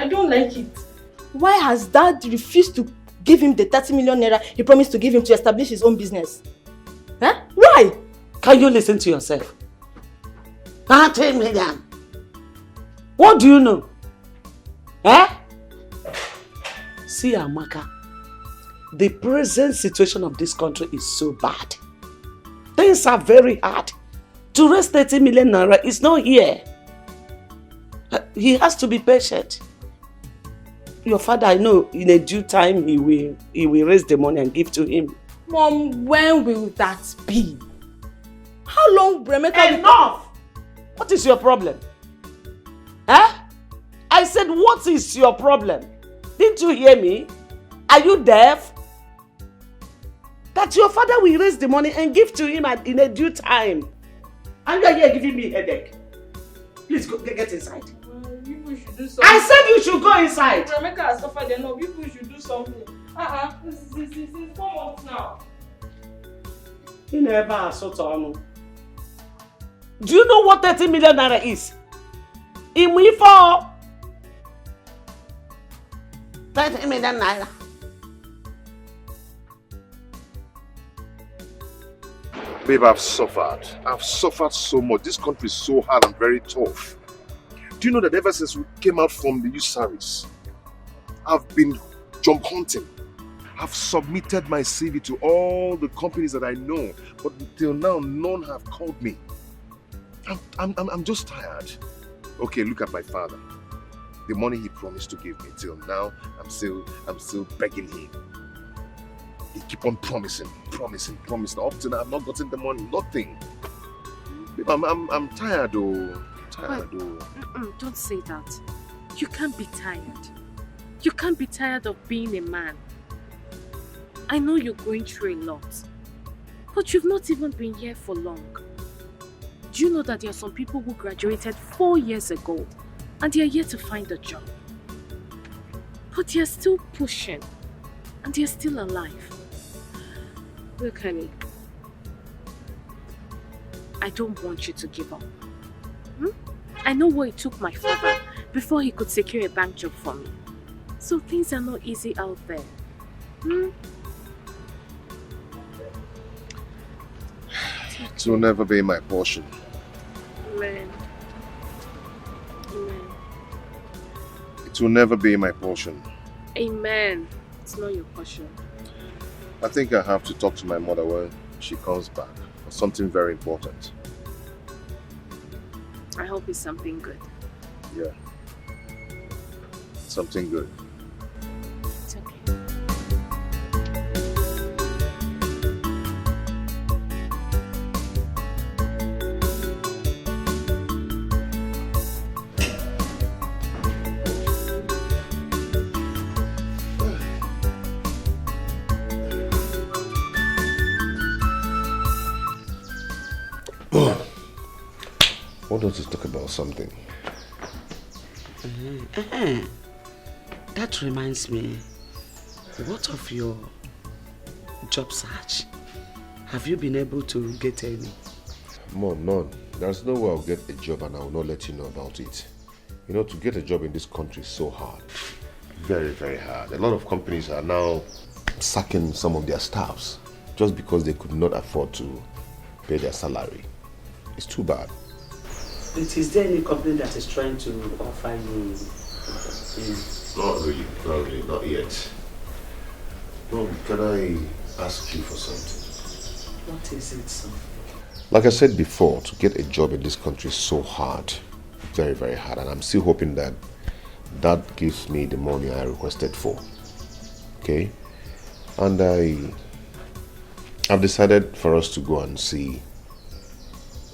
I don't like it. Why has Dad refused to give him the 30 million naira he promised to give him to establish his own business? Huh? Why? Can you listen to yourself? 30 million. What do you know? Eh? See, Amaka, the present situation of this country is so bad. Things are very hard. To raise 30 million naira is not here. He has to be patient. Your father, I know, in a due time, he will raise the money and give to him. Mom, when will that be? How long, Bremeka? Enough! What is your problem? Huh? I said, what is your problem? Didn't you hear me? Are you deaf? That your father will raise the money and give to him in a due time. And you are here giving me a headache. Please go, get inside. People should do something. I said you should go inside. Bremeka has suffered enough. People should do something. This is 4 months now. You never sort of. Do you know what 30 million naira is? For 30 million naira. Babe, I've suffered. I've suffered so much. This country is so hard and very tough. Do you know that ever since we came out from the youth service, I've been job hunting. I've submitted my CV to all the companies that I know, but till now, none have called me. I'm just tired. Okay, look at my father. The money he promised to give me, till now, I'm still begging him. He keep on promising. Up to now, I've not gotten the money, nothing. Babe, I'm tired, though. Don't say that. You can't be tired. You can't be tired of being a man. I know you're going through a lot, but you've not even been here for long. Do you know that there are some people who graduated 4 years ago and they are yet to find a job? But they are still pushing and they are still alive. Look, honey, I don't want you to give up. I know what it took my father before he could secure a bank job for me. So things are not easy out there. It will never be my portion. Amen. It will never be my portion. Amen. It's not your portion. I think I have to talk to my mother when she comes back for something very important. I hope it's something good. Yeah. Something good. It's okay. Why don't you talk about something? That reminds me, what of your job search? Have you been able to get any? Mom, none. There's no way I'll get a job and I will not let you know about it. You know, to get a job in this country is so hard. Very, very hard. A lot of companies are now sacking some of their staffs just because they could not afford to pay their salary. It's too bad. Is there any company that is trying to offer you? Not really, not yet. Mom, can I ask you for something? What is it, son? Like I said before, to get a job in this country is so hard. Very, very hard. And I'm still hoping that that gives me the money I requested for. Okay? And I've decided for us to go and see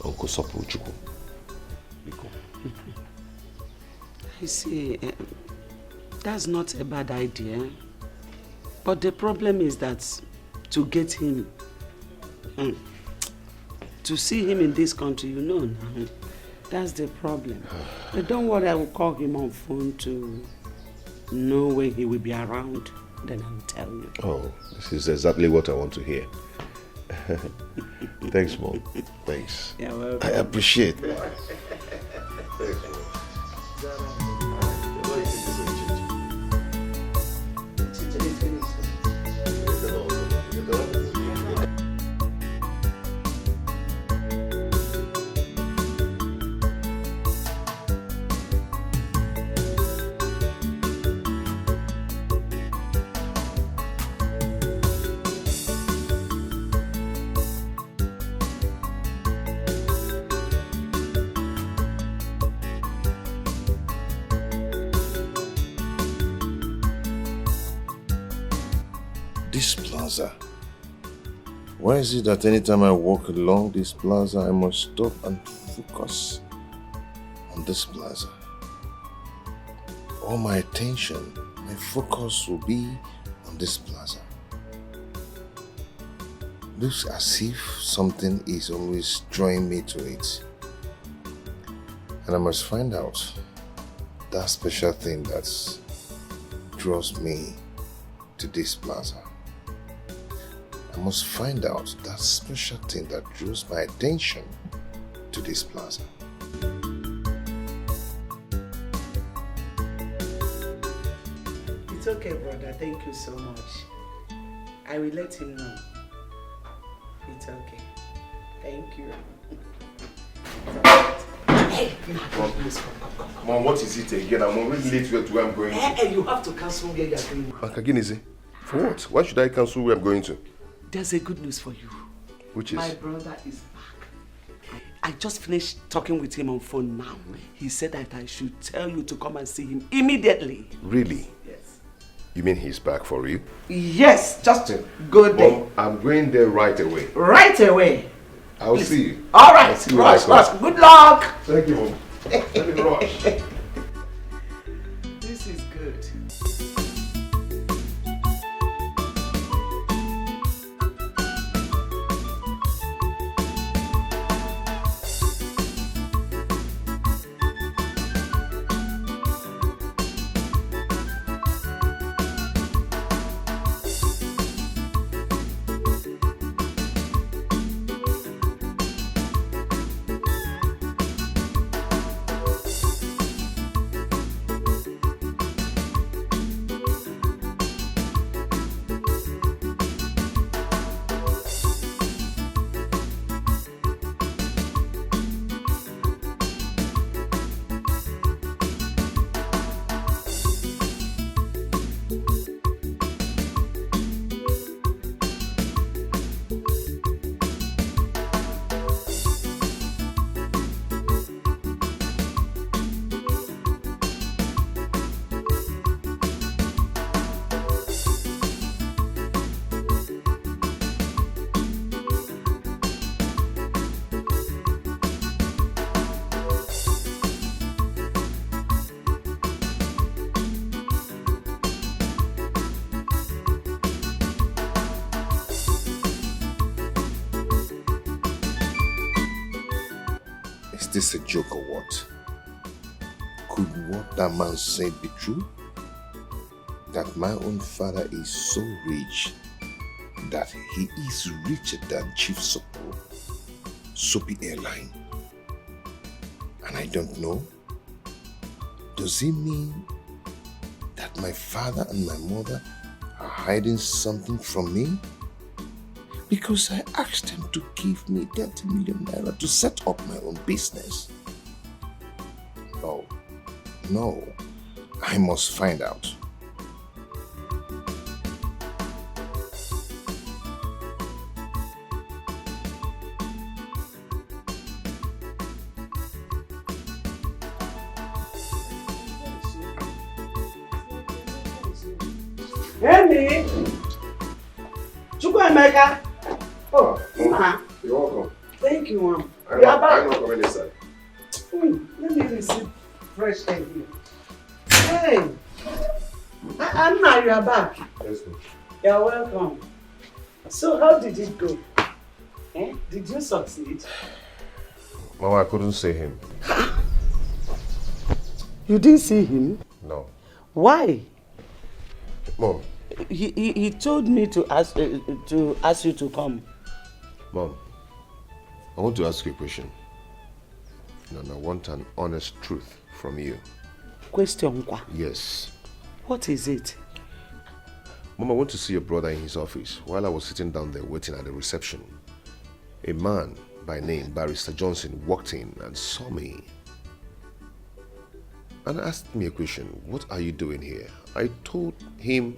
Uncle Sopu Chukwu. I see. That's not a bad idea. But the problem is that to get him, to see him in this country, you know now, that's the problem. But don't worry, I will call him on phone to know when he will be around. Then I'll tell you. Oh, this is exactly what I want to hear. Thanks, Mom. Thanks. You're welcome. I appreciate it. Thanks, Mom. This plaza. Why is it that anytime I walk along this plaza, I must stop and focus on this plaza? All my attention, my focus will be on this plaza. Looks as if something is always drawing me to it. And I must find out that special thing that draws me to this plaza. I must find out that special thing that draws my attention to this plaza. It's okay, brother. Thank you so much. I will let him know. It's okay. Thank you. Hey, Come on, what is it again? I'm already late to where I'm going to. Hey, you have to cancel where you are going. Akagineze, for what? Why should I cancel where I'm going to? There's a good news for you. Which is? My brother is back. I just finished talking with him on phone now. He said that I should tell you to come and see him immediately. Really? Yes. You mean he's back for you? Yes, just to go there. Mom, I'm going there right away. Right away. I'll see you. All right, I'll see you when I rush, come. rush. Good luck. Thank you, Mom. Let me rush. This is good. Is this a joke or what? Could what that man said be true? That my own father is so rich that he is richer than Chief Soapy Airline. And I don't know? Does it mean that my father and my mother are hiding something from me? Because I asked them to give me 30 million naira to set up my own business. No, I must find out. Amy! Chukwuemeka! Oh, Mama. You're welcome. Thank you, Mom. I'm not coming inside. Let me receive fresh air here. Hey! Anna, you are back. Yes, ma'am. You're welcome. So, how did it go? Eh? Did you succeed? Mama, I couldn't see him. You didn't see him? No. Why? Mom. He told me to ask you to come. Mom, I want to ask you a question. And I want an honest truth from you. Question, kwa? Yes. What is it? Mom, I went to see your brother in his office while I was sitting down there waiting at the reception. A man by name Barrister Johnson walked in and saw me and asked me a question. What are you doing here? I told him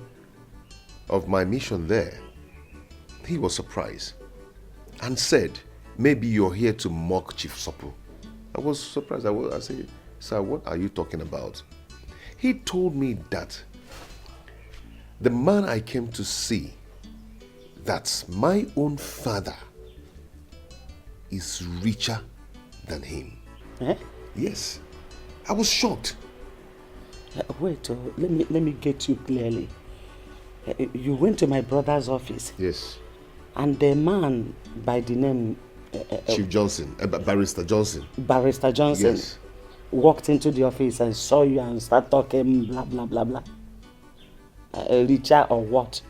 of my mission there. He was surprised and said, maybe you're here to mock Chief Sopo. I was surprised. I said, sir, what are you talking about? He told me that the man I came to see that my own father is richer than him. Eh? Yes. I was shocked. Wait, let me get you clearly. You went to my brother's office. Yes. And the man by the name... Chief Johnson, Barrister Johnson. Barrister Johnson. Yes. Walked into the office and saw you and started talking blah, blah, blah, blah. Richer or what?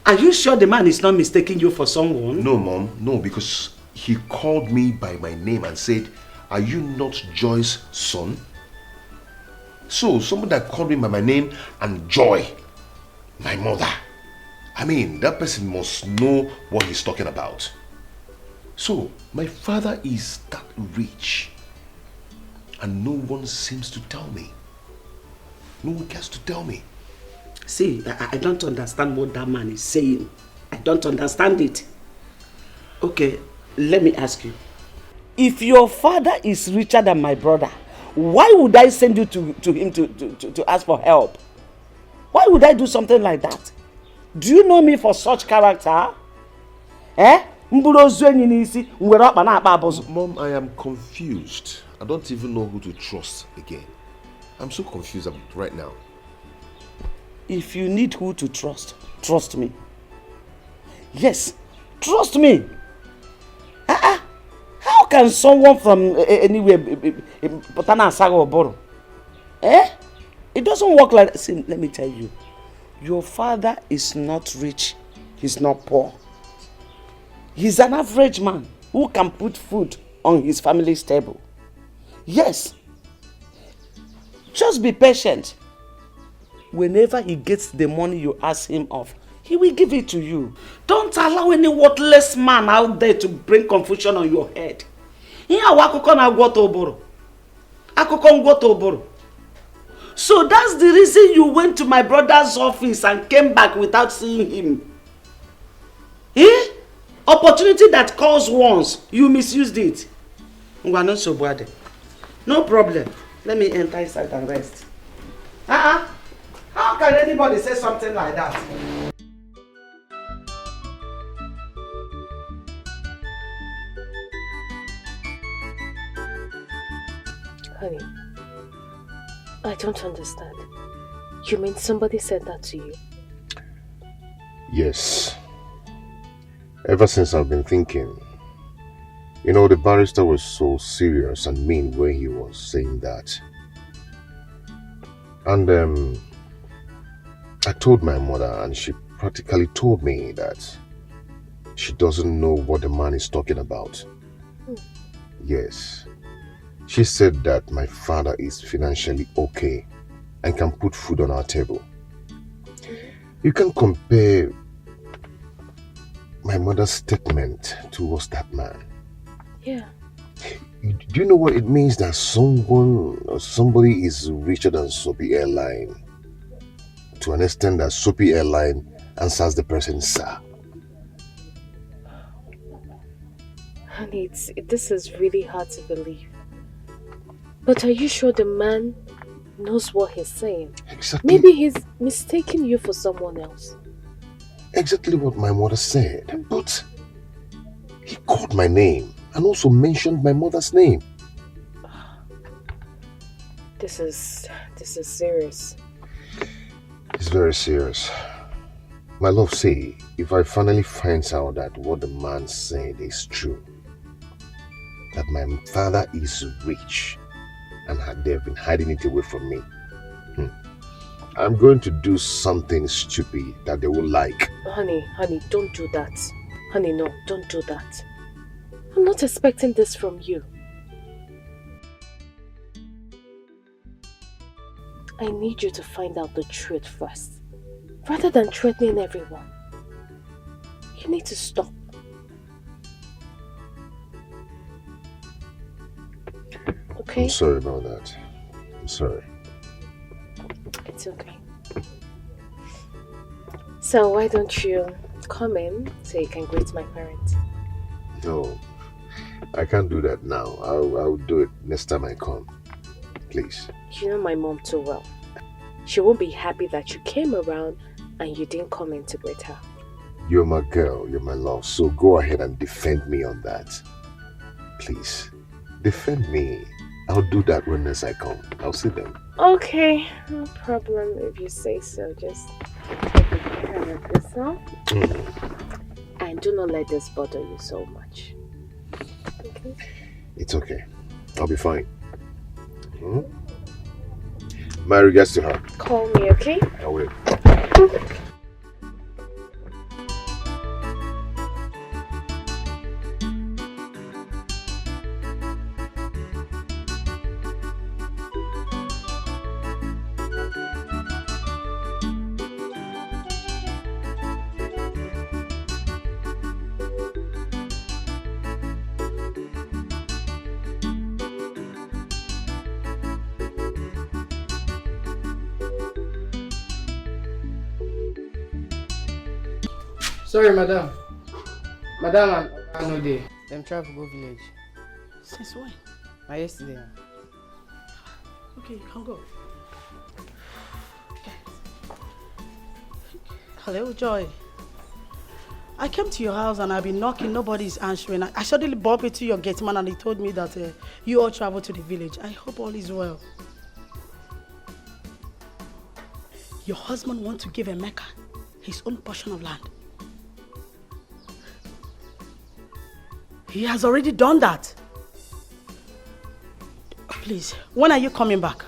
Are you sure the man is not mistaking you for someone? No, Mom. No, because he called me by my name and said, "Are you not Joy's son?" So, someone that called me by my name and Joy, my mother. I mean, that person must know what he's talking about. So, my father is that rich. And no one seems to tell me. No one cares to tell me. See, I don't understand what that man is saying. I don't understand it. Okay, let me ask you. If your father is richer than my brother, why would I send you to him to ask for help? Why would I do something like that? Do you know me for such character? Eh? Mom, I am confused. I don't even know who to trust again. I'm so confused right now. If you need who to trust, trust me. Yes, trust me. How can someone from anywhere eh? It doesn't work like that. See, let me tell you. Your father is not rich. He's not poor. He's an average man who can put food on his family's table. Yes. Just be patient. Whenever he gets the money you ask him of, he will give it to you. Don't allow any worthless man out there to bring confusion on your head. So that's the reason you went to my brother's office and came back without seeing him. Eh? Opportunity that calls once, you misused it. No problem. Let me enter inside and rest. How can anybody say something like that? Honey, I don't understand. You mean somebody said that to you? Yes. Ever since I've been thinking, you know, the barrister was so serious and mean when he was saying that. And I told my mother and she practically told me that she doesn't know what the man is talking about. Yes. She said that my father is financially okay and can put food on our table. You can compare my mother's statement towards that man. Yeah. Do you know what it means that someone or somebody is richer than Soapy Airline? To an extent that Soapy Airline answers the person, sir. Honey, this is really hard to believe. But are you sure the man knows what he's saying? Exactly. Maybe he's mistaking you for someone else. Exactly what my mother said. But he called my name and also mentioned my mother's name. This is serious. It's very serious. My love, say, if I finally find out that what the man said is true, that my father is rich and they've been hiding it away from me, I'm going to do something stupid that they will like. Honey, don't do that. Honey, no, don't do that. I'm not expecting this from you. I need you to find out the truth first, rather than threatening everyone. You need to stop. Okay? I'm sorry about that. I'm sorry. It's okay. So why don't you come in so you can greet my parents? No, I can't do that now. I'll do it next time I come. Please. You know my mom too well. She won't be happy that you came around and you didn't come in to greet her. You're my girl, you're my love, so go ahead and defend me on that. Please, defend me. I'll do that when next I come. I'll see them. Okay, no problem if you say so. Just take care of yourself. And do not let this bother you so much. Okay? It's okay. I'll be fine. My regards to her. Call me, okay? I will. Sorry, madam. Madam, I no dey. Them travel go village. Since when? Na yesterday. Okay, you can go. Hello, Joy. I came to your house and I've been knocking, nobody's answering. I suddenly bumped into your gate man and he told me that you all traveled to the village. I hope all is well. Your husband wants to give Emeka his own portion of land. He has already done that. Please, when are you coming back?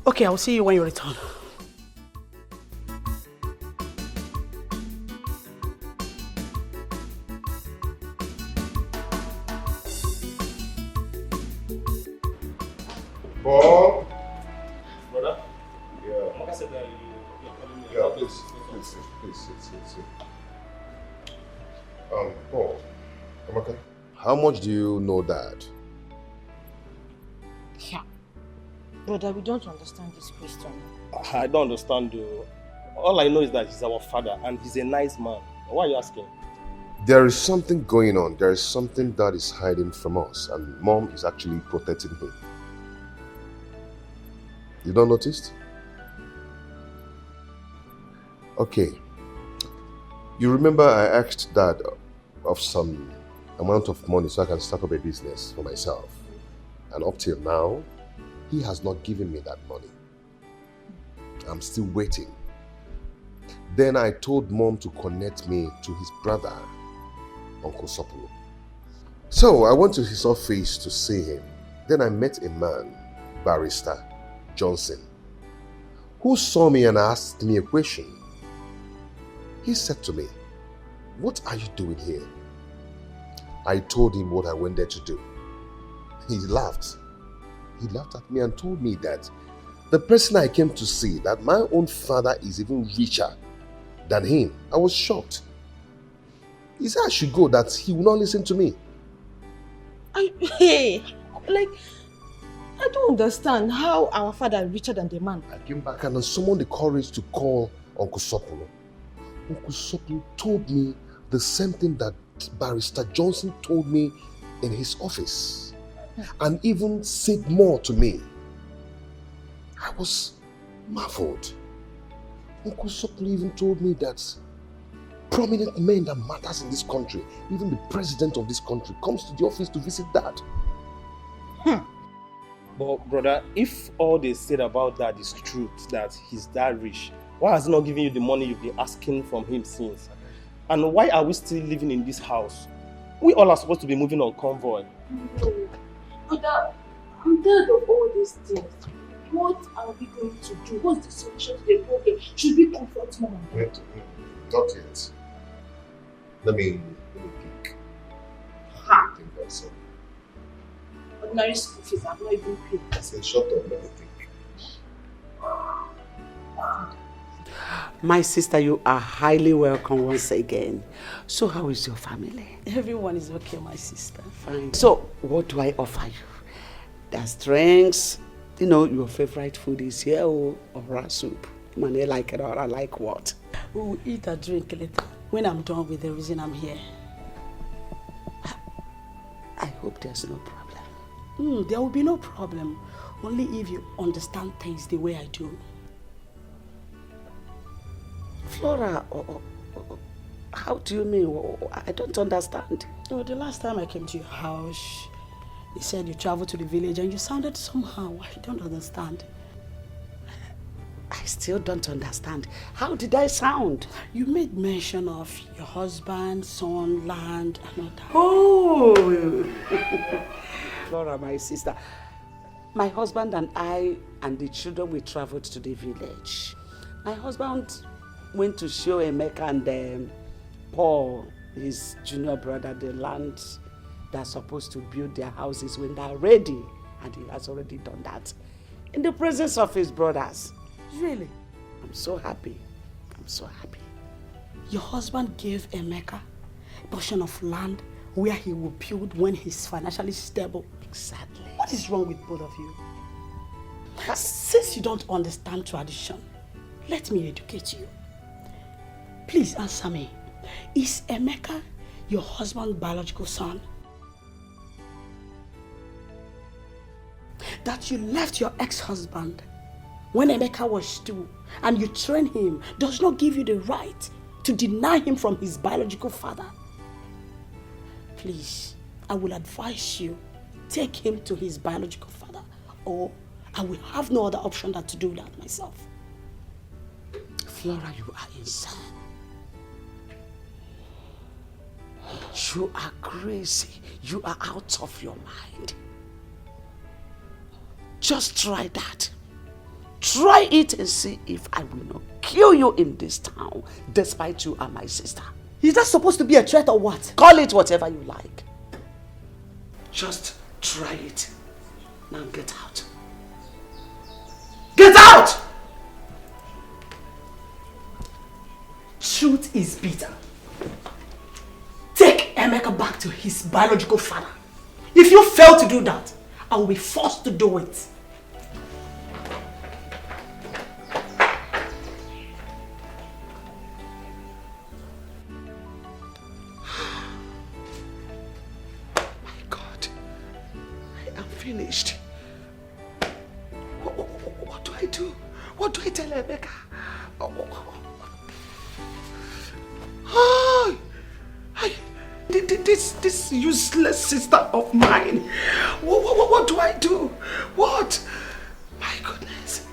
Okay, I'll see you when you return. Paul? Brother? Yeah. Like I said that you're calling me. Yeah, please sit. Paul, Amaka, how much do you know Dad? Yeah. Brother, we don't understand this question. I don't understand though. All I know is that he's our father and he's a nice man. Why are you asking? There is something going on. There is something that is hiding from us, and Mom is actually protecting him. You don't notice? Okay. You remember I asked Dad of some amount of money so I can start up a business for myself. And up till now, he has not given me that money. I'm still waiting. Then I told Mom to connect me to his brother, Uncle Sopolo. So I went to his office to see him. Then I met a man, Barrister Johnson, who saw me and asked me a question. He said to me, "What are you doing here?" I told him what I went there to do. He laughed. He laughed at me and told me that the person I came to see, that my own father is even richer than him. I was shocked. He said I should go, that he will not listen to me. I don't understand how our father is richer than the man. I came back and I summoned the courage to call Uncle Sopolo. Uncle Sopolo told me the same thing that Barrister Johnson told me in his office, and even said more to me. I was marveled. Uncle Sopolo even told me that prominent men that matters in this country, even the president of this country, comes to the office to visit Dad. But brother, if all they said about that is truth, that he's that rich, why has he not given you the money you've been asking from him since? And why are we still living in this house? We all are supposed to be moving on convoy. No. Brother, I'm tired of all these things. What are we going to do? What's the solution to the problem? Should we confront Mom? Wait, not yet. Let me think. Think also. Ordinary school fees, I've not even paid. I said, shut up, let me think. My sister, you are highly welcome once again. So how is your family? Everyone is okay, my sister. Fine. So what do I offer you? There's drinks. You know, your favorite food is here or soup. Man, I like it or I like what? We will eat and drink later when I'm done with the reason I'm here. I hope there's no problem. There will be no problem. Only if you understand things the way I do. Flora, how do you mean? I don't understand. Oh, the last time I came to your house, you said you traveled to the village and you sounded somehow. I don't understand. I still don't understand. How did I sound? You made mention of your husband, son, land, and all that. Oh! Flora, my sister. My husband and I and the children, we traveled to the village. My husband went to show Emeka and Paul, his junior brother, the land they're supposed to build their houses when they're ready. And he has already done that in the presence of his brothers. Really? I'm so happy. I'm so happy. Your husband gave Emeka a portion of land where he will build when he's financially stable. Exactly. What is wrong with both of you? Since you don't understand tradition, let me educate you. Please answer me. Is Emeka your husband's biological son? That you left your ex-husband when Emeka was 2 and you trained him does not give you the right to deny him from his biological father. Please, I will advise you, take him to his biological father, or I will have no other option than to do that myself. Flora, you are insane. You are crazy. You are out of your mind. Just try that. Try it and see if I will not kill you in this town, despite you are my sister. Is that supposed to be a threat or what? Call it whatever you like. Just try it. Now get out. Get out! Truth is bitter. Take Emeka back to his biological father. If you fail to do that, I will be forced to do it. Finished. What do I do? What do I tell Emeka? This useless sister of mine. What do I do? What? My goodness.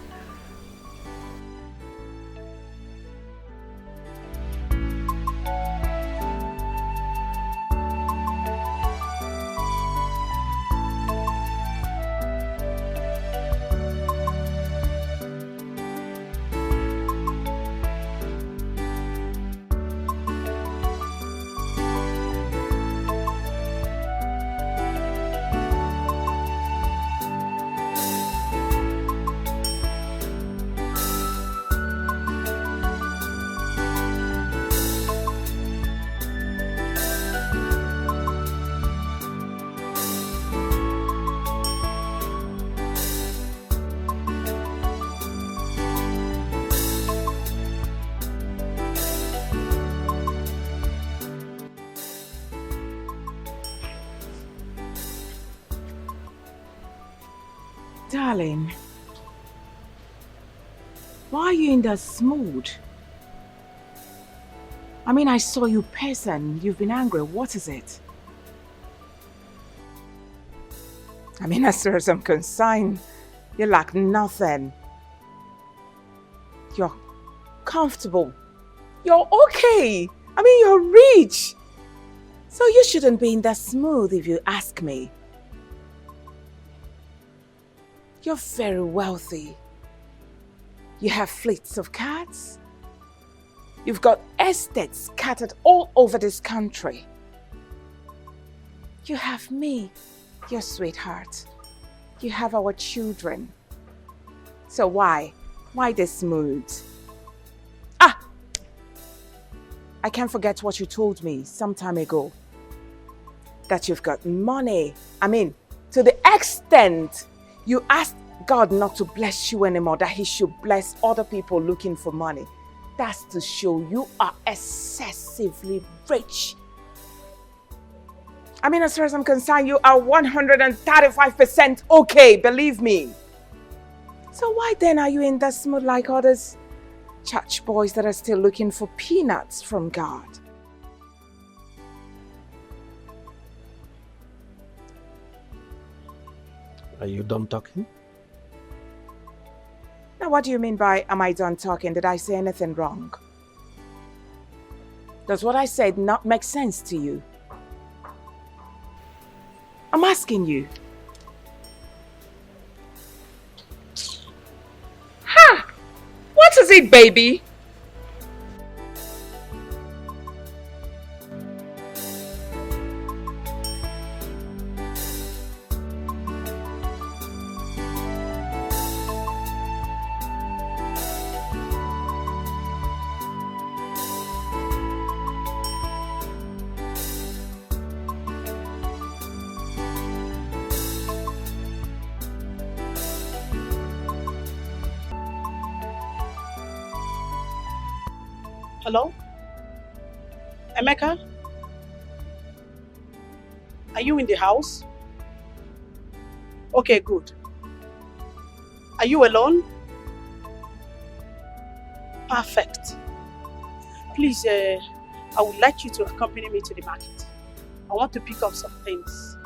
Darling, why are you in this mood? I mean, I saw you pacing. You've been angry. What is it? I mean, as far as I'm concerned, you lack nothing. You're comfortable. You're okay. I mean, you're rich. So you shouldn't be in this mood if you ask me. You're very wealthy. You have fleets of cats. You've got estates scattered all over this country. You have me, your sweetheart. You have our children. So why? Why this mood? Ah! I can't forget what you told me some time ago. That you've got money. I mean, to the extent you asked God not to bless you anymore, that He should bless other people looking for money. That's to show you are excessively rich. I mean, as far as I'm concerned, you are 135% okay, believe me. So why then are you in this mood like others? Church boys that are still looking for peanuts from God. Are you done talking? Now, what do you mean by, am I done talking? Did I say anything wrong? Does what I said not make sense to you? I'm asking you. Ha! What is it, baby? Hello? Emeka? Are you in the house? Okay, good. Are you alone? Perfect. Please, I would like you to accompany me to the market. I want to pick up some things.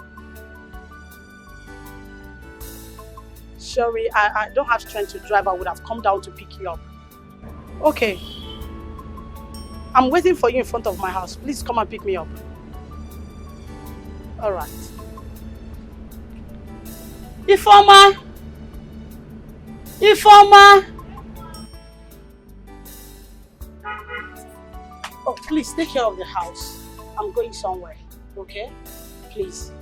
Sorry, I don't have strength to drive. I would have come down to pick you up. Okay. I'm waiting for you in front of my house. Please come and pick me up. All right. Ifeoma! Ifeoma! Oh, please take care of the house. I'm going somewhere, okay? Please.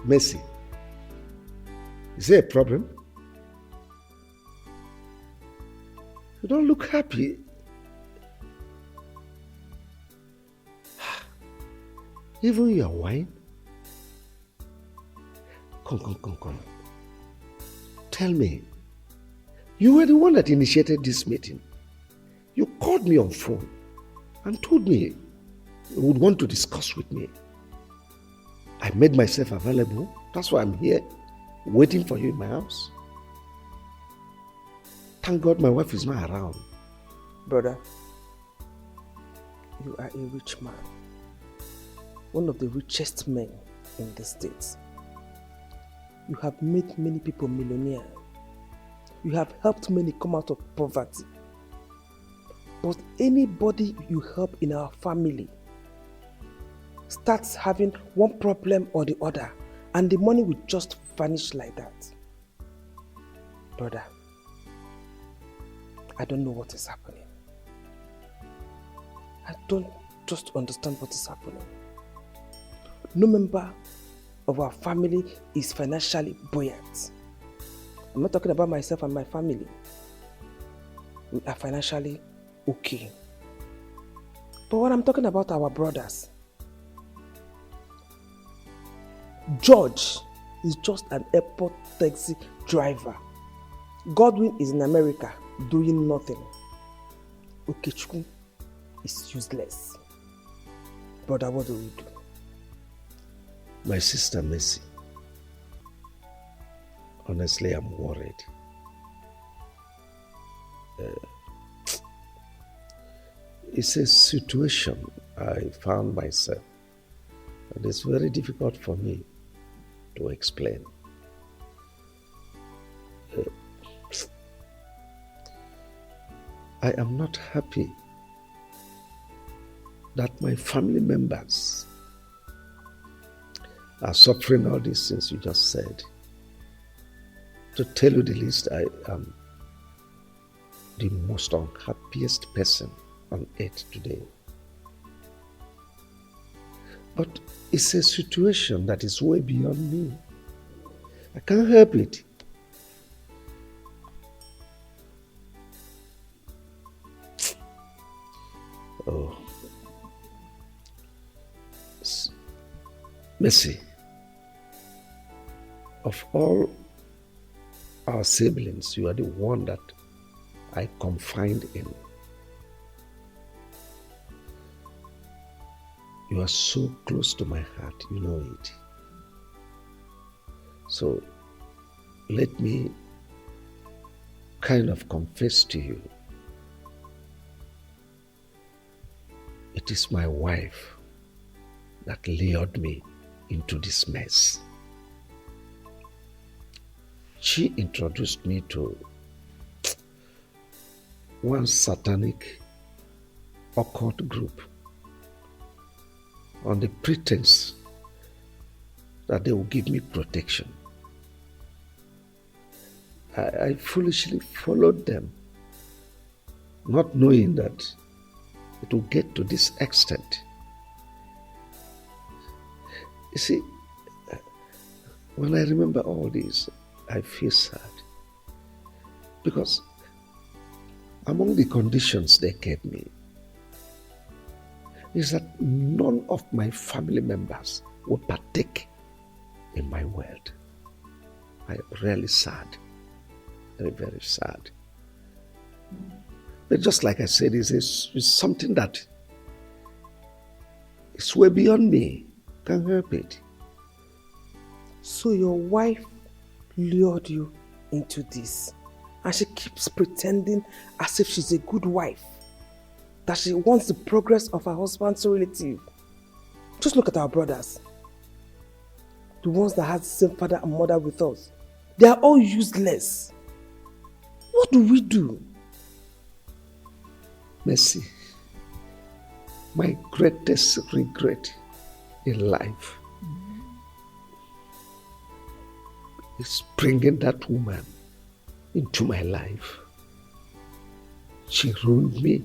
Mercy, is there a problem? You don't look happy. Even your wine? Come. Tell me, you were the one that initiated this meeting. You called me on phone and told me you would want to discuss with me. I made myself available. That's why I'm here, waiting for you in my house. Thank God my wife is not around. Brother, you are a rich man. One of the richest men in the States. You have made many people millionaires. You have helped many come out of poverty. But anybody you help in our family starts having one problem or the other, and the money will just vanish like that. Brother, I don't know what is happening. I don't just understand what is happening. No member of our family is financially buoyant. I'm not talking about myself and my family. We are financially okay. But when I'm talking about our brothers, George is just an airport taxi driver. Godwin is in America doing nothing. Okechukwu is useless. Brother, what do we do? My sister Mercy, honestly, I'm worried. It's a situation I found myself, and it's very difficult for me to explain. I am not happy that my family members are suffering all these things you just said. To tell you the least, I am the most unhappiest person on earth today. But it's a situation that is way beyond me. I can't help it. Oh, Mercy, of all our siblings, you are the one that I confide in. You are so close to my heart, you know it. So let me kind of confess to you. It is my wife that lured me into this mess. She introduced me to one satanic occult group on the pretense that they will give me protection. I foolishly followed them, not knowing that it will get to this extent. You see, when I remember all this, I feel sad. Because among the conditions they gave me is that none of my family members would partake in my wealth. I am really sad. Very, very sad. But just like I said, it's something that is way beyond me. Can't help it. So your wife lured you into this, and she keeps pretending as if she's a good wife, that she wants the progress of her husband's relative. Just look at our brothers, the ones that had the same father and mother with us. They are all useless. What do we do? Mercy, my greatest regret in life is bringing that woman into my life. She ruined me.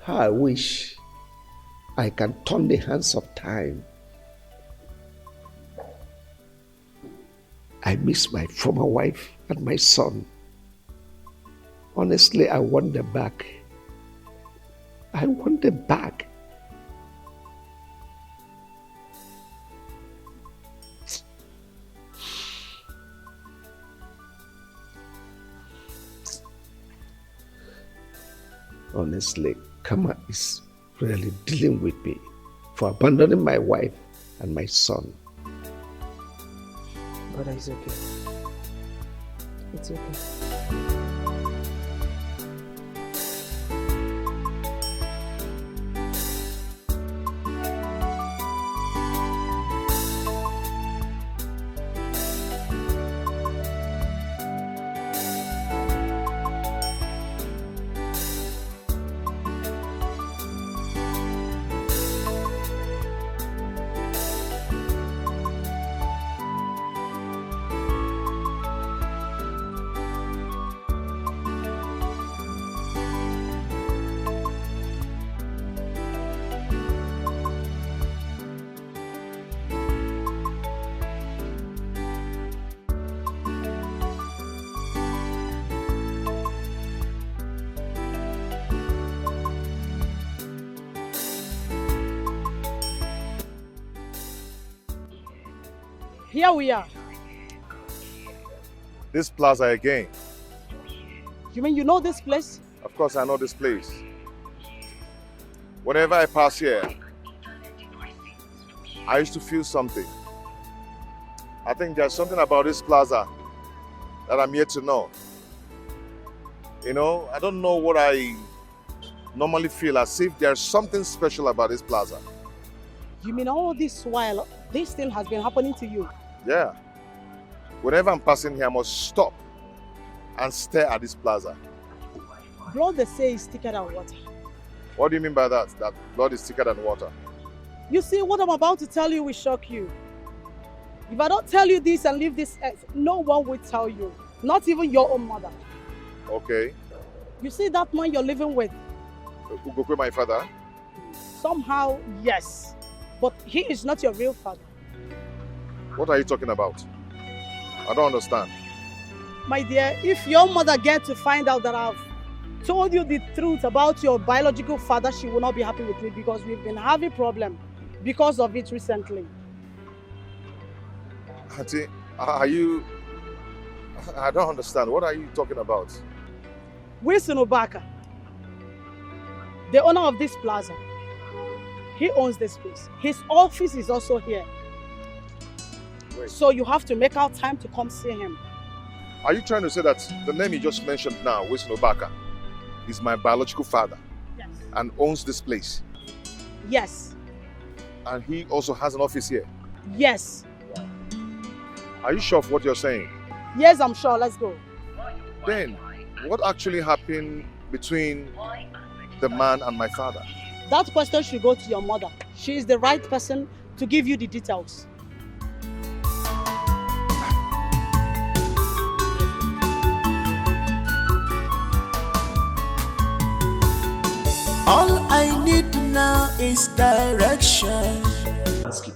How I wish I can turn the hands of time. I miss my former wife and my son. Honestly, I want them back. I want them back. Honestly, karma is really dealing with me for abandoning my wife and my son. But it's okay. It's okay. Here we are. This plaza again. You mean you know this place? Of course I know this place. Whenever I pass here, I used to feel something. I think there's something about this plaza that I'm yet to know. You know, I don't know what I normally feel, as if there's something special about this plaza. You mean all this while, this thing has been happening to you? Yeah. Whenever I'm passing here, I must stop and stare at this plaza. Blood, they say, is thicker than water. What do you mean by that? That blood is thicker than water? You see, what I'm about to tell you will shock you. If I don't tell you this and leave this earth, no one will tell you. Not even your own mother. Okay. You see that man you're living with? Ugokwe, my father? Somehow, yes. But he is not your real father. What are you talking about? I don't understand. My dear, if your mother gets to find out that I've told you the truth about your biological father, she will not be happy with me because we've been having problems. because of it recently. Auntie, are you... I don't understand. What are you talking about? Wilson Obaka, the owner of this plaza, he owns this place. His office is also here. Wait. So you have to make out time to come see him. Are you trying to say that the name you just mentioned now, Wilson Obaka, is my biological father? Yes. And owns this place? Yes. And he also has an office here? Yes. Are you sure of what you're saying? Yes, I'm sure. Let's go. Then, what actually happened between the man and my father? That question should go to your mother. She is the right person to give you the details. All I need now is direction. Ask you,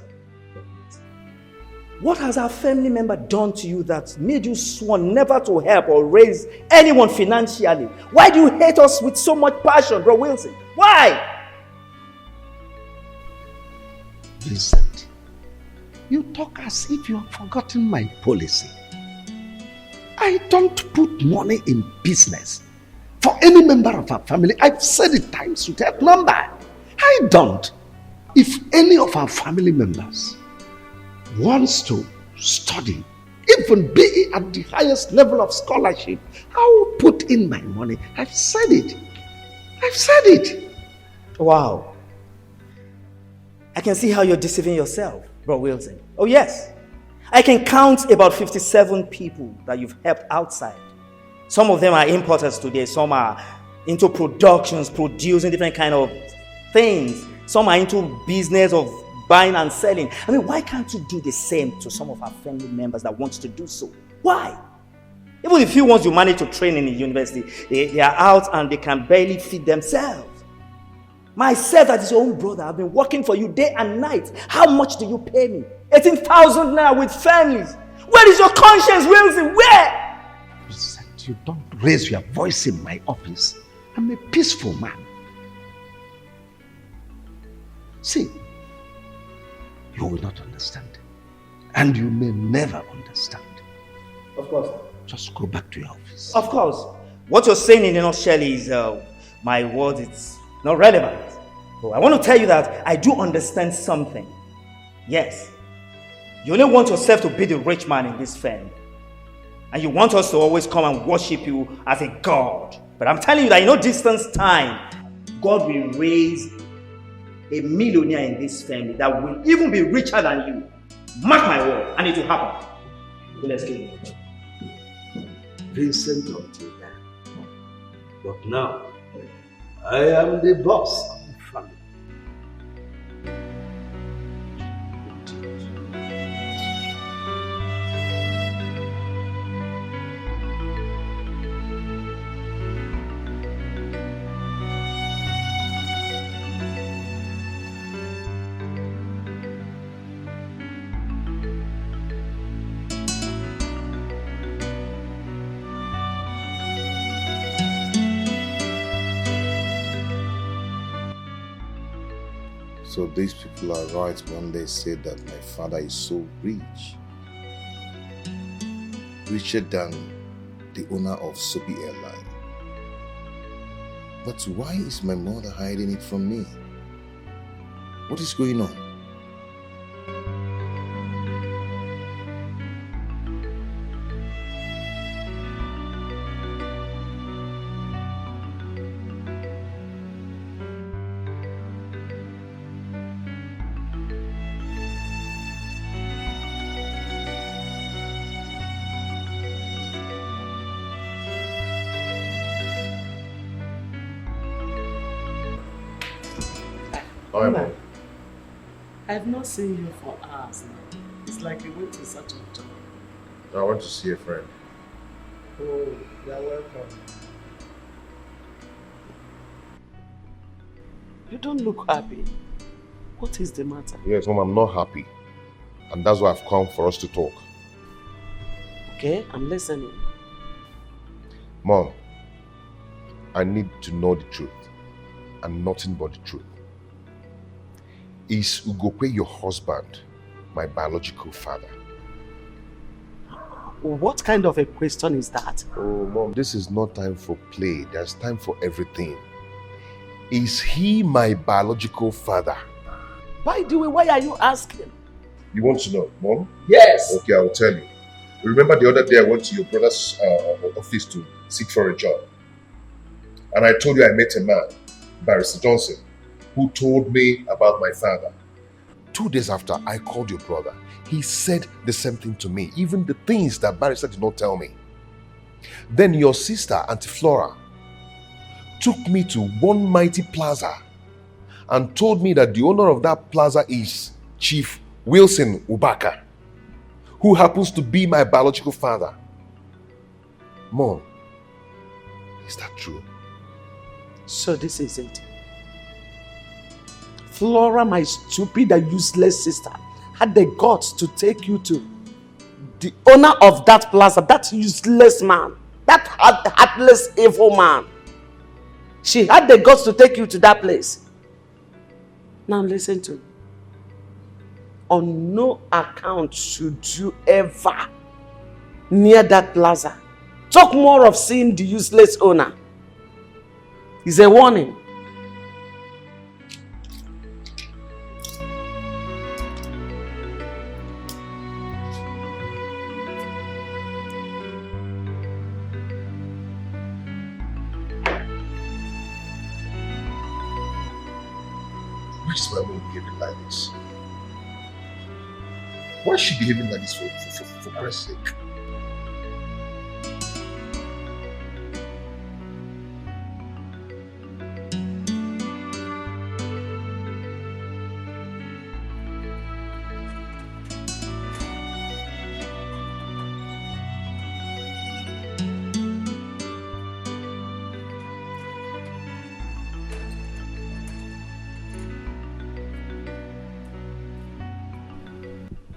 what has our family member done to you that made you sworn never to help or raise anyone financially? Why do you hate us with so much passion, bro Wilson? Why? Vincent, you talk as if you have forgotten my policy. I don't put money in business for any member of our family. I've said it times without number. I don't. If any of our family members wants to study, even be at the highest level of scholarship, I will put in my money. I've said it. I've said it. Wow. I can see how you're deceiving yourself, bro Wilson. Oh yes. I can count about 57 people that you've helped outside. Some of them are importers today. Some are into productions, producing different kind of things. Some are into business of buying and selling. I mean, why can't you do the same to some of our family members that want to do so? Why? Even if you once you manage to train in the university, they are out and they can barely feed themselves. Myself, that is your own brother, I've been working for you day and night. How much do you pay me? 18,000 now with families. Where is your conscience, Wilson? Where? Vincent, you don't raise your voice in my office. I'm a peaceful man. See, you will not understand. And you may never understand. Of course. Just go back to your office. Of course. What you're saying in a nutshell is my word, it's not relevant. But I want to tell you that I do understand something. Yes. You only want yourself to be the rich man in this family. And you want us to always come and worship you as a God. But I'm telling you that in no distance time, God will raise a millionaire in this family that will even be richer than you. Mark my word, and it will happen. So let's go. Vincent until then. But now, I am the boss of the family. So these people are right when they say that my father is so rich. Richer than the owner of Soapy Airline. But why is my mother hiding it from me? What is going on? Mama, I've not seen you for hours now. It's like you went to such a job. I want to see a friend. Oh, you're welcome. You don't look happy. What is the matter? Yes, Mom, I'm not happy. And that's why I've come for us to talk. Okay, I'm listening. Mom, I need to know the truth. And nothing but the truth. Is Ugokwe your husband, my biological father? What kind of a question is that? Oh, Mom, this is not time for play. There's time for everything. Is he my biological father? By the way, why are you asking? You want to know, Mom? Yes. Okay, I will tell you. Remember the other day I went to your brother's office to seek for a job? And I told you I met a man, Barrister Johnson, who told me about my father. 2 days after, I called your brother. He said the same thing to me, even the things that Barrister did not tell me. Then your sister, Auntie Flora, took me to one mighty plaza and told me that the owner of that plaza is Chief Wilson Ubaka, who happens to be my biological father. Mom, is that true? So this is it. Flora, my stupid and useless sister, had the guts to take you to the owner of that plaza, that useless man, that heartless, evil man. She had the guts to take you to that place. Now listen to me. On no account should you ever near that plaza talk more of seeing the useless owner. It's a warning. Why is my mom behaving like this? Why is she behaving like this for Christ's sake?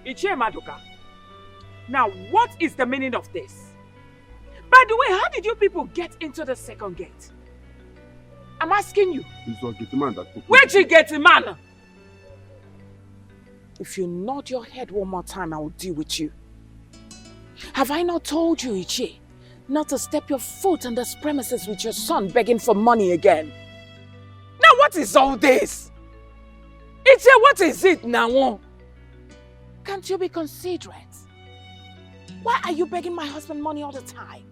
Ichie Maduka, now what is the meaning of this? By the way, how did you people get into the second gate? I'm asking you. It's your gate man that... Where'd you get the man? If you nod your head one more time, I will deal with you. Have I not told you, Ichie, not to step your foot on this premises with your son begging for money again? Now what is all this? Ichie, what is it now? Can't you be considerate? Why are you begging my husband money all the time?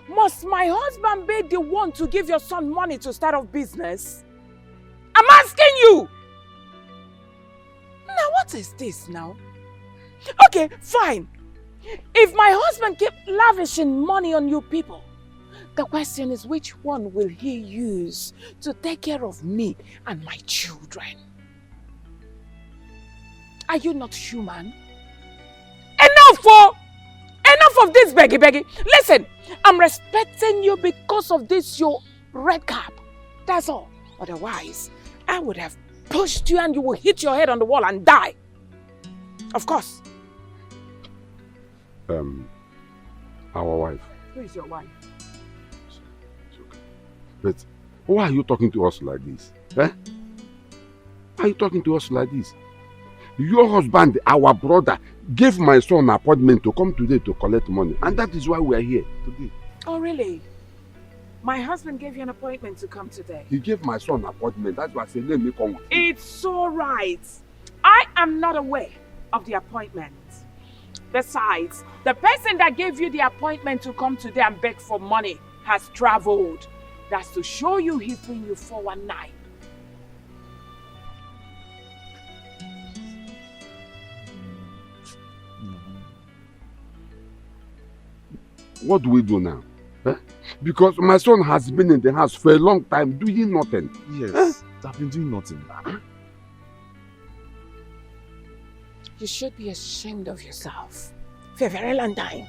Must my husband be the one to give your son money to start off business? I'm asking you! Now what is this now? Okay, fine. If my husband keep lavishing money on you people, the question is which one will he use to take care of me and my children? Are you not human? Enough of this beggy. Listen, I'm respecting you because of this your red cap. That's all. Otherwise, I would have pushed you and you will hit your head on the wall and die. Of course. Our wife. Who is your wife? It's okay. But why are you talking to us like this? Eh? Why are you talking to us like this? Your husband, our brother, gave my son an appointment to come today to collect money. And that is why we are here today. Oh, really? My husband gave you an appointment to come today? He gave my son an appointment. That's why I said, let me come. It's all right. I am not aware of the appointment. Besides, the person that gave you the appointment to come today and beg for money has traveled. That's to show you he's doing you 419. What do we do now? Eh? Because my son has been in the house for a long time doing nothing. Yes, I've been doing nothing. You should be ashamed of yourself for a very long time.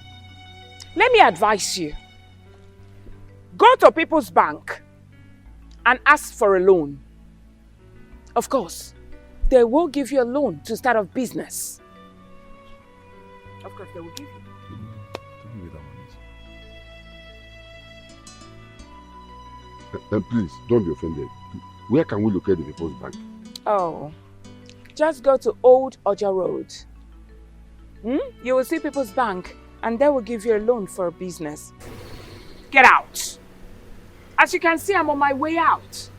Let me advise you. Go to People's Bank and ask for a loan. Of course, they will give you a loan to start off business. Of course, they will give you. Please, don't be offended. Where can we locate the People's Bank? Oh, just go to Old Oja Road. You will see People's Bank and they will give you a loan for a business. Get out. As you can see, I'm on my way out.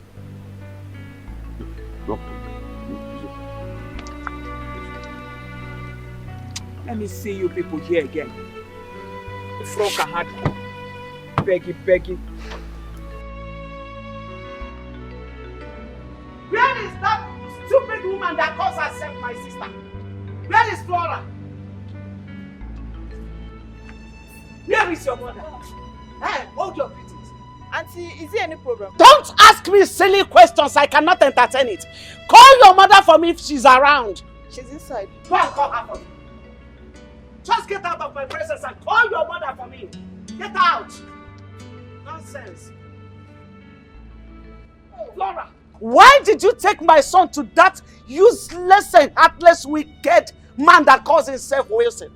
Let me see you people here again. The frog had begging. Where is that stupid woman that calls herself my sister? Where is Flora? Where is your mother? Hey, hold your greetings. Auntie, is there any problem? Don't ask me silly questions. I cannot entertain it. Call your mother for me if she's around. She's inside. Go and call her for me. Just get out of my presence and call your mother for me. Get out. Nonsense. Flora, why did you take my son to that useless and heartless, wicked man that calls himself Wilson?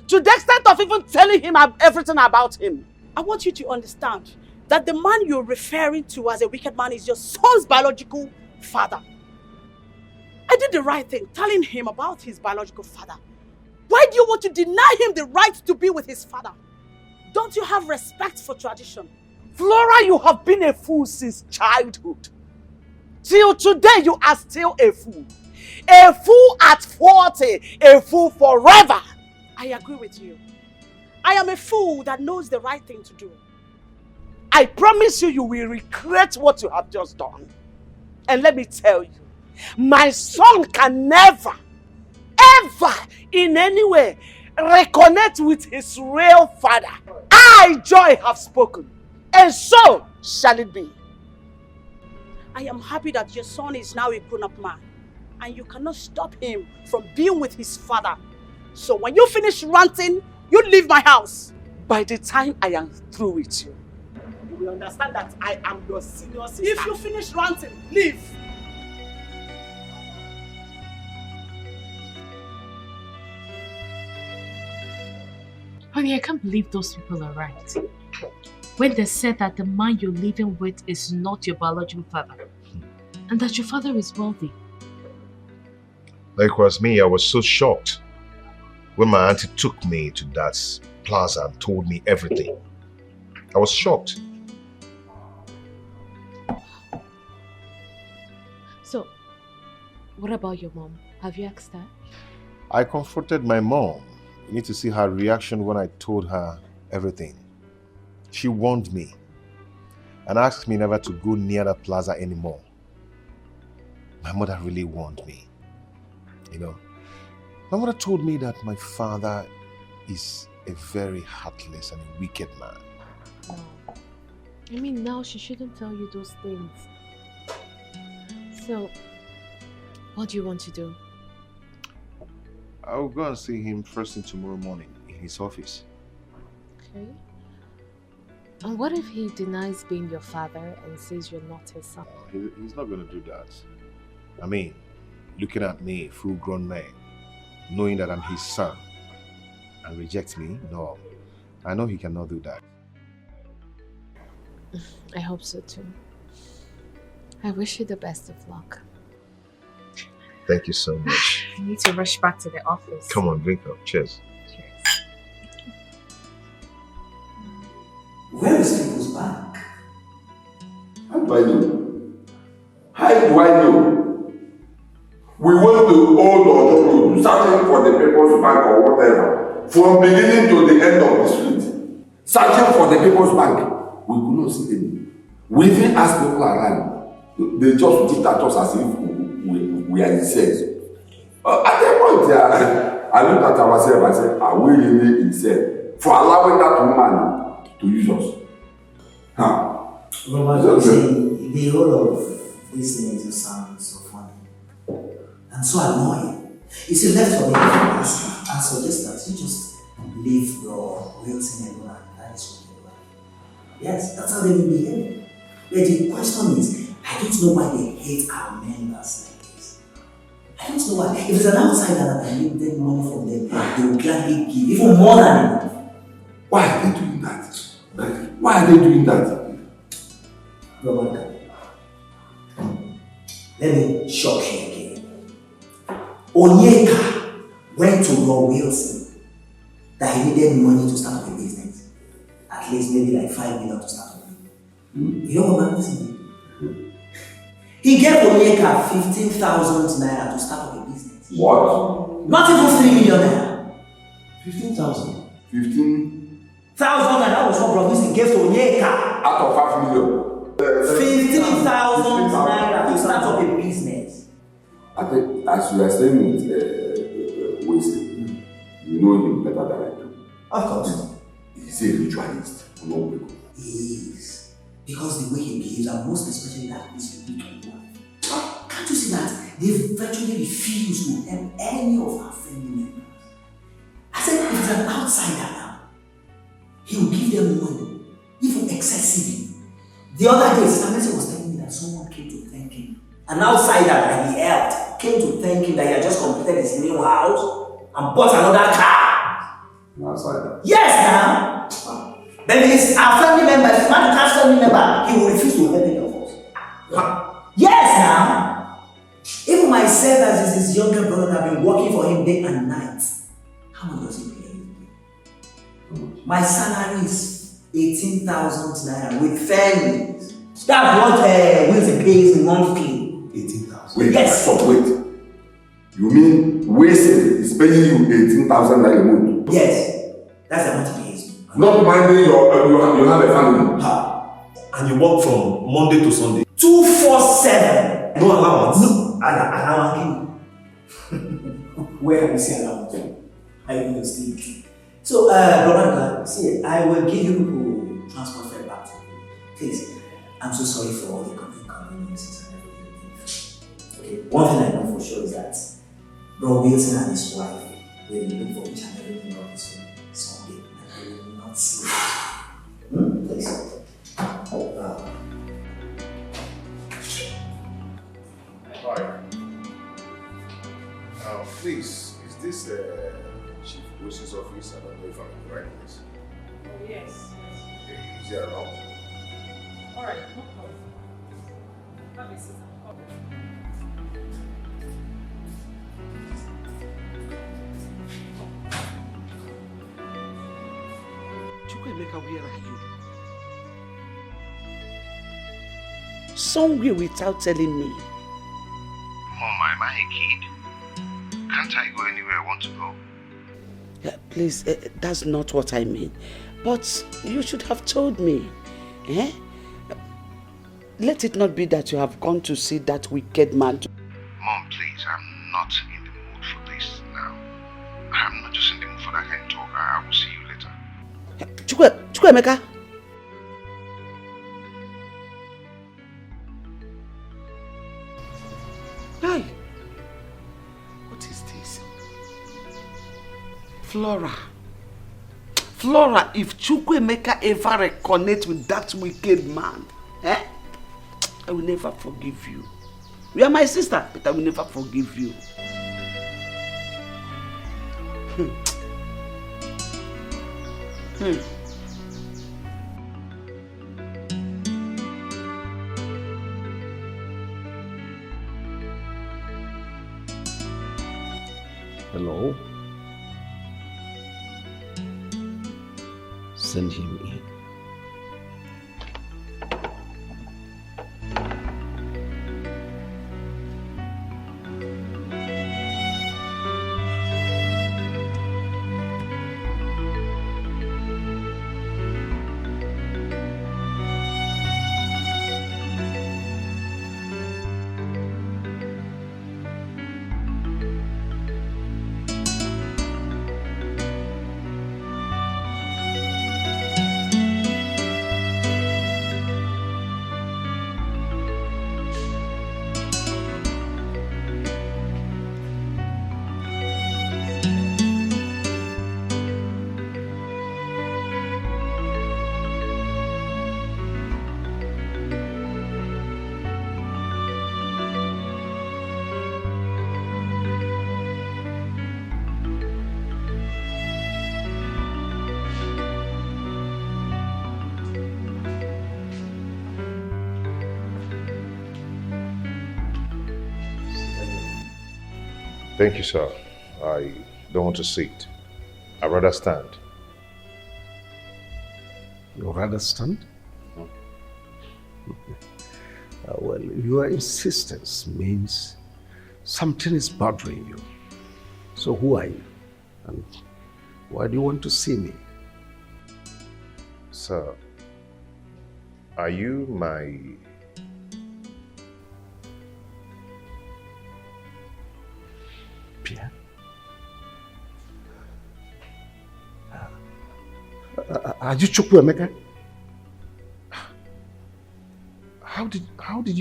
To the extent of even telling him everything about him. I want you to understand that the man you're referring to as a wicked man is your son's biological father. I did the right thing, telling him about his biological father. Why do you want to deny him the right to be with his father? Don't you have respect for tradition? Flora, you have been a fool since childhood. Till today, you are still a fool. A fool at 40, a fool forever. I agree with you. I am a fool that knows the right thing to do. I promise you will regret what you have just done. And let me tell you, my son can never, ever, in any way, reconnect with his real father. I, Joy, have spoken, and so shall it be. I am happy that your son is now a grown-up man, and you cannot stop him from being with his father. So when you finish ranting, you leave my house. By the time I am through with you, you will understand that I am your senior sister. If you finish ranting, leave. Honey, I can't believe those people are right. When they said that the man you're living with is not your biological father, and that your father is wealthy. Likewise me, I was so shocked when my auntie took me to that plaza and told me everything. I was shocked. So, what about your mom? Have you asked her? I confronted my mom. You need to see her reaction when I told her everything. She warned me and asked me never to go near the plaza anymore. My mother really warned me. You know, my mother told me that my father is a very heartless and a wicked man. No. I mean, now she shouldn't tell you those things. So, what do you want to do? I'll go and see him first thing tomorrow morning in his office. Okay. And what if he denies being your father and says you're not his son? He's not going to do that. I mean, looking at me, full-grown man, knowing that I'm his son, and reject me? No. I know he cannot do that. I hope so too. I wish you the best of luck. Thank you so much. I need to rush back to the office. Come on, drink up. Cheers. Cheers. Where is People's Bank? How do I know? How do I know? We went to Old Ojo Road, searching for the People's Bank or whatever, from beginning to the end of the street. Searching for the People's Bank. We could not see any. We even asked people around. They just looked at us as if we are insane. At that point, I looked at ourselves and said, are we really insane for allowing that woman to use us? Huh? Robert, the whole of this thing just sounds so funny and so annoying. You see, left for me to ask and suggest that you just leave your Wilson alone and that is what you like. Yes, that's how they will behave. But the question is, I don't know why they hate our members like this. I don't know why. If it's an outsider that I need them money from them, they will gladly give even more than enough. Why are they doing that? Why are they doing that? Robert, Let me shock you again. Onyeka went to Roy Wilson that he needed money to start up a business. At least maybe like 5 million to start up. You know what man did? He gave Onyeka 15,000 naira to start up a business. What? Not even 3 million naira. 15,000. 15,000 naira, that was what Roy Wilson gave to Onyeka. out of 5 million. 15,000 naira to start up a business. I think as you are saying with Wilson, you know him better than I do. Of course. He's a ritualist. No, he is. Because the way he behaves, and most especially that his wicked wife. Can't you see that they virtually refuse to help any of our family members? I said, if it's an outsider now, he will give them money, even excessively. The other day, Sister was telling me that someone came to thank him. An outsider that he helped came to thank him that he had just completed his new house and bought another car. An outsider? Yes, now. But if it's our family member, if it's not a family member, he will refuse to help any of us. Yes, now. Even myself, as his younger brother, have been working for him day and night. How much does he pay you? My salary is 18,000 naira with families. That's what Wilson pays monthly. 18,000. Wait, yes. Stop, wait. You mean Wilson is paying you 18,000 naira a month? Yes, that's the amount he pays. Not minding you have a family. And you work from Monday to Sunday? 247. No allowance? No, allowance. Where have you seen allowance? I will not steal. So, brother, see, I will give you people transport fare back to you. Please, I'm so sorry for all the inconveniences and everything. Okay, one thing I know for sure is that Bro Wilson and his wife will look for each and everything of this one someday, and they will not see it. Please. Hi. Please, is this Chief Wilson's office? I don't know if I'm in the right place. Oh, yes. Okay, is he around? Alright, no problem. Have a seat. Chukwemeka, where are you? Somewhere without telling me. Mom, am I a kid? Can't I go anywhere I want to go? Yeah, please, that's not what I mean. But you should have told me. Eh? Let it not be that you have gone to see that wicked man. Mom, please, I'm not in the mood for this now. I'm not just in the mood for that kind of talk. I will see you later. Chukwemeka. Hey, what is this? Flora, if Chukwemeka ever reconnect with that wicked man, I will never forgive you. You are my sister, but I will never forgive you. Hello? Send him in. Thank you, sir. I don't want to sit. I'd rather stand. You rather stand? Well, your insistence means something is bothering you. So who are you? And why do you want to see me? Sir, are you my... Pierre? Are you Chukwuemeka? How did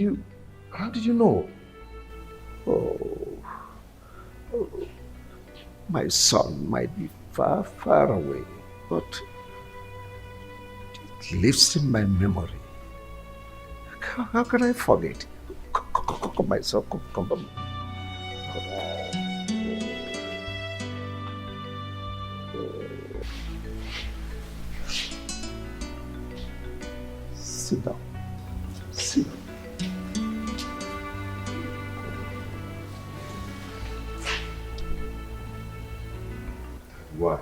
you know? Oh, my son might be far, far away, but it lives in my memory. How can I forget? Come, my son, come. Sit down. Sit down. Why?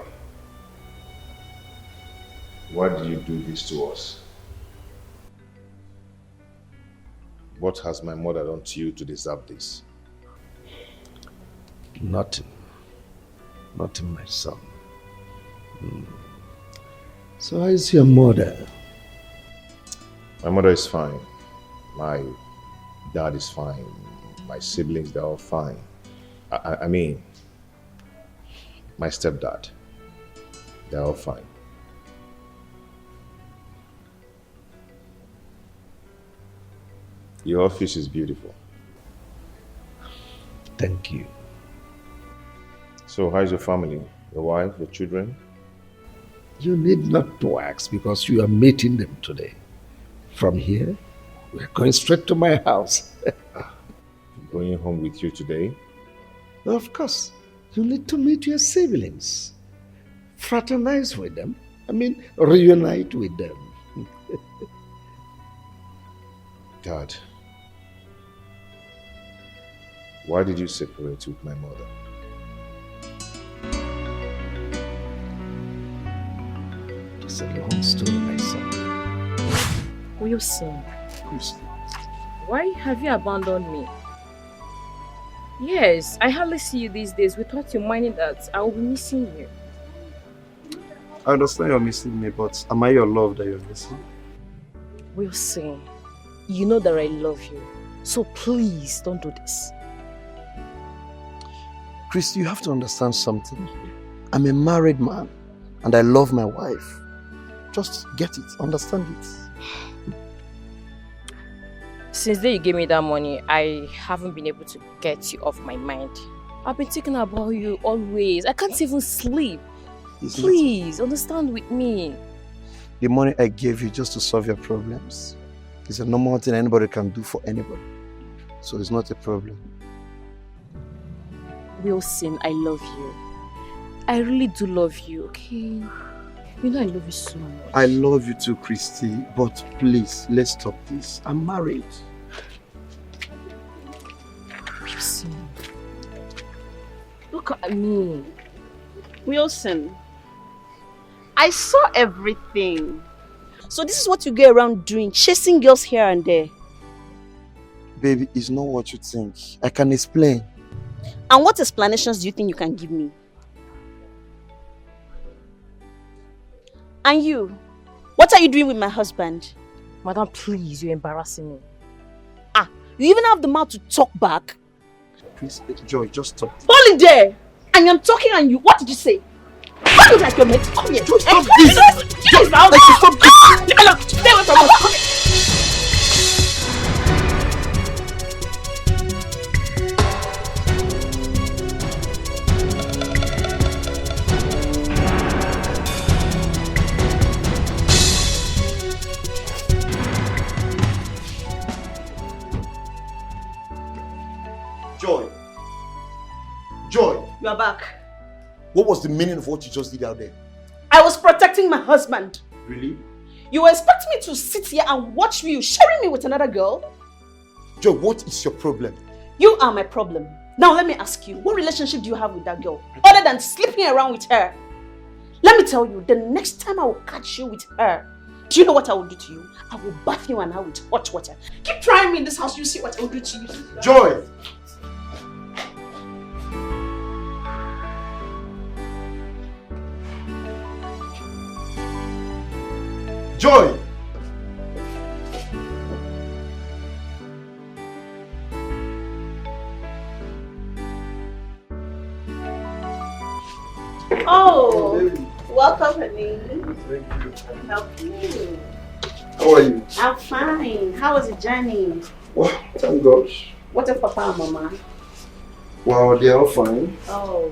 Why do you do this to us? What has my mother done to you to deserve this? Nothing. Nothing, my son. So how is your mother? My mother is fine. My dad is fine. My siblings, they're all fine. I mean, my stepdad, they're all fine. Your office is beautiful. Thank you. So how's your family? Your wife, your children? You need not to ask because you are meeting them today. From here, we're going straight to my house. Going home with you today? Of course. You need to meet your siblings. Fraternize with them. Reunite with them. Dad, why did you separate with my mother? It's a long story, my son. Wilson, why have you abandoned me? Yes, I hardly see you these days. Without you minding that, I will be missing you. I understand you're missing me, but am I your love that you're missing? Wilson, you know that I love you. So please, don't do this. Chris, you have to understand something. I'm a married man and I love my wife. Just get it, understand it. Since the day you gave me that money, I haven't been able to get you off my mind. I've been thinking about you always. I can't even sleep. Please, understand with me. The money I gave you just to solve your problems is a normal thing anybody can do for anybody. So it's not a problem. Wilson, I love you. I really do love you, okay? You know I love you so much. I love you too, Christy, but please, let's stop this. I'm married. Wilson, look at me. Wilson, I saw everything. So this is what you go around doing, chasing girls here and there. Baby, it's not what you think. I can explain. And what explanations do you think you can give me? And you, what are you doing with my husband? Madam, please, you're embarrassing me. You even have the mouth to talk back? Please, Joy, just stop. Hold it there! I am talking and you, what did you say? What is like your mate? Come here. Joy, stop this! Joy, stop this! Leave me alone! Stay away from us! Come here. Joy! You are back. What was the meaning of what you just did out there? I was protecting my husband. Really? You were expecting me to sit here and watch you sharing me with another girl? Joy, what is your problem? You are my problem. Now let me ask you, what relationship do you have with that girl? Other than sleeping around with her? Let me tell you, the next time I will catch you with her, do you know what I will do to you? I will bath you and I with hot water. Keep trying me in this house, you see what I will do to you. Joy! Joy! Oh, welcome, honey. Thank you. Help you. How are you? I'm fine. How was the journey? Well, thank God. What of Papa and Mama? Well, they are all fine. Oh.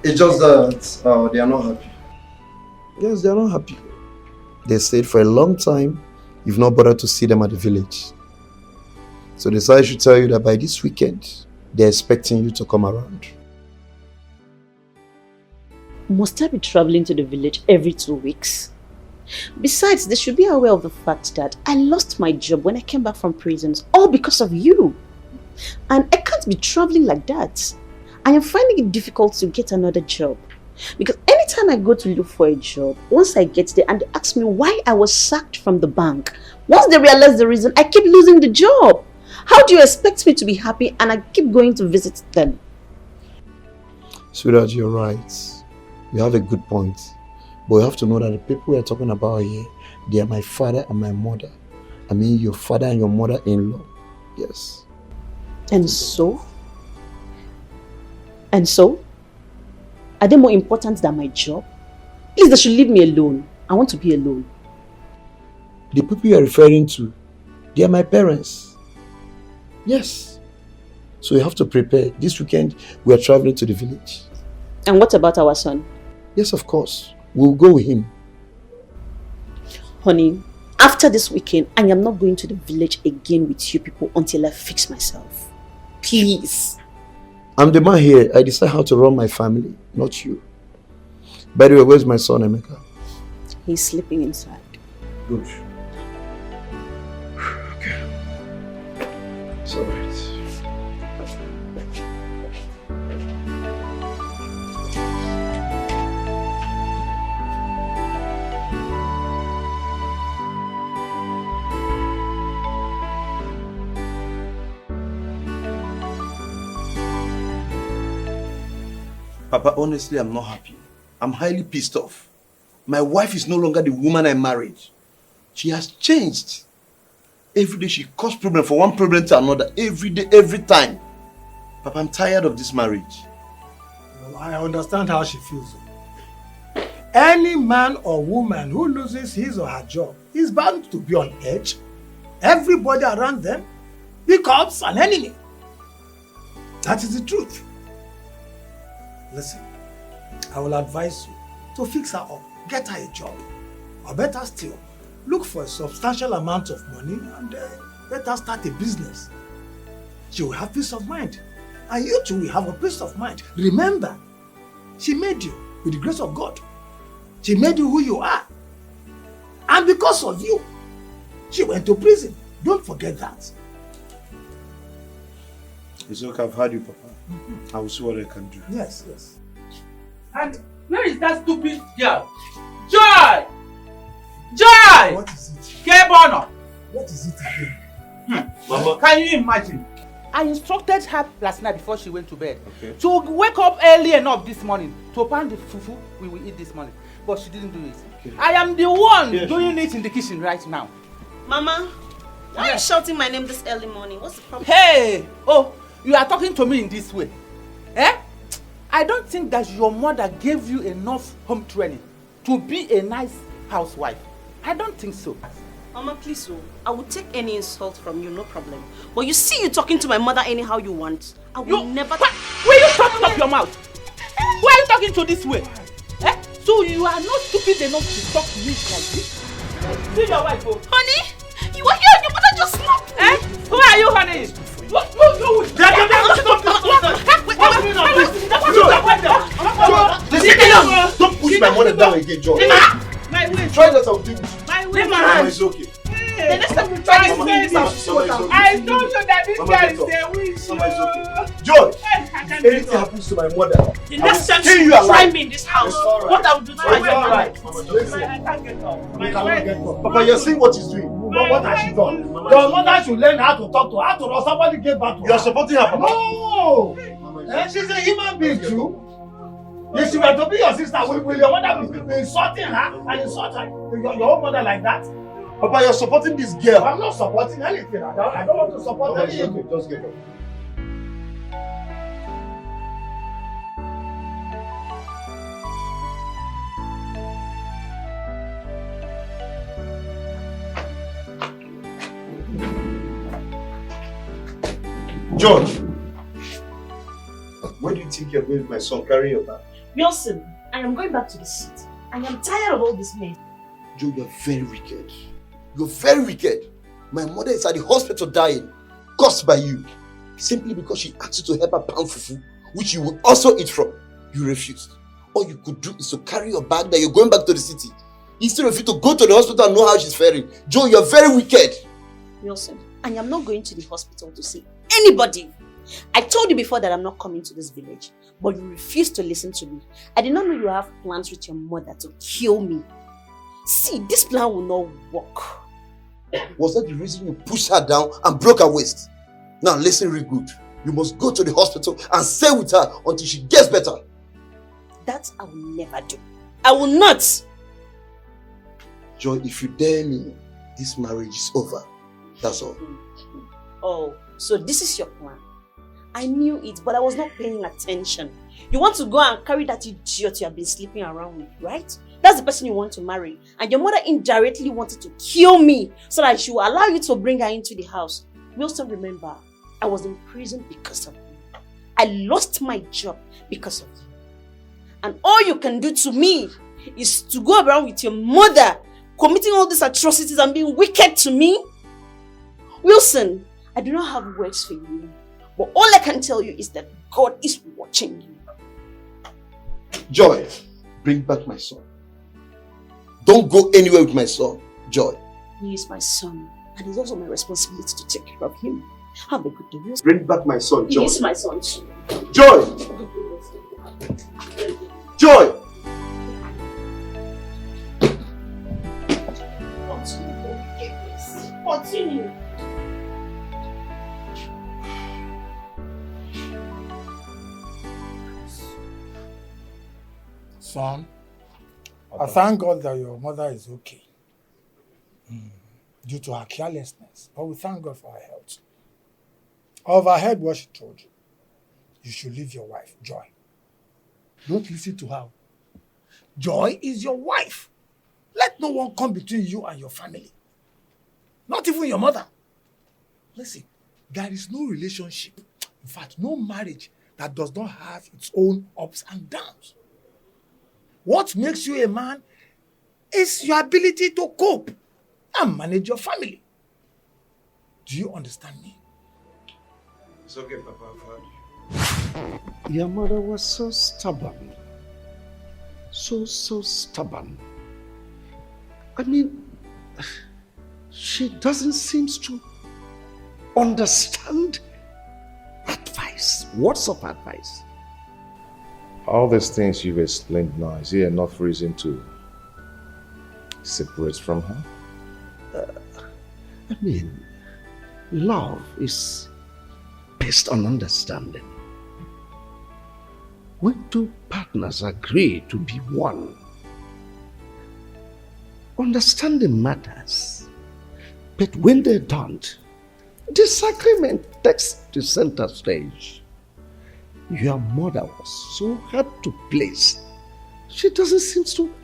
It's just that they are not happy. Yes, they are not happy. They stayed for a long time. You've not bothered to see them at the village. So they decided I should tell you that by this weekend, they're expecting you to come around. Must I be traveling to the village every 2 weeks? Besides, they should be aware of the fact that I lost my job when I came back from prisons, all because of you. And I can't be traveling like that. I am finding it difficult to get another job. Because anytime I go to look for a job, once I get there and they ask me why I was sacked from the bank, once they realize the reason, I keep losing the job. How do you expect me to be happy and I keep going to visit them? Sweetheart, you're right. You have a good point. But you have to know that the people we are talking about here, they are my father and my mother. I mean your father and your mother-in-law. Yes. And so? And so? Are they more important than my job? Please, they should leave me alone. I want to be alone. The people you are referring to, they are my parents. Yes. So you have to prepare. This weekend, we are traveling to the village. And what about our son? Yes, of course. We'll go with him. Honey, after this weekend, I am not going to the village again with you people until I fix myself. Please. I'm the man here. I decide how to run my family, not you. By the way, where's my son, Emeka? He's sleeping inside. Good. Okay. It's all right. Papa, honestly, I'm not happy. I'm highly pissed off. My wife is no longer the woman I married. She has changed. Every day she causes problem from one problem to another. Every day, every time. Papa, I'm tired of this marriage. Well, I understand how she feels. Any man or woman who loses his or her job is bound to be on edge. Everybody around them becomes an enemy. That is the truth. Listen, I will advise you to fix her up, get her a job. Or better still, look for a substantial amount of money and let her start a business. She will have peace of mind. And you too will have a peace of mind. Remember, she made you with the grace of God. She made you who you are. And because of you, she went to prison. Don't forget that. It's okay, I've heard you, Papa. I will see what I can do. Yes, yes. And where is that stupid girl? Joy! Joy! What is it? K-Bono! What is it again? Mama. Can you imagine? I instructed her last night before she went to bed to wake up early enough this morning to pan the fufu we will eat this morning. But she didn't do it. Okay. I am the one doing it in the kitchen right now. Mama, why are you shouting my name this early morning? What's the problem? Hey! Oh, you are talking to me in this way. Eh? I don't think that your mother gave you enough home training to be a nice housewife. I don't think so. Mama, please, I will take any insult from you, no problem. But you see you talking to my mother anyhow you want. I will never... Will you shut up your mouth? Why are you talking to this way? Eh? So you are not stupid enough to talk to me like this? See your wife, oh. Honey, you are here and your mother just slapped me. Eh? Who are you, honey? What you with? Don't push my mother down again, George. My way. Try that, I'll do it. My way. Mama, it's okay. The next time you try I told you that this guy is a witch. Mama, it's okay. Joy, anything happens to my mother, The next time kill you you try alive. me in this house, It's all right. what I will do to It's you? all right. Mama, listen. I can't get up. You cannot get up. Papa, you're seeing what he's doing. What has she done? Your mother should learn how to talk to her. After all, somebody gave back to her. You're supporting her, Papa. No! She's a human being too. If she were to be your sister, will your mother be insulting her and insult her, your own mother like that? Papa, you're supporting this girl. I'm not supporting anything. I don't want to support anything. Okay, just get up. George, where do you think you're going with my son? Carry your bag. Wilson, I am going back to the city. I am tired of all this mess. Joe, you're very wicked. You're very wicked. My mother is at the hospital dying, caused by you. Simply because she asked you to help her pound fufu, which you will also eat from. You refused. All you could do is to carry your bag that you're going back to the city. Instead of you to go to the hospital and know how she's faring. Joe, you're very wicked. Wilson, I am not going to the hospital to see anybody. I told you before that I'm not coming to this village, but you refused to listen to me. I did not know you have plans with your mother to kill me. See, this plan will not work. Was that the reason you pushed her down and broke her waist? Now listen real good. You must go to the hospital and stay with her until she gets better. That I will never do. I will not. Joy, if you dare me, this marriage is over. That's all. Oh, so this is your plan. I knew it, but I was not paying attention. You want to go and carry that idiot you have been sleeping around with, right? That's the person you want to marry. And your mother indirectly wanted to kill me so that she will allow you to bring her into the house. Wilson, remember, I was in prison because of you. I lost my job because of you. And all you can do to me is to go around with your mother committing all these atrocities and being wicked to me. Wilson, I do not have words for you. But all I can tell you is that God is watching you. Joy, bring back my son. Don't go anywhere with my son, Joy. He is my son, and it's also my responsibility to take care of him. Have a good day, Wilson. Bring back my son, Joy. He is my son too. Joy! Joy! Continue. Son, I thank God that your mother is okay. Due to her carelessness. But we thank God for her health. I overheard what she told you. You should leave your wife, Joy. Don't listen to her. Joy is your wife. Let no one come between you and your family. Not even your mother. Listen, there is no relationship, in fact, no marriage that does not have its own ups and downs. What makes you a man is your ability to cope and manage your family. Do you understand me? It's okay, Papa. I've heard you. Your mother was so stubborn. So stubborn. I mean, she doesn't seem to understand advice. Words of advice. All these things you've explained now, is there enough reason to separate from her? I mean, love is based on understanding. When two partners agree to be one, understanding matters. But when they don't, disagreement takes the center stage. Your mother was so hard to please. She doesn't seem to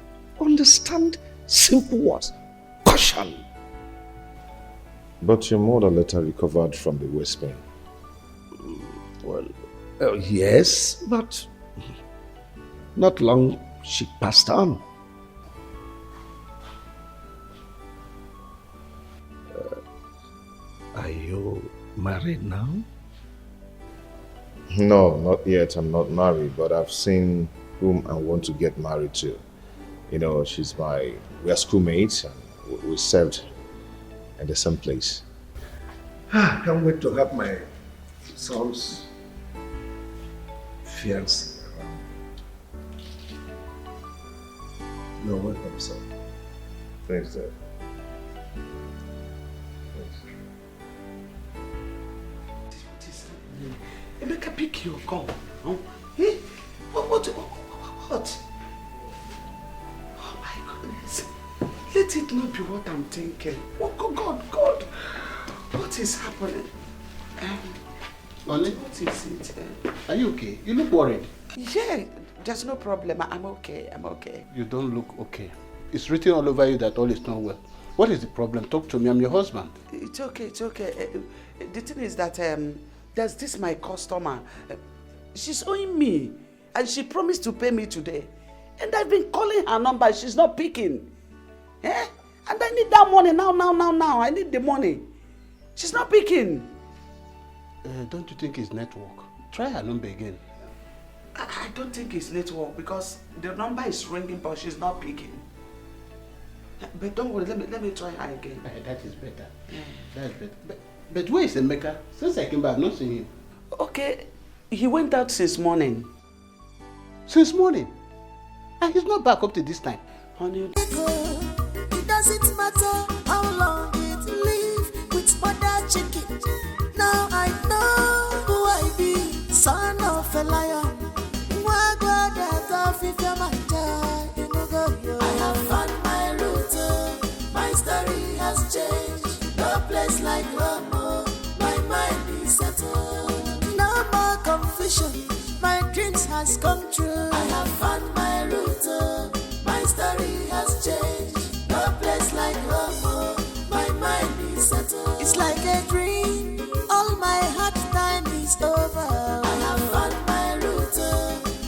understand simple words. Caution. But your mother later recovered from the waist pain. Well, yes, but not long she passed on. Are you married now? No, not yet. I'm not married, but I've seen whom I want to get married to. You know, we're schoolmates and we served in the same place. I can't wait to have my son's fiancé around. You're welcome, son. Thanks, Dad. Emeka, pick your gun. No? Eh? What? Oh my goodness. Let it not be what I'm thinking. Oh God. What is happening? Only? What is it? Are you okay? You look worried. Yeah, there's no problem. I'm okay. You don't look okay. It's written all over you that all is not well. What is the problem? Talk to me. I'm your husband. It's okay. The thing is that there's this my customer. She's owing me, and she promised to pay me today. And I've been calling her number. She's not picking. Eh? And I need that money now. I need the money. She's not picking. Don't you think it's network? Try her number again. I don't think it's network because the number is ringing, but she's not picking. But don't worry, let me try her again. That is better. That's better. But where is Emeka? Since I came back, I've not seen him. Okay, he went out since morning. Since morning? And he's not back up to this time. Honey. It doesn't matter how long it live with mother chicken. Now I know who I be, son of a lion. I have found my route, my story has changed. No place like Rome, my mind is settled. No more confusion, my dreams has come true. I have found my route, my story has changed. No place like Rome, my mind is settled. It's like a dream, all my hard time is over. I have found my route,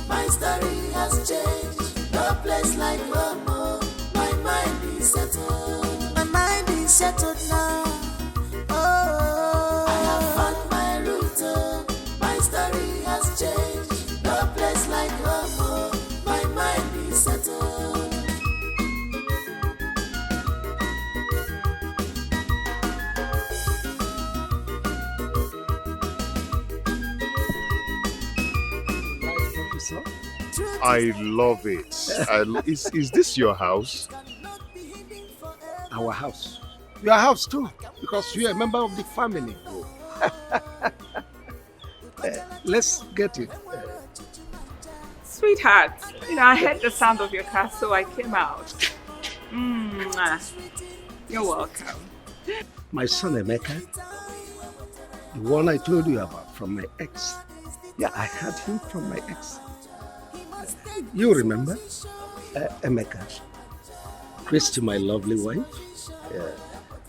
my story has changed. No place like Rome, my mind is settled. My mind is settled now. Oh, I have found my route, my story has changed. No place like Rome, my mind is settled. I love it. Is this your house? Our house. Your house too, because you're a member of the family. Let's get it. Sweetheart, I heard the sound of your car, so I came out. You're welcome. My son Emeka, the one I told you about from my ex. Yeah, I had him from my ex. You remember? Emeka. Christy, my lovely wife.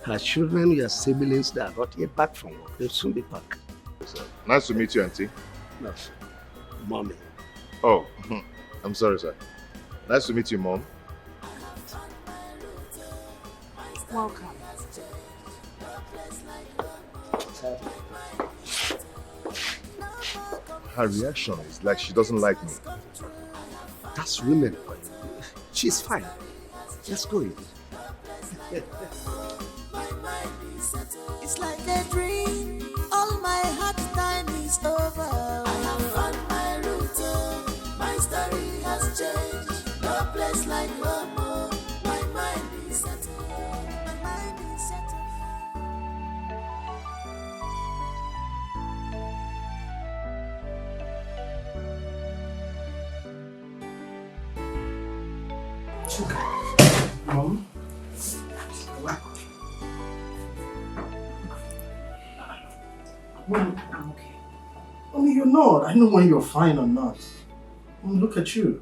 Her children, your siblings, they are not yet back from work. They'll soon be back. Nice to meet you, Auntie. No, Mommy. Oh, I'm sorry, sir. Nice to meet you, Mom. Welcome. Her reaction is like she doesn't like me. That's women. She's fine. Let's go in. It's like a dream. All my hard time is over. I have found my route. My story has changed. No place like Rome. My mind is settled. My mind is settled. Mom? Mom, I'm okay. Mommy, you're not. I know when you're fine or not. Mom, look at you.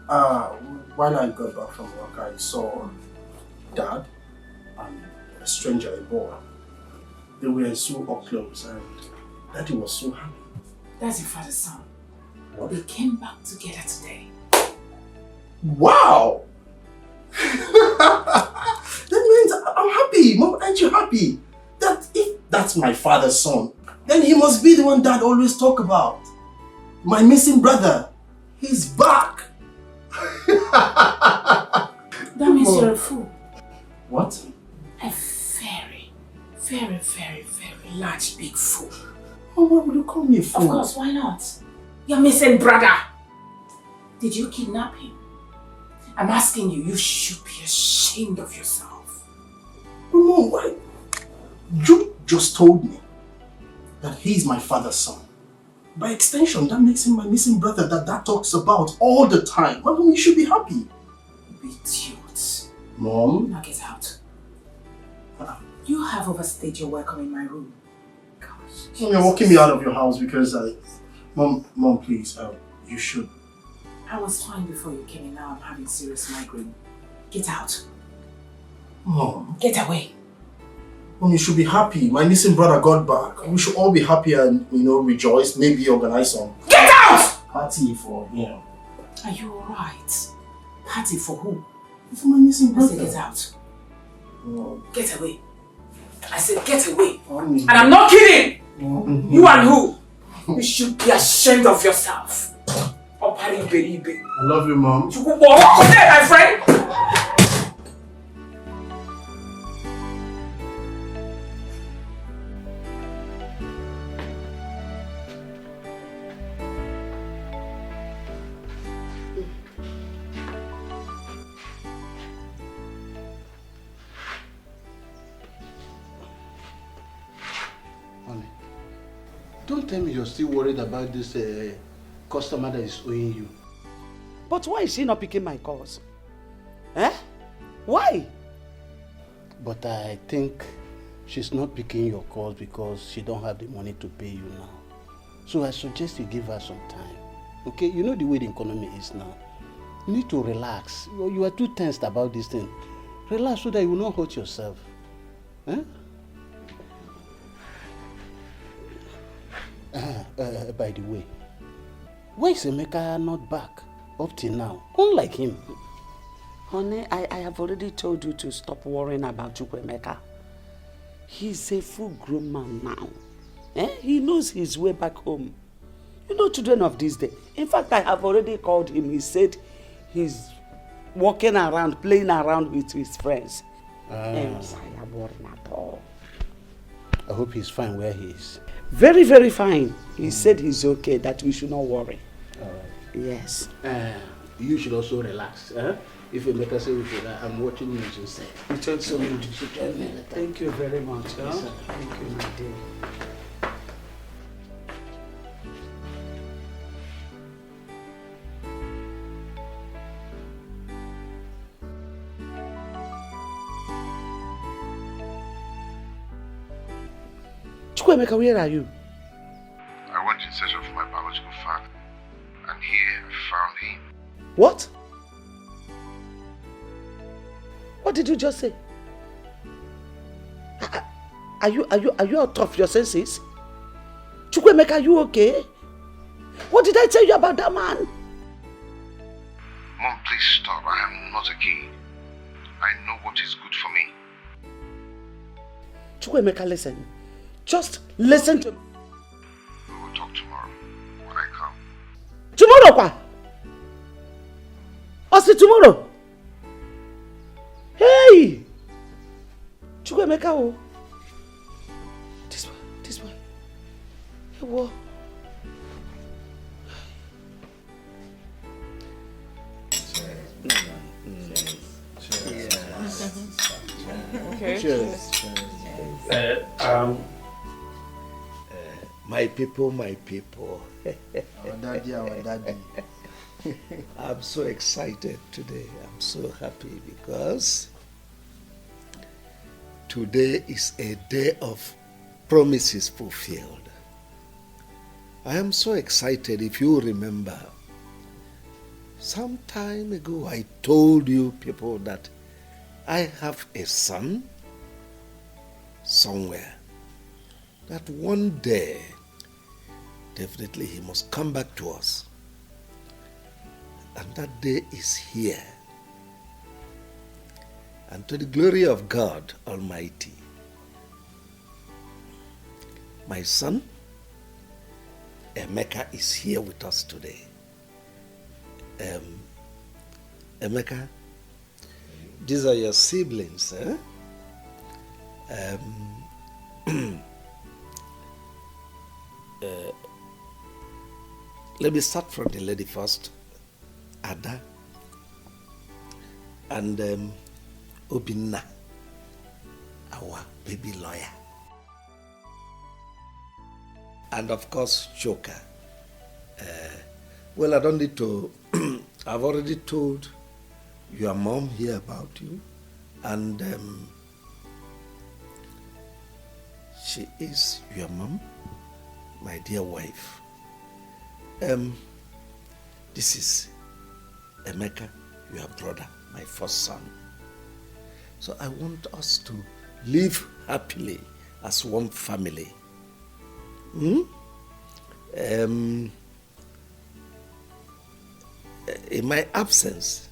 While I got back from work, I saw Dad and a stranger, a boy. They were so up close and Daddy was so happy. That's your father's son. What? They came back together today. Wow! That means I'm happy. Mom, aren't you happy? That if that's my father's son, then he must be the one Dad always talk about. My missing brother. He's back. That means you're a fool. What? A very, very, very, very large, big fool. Oh, why would you call me a fool? Of course, why not? Your missing brother. Did you kidnap him? I'm asking you, you should be ashamed of yourself. Mom, why? You just told me that he's my father's son. By extension, that makes him my missing brother that talks about all the time. Well, you should be happy. Idiot. Mom? Now get out. You have overstayed your welcome in my room. Gosh. Mom, you're walking me out of your house because Mom, please, you should. I was fine before you came in. Now I'm having serious migraine. Get out. Mom. Get away. Mom, you should be happy. My missing brother got back. We should all be happy and, rejoice. Maybe organize some Get out! Party for him. Are you alright? Party for who? For my missing brother. I said get out. Mom. Get away. I said get away. And I'm not kidding! You and who? You should be ashamed of yourself. Oh, baby. I love you, Mom. You walk there, my friend! Don't tell me you're still worried about this customer that is owing you. But why is she not picking my calls? Eh? Why? But I think she's not picking your calls because she don't have the money to pay you now. So I suggest you give her some time. Okay? You know the way the economy is now. You need to relax. You are too tensed about this thing. Relax so that you will not hurt yourself. Eh? By the way, why is Emeka not back up till now? Unlike him. Honey, I have already told you to stop worrying about Chukwemeka. He's a full-grown man now. He knows his way back home. You know children of this day. In fact, I have already called him. He said he's walking around, playing around with his friends. Yes, I am worrying at all. I hope he's fine where he is. Very, very fine. He said he's okay, that we should not worry. All right. Yes. You should also relax. If you make us say we should, I'm watching you inside. You told so much. Thank you very much. Yes, sir. Thank you, my dear. Chukwemeka, where are you? I went in search of my biological father, and here I found him. What? What did you just say? Are you out of your senses? Chukwemeka, are you okay? What did I tell you about that man? Mom, please stop. I am not a kid. I know what is good for me. Chukwemeka, listen. Just listen to me. We will talk tomorrow when I come. Tomorrow, kwa? What's it tomorrow? Hey! Chukwemeka, oh. This one. Hey, what? Okay. Cheers. My people. Our daddy. I'm so excited today. I'm so happy because today is a day of promises fulfilled. I am so excited. If you remember, some time ago I told you people that I have a son somewhere, that one day definitely he must come back to us. And that day is here. And to the glory of God Almighty, my son Emeka is here with us today. Emeka, these are your siblings. Let me start from the lady first. Ada. And Obinna, our baby lawyer. And of course, Joker. Well, I don't need to... I've already told your mom here about you. And she is your mom, my dear wife. This is Emeka, your brother, my first son. So I want us to live happily as one family. In my absence,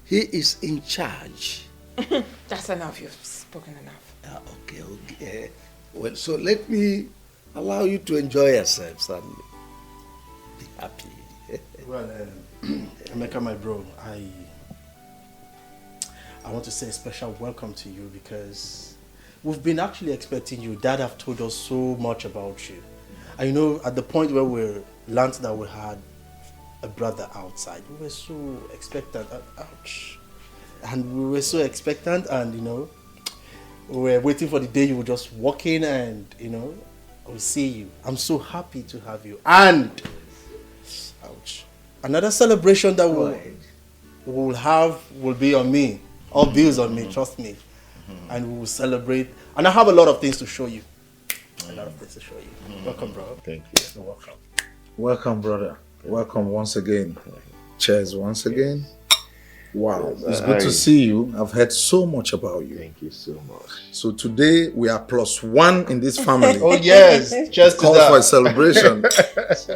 he is in charge. That's enough. You've spoken enough. Okay. Well, so let me allow you to enjoy yourselves and be happy. Well, Emeka, my bro, I want to say a special welcome to you because we've been actually expecting you. Dad have told us so much about you. And you know, at the point where we learned that we had a brother outside, we were so expectant. Ouch. And we were so expectant, and you know, we were waiting for the day you would just walk in and, you know, we'll see you. I'm so happy to have you. And, ouch, another celebration that we'll have will be on me. All bills on me, trust me. And we will celebrate. And I have a lot of things to show you. A lot of things to show you. Welcome, bro. Thank you. You're welcome. Welcome, brother. Welcome once again. Cheers once again. Wow, it's good to see you. I've heard so much about you. Thank you so much. So today we are +1 in this family. Oh yes, just call for a celebration. Cheers.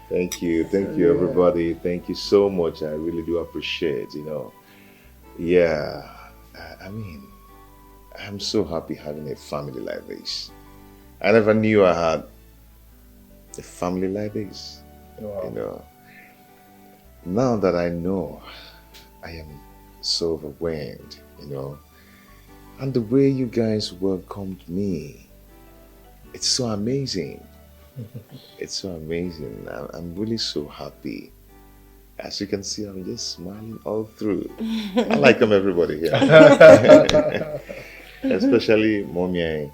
Thank you everybody. Thank you so much. I really do appreciate, you know. Yeah, I mean, I'm so happy having a family like this. I never knew I had a family like this. Wow. You know, now that I know, I am so overwhelmed, you know. And the way you guys welcomed me, it's so amazing. It's so amazing. I'm really so happy. As you can see, I'm just smiling all through. I like everybody here. Especially Mommy.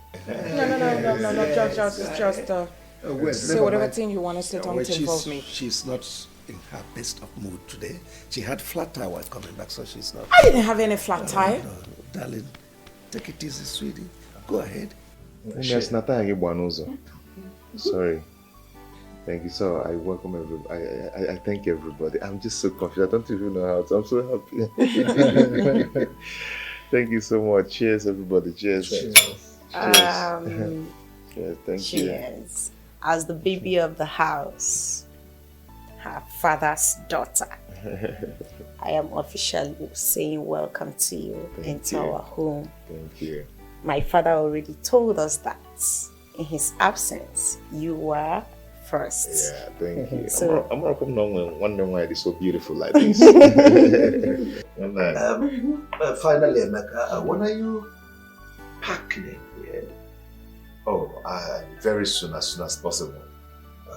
No, just say whatever thing you want to say, don't involve me. She's not in her best of mood today. She had flat tire while coming back, so she's not... I didn't have any flat tire. No, darling, take it easy, sweetie. Go ahead. Sorry. Thank you. So I welcome everybody. I thank everybody. I'm just so confused. I don't even know how to. I'm so happy. Thank you so much. Cheers, everybody. Cheers. Cheers. Cheers. Thank you. Cheers. As the baby of the house, her father's daughter, I am officially saying welcome to you into our home. Thank you. My father already told us that in his absence, you were first. Yeah, thank you. So, I'm not wondering why it is so beautiful like this. Finally, Emeka, when are you packing? Yeah. Oh, very soon as possible.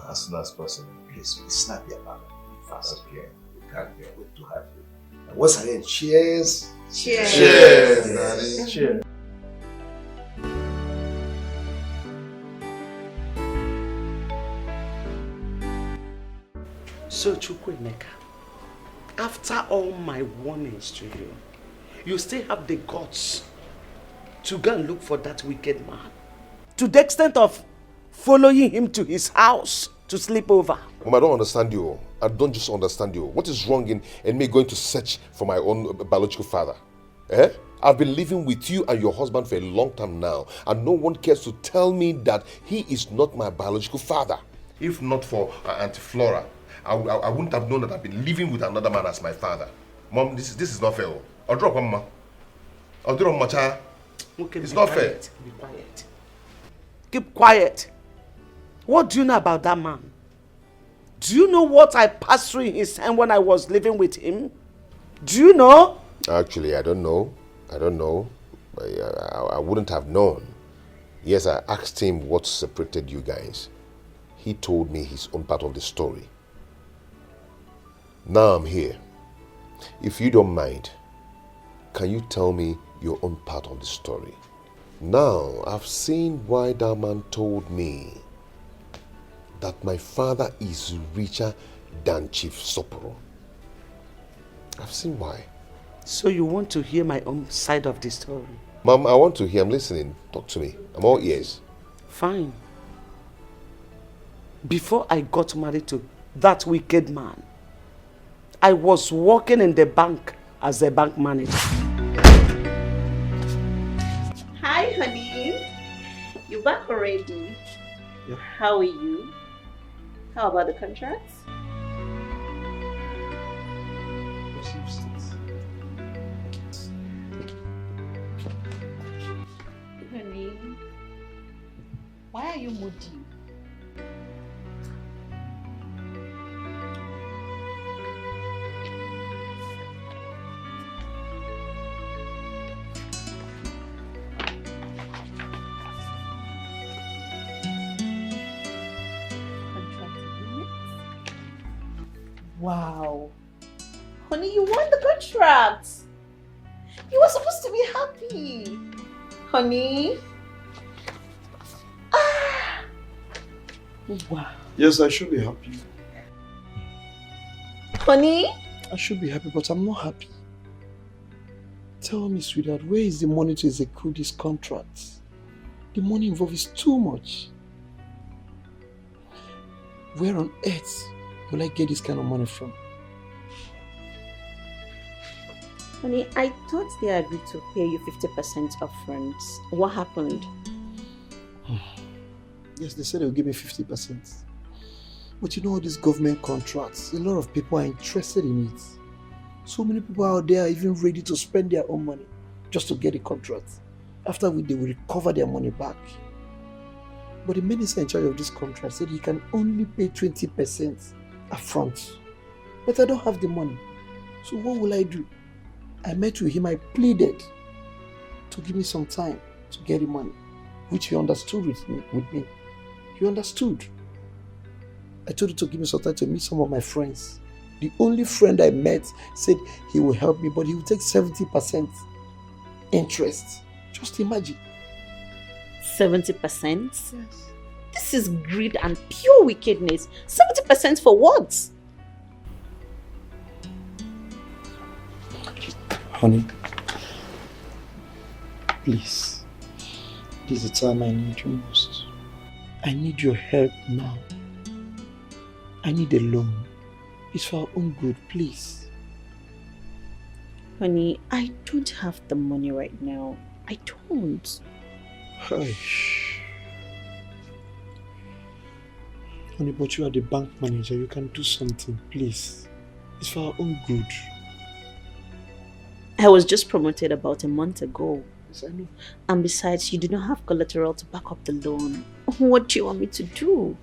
As soon as possible. Please be snappy about it. Fast. Okay. We can't wait to have you. And once again, cheers. Cheers. Cheers, darling. Cheers. So, Chukwemeka, after all my warnings to you, you still have the guts to go and look for that wicked man, to the extent of following him to his house to sleep over. Mom, I don't understand you. I don't just understand you. What is wrong in me going to search for my own biological father? I've been living with you and your husband for a long time now, and no one cares to tell me that he is not my biological father. If not for Auntie Flora, I wouldn't have known that I've been living with another man as my father. Mom, this is not fair. I'll drop one, Mama. I'll do it on my child. It's not fair. Be quiet. Keep quiet. What do you know about that man? Do you know what I passed through in his hand when I was living with him? Do you know? Actually, I don't know. I wouldn't have known. Yes, I asked him what separated you guys. He told me his own part of the story. Now I'm here. If you don't mind, can you tell me your own part of the story? Now, I've seen why that man told me that my father is richer than Chief Soporo. I've seen why. So you want to hear my own side of the story? Mom, I want to hear. I'm listening. Talk to me. I'm all ears. Fine. Before I got married to that wicked man, I was working in the bank as a bank manager. Hi, honey. You back already? Yeah. How are you? How about the contracts? Honey, why are you moody? Wow. Honey, you won the contract. You were supposed to be happy. Honey. Ah. Wow. Yes, I should be happy. Honey? I should be happy, but I'm not happy. Tell me, sweetheart, where is the money to execute this contract? The money involved is too much. Where on earth will I get this kind of money from? Honey, I thought they agreed to pay you 50% upfront. What happened? Yes, they said they'll give me 50%. But you know all these government contracts, a lot of people are interested in it. So many people out there are even ready to spend their own money just to get a contract. After which they will recover their money back. But the minister in charge of this contract said he can only pay 20% upfront. But I don't have the money. So what will I do? I met with him, I pleaded to give me some time to get the money, which he understood with me. He understood. I told him to give me some time to meet some of my friends. The only friend I met said he will help me, but he will take 70% interest. Just imagine. 70%? Yes. This is greed and pure wickedness. 70% for what? Honey, please, this is the time I need you most. I need your help now. I need a loan. It's for our own good, please. Honey, I don't have the money right now. I don't. Hush. Honey, but you are the bank manager. You can do something, please. It's for our own good. I was just promoted about a month ago. Yes, I know. And besides, you do not have collateral to back up the loan. What do you want me to do?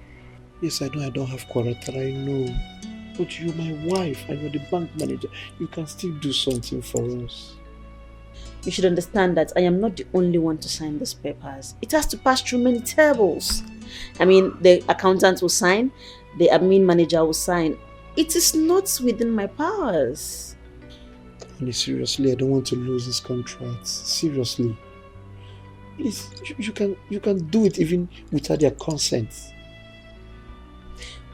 Yes, I know I don't have collateral, I know. But you're my wife and you're the bank manager. You can still do something for us. You should understand that I am not the only one to sign these papers. It has to pass through many tables. I mean, the accountant will sign, the admin manager will sign. It is not within my powers. Honey, seriously, I don't want to lose this contract. Seriously. Please, you can do it even without their consent.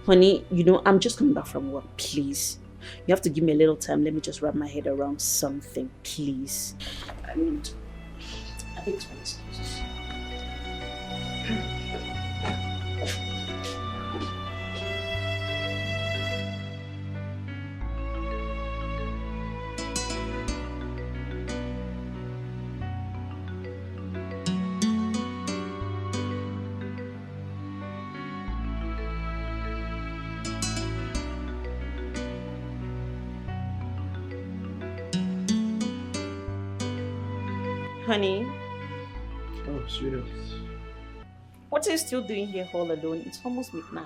Honey, you know, I'm just coming back from work, please. You have to give me a little time. Let me just wrap my head around something, please. I think it's my excuses. Honey. Oh, sweetheart. What are you still doing here all alone? It's almost midnight.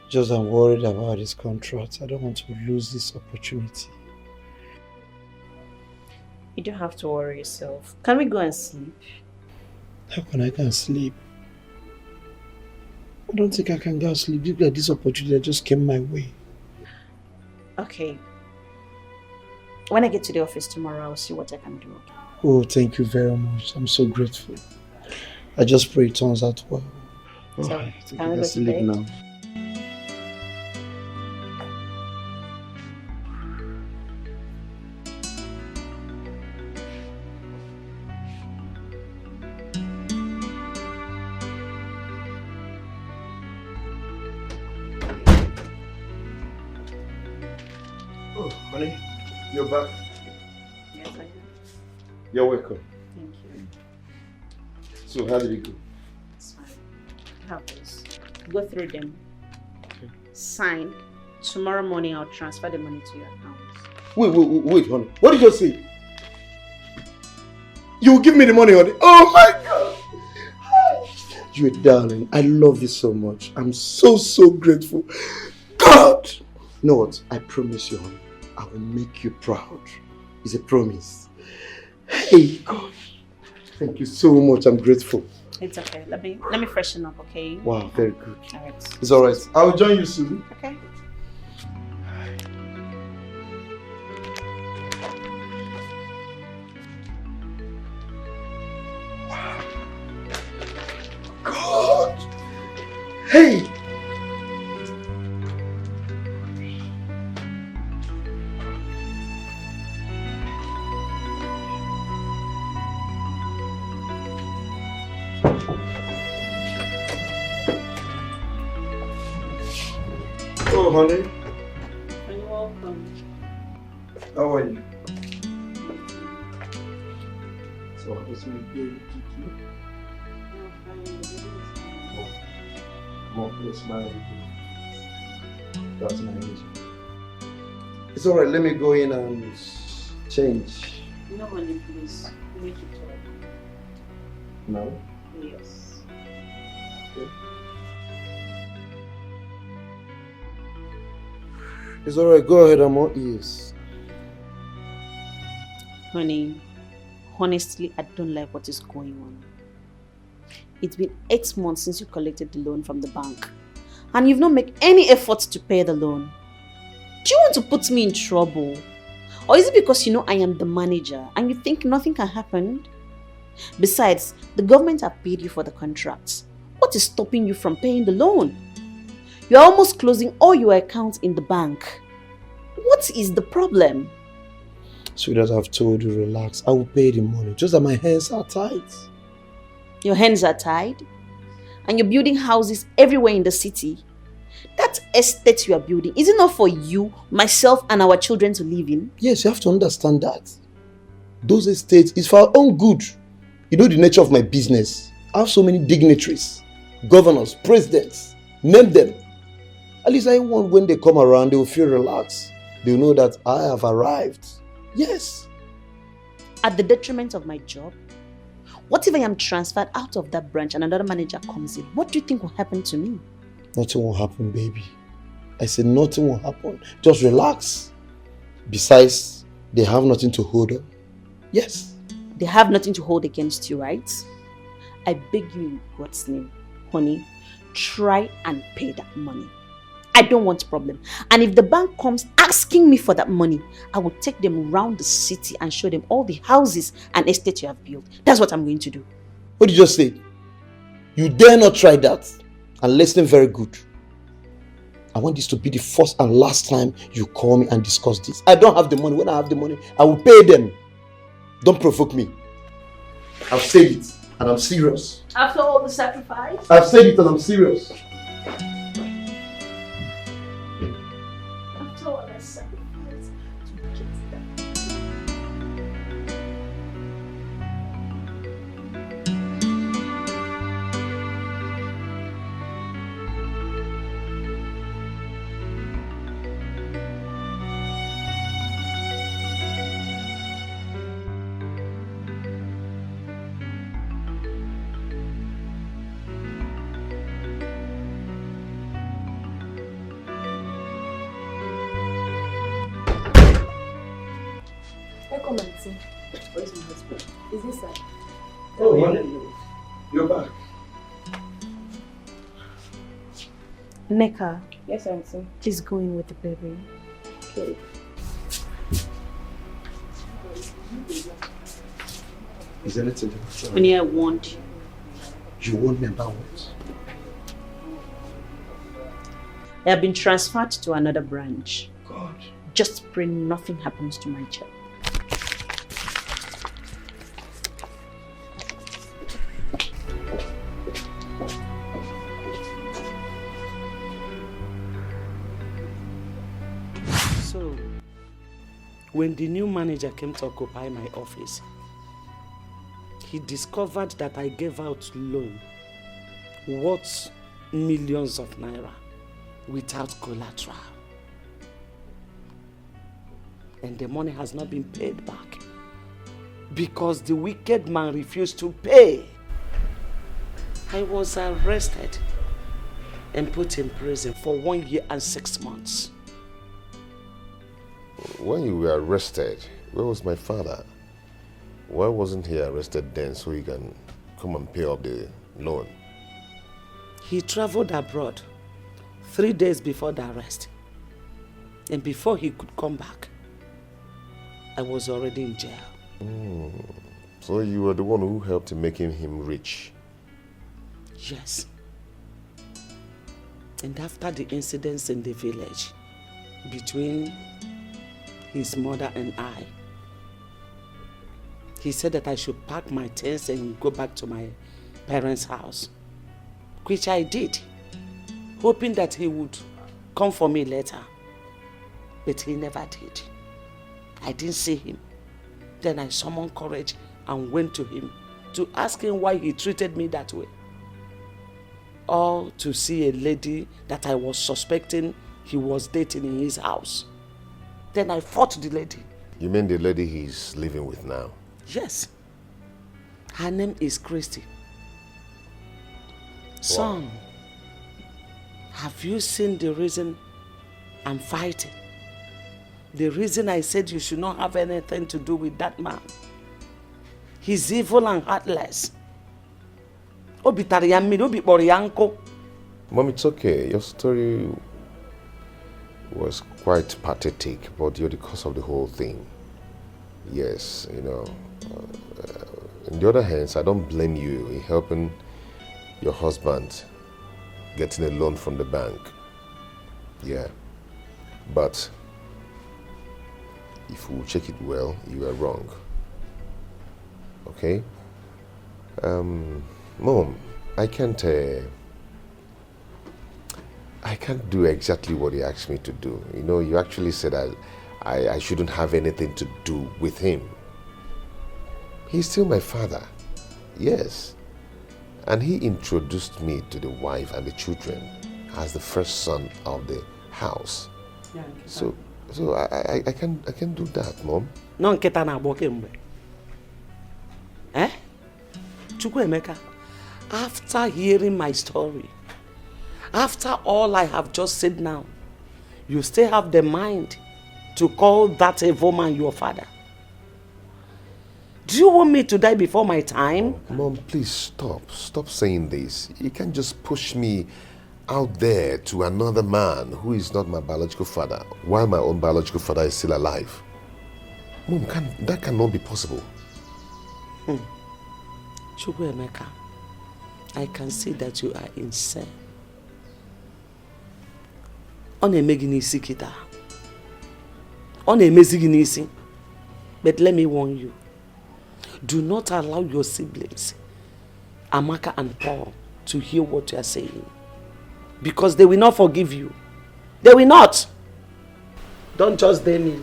Just I'm worried about this contract. I don't want to lose this opportunity. You don't have to worry yourself. Can we go and sleep? How can I go sleep? I don't think I can go sleep. This opportunity just came my way. Okay. When I get to the office tomorrow, I'll see what I can do. Oh, thank you very much. I'm so grateful. I just pray it turns out well. So, I think can we I go can to sleep bed? now. Oh, honey, you're back. Yes, I am. You're welcome. Thank you. So, how did it go? It's fine. Have this. Go through them. Okay. Sign. Tomorrow morning, I'll transfer the money to your account. Wait, honey. What did you just say? You will give me the money, honey. Oh my God! You're a darling. I love you so much. I'm so grateful. God! You know what? I promise you, honey. I will make you proud. It's a promise. Hey, God. Thank you so much. I'm grateful. It's okay. Let me freshen up, okay? Wow, very good. Alright. It's alright. I will join you soon. Okay. God! Hey! Oh, honey. You're welcome. How are you? So, it's my baby. Come on, please smile. That's my reason. It's alright, let me go in and change. No money, please. We need to talk. No? Yes. Okay. It's alright, go ahead, I'm all ears. Honey, honestly, I don't like what is going on. It's been 8 months since you collected the loan from the bank. And you've not made any effort to pay the loan. Do you want to put me in trouble? Or is it because you know I am the manager and you think nothing can happen? Besides, the government have paid you for the contract. What is stopping you from paying the loan? You are almost closing all your accounts in the bank. What is the problem? Sweetheart, I've told you, relax. I will pay the money. Just that my hands are tight. Your hands are tied? And you're building houses everywhere in the city? That estate you are building, is it not for you, myself, and our children to live in? Yes, you have to understand that. Those estates is for our own good. You know the nature of my business. I have so many dignitaries, governors, presidents. Name them. At least I want when they come around, they will feel relaxed. They will know that I have arrived. Yes. At the detriment of my job? What if I am transferred out of that branch and another manager comes in? What do you think will happen to me? Nothing will happen, baby. I said nothing will happen. Just relax. Besides, they have nothing to hold on. Yes. They have nothing to hold against you, right? I beg you in God's name, honey, try and pay that money. I don't want problem. And if the bank comes asking me for that money, I will take them around the city and show them all the houses and estates you have built. That's what I'm going to do. What did you just say? You dare not try that. And listen very good. I want this to be the first and last time you call me and discuss this. I don't have the money. When I have the money, I will pay them. Don't provoke me. I've said it and I'm serious. After all the sacrifice? I've said it and I'm serious. After all that sacrifice to get that. Come and see. Where's my husband? Is this side? Oh, honey. You're back. Neka. Yes, Auntie. Please go in with the baby. Okay. Is anything? Only I want you. You want me about what? I have been transferred to another branch. God. Just pray nothing happens to my child. So, when the new manager came to occupy my office, he discovered that I gave out loan worth millions of naira without collateral. And the money has not been paid back because the wicked man refused to pay. I was arrested and put in prison for 1 year and 6 months. When you were arrested, where was my father? Why wasn't he arrested then so he can come and pay off the loan? He traveled abroad 3 days before the arrest. And before he could come back, I was already in jail. So you were the one who helped in making him rich? Yes. And after the incidents in the village between his mother and I, he said that I should pack my things and go back to my parents' house, which I did, hoping that he would come for me later. But he never did. I didn't see him. Then I summoned courage and went to him to ask him why he treated me that way. All to see a lady that I was suspecting he was dating in his house. Then I fought the lady. You mean the lady he's living with now? Yes. Her name is Christy. Son, have you seen the reason I'm fighting? The reason I said you should not have anything to do with that man. He's evil and heartless. Mom, it's okay. Your story was quite pathetic, but you're the cause of the whole thing. Yes, you know. On the other hand, I don't blame you in helping your husband getting a loan from the bank. Yeah. But if we check it well, you are wrong. Okay? Mom, I can't do exactly what he asked me to do. You know, you actually said I shouldn't have anything to do with him. He's still my father. Yes. And he introduced me to the wife and the children as the first son of the house. Yeah, So I can do that, Mom. No, nketa na agbo kemgbe. Chukwuemeka, after hearing my story, after all I have just said now, you still have the mind to call that evil man your father. Do you want me to die before my time? Mom, please stop. Stop saying this. You can't just push me out there to another man who is not my biological father while my own biological father is still alive. Mom, that cannot be possible. Chukwuemeka, I can see that you are insane. Ọ na-eme gị n'isi kịta. Ọ na-emezi gị n'isi. But let me warn you. Do not allow your siblings, Amaka and Paul, to hear what you are saying. Because they will not forgive you. They will not. Don't just blame me.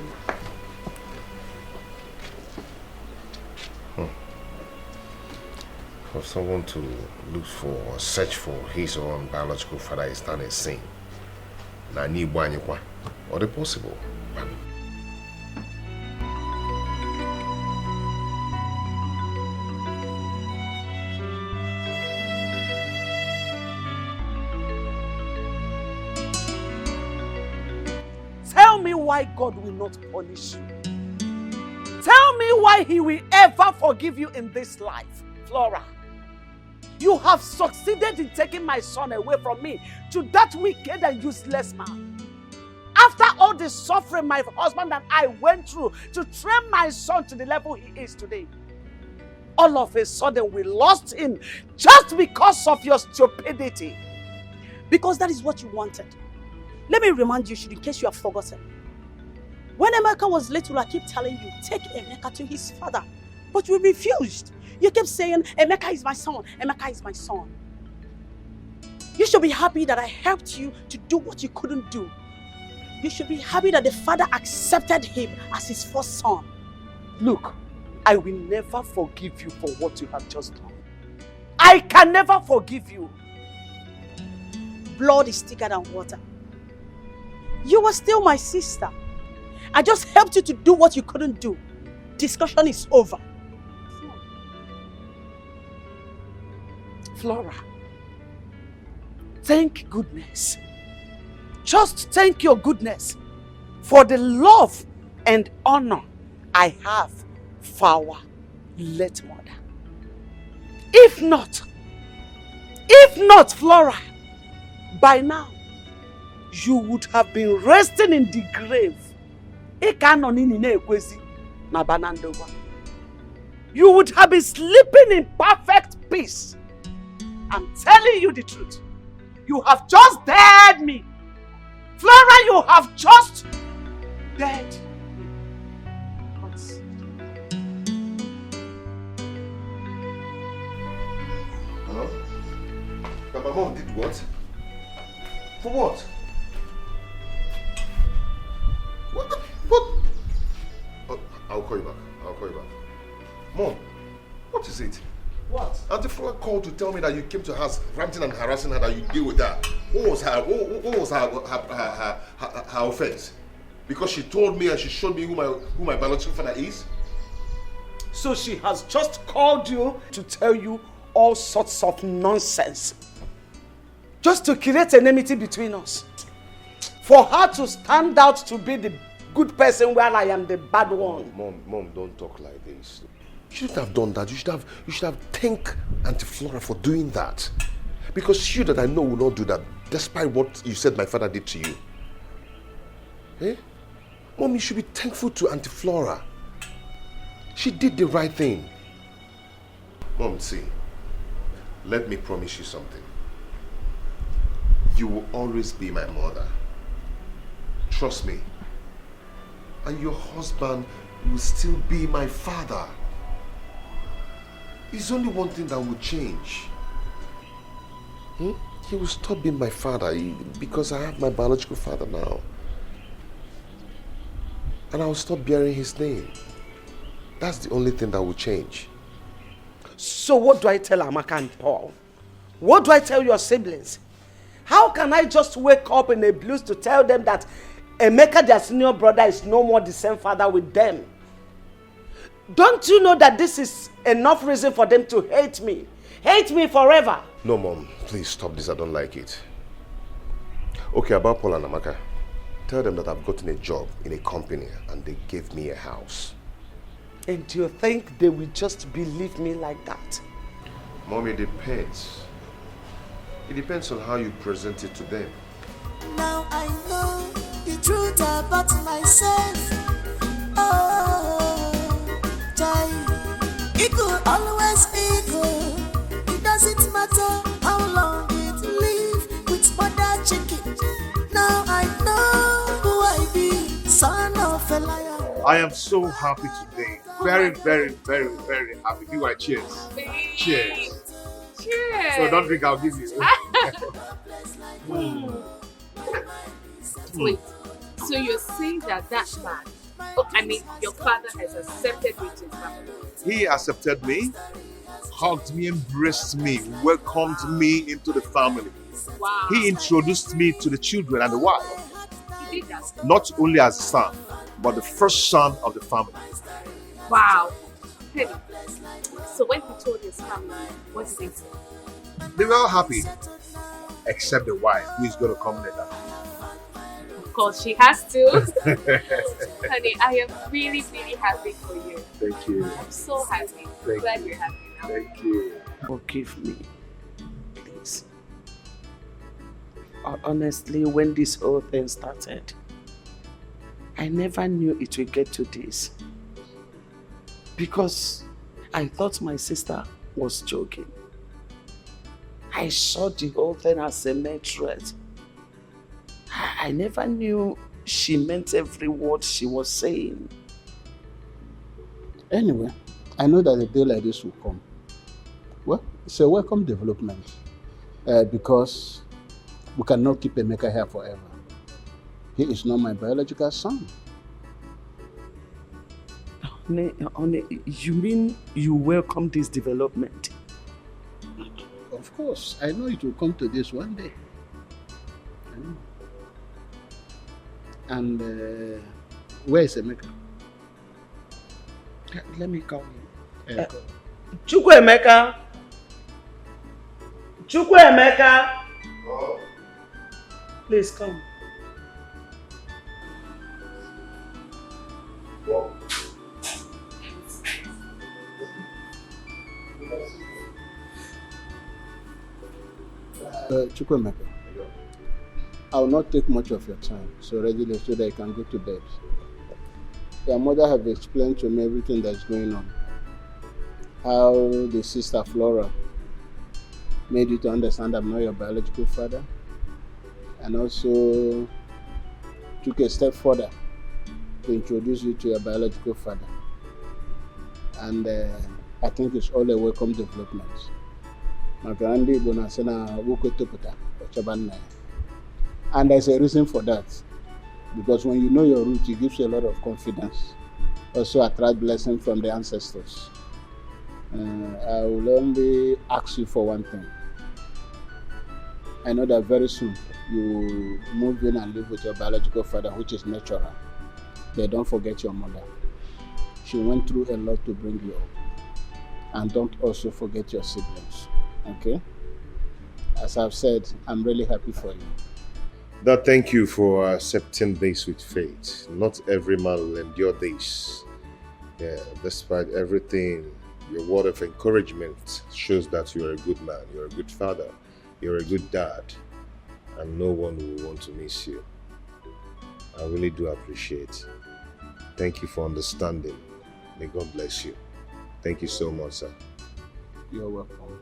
For someone to look for or search for his or own biological father is not a sin. Or the possible. Tell me why God will not punish you. Tell me why he will ever forgive you in this life, Flora. You have succeeded in taking my son away from me to that wicked and useless man. After all the suffering my husband and I went through to train my son to the level he is today, all of a sudden we lost him just because of your stupidity. Because that is what you wanted. Let me remind you, in case you have forgotten. When Emeka was little, I keep telling you, take Emeka to his father. But you refused. You kept saying, Emeka is my son, Emeka is my son. You should be happy that I helped you to do what you couldn't do. You should be happy that the father accepted him as his first son. Look, I will never forgive you for what you have just done. I can never forgive you. Blood is thicker than water. You were still my sister. I just helped you to do what you couldn't do. Discussion is over. Flora, thank goodness. Just thank your goodness for the love and honor I have for our late mother. If not, Flora, by now, you would have been resting in the grave. You would have been sleeping in perfect peace. I'm telling you the truth. You have just dared me. Flora, you have just dared me. Hello? But my mom did what? For what? What? Oh, I'll call you back. Mom, what is it? What? Auntie Flora called to tell me that you came to her house ranting and harassing her, that you deal with her. What was her offense? Because she told me and she showed me who my biological father is? So she has just called you to tell you all sorts of nonsense. Just to create enmity between us. For her to stand out to be the good person while I am the bad one. Mom, don't talk like this. You shouldn't have done that. You should have thanked Auntie Flora for doing that. Because you that I know will not do that, despite what you said my father did to you. Eh? Mom, you should be thankful to Auntie Flora. She did the right thing. Mom, see, let me promise you something. You will always be my mother. Trust me. And your husband will still be my father. There's only one thing that will change. He will stop being my father because I have my biological father now. And I will stop bearing his name. That's the only thing that will change. So what do I tell Amaka and Paul? What do I tell your siblings? How can I just wake up in a blues to tell them that Emeka, their senior brother, is no more the same father with them? Don't you know that this is enough reason for them to hate me? Hate me forever. No, Mom, please stop this. I don't like it. Okay, about Paul and Amaka. Tell them that I've gotten a job in a company and they gave me a house. And do you think they will just believe me like that? Mom, it depends. It depends on how you present it to them. Now I know the truth about myself. Oh, Jai, it could always be good. It doesn't matter how long it live with mother chicken. Now I know who I be, son of a liar. I am so happy today. Very, very, very, very happy. You are cheers. Cheers. Cheers. So don't drink, I'll give you. Wait, so you're saying that man, your father has accepted you to his family? He accepted me, hugged me, embraced me, welcomed me into the family. Wow. He introduced me to the children and the wife. He did that? Not only as a son, but the first son of the family. Wow. Hey, so when he told his family, what did they say? They were all happy, except the wife, who is going to come later. Of course, she has to. Honey, I am really, really happy for you. Thank you. I'm so happy. Thank Glad you. you're happy now. Thank you. Forgive me. Honestly, when this whole thing started, I never knew it would get to this. Because I thought my sister was joking. I saw the whole thing as a mere threat. I never knew she meant every word she was saying. Anyway, I know that a day like this will come. Well, it's a welcome development because we cannot keep Emeka here forever. He is not my biological son. Honey, you mean you welcome this development? Of course, I know it will come to this one day. I know. And where is Emeka? Let me call him. Chukwuemeka! Chukwuemeka! Please come. Chukwuemeka, I will not take much of your time, so readily so that you can go to bed. Your mother have explained to me everything that's going on. How the sister Flora made you to understand I'm not your biological father, and also took a step further to introduce you to your biological father. And I think it's all a welcome development. And there's a reason for that. Because when you know your root, it gives you a lot of confidence. Also attract blessing from the ancestors. I will only ask you for one thing. I know that very soon you move in and live with your biological father, which is natural. But don't forget your mother. She went through a lot to bring you up. And don't also forget your siblings. Okay? As I've said, I'm really happy for you. Dad, thank you for accepting this with faith. Not every man will endure this. Yeah, despite everything, your word of encouragement shows that you're a good man, you're a good father, you're a good dad, and no one will want to miss you. I really do appreciate. Thank you for understanding. May God bless you. Thank you so much, sir. You're welcome.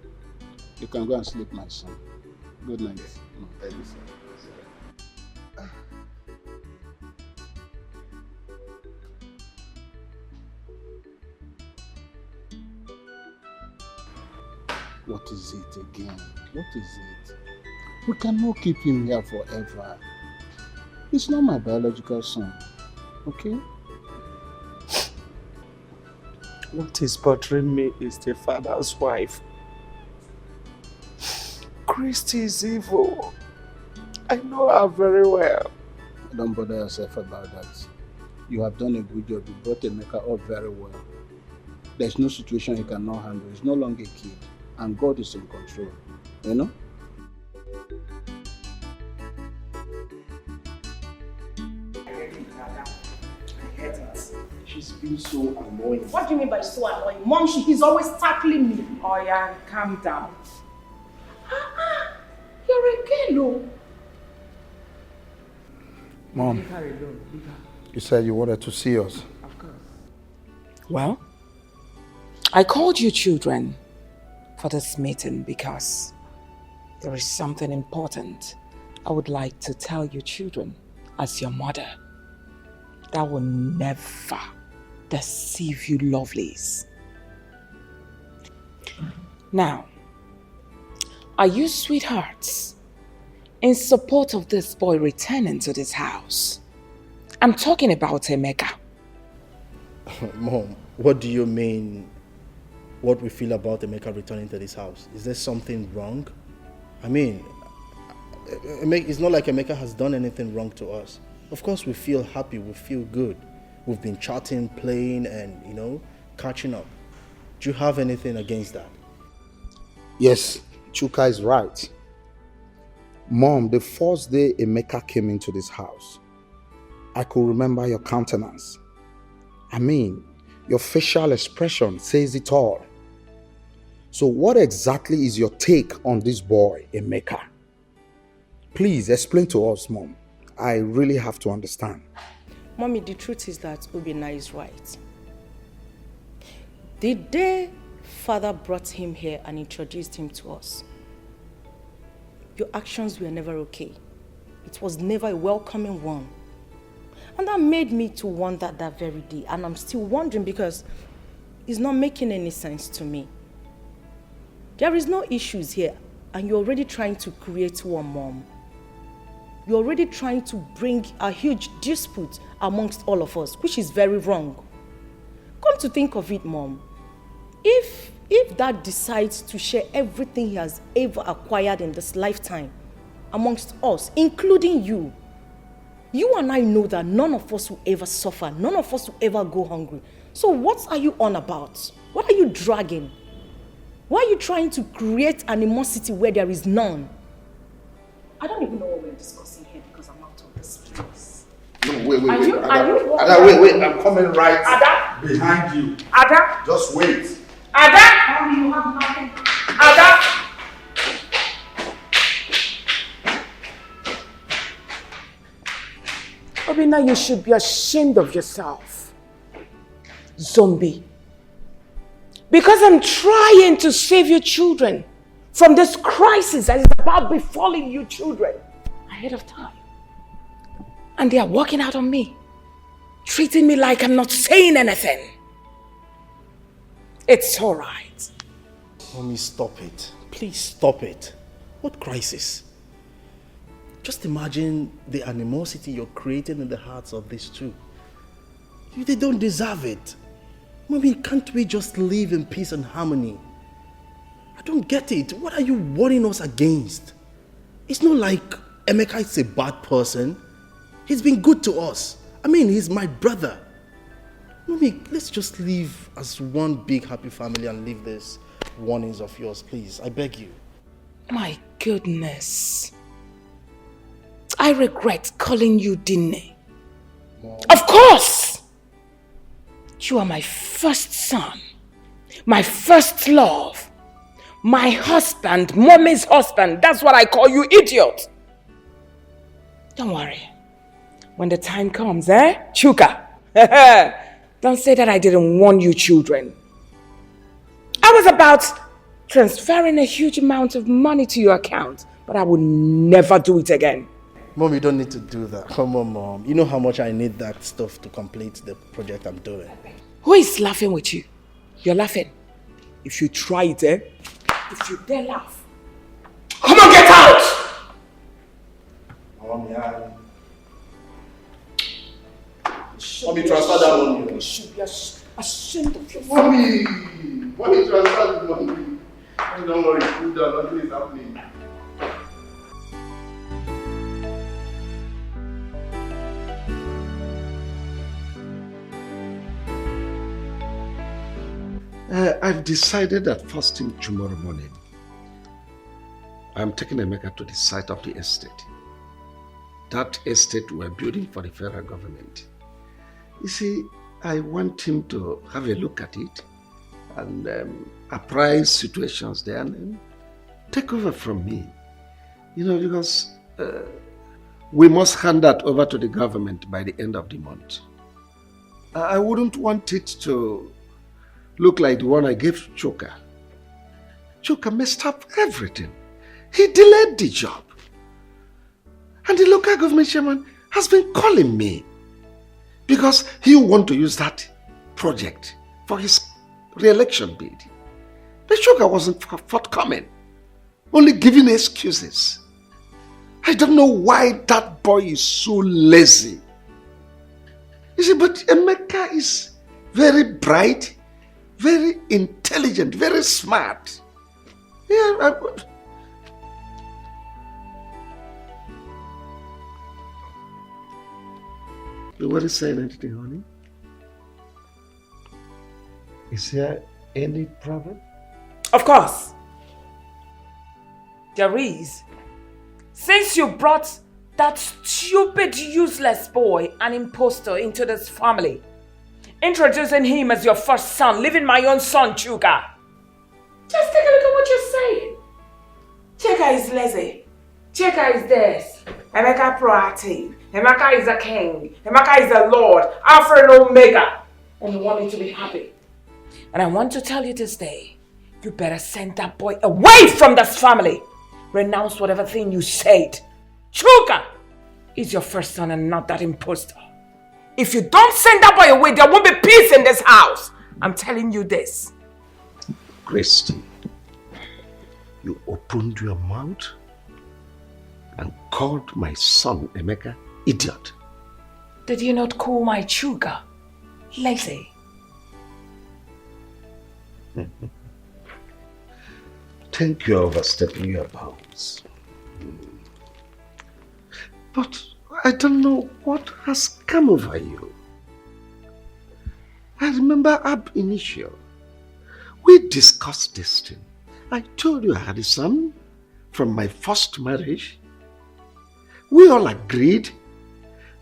You can go and sleep, my son. Good night. Thank you, sir. What is it again? What is it? We cannot keep him here forever. He's not my biological son. Okay? What is bothering me is the father's wife. Christy is evil. I know her very well. Don't bother yourself about that. You have done a good job. You brought Emeka up very well. There's no situation he cannot handle. He's no longer a kid. And God is in control. You know? She's been so annoying. What do you mean by so annoying? Mom, he's always tackling me. Oh yeah, calm down. You're a girl, Mom, Leave her alone. Leave her. you said you wanted to see us. Of course. Well, I called you children for this meeting because there is something important I would like to tell you children as your mother that will never deceive you lovelies. Now, are you sweethearts in support of this boy returning to this house? I'm talking about Emeka. Mom, what do you mean? What we feel about Emeka returning to this house? Is there something wrong? I mean, it's not like Emeka has done anything wrong to us. Of course, we feel happy, we feel good. We've been chatting, playing, and, you know, catching up. Do you have anything against that? Yes, Chuka is right. Mom, the first day Emeka came into this house, I could remember your countenance. I mean, your facial expression says it all. So what exactly is your take on this boy, Emeka? Please explain to us, Mom. I really have to understand. Mommy, the truth is that Obinna is right. The day Father brought him here and introduced him to us, your actions were never okay. It was never a welcoming one. And that made me to wonder that very day. And I'm still wondering because it's not making any sense to me. There is no issues here and you're already trying to create one, Mom. You're already trying to bring a huge dispute amongst all of us, which is very wrong. Come to think of it, Mom. If Dad decides to share everything he has ever acquired in this lifetime amongst us, including you, you and I know that none of us will ever suffer, none of us will ever go hungry. So what are you on about? What are you dragging? Why are you trying to create animosity where there is none? I don't even know what we're discussing here because I'm out of this place. No, wait. Ada, wait. I'm coming right behind you. Ada? Just wait. Ada? Mommy, you have nothing. Ada? Obinna, you should be ashamed of yourself. Zombie. Because I'm trying to save your children from this crisis that is about befalling you children ahead of time. And they are walking out on me, treating me like I'm not saying anything. It's all right. Mommy, stop it. Please stop it. What crisis? Just imagine the animosity you're creating in the hearts of these two. They don't deserve it. Mommy, can't we just live in peace and harmony? I don't get it. What are you warning us against? It's not like Emeka is a bad person. He's been good to us. I mean, he's my brother. Mommy, let's just live as one big happy family and leave these warnings of yours, please. I beg you. My goodness. I regret calling you Dine. Mom. Of course! You are my first son, my first love, my husband, Mommy's husband. That's what I call you, idiot. Don't worry. When the time comes, Chuka, don't say that I didn't warn you children. I was about transferring a huge amount of money to your account, but I will never do it again. Mom, you don't need to do that. Come on, Mom. You know how much I need that stuff to complete the project I'm doing. Who is laughing with you? You're laughing. If you try it, if you dare laugh, come on, get out! Mommy, Mommy, transfer that money. You should be ashamed of yourself. Mommy, transfer the money. Don't worry, cool down. Nothing is happening. I've decided that first thing tomorrow morning, I'm taking Emeka to the site of the estate. That estate we're building for the federal government. You see, I want him to have a look at it and apprise situations there and then take over from me. You know, because we must hand that over to the government by the end of the month. I wouldn't want it to look like the one I gave Chuka. Chuka messed up everything. He delayed the job. And the local government chairman has been calling me because he wants to use that project for his re-election bid. The Chuka wasn't forthcoming, only giving excuses. I don't know why that boy is so lazy. You see, but Emeka is very bright, very intelligent, very smart. Yeah, you weren't saying anything, honey? Is there any problem? Of course. There is. Since you brought that stupid, useless boy, an imposter, into this family, introducing him as your first son, leaving my own son, Chuka. Just take a look at what you're saying. Chuka is lazy. Chika is this. Emeka proactive. Emeka is a king. Emeka is a lord. Alpha and Omega. And you want me to be happy. And I want to tell you this day, you better send that boy away from this family. Renounce whatever thing you said. Chuka is your first son and not that imposter. If you don't send that boy away, there won't be peace in this house. I'm telling you this. Christy, you opened your mouth and called my son Emeka idiot. Did you not call my Chuka lazy? Think you're overstepping your bounds. But I don't know what has come over you. I remember ab initio, we discussed this thing. I told you I had a son from my first marriage. We all agreed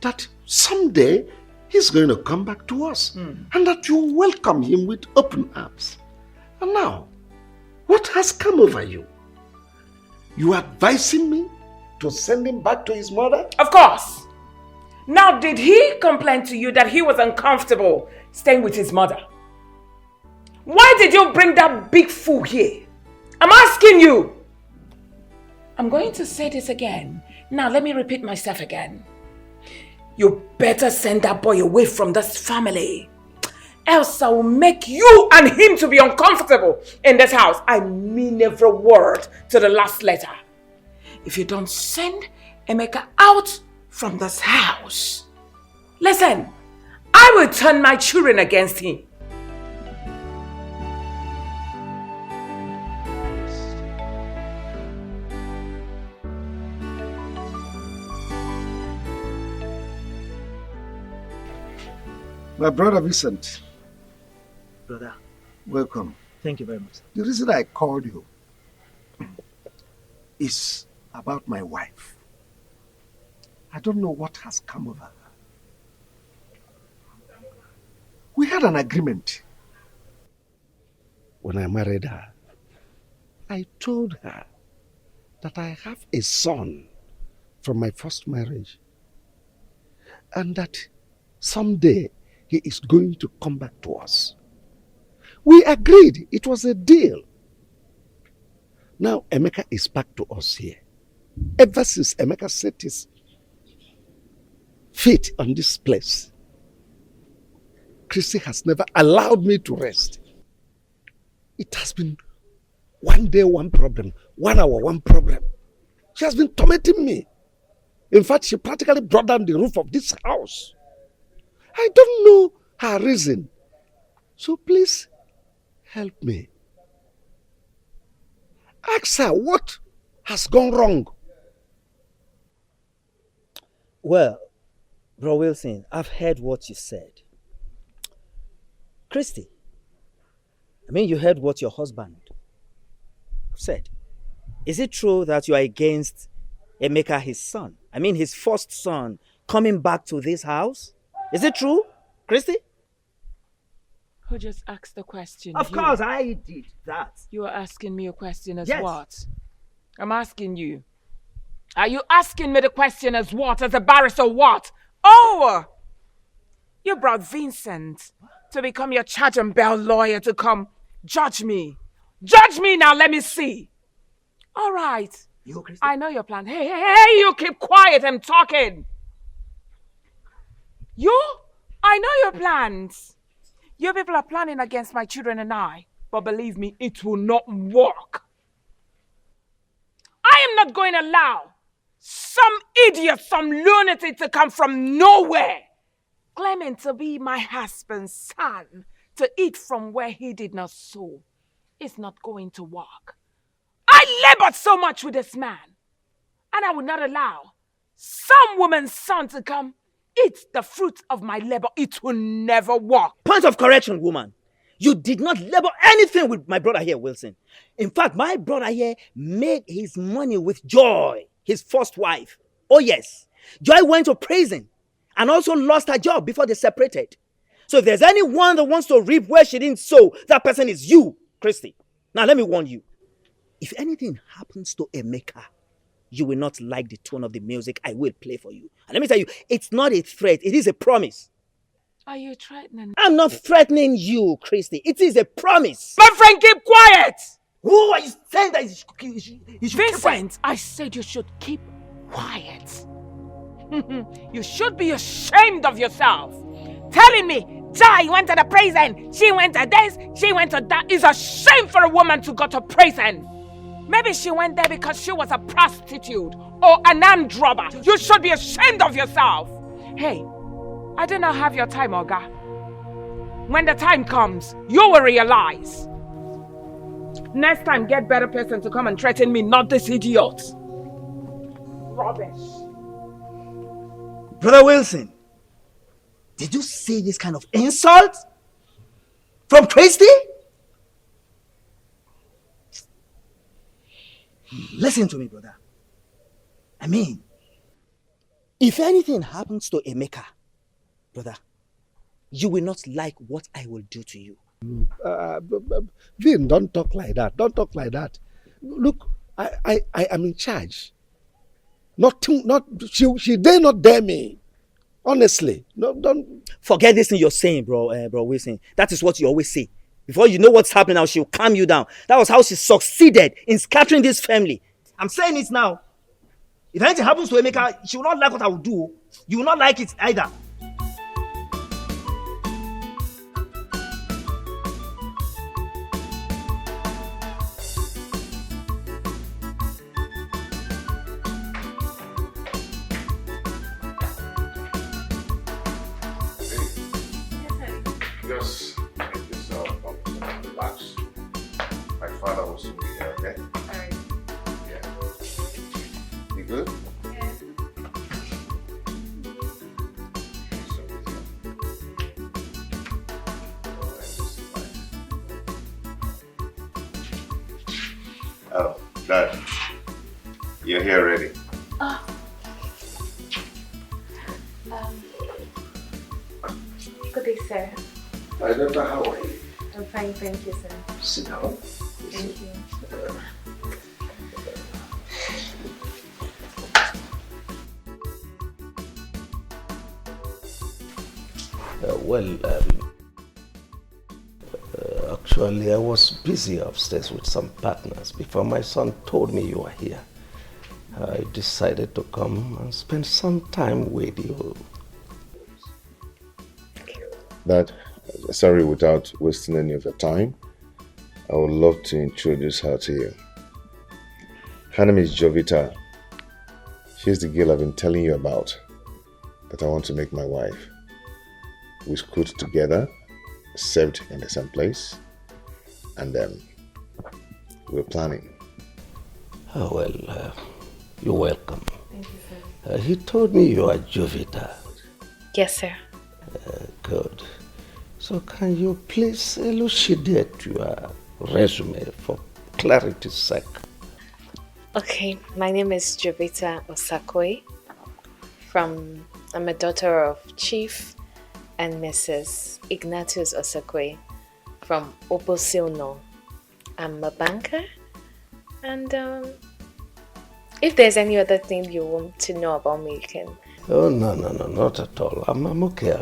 that someday he's going to come back to us and that you welcome him with open arms. And now, what has come over you? You are advising me to send him back to his mother? Of course. Now, did he complain to you that he was uncomfortable staying with his mother? Why did you bring that big fool here? I'm asking you. I'm going to say this again. Now, let me repeat myself again. You better send that boy away from this family. Else I will make you and him to be uncomfortable in this house. I mean every word to the last letter. If you don't send Emeka out from this house, listen, I will turn my children against him. My brother Vincent. Brother. Welcome. Thank you very much. The reason I called you is about my wife. I don't know what has come over her. We had an agreement. When I married her, I told her that I have a son from my first marriage and that someday he is going to come back to us. We agreed. It was a deal. Now Emeka is back to us here. Ever since Emeka set his feet on this place, Christy has never allowed me to rest. It has been one day, one problem, 1 hour, one problem. She has been tormenting me. In fact, she practically brought down the roof of this house. I don't know her reason. So please, help me. Ask her what has gone wrong. Well, Bro Wilson, I've heard what you said. Christy, I mean, you heard what your husband said. Is it true that you are against Emeka, his son? I mean, his first son coming back to this house? Is it true, Christy? Who just asked the question? Of course, I did that. You are asking me a question as Yes. what? I'm asking you. Are you asking me the question as what? As a barrister what? Oh! You brought Vincent to become your charge and bail lawyer to come judge me. Judge me now, let me see. All right. You, Christy? I know your plan. Hey, you keep quiet, I'm talking. I know your plans. You people are planning against my children and I, but believe me, it will not work. I am not going to allow some idiot, some lunatic to come from nowhere, claiming to be my husband's son, to eat from where he did not sow. It's not going to work. I labored so much with this man, and I will not allow some woman's son to come eat the fruit of my labor. It will never work. Point of correction, woman. You did not labor anything with my brother here, Wilson. In fact, my brother here made his money with Joy, his first wife. Oh yes, Joy went to prison and also lost her job before they separated. So if there's anyone that wants to reap where she didn't sow, that person is you, Christy. Now let me warn you. If anything happens to Emeka, you will not like the tone of the music I will play for you. And let me tell you, it's not a threat, it is a promise. Are you threatening? I'm not threatening you, Christy. It is a promise. My friend, keep quiet! Who are you saying that you should Vincent, I said you should keep quiet. You should be ashamed of yourself. Telling me, Jai went to the prison, she went to this, she went to that. It's a shame for a woman to go to prison. Maybe she went there because she was a prostitute or an armed robber. You should be ashamed of yourself. Hey, I do not have your time, Olga. When the time comes, you will realize. Next time, get better person to come and threaten me, not this idiot. Rubbish. Brother Wilson, did you say this kind of insult? From Christy? Listen to me, brother. I mean, if anything happens to Emeka, brother, you will not like what I will do to you. Vin, don't talk like that. Don't talk like that. Look, I am in charge. She dare not dare me. Honestly, no, don't forget this thing you're saying, bro Wilson. That is what you always say. Before you know what's happening now, she'll calm you down. That was how she succeeded in scattering this family. I'm saying it now. If anything happens to Emeka, she will not like what I will do. You will not like it either. Just make yourself comfortable and relax. My father will soon be here, okay? Alright. Yeah. You good? Yeah. Oh, Dad. You're here already. Oh. Good day, sir. My daughter, how are you? I'm fine, thank you, sir. Sit down. Thank you. Actually, I was busy upstairs with some partners before my son told me you were here. I decided to come and spend some time with you. Dad, sorry, without wasting any of your time, I would love to introduce her to you. Her name is Jovita. She's the girl I've been telling you about that I want to make my wife. We schooled together, served in the same place, and we're planning. Oh, well, you're welcome. Thank you, sir. He told me you are Jovita. Yes, sir. Good. So can you please elucidate your resume for clarity's sake? Okay, my name is Jovita Osakoi. I'm a daughter of Chief and Mrs. Ignatius Osakoi from Obosilno. I'm a banker, and if there's any other thing you want to know about me, you can. Oh, no, not at all. I'm okay.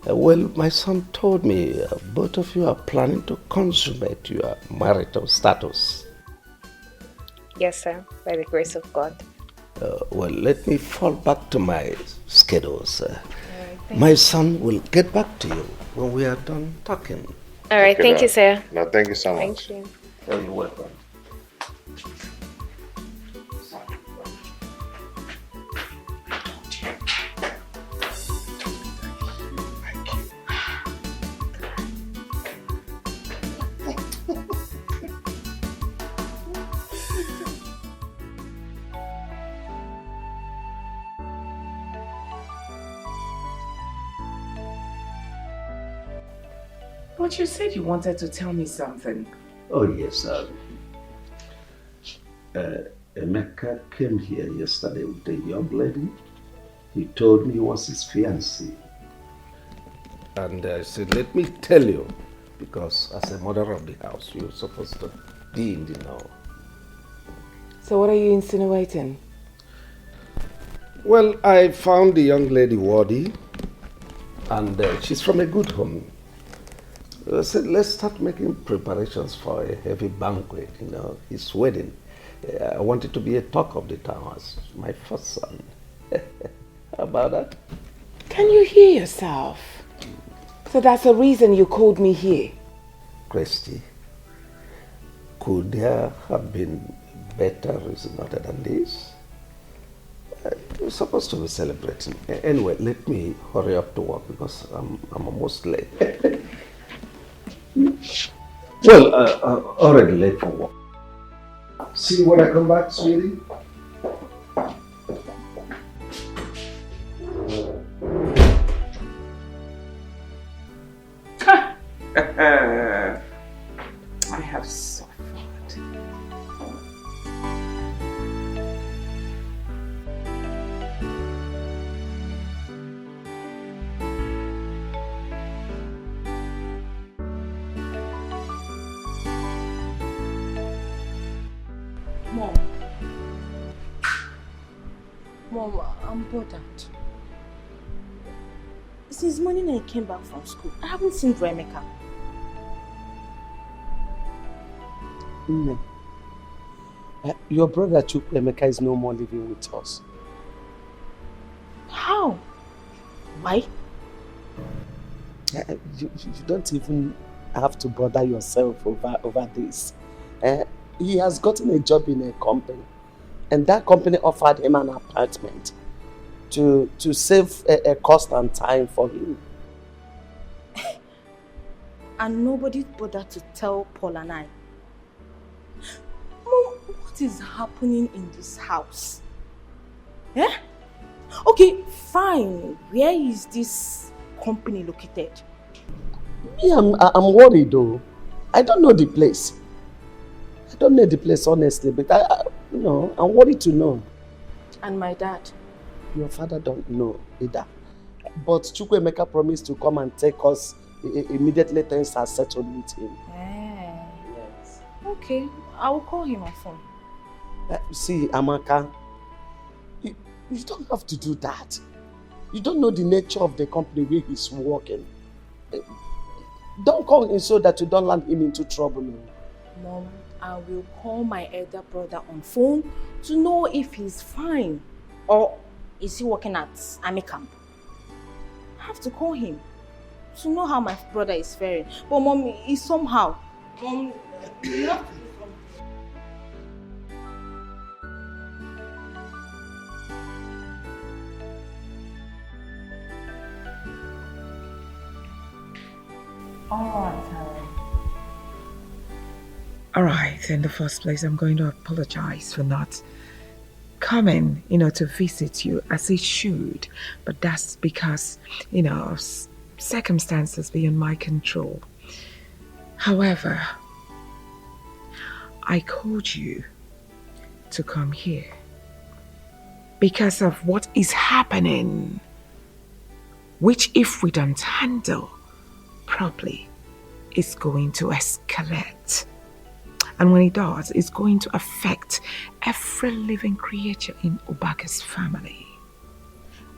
Well, my son told me both of you are planning to consummate your marital status. Yes, sir, by the grace of God. Well, let me fall back to my schedules. Right, my son will get back to you when we are done talking. All right, thank you, sir. No, thank you so much. Thank you. Oh, you're welcome. But you said you wanted to tell me something. Oh, yes. Emeka came here yesterday with a young lady. He told me he was his fiancée. And I said, let me tell you, because as a mother of the house, you're supposed to be in the know. So what are you insinuating? Well, I found the young lady worthy, and she's from a good home. I said, let's start making preparations for a heavy banquet, his wedding. I want it to be a talk of the town as my first son. How about that? Can you hear yourself? So that's the reason you called me here. Christy, could there have been better reason other than this? We're supposed to be celebrating. Anyway, let me hurry up to work because I'm almost late. Well, already late for work. See you when I come back, sweetie. I have suffered. Mom, I'm bothered. Since morning I came back from school, I haven't seen Emeka. Your brother Emeka is no more living with us. How? Why? You don't even have to bother yourself over this. He has gotten a job in a company, and that company offered him an apartment to save a cost and time for him. And nobody bothered to tell Paul and I. Mom, what is happening in this house? Eh? Okay, fine. Where is this company located? Me, I'm worried though. I don't know the place. I don't know the place honestly, but I'm worried to know. And my dad? Your father don't know either. But Chukwuemeka promised to come and take us immediately things are settled with him. Yes. Okay, I will call him on phone. See, Amaka, you don't have to do that. You don't know the nature of the company where he's working. Don't call him so that you don't land him into trouble. Mom, I will call my elder brother on phone to know if he's fine. Or is he working at Army camp? I have to call him to know how my brother is faring. But Mom, he's somehow. Mom, you have to do something. Alright, in the first place, I'm going to apologize for not coming, to visit you as it should. But that's because, of circumstances beyond my control. However, I called you to come here because of what is happening, which if we don't handle properly, is going to escalate. And when it does, it's going to affect every living creature in Obaka's family.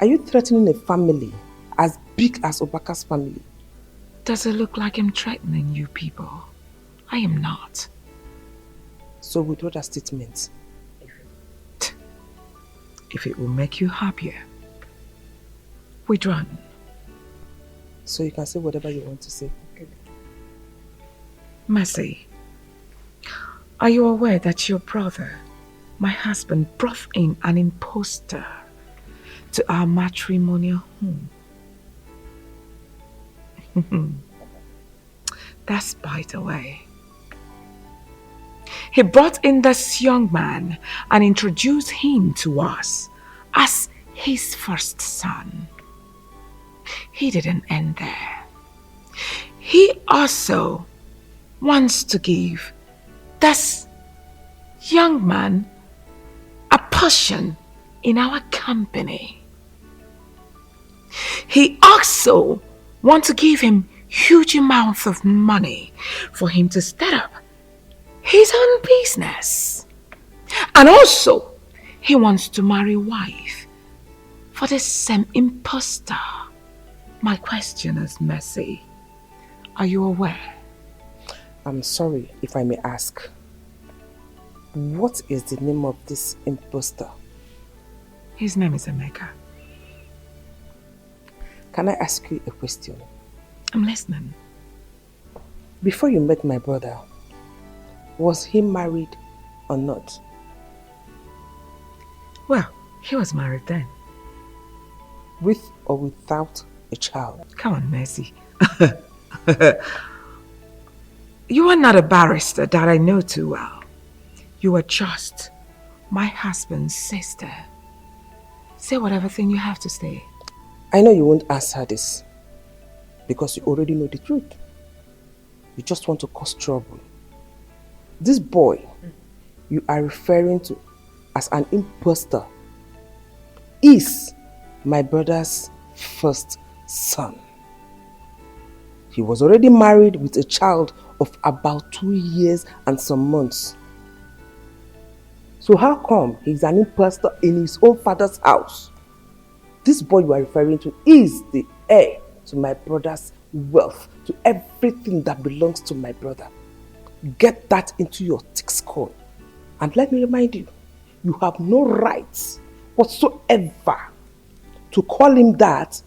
Are you threatening a family as big as Obaka's family? Does it look like I'm threatening you people? I am not. So withdraw that statement. If it will make you happier, withdraw. So you can say whatever you want to say. Okay. Mercy, are you aware that your brother, my husband, brought in an impostor to our matrimonial home? That's by the way. He brought in this young man and introduced him to us as his first son. He didn't end there. He also wants to give this young man a portion in our company. He also wants to give him huge amounts of money for him to start up his own business. And also, he wants to marry a wife for the same imposter. My question is, Mercy, are you aware? I'm sorry if I may ask. What is the name of this imposter? His name is Emeka. Can I ask you a question? I'm listening. Before you met my brother, was he married or not? Well, he was married then. With or without a child? Come on, Mercy. You are not a barrister that I know too well. You are just my husband's sister. Say whatever thing you have to say. I know you won't answer this because you already know the truth. You just want to cause trouble. This boy you are referring to as an imposter is my brother's first son. He was already married with a child of about 2 years and some months. So how come he's an imposter in his own father's house? This boy you are referring to is the heir to my brother's wealth, to everything that belongs to my brother. Get that into your thick skull. And let me remind you, you have no rights whatsoever to call him that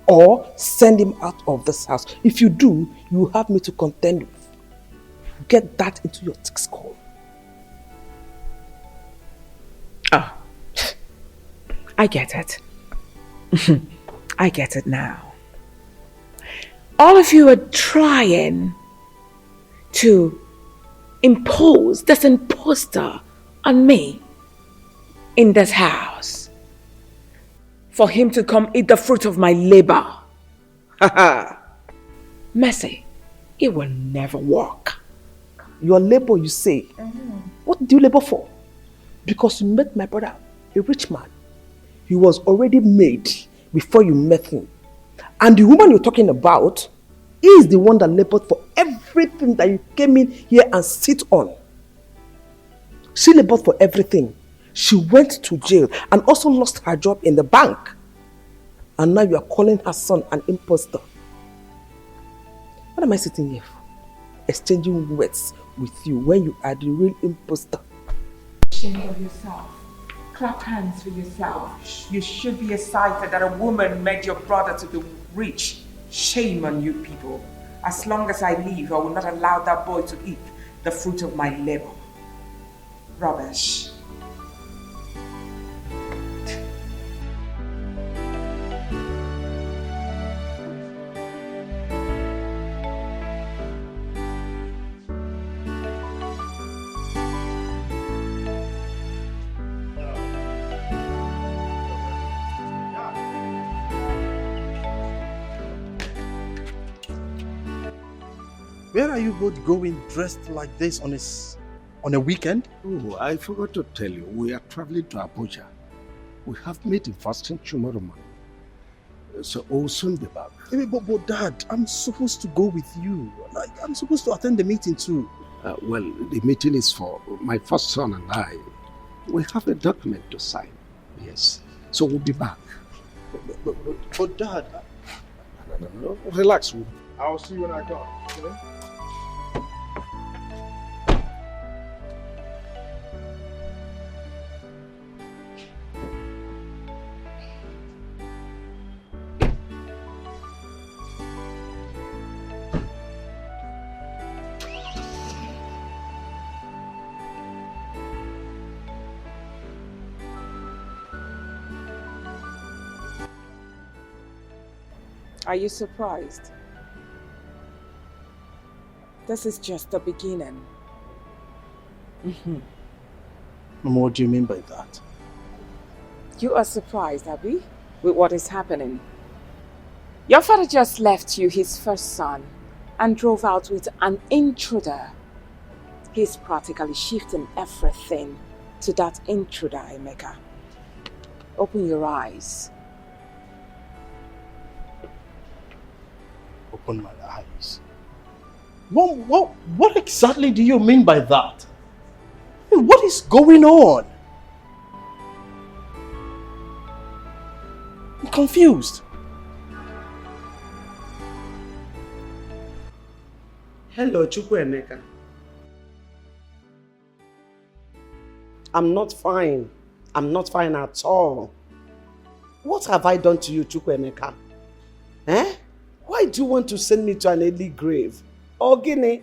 or send him out of this house. If you do, you have me to contend with. Get that into your thick skull. Oh, I get it. I get it now. All of you are trying to impose this imposter on me in this house for him to come eat the fruit of my labor. Mercy, it will never work. Your labor, you say? What do you labor for? Because you met my brother, a rich man. He was already made before you met him. And the woman you're talking about is the one that labored for everything that you came in here and sit on. She labored for everything. She went to jail and also lost her job in the bank. And now you are calling her son an imposter. What am I sitting here for? Exchanging words with you when you are the real imposter. Shame of yourself. Clap hands for yourself. You should be excited that a woman made your brother to be rich. Shame on you people. As long as I live, I will not allow that boy to eat the fruit of my labor. Rubbish. Where are you both going dressed like this on a weekend? Oh, I forgot to tell you, we are traveling to Abuja. We have meeting first thing tomorrow morning. So we'll soon be back. But Dad, I'm supposed to go with you. Like, I'm supposed to attend the meeting too. Well, the meeting is for my first son and I. We have a document to sign. Yes. So we'll be back. But Dad... No. Relax. I'll see you when I come. Okay? Are you surprised? This is just the beginning. Mama, what do you mean by that? You are surprised, Abby, with what is happening. Your father just left you his first son and drove out with an intruder. He's practically shifting everything to that intruder, Emeka. Open your eyes. Open my eyes. Mom, what exactly do you mean by that? What is going on? confused. Hello, Chukwuemeka. I'm not fine. I'm not fine at all. What have I done to you, Chukwuemeka? Eh? Why do you want to send me to an early grave? Ogini?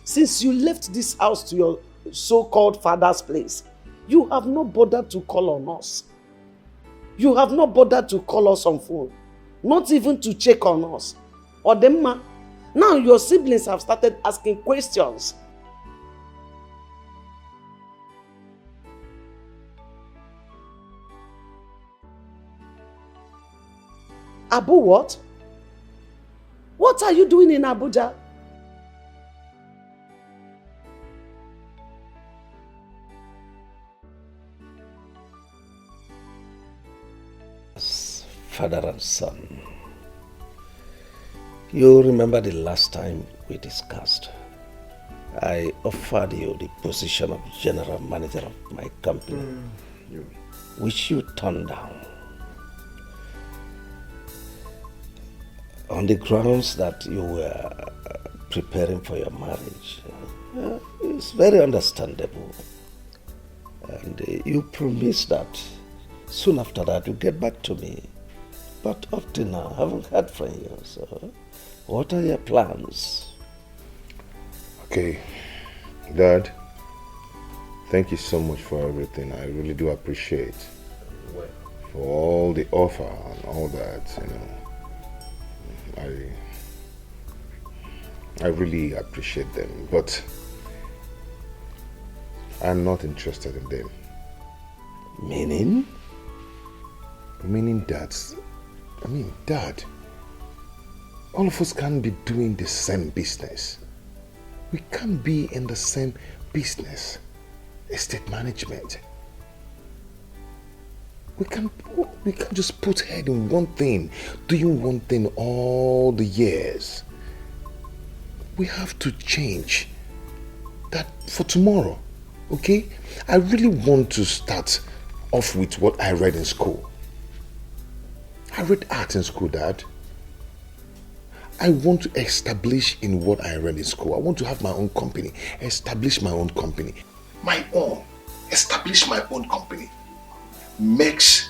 Since you left this house to your so-called father's place, you have not bothered to call on us. You have not bothered to call us on phone. Not even to check on us. Odemma, now your siblings have started asking questions. Abu what? What are you doing in Abuja? Father and son, you remember the last time we discussed? I offered you the position of general manager of my company, which you turned down on the grounds that you were preparing for your marriage. It's very understandable. And you promised that soon after that you get back to me. But up to now, I haven't heard from you. So, what are your plans? Okay, Dad, thank you so much for everything. I really do appreciate for all the offer and all that, you know. I really appreciate them, but I'm not interested in them. Meaning? Meaning that, Dad, all of us can't be doing the same business. We can't be in the same business. Estate management. We can't just put head in one thing, doing one thing all the years. We have to change that for tomorrow, okay? I really want to start off with what I read in school. I read art in school, Dad. I want to establish in what I read in school. I want to have my own company, establish my own company. My own. Establish my own company. Makes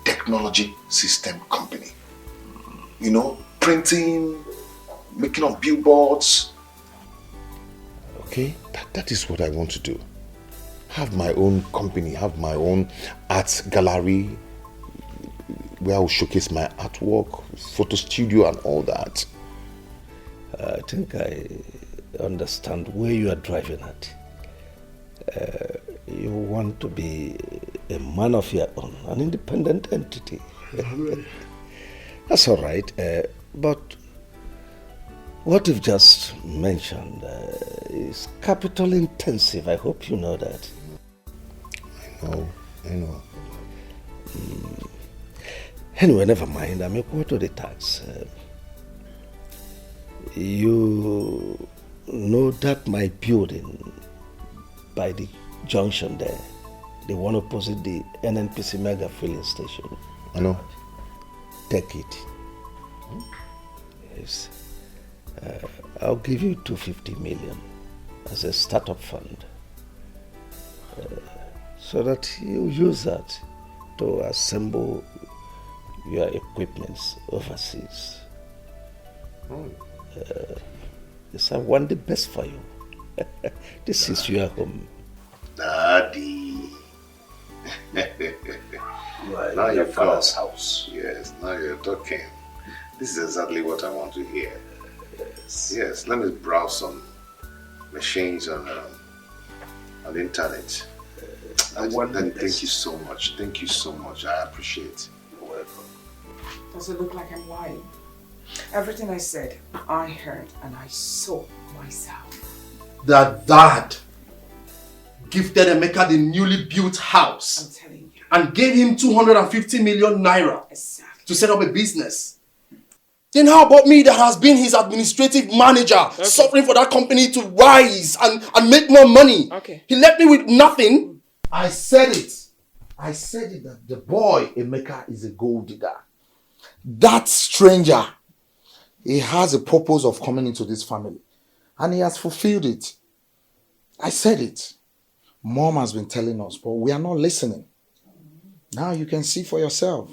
technology system company. You know, printing, making of billboards. Okay, that is what I want to do. Have my own company, have my own art gallery, where I will showcase my artwork, photo studio and all that. I think I understand where you are driving at. You want to be a man of your own, an independent entity. That's all right. But what you've just mentioned is capital intensive. I hope you know that. I know. Anyway, never mind. I mean, go to the tax. You know that my building by the junction there, the one opposite the NNPC mega filling station. I know. Take it. Yes. I'll give you 250 million as a startup fund, so that you use that to assemble your equipments overseas. Yes, I want the best for you. This is your home. Daddy. Well, Now your you're father's house. Yes, now you're talking. This is exactly what I want to hear. Yes, let me browse some machines on the internet. Daddy, thank you so much. Thank you so much. I appreciate it. You're welcome. Does it look like I'm lying? Everything I said, I heard and I saw myself. That Dad gifted Emeka the newly built house. I'm telling you. And gave him 250 million naira Exactly. to set up a business. Then how about me that has been his administrative manager, suffering for that company to rise and make more money? Okay. He left me with nothing. I said it. I said it that the boy, Emeka, is a gold digger. That stranger, he has a purpose of coming into this family. And he has fulfilled it. I said it. Mom has been telling us, but we are not listening. Now you can see for yourself.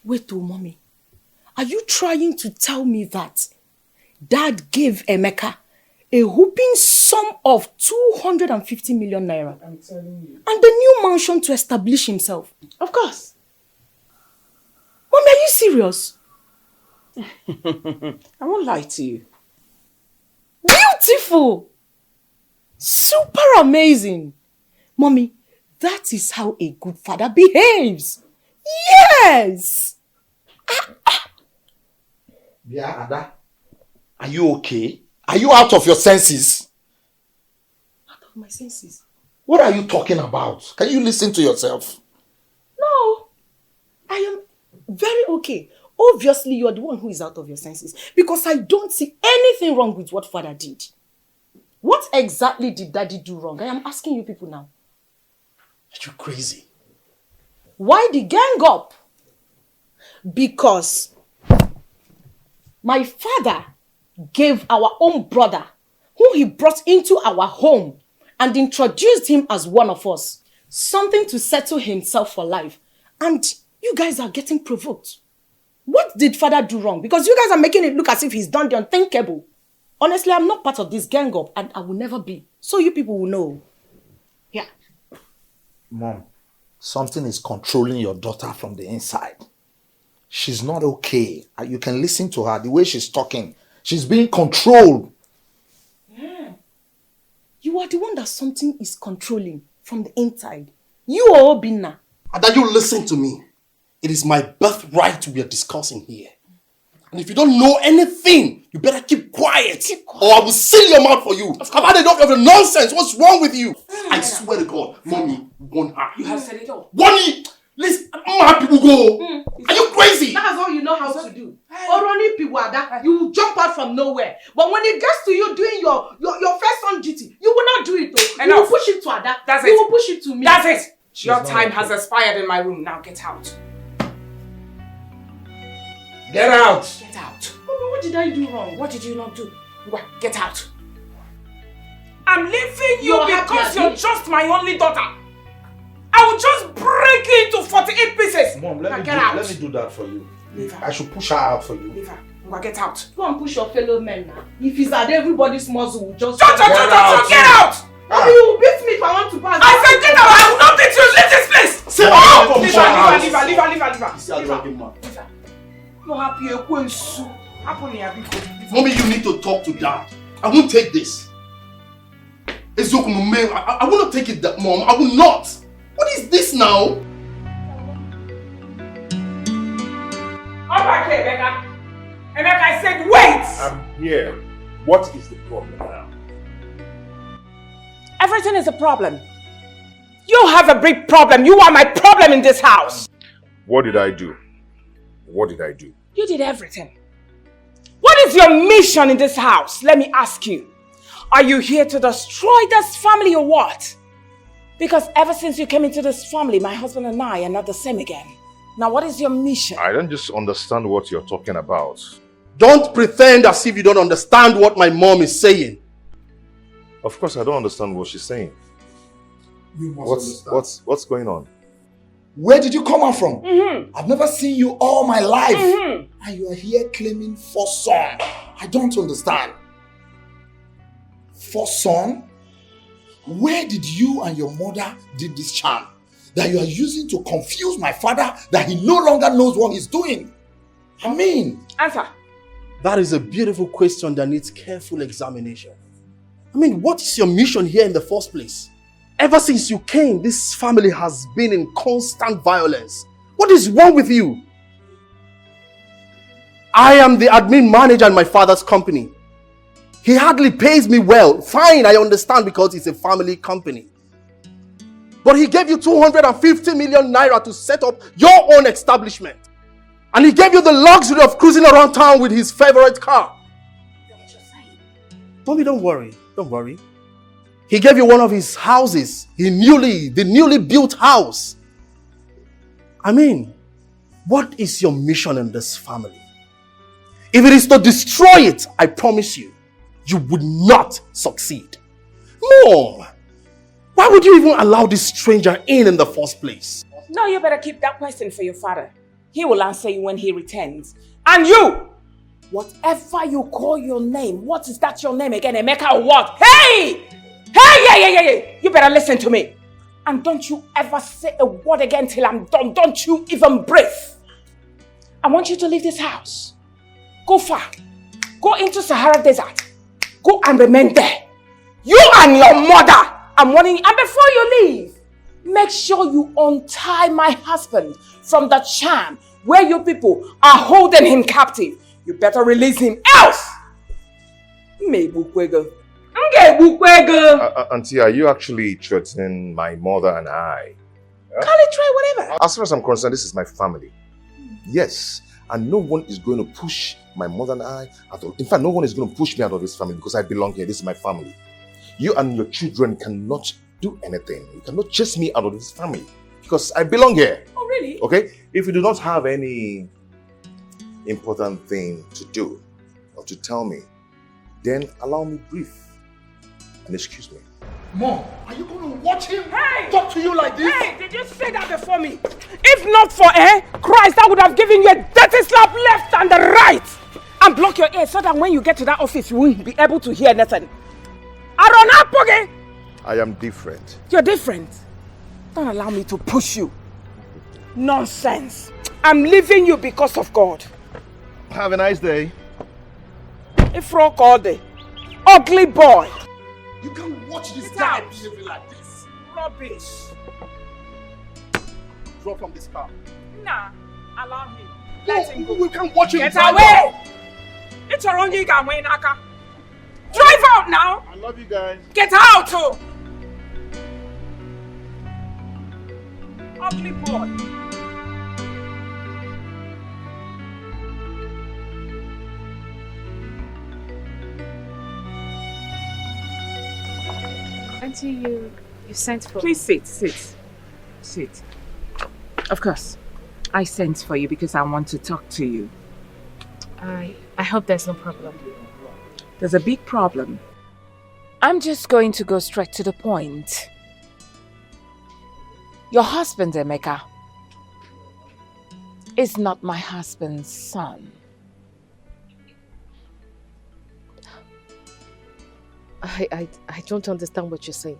Wait, mommy. Are you trying to tell me that Dad gave Emeka a whooping sum of 250 million naira? I'm telling you. And the new mansion to establish himself? Of course. Mommy, are you serious? I won't lie to you. Beautiful! Super amazing! Mommy, that is how a good father behaves. Yes! Yeah, Ada. Are you okay? Are you out of your senses? Out of my senses? What are you talking about? Can you listen to yourself? No. I am very okay. Obviously, you're the one who is out of your senses. Because I don't see anything wrong with what father did. What exactly did daddy do wrong? I am asking you people now. Are you crazy? Why the gang up? Because my father gave our own brother, who he brought into our home and introduced him as one of us, something to settle himself for life. And you guys are getting provoked. What did father do wrong? Because you guys are making it look as if he's done the unthinkable. Honestly, I'm not part of this gang up and I will never be. So you people will know. Yeah. Mom, something is controlling your daughter from the inside. She's not okay. You can listen to her, the way she's talking. She's being controlled. Yeah. You are the one that something is controlling from the inside. You are Obinna. And that you listen to me. It is my birthright we are discussing here. And if you don't know anything, you better keep quiet. Or I will seal your mouth for you. I've had enough of the nonsense. What's wrong with you? I swear to God, mommy, warn her. You have said it all. Warn me! Listen, my people go. Are you crazy? That's all you know how to do. Oroni Piwada, you will jump out from nowhere. But when it gets to you doing your first on duty, you will not do it though. You will push it to Ada. That's you it. will push it to me. That's it. Your time has expired in my room. Now get out. Get out. Get out. Mommy, what did I do wrong? What did you not do? Get out. I'm leaving you because you're just my only daughter. I will just break you into 48 pieces. Mom, let me do that for you. Leave her. I should push her out for you. Leave her. Get out. Go and push your fellow men now. If it's at everybody's muscle, will just Get out. Mommy, you will beat me if I want to pass. I said get out. I will not beat you. Leave this place. Sit down. Leave her. No happy. Mommy, you need to talk to Dad. I won't take this. I will not take it, Mom. I will not. What is this now? Come back here, Emeka. Emeka, I said wait! I'm here. What is the problem now? Everything is a problem. You have a big problem. You are my problem in this house. What did I do? What did I do? You did everything. What is your mission in this house? Let me ask you. Are you here to destroy this family or what? Because ever since you came into this family, my husband and I are not the same again. Now, what is your mission? I don't just understand what you're talking about. Don't pretend as if you don't understand what my mom is saying. Of course, I don't understand what she's saying. You must understand. What's going on? Where did you come out from? I've never seen you all my life. And you are here claiming first son. I don't understand. First son? Where did you and your mother did this charm that you are using to confuse my father that he no longer knows what he's doing? I mean... Answer. That is a beautiful question that needs careful examination. I mean, what is your mission here in the first place? Ever since you came, this family has been in constant violence. What is wrong with you? I am the admin manager in my father's company. He hardly pays me well. Fine, I understand because it's a family company. But he gave you 250 million naira to set up your own establishment. And he gave you the luxury of cruising around town with his favorite car. Mommy, don't worry. Don't worry. He gave you one of his houses. The newly built house. I mean, what is your mission in this family? If it is to destroy it, I promise you, you would not succeed. Mom, why would you even allow this stranger in the first place? No, you better keep that question for your father. He will answer you when he returns. And you, whatever you call your name, what is that your name again, Emeka or what? Hey! Hey, you better listen to me. And don't you ever say a word again till I'm done. Don't you even breathe. I want you to leave this house. Go far. Go into Sahara Desert. Go and remain there. You and your mother. I'm warning you. And before you leave, make sure you untie my husband from the charm where you people are holding him captive. You better release him, else. Auntie, are you actually threatening my mother and I? Call it try whatever. As far as I'm concerned, this is my family. Yes, and no one is going to push my mother and I out of. In fact, no one is going to push me out of this family because I belong here. This is my family. You and your children cannot do anything. You cannot chase me out of this family because I belong here. Oh, really? Okay? If you do not have any important thing to do or to tell me, then allow me brief and excuse me. Mom, are you going to watch him talk to you like this? Hey, did you say that before me? If not for Christ, I would have given you a dirty slap left and the right. And block your ears so that when you get to that office, you won't be able to hear nothing. I am different. You're different. Don't allow me to push you. Nonsense. I'm leaving you because of God. Have a nice day. A frog all day. Ugly boy. You can't watch this guy behaving like this. Rubbish. Drop from this car. Nah, allow him. Let him go. We can't watch him. Get away! It's your own yiga way, Naka. Drive out now! I love you guys. Get out! Oh. Ugly boy. Auntie, you sent for Please sit. Of course. I sent for you because I want to talk to you. I hope there's no problem. There's a big problem. I'm just going to go straight to the point. Your husband, Emeka, is not my husband's son. I don't understand what you're saying.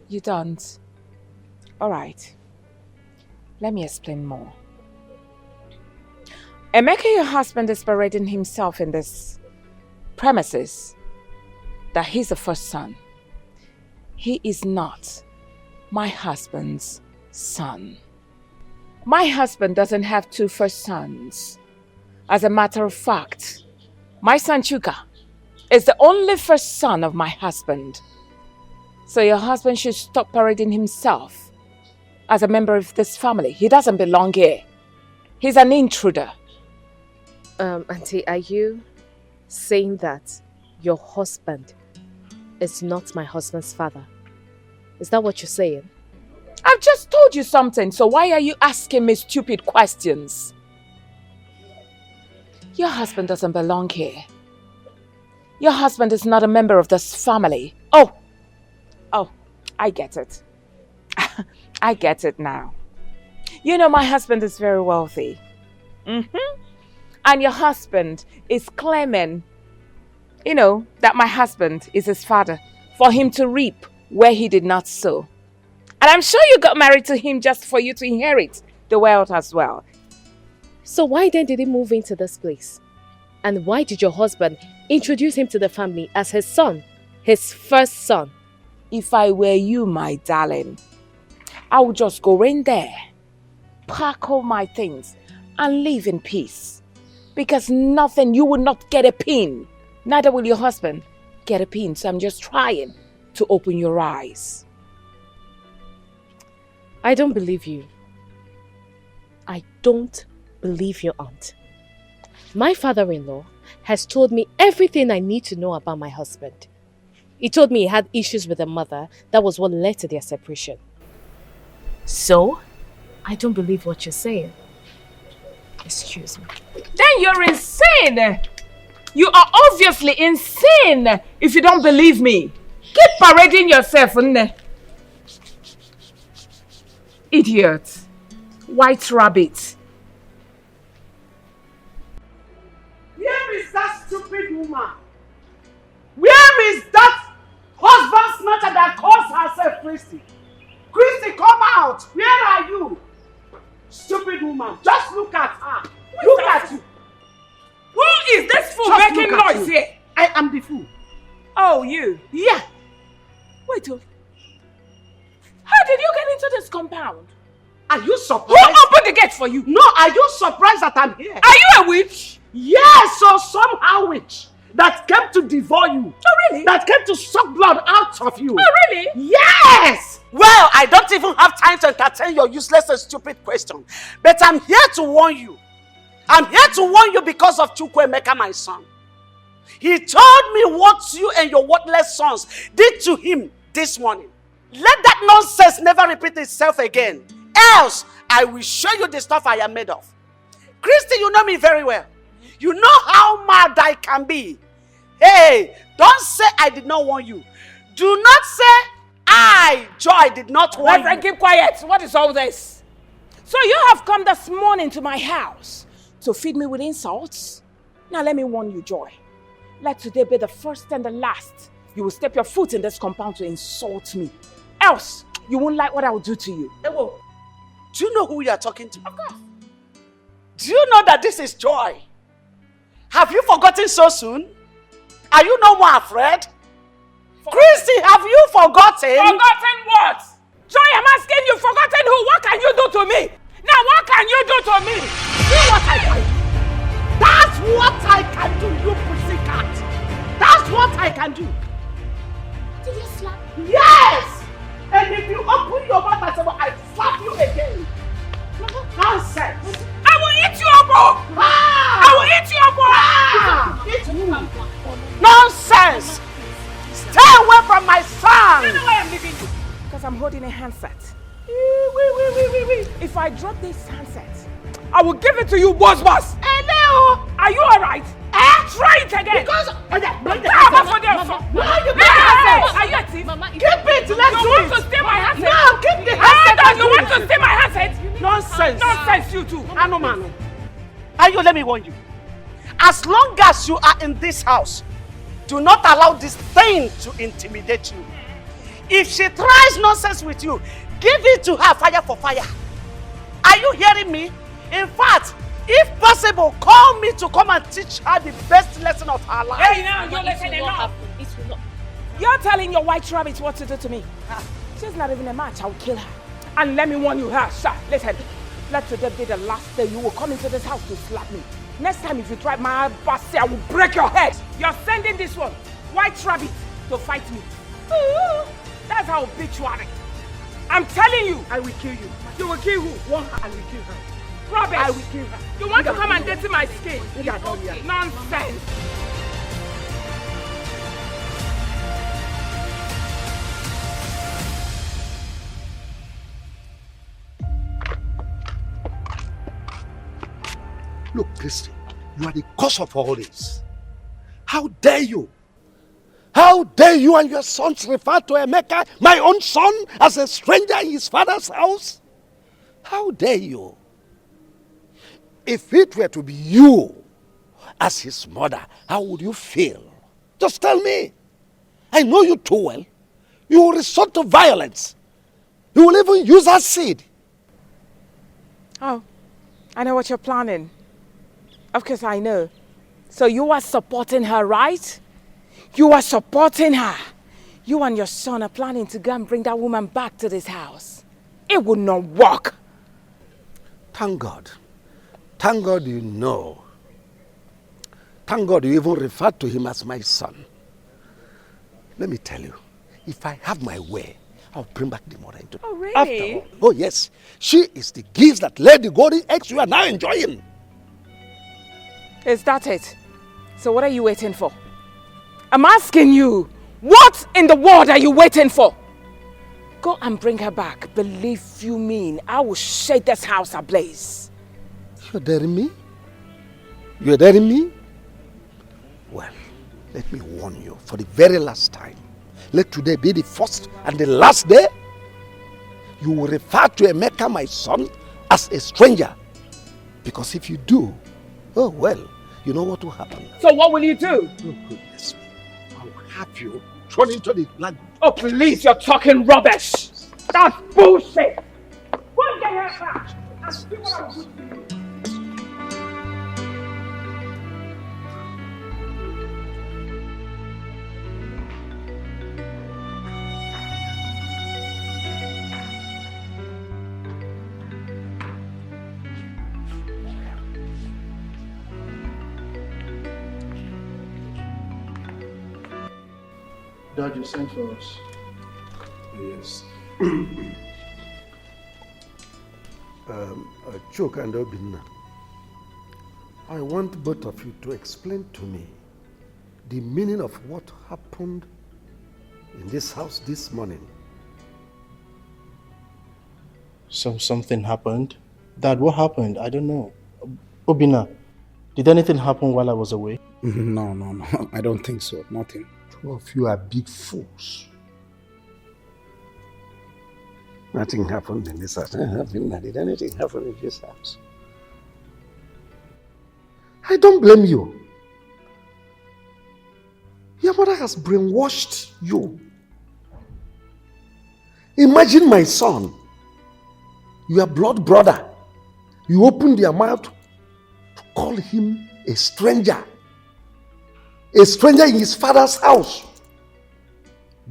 You don't? Alright. Let me explain more. Emeka, your husband, is parading himself in this premises that he's the first son. He is not my husband's son. My husband doesn't have two first sons. As a matter of fact, my son Chuka is the only first son of my husband. So your husband should stop parading himself as a member of this family. He doesn't belong here. He's an intruder. Auntie, are you saying that your husband is not my husband's father? Is that what you're saying? I've just told you something, so why are you asking me stupid questions? Your husband doesn't belong here. Your husband is not a member of this family. Oh, I get it. I get it now. You know my husband is very wealthy. And your husband is claiming, that my husband is his father for him to reap where he did not sow. And I'm sure you got married to him just for you to inherit the wealth as well. So why then did he move into this place? And why did your husband introduce him to the family as his son, his first son? If I were you, my darling, I would just go in there, pack all my things, and live in peace. Because you will not get a pin. Neither will your husband get a pin. So I'm just trying to open your eyes. I don't believe you. I don't believe your aunt. My father-in-law has told me everything I need to know about my husband. He told me he had issues with her mother. That was what led to their separation. So, I don't believe what you're saying. Excuse me. Then you're insane! You are obviously insane if you don't believe me. Keep parading yourself, Nne. Idiot. White rabbit. Where is that stupid woman? Where is that husband snatcher that calls herself Christy? Christy, come out! Where are you? Stupid woman, just look at her. Look at you. Who is this fool Just making look at noise you. here? I am the fool. Oh, you? Yeah. Wait, how did you get into this compound? Are you surprised? Who opened the gate for you? No, are you surprised that I'm here? Are you a witch? Yes, so somehow witch that came to devour you. Oh, really? That came to suck blood out of you. Oh, really? Yes! Well, I don't even have time to entertain your useless and stupid question. But I'm here to warn you. I'm here to warn you because of Chukwuemeka, my son. He told me what you and your worthless sons did to him this morning. Let that nonsense never repeat itself again. Else, I will show you the stuff I am made of. Christy, you know me very well. You know how mad I can be. Hey, don't say I did not warn you. Do not say I, Joy, did not warn Reverend, you. keep quiet. What is all this? So you have come this morning to my house to feed me with insults? Now let me warn you, Joy. Let today be the first and the last. You will step your foot in this compound to insult me. Else, you won't like what I will do to you. Ewo, do you know who you are talking to? Of course. Do you know that this is Joy? Have you forgotten so soon? Are you no more afraid? Christy, have you forgotten? Forgotten what? Joy, I'm asking you, forgotten who? What can you do to me? Now, what can you do to me? See what I can do. That's what I can do, you pussycat. That's what I can do. Did you slap me? Yes! And if you open your mouth and say, well, I slap you again. Nonsense. I will eat you up! I will eat you up! Eat you. Nonsense! Stay away from my son! You know why I'm leaving you? Because I'm holding a handset. If I drop this handset, I will give it to you, boss. Hello! Are you alright? Try it again! Because... Are you a thief? Keep it! Let's you do want it! to steal my handset? No, keep the handset! You want to steal my handset? Nonsense! Nonsense, you too! Anomano. Ayo, let me warn you. As long as you are in this house, do not allow this thing to intimidate you. If she tries nonsense with you, give it to her fire for fire. Are you hearing me? In fact, if possible, call me to come and teach her the best lesson of her life. Hey, now you're listening enough. You're telling your white rabbit what to do to me. She's not even a match. I'll kill her. And let me warn you, sir. Listen, let today be the last day you will come into this house to slap me. Next time, if you try my bossy, I will break your head. You're sending this one, white rabbit, to fight me. That's how bitch you are. I'm telling you. I will kill you. You will kill who? One, I will kill her. Rubbish. I will kill her. You want to come and dirty my skin? Nonsense. Look, Christy, you are the cause of all this. How dare you? How dare you and your sons refer to Emeka, my own son, as a stranger in his father's house? How dare you? If it were to be you as his mother, how would you feel? Just tell me. I know you too well. You will resort to violence. You will even use acid. Oh, I know what you're planning. Of course I know. So you are supporting her, right? You are supporting her. You and your son are planning to go and bring that woman back to this house. It would not work. Thank God. Thank God you know. Thank God you even referred to him as my son. Let me tell you, if I have my way, I'll bring back the mother into. Oh, really? After all, oh yes, she is the gift that laid the golden eggs you are now enjoying. Is that it? So what are you waiting for? I'm asking you, What in the world are you waiting for? Go and bring her back. Believe you me, I will shake this house ablaze. You're daring me? You're daring me? Well, let me warn you for the very last time. Let today be the first and the last day you will refer to Emeka, my son, as a stranger. Because if you do, oh well, you know what will happen. So what will you do? Oh goodness me. I will have you thrown into the blood. Oh please, you're talking rubbish. That's bullshit. Go and get her back. And see what I'm doing to you. Dad, you sent for us. Yes. Choke and Obinna, I want both of you to explain to me the meaning of what happened in this house this morning. Something happened? Dad, what happened? I don't know. Obinna, did anything happen while I was away? No. I don't think so. Nothing. Two of you are big fools. Nothing happened in this house. Did anything happen in this house? I don't blame you. Your mother has brainwashed you. Imagine my son, your blood brother. You opened your mouth to call him a stranger. A stranger in his father's house.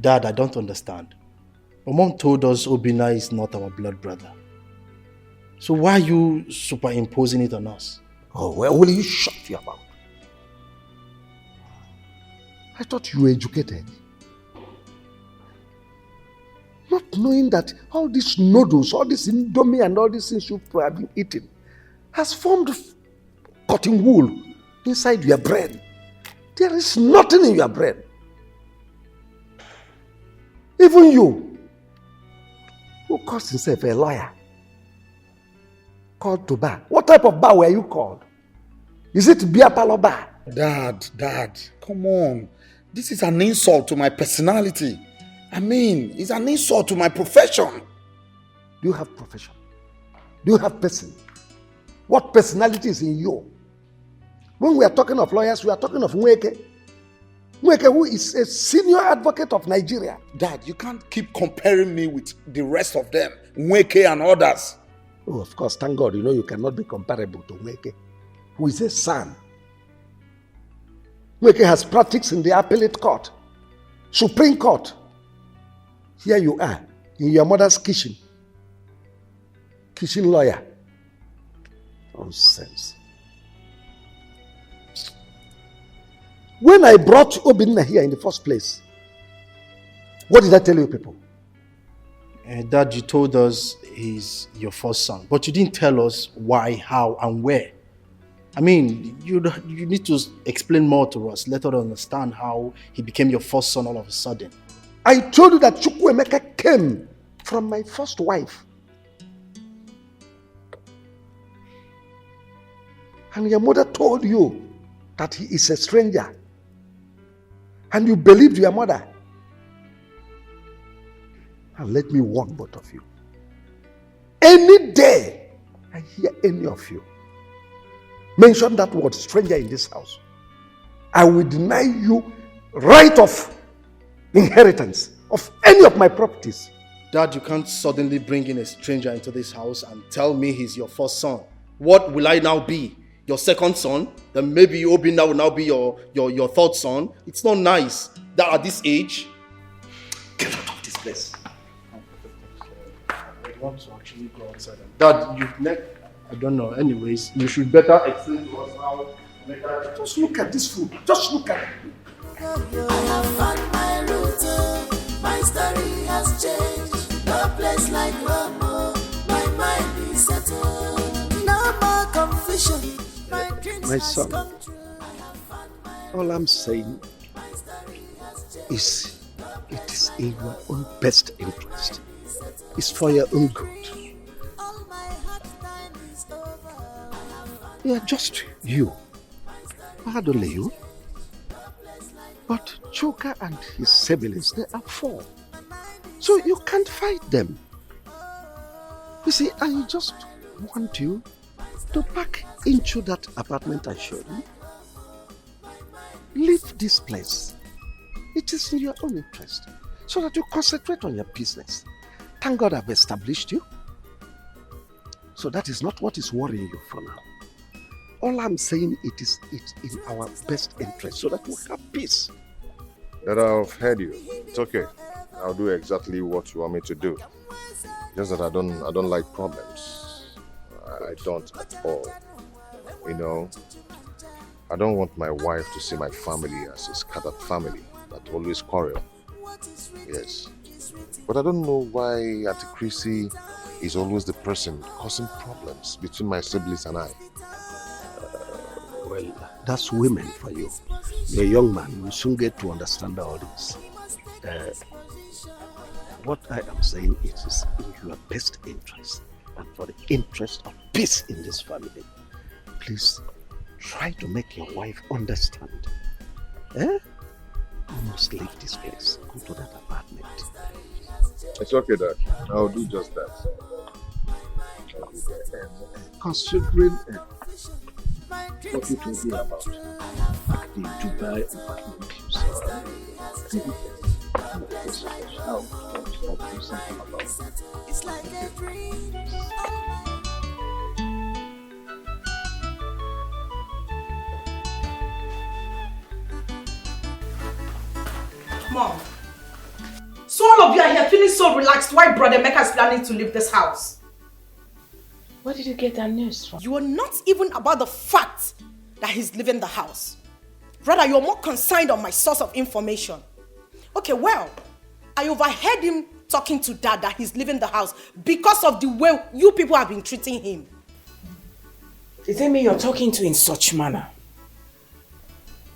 Dad, I don't understand. My mom told us Obinna is not our blood brother. So why are you superimposing it on us? Oh, well, will you shut your mouth? I thought you were educated. Not knowing that all these noodles, all this indomie and all these things you have been eating has formed cotton wool inside your brain. There is nothing in your brain. Even you, who calls himself a lawyer, called to bar. What type of bar were you called? Is it beer parlor bar? Dad, come on. This is an insult to my personality. I mean, it's an insult to my profession. Do you have profession? Do you have person? What personality is in you? When we are talking of lawyers, we are talking of Nweke. Nweke, who is a senior advocate of Nigeria. Dad, you can't keep comparing me with the rest of them, Nweke and others. Oh, of course, thank God, you know you cannot be comparable to Nweke, who is a son. Nweke has practiced in the appellate court, Supreme Court. Here you are, in your mother's kitchen. Kitchen lawyer. Nonsense. When I brought Obinna here in the first place, what did I tell you people? Dad, you told us he's your first son, but you didn't tell us why, how, and where. I mean, you need to explain more to us. Let us understand how he became your first son all of a sudden. I told you that Chukwuemeka came from my first wife. And your mother told you that he is a stranger. And you believed your mother. And let me warn both of you. Any day I hear any of you mention that word stranger in this house, I will deny you right of inheritance of any of my properties. Dad, you can't suddenly bring in a stranger into this house and tell me he's your first son. What will I now be? Your second son? Then maybe Obinna will now be your third son. It's not nice that at this age. Get out of this place. I want to actually go outside. Dad, I don't know. Anyways, you should better explain to us how. Just look at this food. Just look at it. I have found my route. My story has changed. No place like Rome. My mind is settled. No more confusion. My son, all I'm saying is it is in your own best interest. It's for your own good. Yeah, just you. Not only you. But Choka and his siblings, they are 4. So you can't fight them. You see, I just want you to pack into that apartment I showed you. Leave this place. It is in your own interest. So that you concentrate on your business. Thank God I've established you. So that is not what is worrying you for now. All I'm saying, it's in our best interest so that we have peace. That I've heard you. It's okay. I'll do exactly what you want me to do. Just that I don't like problems. I don't at all. You know, I don't want my wife to see my family as a scattered family that always quarrel. Yes. But I don't know why Auntie Chrissy is always the person causing problems between my siblings and I. Well, that's women for you. You're a young man, you soon get to understand all this. What I am saying is in your best interest and for the interest of peace in this family. Please try to make your wife understand. You must leave this place. Go to that apartment. It's okay, Dad. I'll do just that. Considering what you told me about the Dubai apartment, I'll do something about it. It's like a dream. Mom, so all of you are here feeling so relaxed while Brother Emeka is planning to leave this house. Where did you get that news from? You are not even about the fact that he's leaving the house. Rather, you're more concerned on my source of information. Okay, well, I overheard him talking to Dad that he's leaving the house because of the way you people have been treating him. Is it me you're talking to in such manner?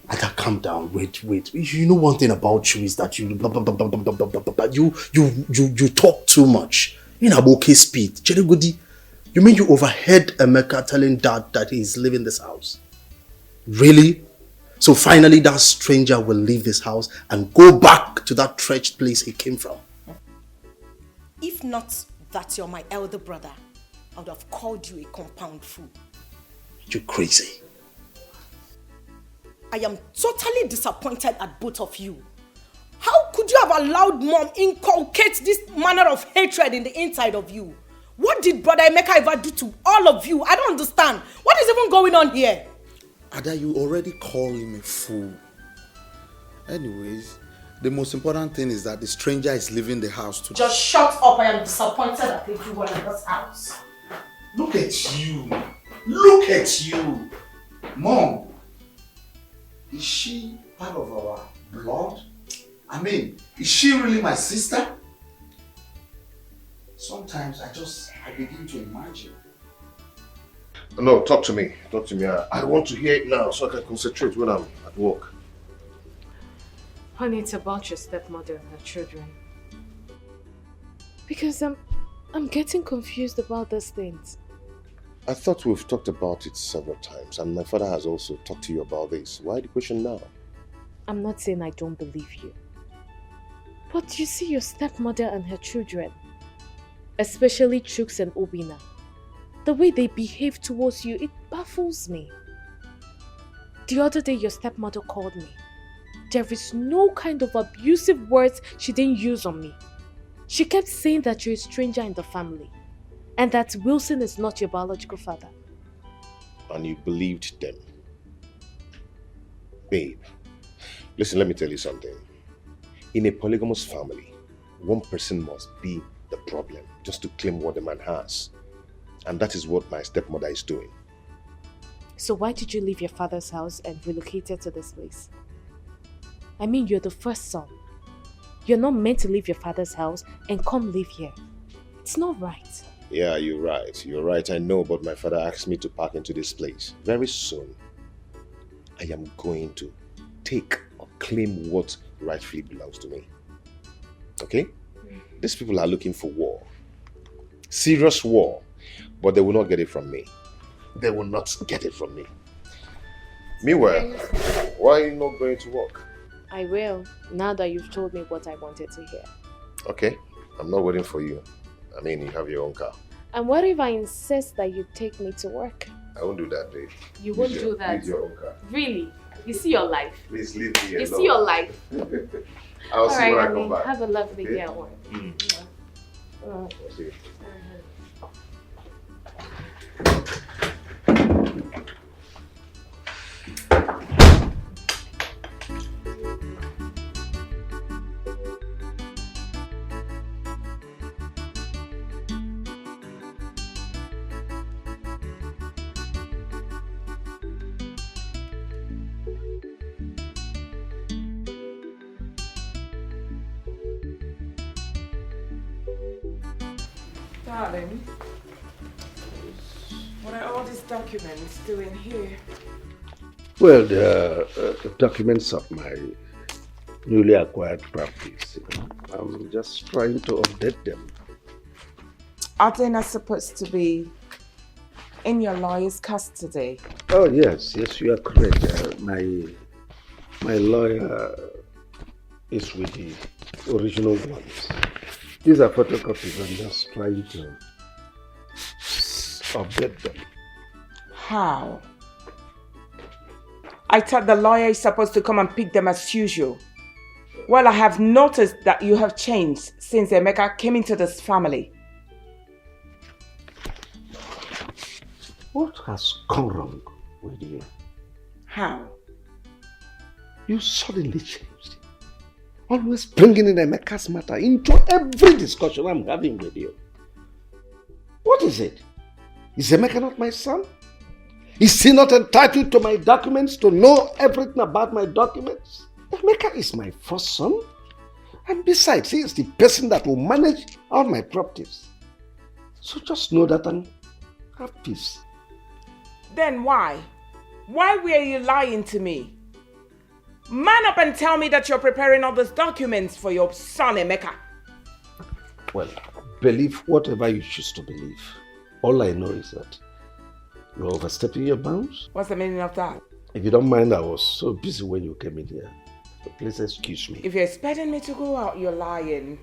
I can't calm down. Wait. You know one thing about you is that you blah, blah, blah, blah, blah, blah, blah, blah, you talk too much. You know, okay speed. Jerigodi, you mean you overheard Emeka telling Dad that he's leaving this house? Really? So finally that stranger will leave this house and go back to that wretched place he came from. If not that you're my elder brother, I would have called you a compound fool. You're crazy. I am totally disappointed at both of you. How could you have allowed Mom inculcate this manner of hatred in the inside of you? What did Brother Emeka ever do to all of you? I don't understand. What is even going on here? Ada, you already call him a fool. Anyways, the most important thing is that the stranger is leaving the house today. Just shut up. I am disappointed at everyone in this house. Look at you. Look at you. Mom, is she part of our blood? I mean, is she really my sister? Sometimes I begin to imagine. No, talk to me. Talk to me. I want to hear it now so I can concentrate when I'm at work. Honey, it's about your stepmother and her children. Because I'm getting confused about these things. I thought we've talked about it several times and my father has also talked to you about this. Why the question now? I'm not saying I don't believe you. But you see your stepmother and her children, especially Chooks and Obina, the way they behave towards you, it baffles me. The other day your stepmother called me. There is no kind of abusive words she didn't use on me. She kept saying that you're a stranger in the family and that Wilson is not your biological father. And you believed them. Babe, listen, let me tell you something. In a polygamous family, one person must be the problem just to claim what the man has. And that is what my stepmother is doing. So why did you leave your father's house and relocated to this place? I mean, you're the first son. You're not meant to leave your father's house and come live here. It's not right. Yeah, you're right. You're right, I know, but my father asked me to park into this place. Very soon, I am going to take or claim what rightfully belongs to me. Okay? These people are looking for war. Serious war. But they will not get it from me. They will not get it from me. Meanwhile, why are you not going to work? I will, now that you've told me what I wanted to hear. Okay, I'm not waiting for you. I mean, you have your own car. And what if I insist that you take me to work? I won't do that, babe. You won't do that? Use your own car. Really? You see your life? Please leave me alone. You see your life? I'll see when I come honey, back. have a lovely Okay? day at work. I'll see you. Darling, what are all these documents doing here? Well, the documents of my newly acquired properties. I'm just trying to update them. Are they not supposed to be in your lawyer's custody? Oh, yes, you are correct. My lawyer is with the original ones. These are photocopies. I'm just trying to update them. How? I thought the lawyer is supposed to come and pick them as usual. Well, I have noticed that you have changed since Emeka came into this family. What has gone wrong with you? How? You suddenly changed. Always bringing in Emeka's matter into every discussion I'm having with you. What is it? Is Emeka not my son? Is he not entitled to my documents, to know everything about my documents? Emeka is my first son. And besides, he is the person that will manage all my properties. So just know that and have peace. Then why? Why were you lying to me? Man up and tell me that you're preparing all these documents for your son, Emeka. Well, believe whatever you choose to believe. All I know is that you're overstepping your bounds. What's the meaning of that? If you don't mind, I was so busy when you came in here. So please excuse me. If you're expecting me to go out, you're lying.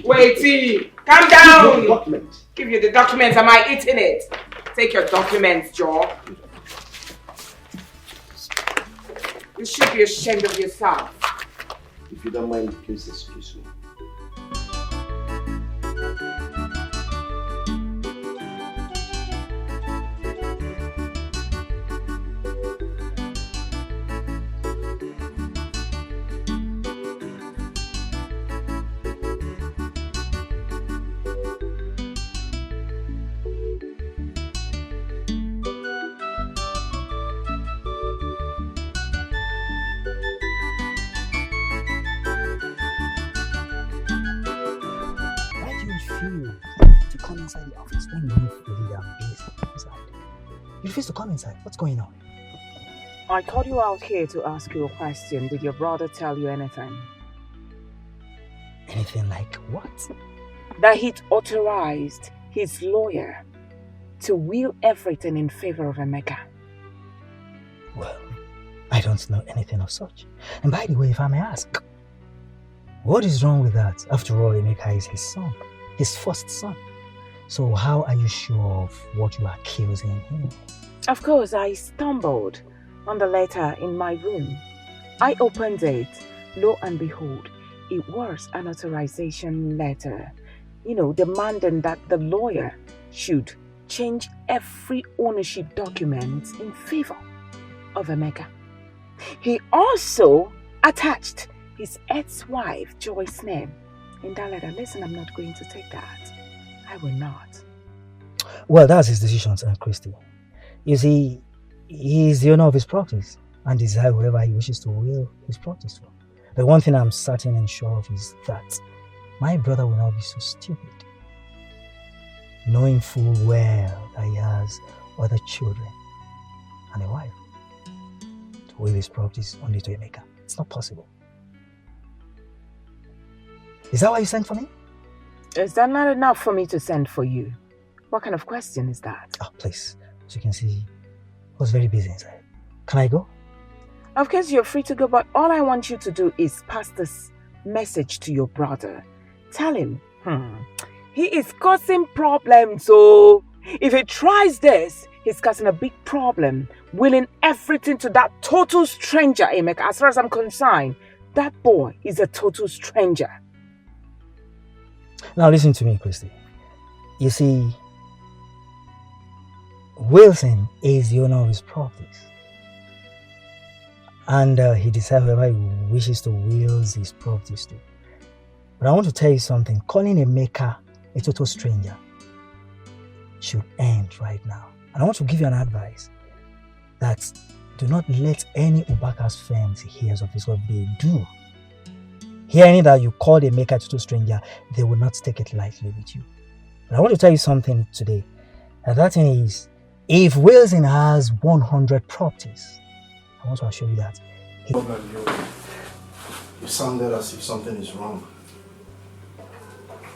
Wait, calm down. Give you the documents. Am I eating it? Take your documents, Joe. You should be ashamed of yourself. If you don't mind, please excuse me. You refuse to come inside. What's going on? I called you out here to ask you a question. Did your brother tell you anything? Anything like what? That he'd authorized his lawyer to will everything in favor of Emeka. Well, I don't know anything of such. And by the way, if I may ask, what is wrong with that? After all, Emeka is his son, his first son. So how are you sure of what you are accusing him? Of course, I stumbled on the letter in my room. I opened it. Lo and behold, it was an authorization letter. You know, demanding that the lawyer should change every ownership document in favor of Emeka. He also attached his ex-wife, Joyce's name in that letter. Listen, I'm not going to take that. I will not. Well, that's his decision, Aunt Christy. You see, he is the owner of his properties and desires whoever he wishes to will his properties for. But one thing I'm certain and sure of is that my brother will not be so stupid, knowing full well that he has other children and a wife to will his properties only to Emeka. It's not possible. Is that why you sent for me? Is that not enough for me to send for you? What kind of question is that? Oh, please. As you can see, I was very busy inside. Can I go? Of course, you're free to go, but all I want you to do is pass this message to your brother. Tell him, he is causing problems, so if he tries this, he's causing a big problem, willing everything to that total stranger, Emeka. As far as I'm concerned, that boy is a total stranger. Now listen to me, Christy. You see, Wilson is the owner of his properties. And he decides whoever he wishes to will his properties to. But I want to tell you something. Calling Emeka a total stranger should end right now. And I want to give you an advice that do not let any Ubaka's friends hear of this. What they do, hearing that you called Emeka a total stranger, they will not take it lightly with you. But I want to tell you something today. And that thing is, if Wilson has 100 properties, I want to assure you that You sounded as if something is wrong.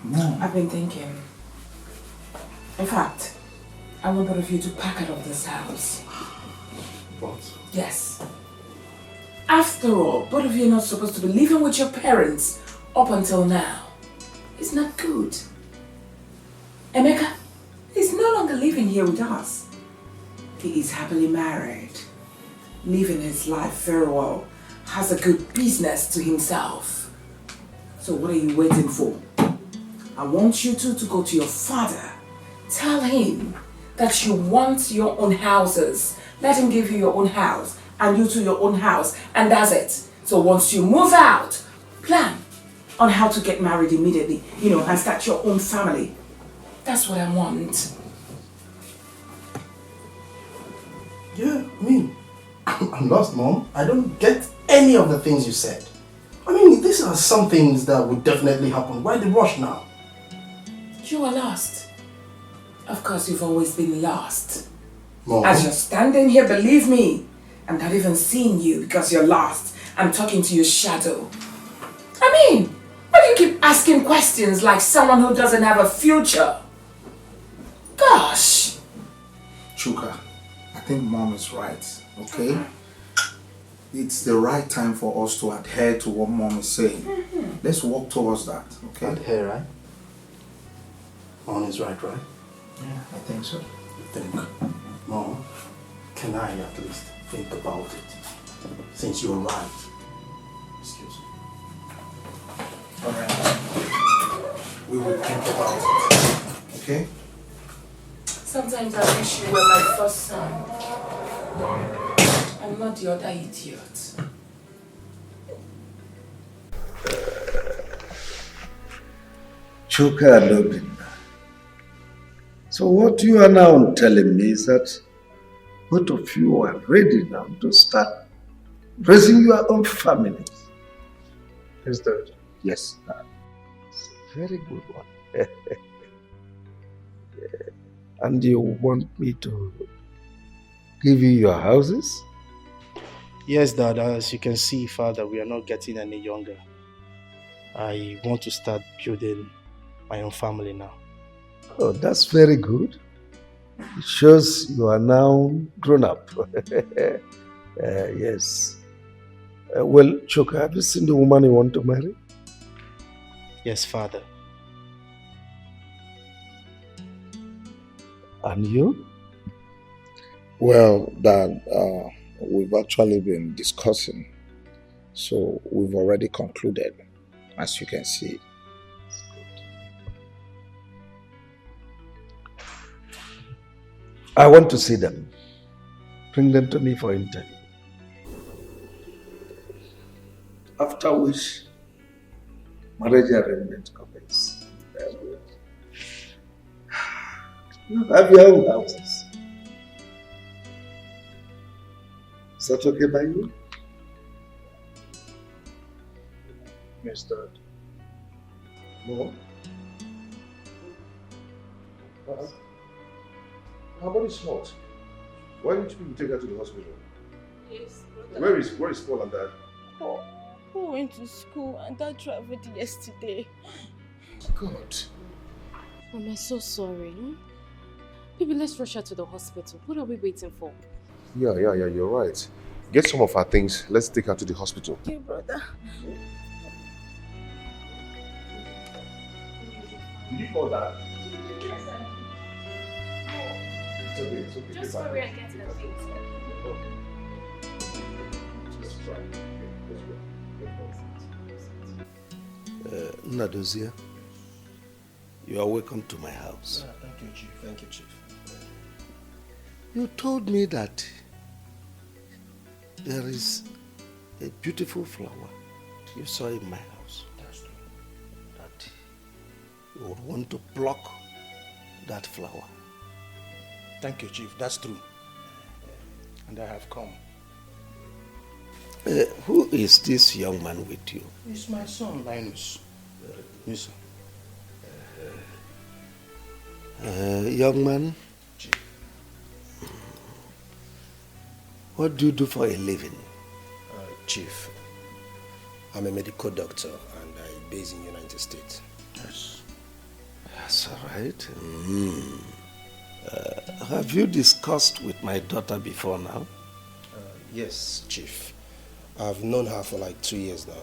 No. I've been thinking. In fact, I want both of you to pack out of this house. What? Yes. After all, both of you are not supposed to be living with your parents up until now. It's not good. Emeka is no longer living here with us. He is happily married, living his life very well, has a good business to himself. So what are you waiting for? I want you two to go to your father. Tell him that you want your own houses. Let him give you your own house and you to your own house, and that's it. So once you move out, plan on how to get married immediately, and start your own family. That's what I want. Yeah, I'm lost, Mom. I don't get any of the things you said. I mean, these are some things that would definitely happen. Why the rush now? You are lost. Of course, you've always been lost. Mom. As you're standing here, believe me, I'm not even seeing you because you're lost. I'm talking to your shadow. I mean, why do you keep asking questions like someone who doesn't have a future? Gosh. Chuka, I think Mom is right, okay? It's the right time for us to adhere to what Mom is saying. Let's work towards that, okay? Adhere, right? Mom is right? Yeah, I think so. You think? Mom, can I at least think about it? Since you're right. Excuse me. Alright. We will think about it, okay? Sometimes I wish you were my first son. I'm not the other idiot. Chuka and Obinna. So what you are now telling me is that both of you are ready now to start raising your own families. Is that? Yes, Dad. It's a very good one. Yeah. And you want me to give you your houses? Yes, Dad. As you can see, Father, we are not getting any younger. I want to start building my own family now. Oh, that's very good. It shows you are now grown up. Yes. Well, Chuka, have you seen the woman you want to marry? Yes, Father. And you? Well, Dad, we've actually been discussing. So we've already concluded, as you can see. I want to see them. Bring them to me for interview. After which, marriage arrangement commence. You have your own houses. Is that okay by you? Yes, Dad. No? How about it's not? Why didn't you take her to the hospital? Yes, Where is Paul and Dad? Paul went to school and Dad traveled yesterday. God. Mom, I'm so sorry. Baby, let's rush her to the hospital. What are we waiting for? Yeah, you're right. Get some of her things. Let's take her to the hospital. Okay, brother. Did you call Dad? Yes, sir. It's okay. Just hurry and get her things. Just try. Nadosia, you are welcome to my house. Thank you, Chief. Thank you, Chief. You told me that there is a beautiful flower you saw in my house. That's true. That you would want to pluck that flower. Thank you, Chief. That's true. And I have come. Who is this young man with you? It's my son, Linus. Yes, sir. Young man, what do you do for a living? Chief, I'm a medical doctor and I'm based in the United States. Yes. That's all right. Have you discussed with my daughter before now? Yes, Chief. I've known her for like 2 years now.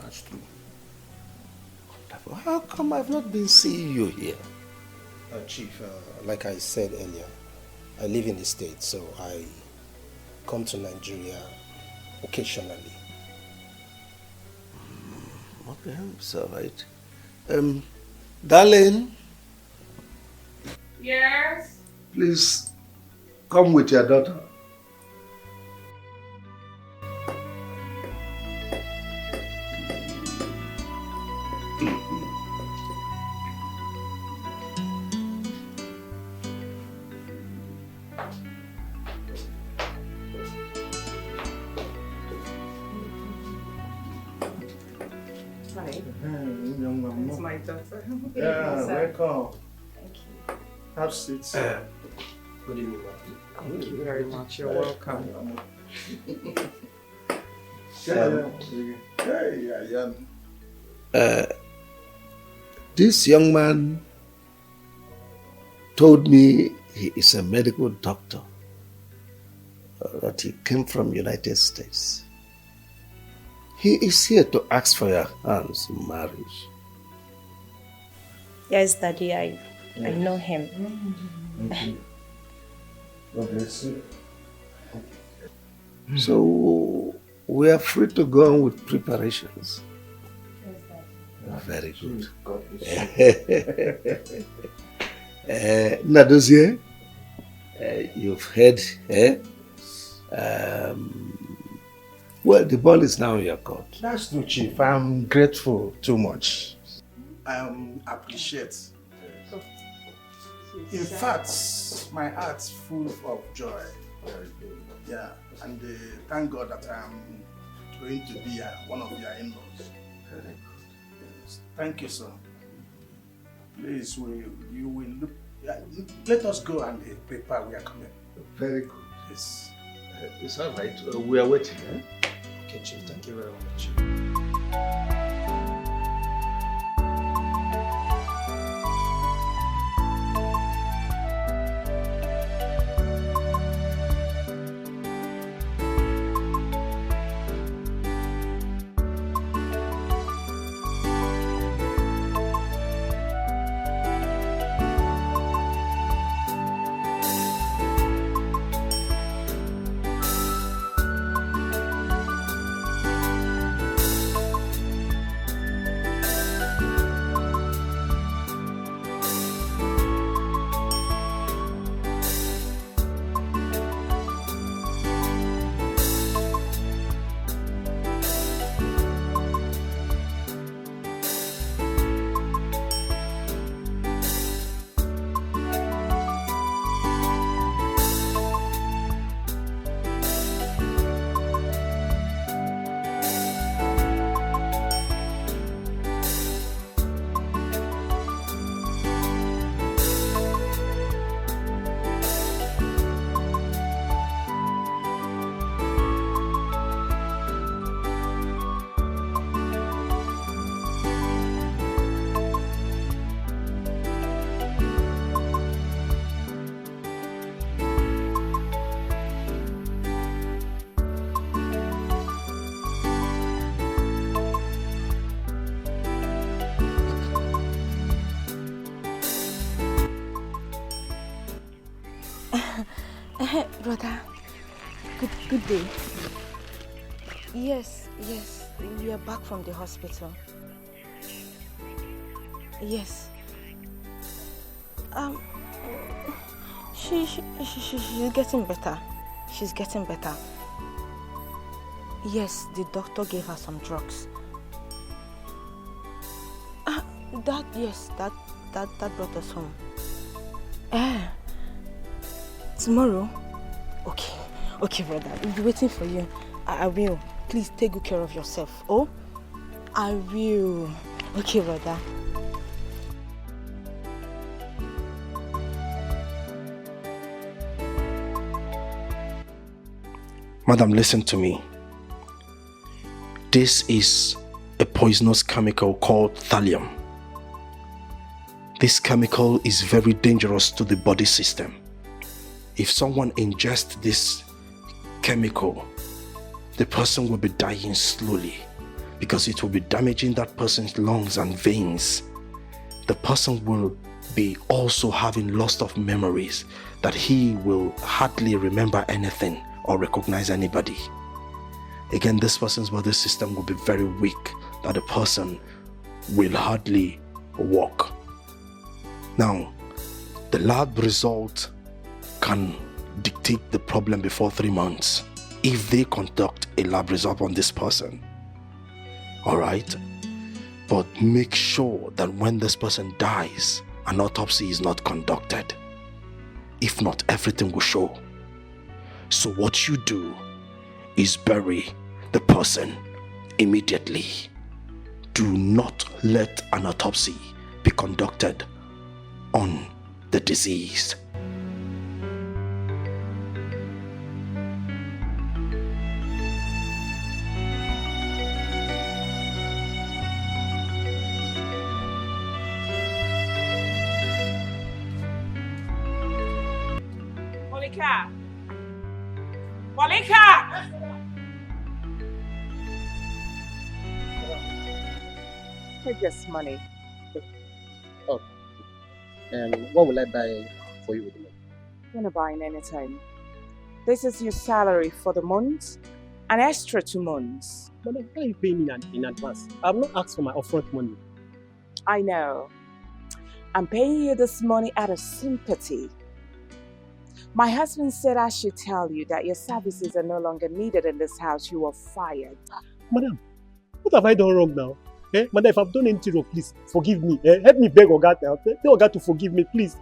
That's true. How come I've not been seeing you here? Chief, like I said earlier, I live in the States, so I come to Nigeria occasionally. Okay, it's all right. Darling, Yes? please come with your daughter. It's my daughter. Yeah, welcome. Thank you. Have seats. Good evening, ma'am. Thank you very much. You're welcome. This young man told me he is a medical doctor, that he came from United States. He is here to ask for your hands in marriage. Yes, Daddy, I know him. God bless you. So we are free to go on with preparations. Very good. Nadozie, you've heard, well, the ball is now in your court. That's true, Chief. I'm grateful too much. I appreciate. In fact, my heart's full of joy. Yeah, and thank God that I'm going to be one of your in-laws. Thank you, sir. Please, you will look. Let us go and prepare. We are coming. Very good. Yes. It's all right. We are waiting. Okay, Chief. Thank you very much. Hey, brother. Good day. Yes, we are back from the hospital. Yes. She's getting better. She's getting better. Yes, the doctor gave her some drugs. That brought us home. Tomorrow? Okay, brother. We'll be waiting for you. I will. Please take good care of yourself. Oh? I will. Okay, brother. Madam, listen to me. This is a poisonous chemical called thallium. This chemical is very dangerous to the body system. If someone ingests this chemical, the person will be dying slowly because it will be damaging that person's lungs and veins. The person will be also having loss of memories, that he will hardly remember anything or recognize anybody. Again, this person's body system will be very weak, that the person will hardly walk. Now, the lab result can dictate the problem before 3 months if they conduct a lab result on this person. Alright? But make sure that when this person dies, an autopsy is not conducted. If not, everything will show. So what you do is bury the person immediately. Do not let an autopsy be conducted on the deceased. Monica! Take this money. Oh. And what will I buy for you with the money? You're not buying anything. This is your salary for the month, an extra 2 months. But why are you paying me in advance? I have not asked for my upfront money. I know. I'm paying you this money out of sympathy. My husband said I should tell you that your services are no longer needed in this house. You are fired. Madam, what have I done wrong now? Madam, if I've done anything wrong, please forgive me. Help me beg Oga. Tell Oga to forgive me, please.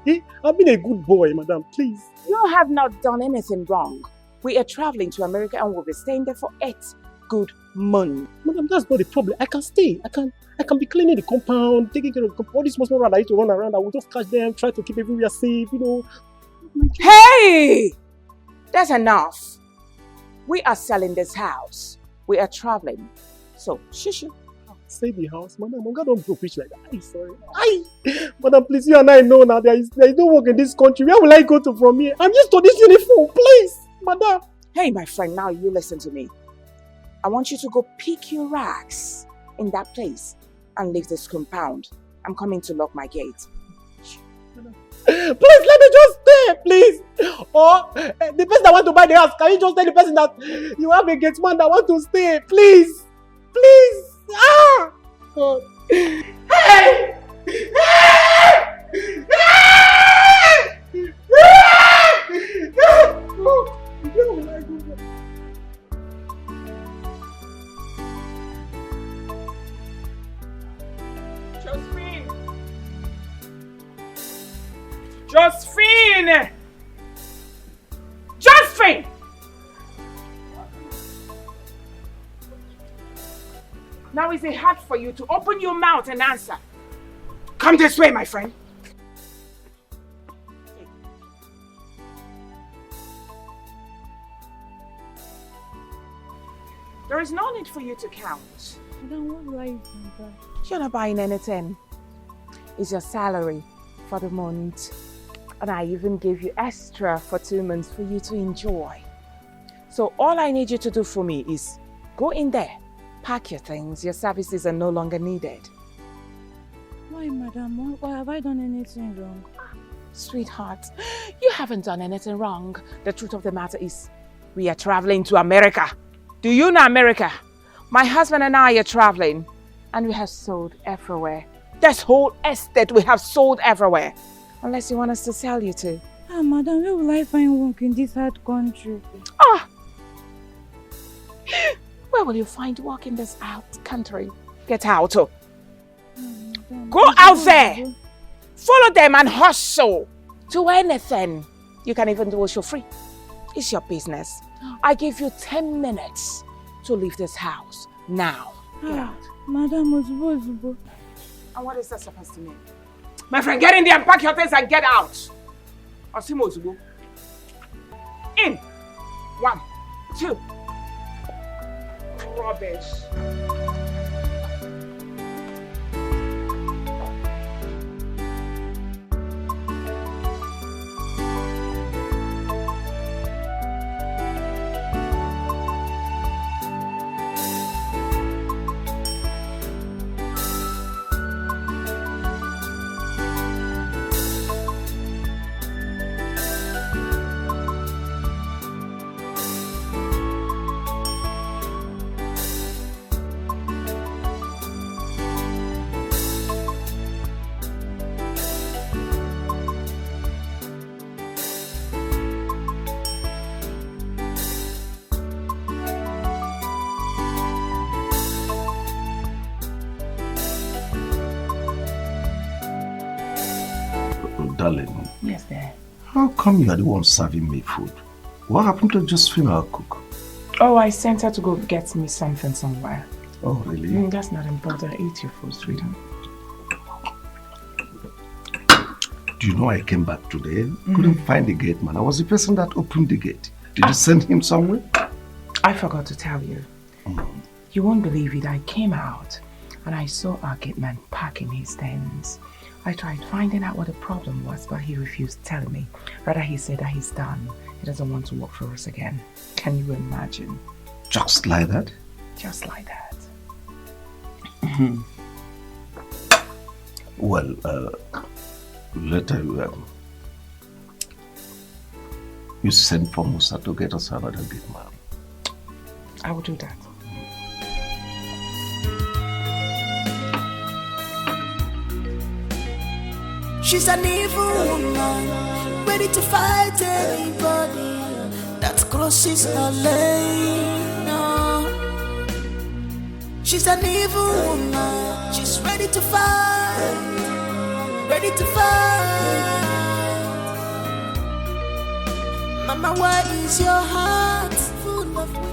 I've been a good boy, madam, please. You have not done anything wrong. We are traveling to America and we'll be staying there for 8 good months. Madam, that's not the problem. I can stay. I can be cleaning the compound, taking care of all these small rats I used to run around. I will just catch them, try to keep everywhere safe, Hey! That's enough. We are selling this house. We are traveling. So, shush. Say the house, madam. God don't broke rich like that. I'm sorry. Madam, please, you and I know now there is no work in this country. Where will I go to from here? I'm used to this uniform, please, madam. Hey, my friend, now you listen to me. I want you to go pick your rags in that place and leave this compound. I'm coming to lock my gate. Please, let me just stay, please. Or the person that want to buy the house, can you just tell the person that you have a gate man that want to stay? Please. Please. Ah! God. Hey! Josephine! Josephine! Now is it hard for you to open your mouth and answer? Come this way, my friend. There is no need for you to count. Then what will I buy? You're not buying anything. It's your salary for the month. And I even gave you extra for 2 months for you to enjoy. So all I need you to do for me is go in there, pack your things. Your services are no longer needed. Why, madam? Why have I done anything wrong? Sweetheart, you haven't done anything wrong. The truth of the matter is, we are traveling to America. Do you know America? My husband and I are traveling, and we have sold everywhere. This whole estate we have sold everywhere. Unless you want us to sell you to. Ah, madam, where will I find work in this hard country? Ah! Where will you find work in this out country? Get out. Oh. Go out there. Follow them and hustle. Do anything. You can even do a show free. It's your business. I give you 10 minutes to leave this house. Now. Get out. Madam, Ozubo. And what is that supposed to mean? My friend, get in there and pack your things and get out. Osimo Ozubo. In. 1, 2. Rubbish. Darling. Yes, dear. How come you are the one serving me food? What happened to Josephine, our cook? Oh, I sent her to go get me something somewhere. Oh, really? That's not important. Eat your food, sweetheart. Do you know I came back today? Couldn't find the gate man. I was the person that opened the gate. Did you send him somewhere? I forgot to tell you. You won't believe it. I came out and I saw our gate man packing his things. I tried finding out what the problem was, but he refused telling me. Rather, he said that he's done. He doesn't want to work for us again. Can you imagine? Just like that? Just like that. Well, later you send for Musa to get us another gate man. I will do that. She's an evil woman, ready to fight anybody that crosses her lane. No. She's an evil woman, she's ready to fight, ready to fight. Mama, why is your heart full of wicked?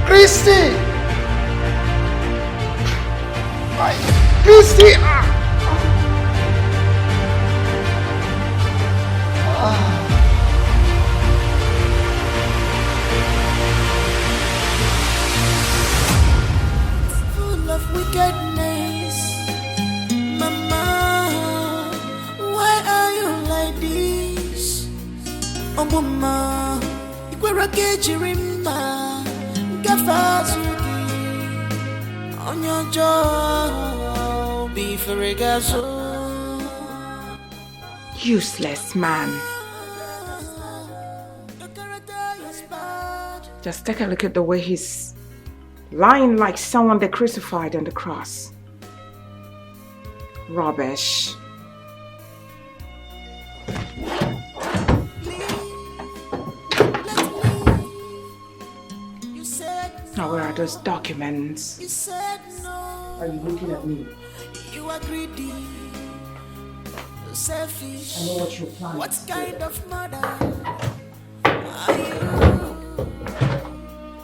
Christy! Christy! Full of wickedness. Mama, why are you like this? Oh, Mama, Ikwera Kejirimba, Gafazuki, on your job, be for regazo. Useless man. Just take a look at the way he's lying like someone they crucified on the cross. Rubbish. Now where are those documents? You said no. Are you looking at me? You are greedy, too selfish. I know what you're planning. What kind of mother are you?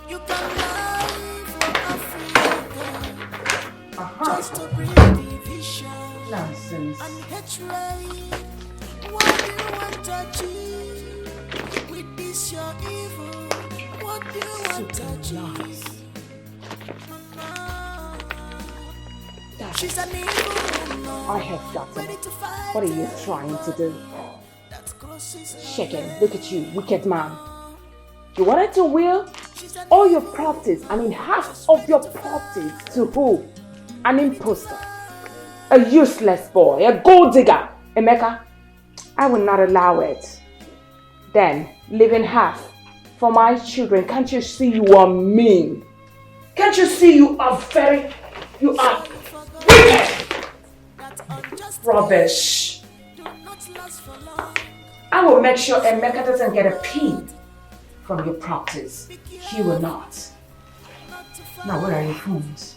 You can lie for Africa just to bring division Nonsense. and hatred. What do you want to achieve with this your evil? What do you want to achieve? She's an evil. I have gotten it. What are you trying to do? Chicken, look at you, wicked man. You wanted to will all your properties, I mean half of your properties to who? An imposter. A useless boy, a gold digger. Emeka, I will not allow it. Then, leaving half for my children. Can't you see you are mean? Can't you see you are wicked? Rubbish. I will make sure Emeka doesn't get a pin from your properties. He will not. Now, where are your phones?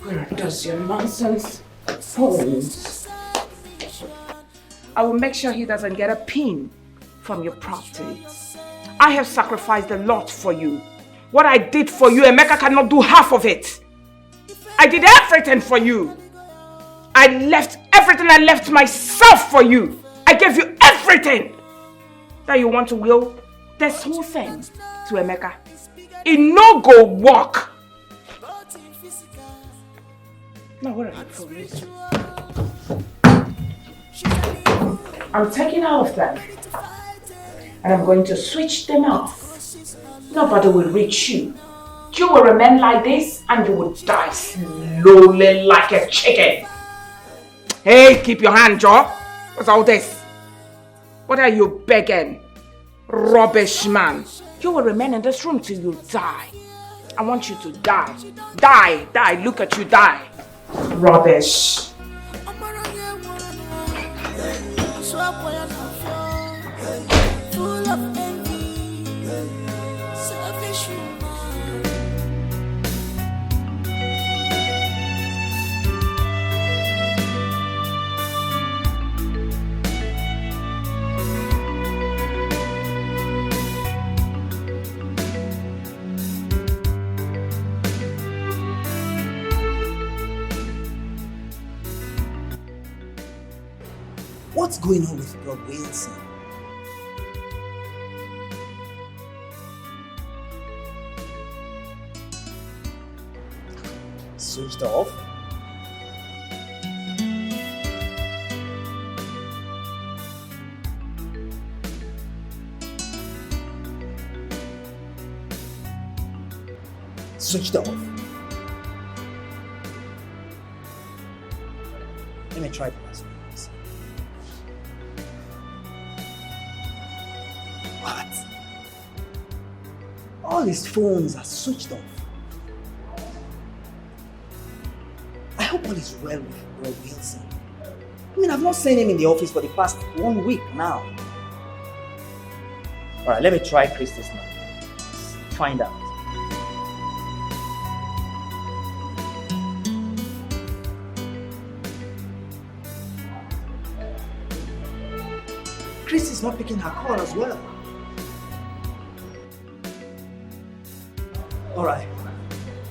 Where are those your nonsense phones? I will make sure he doesn't get a pin from your properties. I have sacrificed a lot for you. What I did for you, Emeka cannot do half of it. I did everything for you. I left everything. I left myself for you. I gave you everything that you want to will. This whole thing to Emeka. It no go work. Now what are you for? I'm taking all of them. And I'm going to switch them off. Nobody will reach you. You will remain like this and you will die slowly like a chicken. Hey, keep your hand, Joe. What's all this? What are you begging? Rubbish man. You will remain in this room till you die. I want you to die. Die, die, look at you die. Rubbish. Full of envy, selfish woman. What's going on with Bro Wilson? Switched off? Switched off. Let me try the password. What? All his phones are switched off. I hope all is well with Bro Wilson. I mean, I've not seen him in the office for the past 1 week now. Alright, let me try Christy's number. Find out. Christy's not picking her call as well. Alright,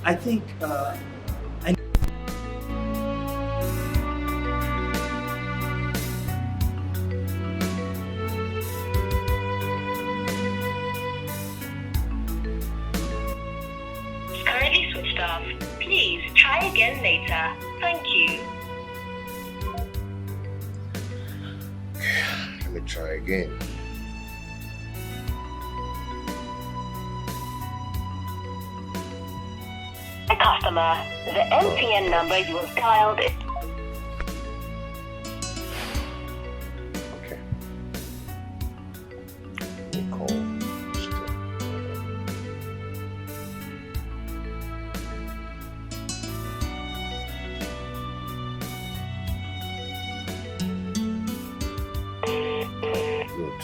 I think Currently switched off. Please try again later. Thank you. Let me try again. Customer, the MTN number you have dialed is... Okay. Let me call. Good.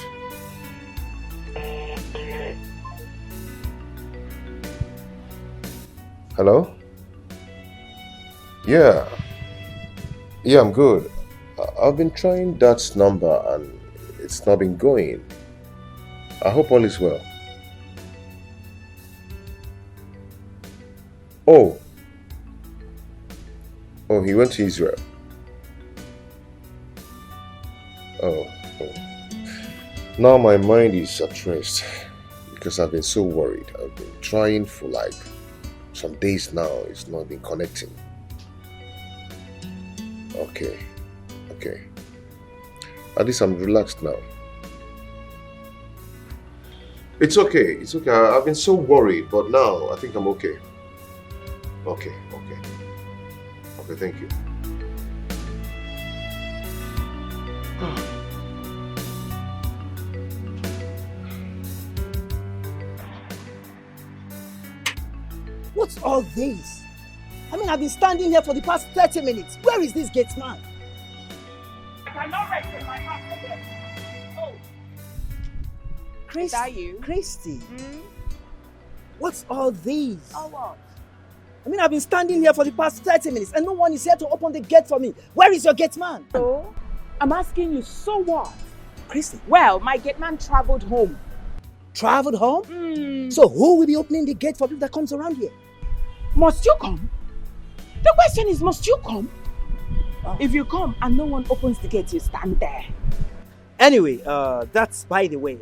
Hello? Yeah. Yeah, I'm good. I've been trying that number and it's not been going. I hope all is well. Oh, he went to Israel. Oh. Now my mind is at rest because I've been so worried. I've been trying for like some days now. It's not been connecting. Okay. At least I'm relaxed now. It's okay. I've been so worried, but now I think I'm okay. Okay, thank you. What's all this? I mean, I've been standing here for the past 30 minutes. Where is this gate man? I cannot rest in my house again. Oh. Is that you? Christy. What's all this? Oh, what? I mean, I've been standing here for the past 30 minutes and no one is here to open the gate for me. Where is your gate man? Oh, I'm asking you, so what? Christy. Well, my gate man traveled home. Traveled home? So who will be opening the gate for people that comes around here? Must you come? The question is, must you come? If you come and no one opens the gate, you stand there. Anyway, that's by the way.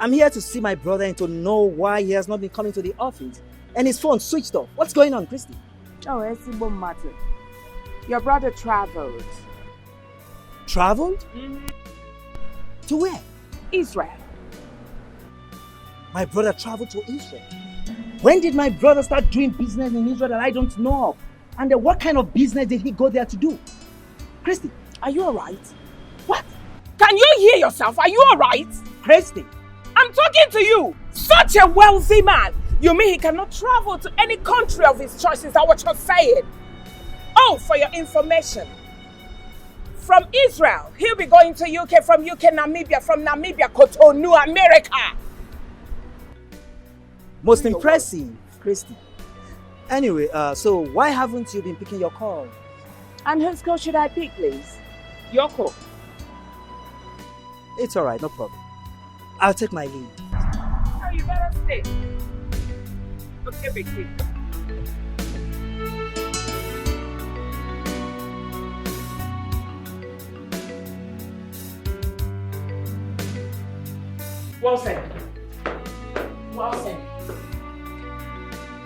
I'm here to see my brother and to know why he has not been coming to the office. And his phone switched off. What's going on, Christy? Oh, it's a matter. Your brother traveled. Traveled? To where? Israel. My brother traveled to Israel. When did my brother start doing business in Israel that I don't know of? And then what kind of business did he go there to do? Christy, are you alright? What? Can you hear yourself? Are you alright? Christy. I'm talking to you. Such a wealthy man. You mean he cannot travel to any country of his choice? Is that what you're saying? Oh, for your information. From Israel, he'll be going to UK, from UK, Namibia, from Namibia, Cotonou, America. Most impressive, Christy. Anyway, so why haven't you been picking your call? And whose call should I pick, please? Your call. It's alright, no problem. I'll take my leave. Oh, you better stay. Okay, big kid. Wilson.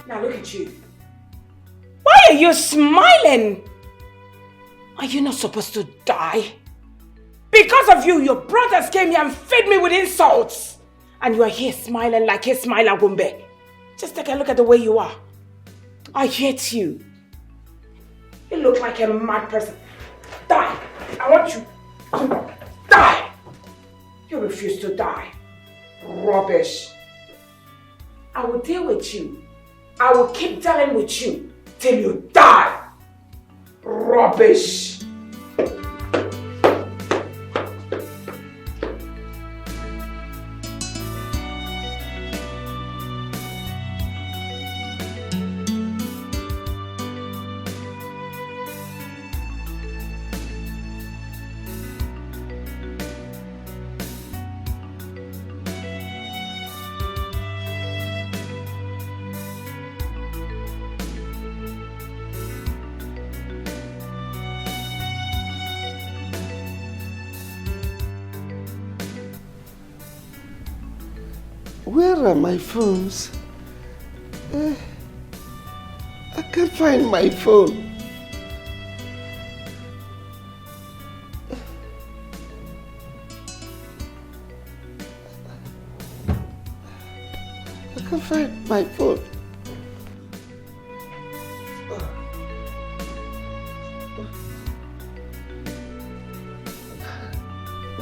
Now look at you. Why are you smiling? Are you not supposed to die? Because of you, your brothers came here and fed me with insults. And you are here smiling like Ismaila Gumbe. Just take a look at the way you are. I hate you. You look like a mad person. Die. I want you to die. You refuse to die. Rubbish. I will deal with you. I will keep dealing with you till you die. Rubbish. Where are my phones? I can't find my phone. I can't find my phone.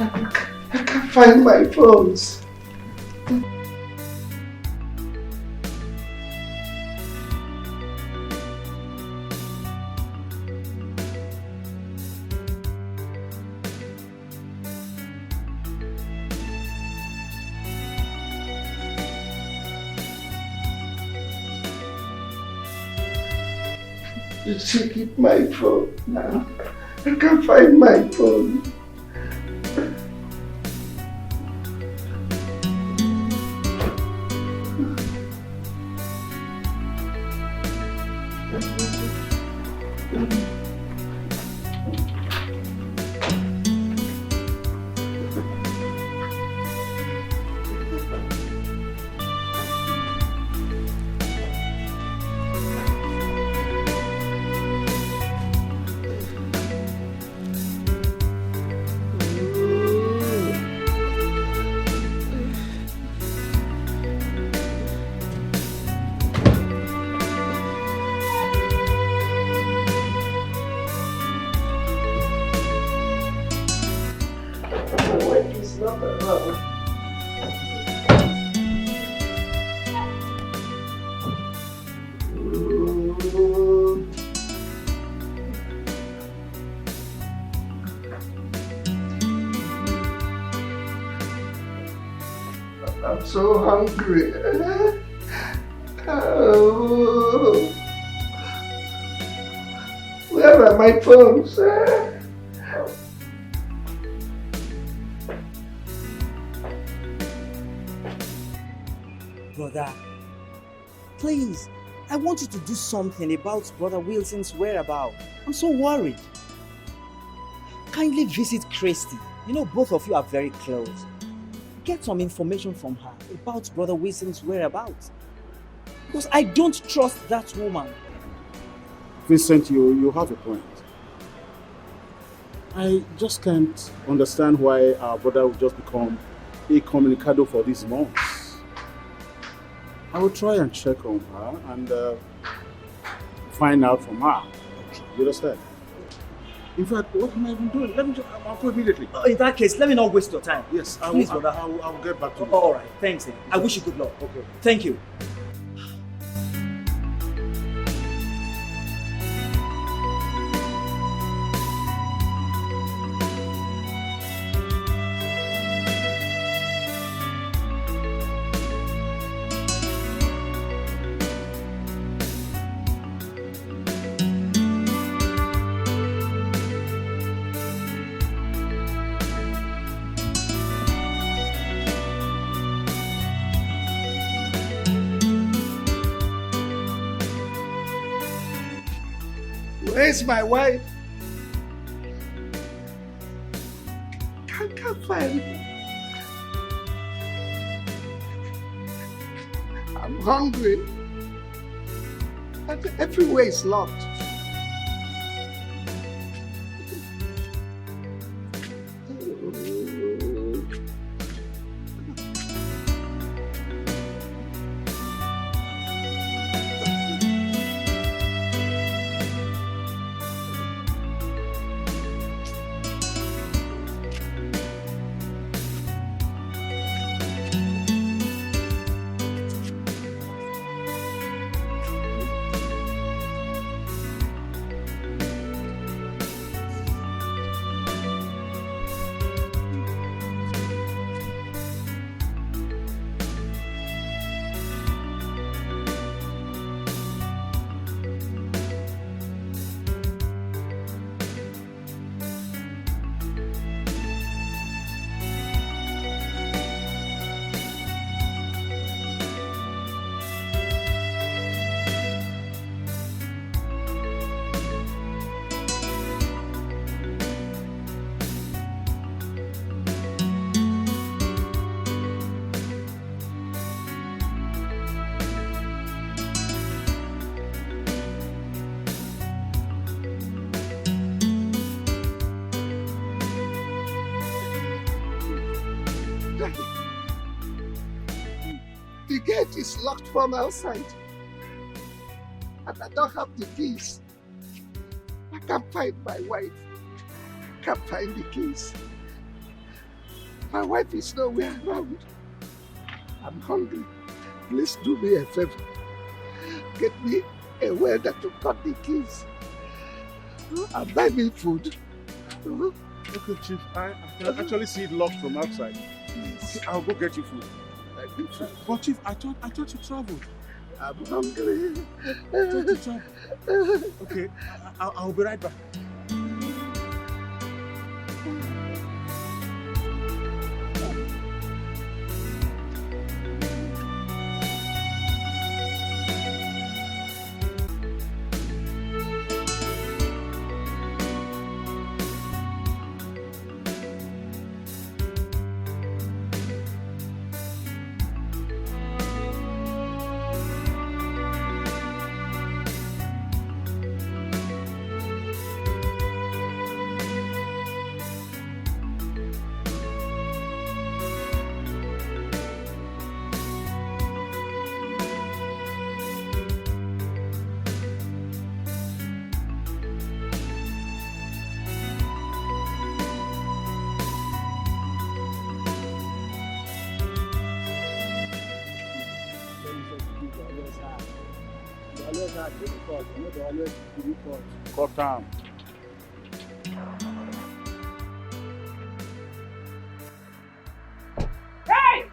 I can't find my phones. Checking my phone now. I can't find my phone. I'm so hungry. Oh. Where are my phones? Brother, please, I want you to do something about Brother Wilson's whereabouts. I'm so worried. Kindly visit Christy. You know both of you are very close. Get some information from her about Brother Wilson's whereabouts. Because I don't trust that woman. Vincent, you have a point. I just can't understand why our brother would just become Incommunicado for these months. I will try and check on her and find out from her. You understand? In fact, what am I even doing? Let me just, I'll go immediately. In that case, let me not waste your time. Yes, Please, brother. I'll get back to you. All right, thanks. I wish you good luck. Okay. Thank you. Where's my wife? Can't find her. I'm hungry. And everywhere is locked. The gate is locked from outside. And I don't have the keys. I can't find my wife. I can't find the keys. My wife is nowhere around. I'm hungry. Please do me a favor. Get me a welder to cut the keys. And buy me food. Okay, Chief, I can actually see it locked from outside. Okay, I'll go get you food. But Chief, I thought you traveled. I'm hungry. I thought you traveled. Okay, I'll be right back. Cut down. Hey!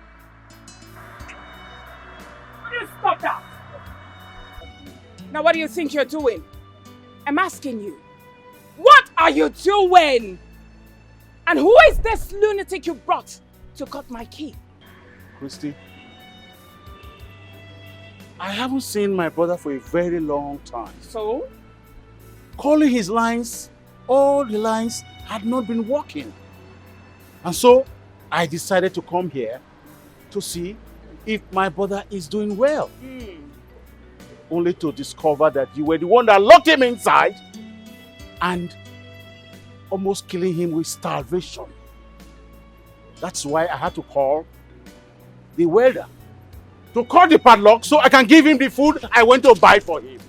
Will you stop that? Now what do you think you're doing? I'm asking you. What are you doing? And who is this lunatic you brought to cut my key? Christy, I haven't seen my brother for a very long time. So? Calling his lines, all the lines had not been working. And so I decided to come here to see if my brother is doing well. Only to discover that you were the one that locked him inside and almost killing him with starvation. That's why I had to call the welder to cut the padlock so I can give him the food I went to buy for him.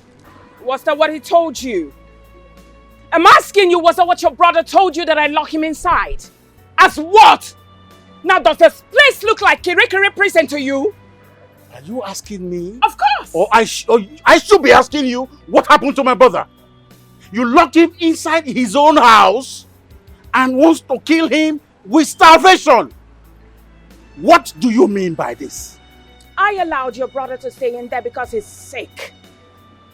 Was that what he told you? I'm asking you, was that what your brother told you, that I lock him inside? As what? Now does this place look like Kirikiri prison to you? Are you asking me? Of course! Or I should be asking you what happened to my brother. You locked him inside his own house and wants to kill him with starvation. What do you mean by this? I allowed your brother to stay in there because he's sick.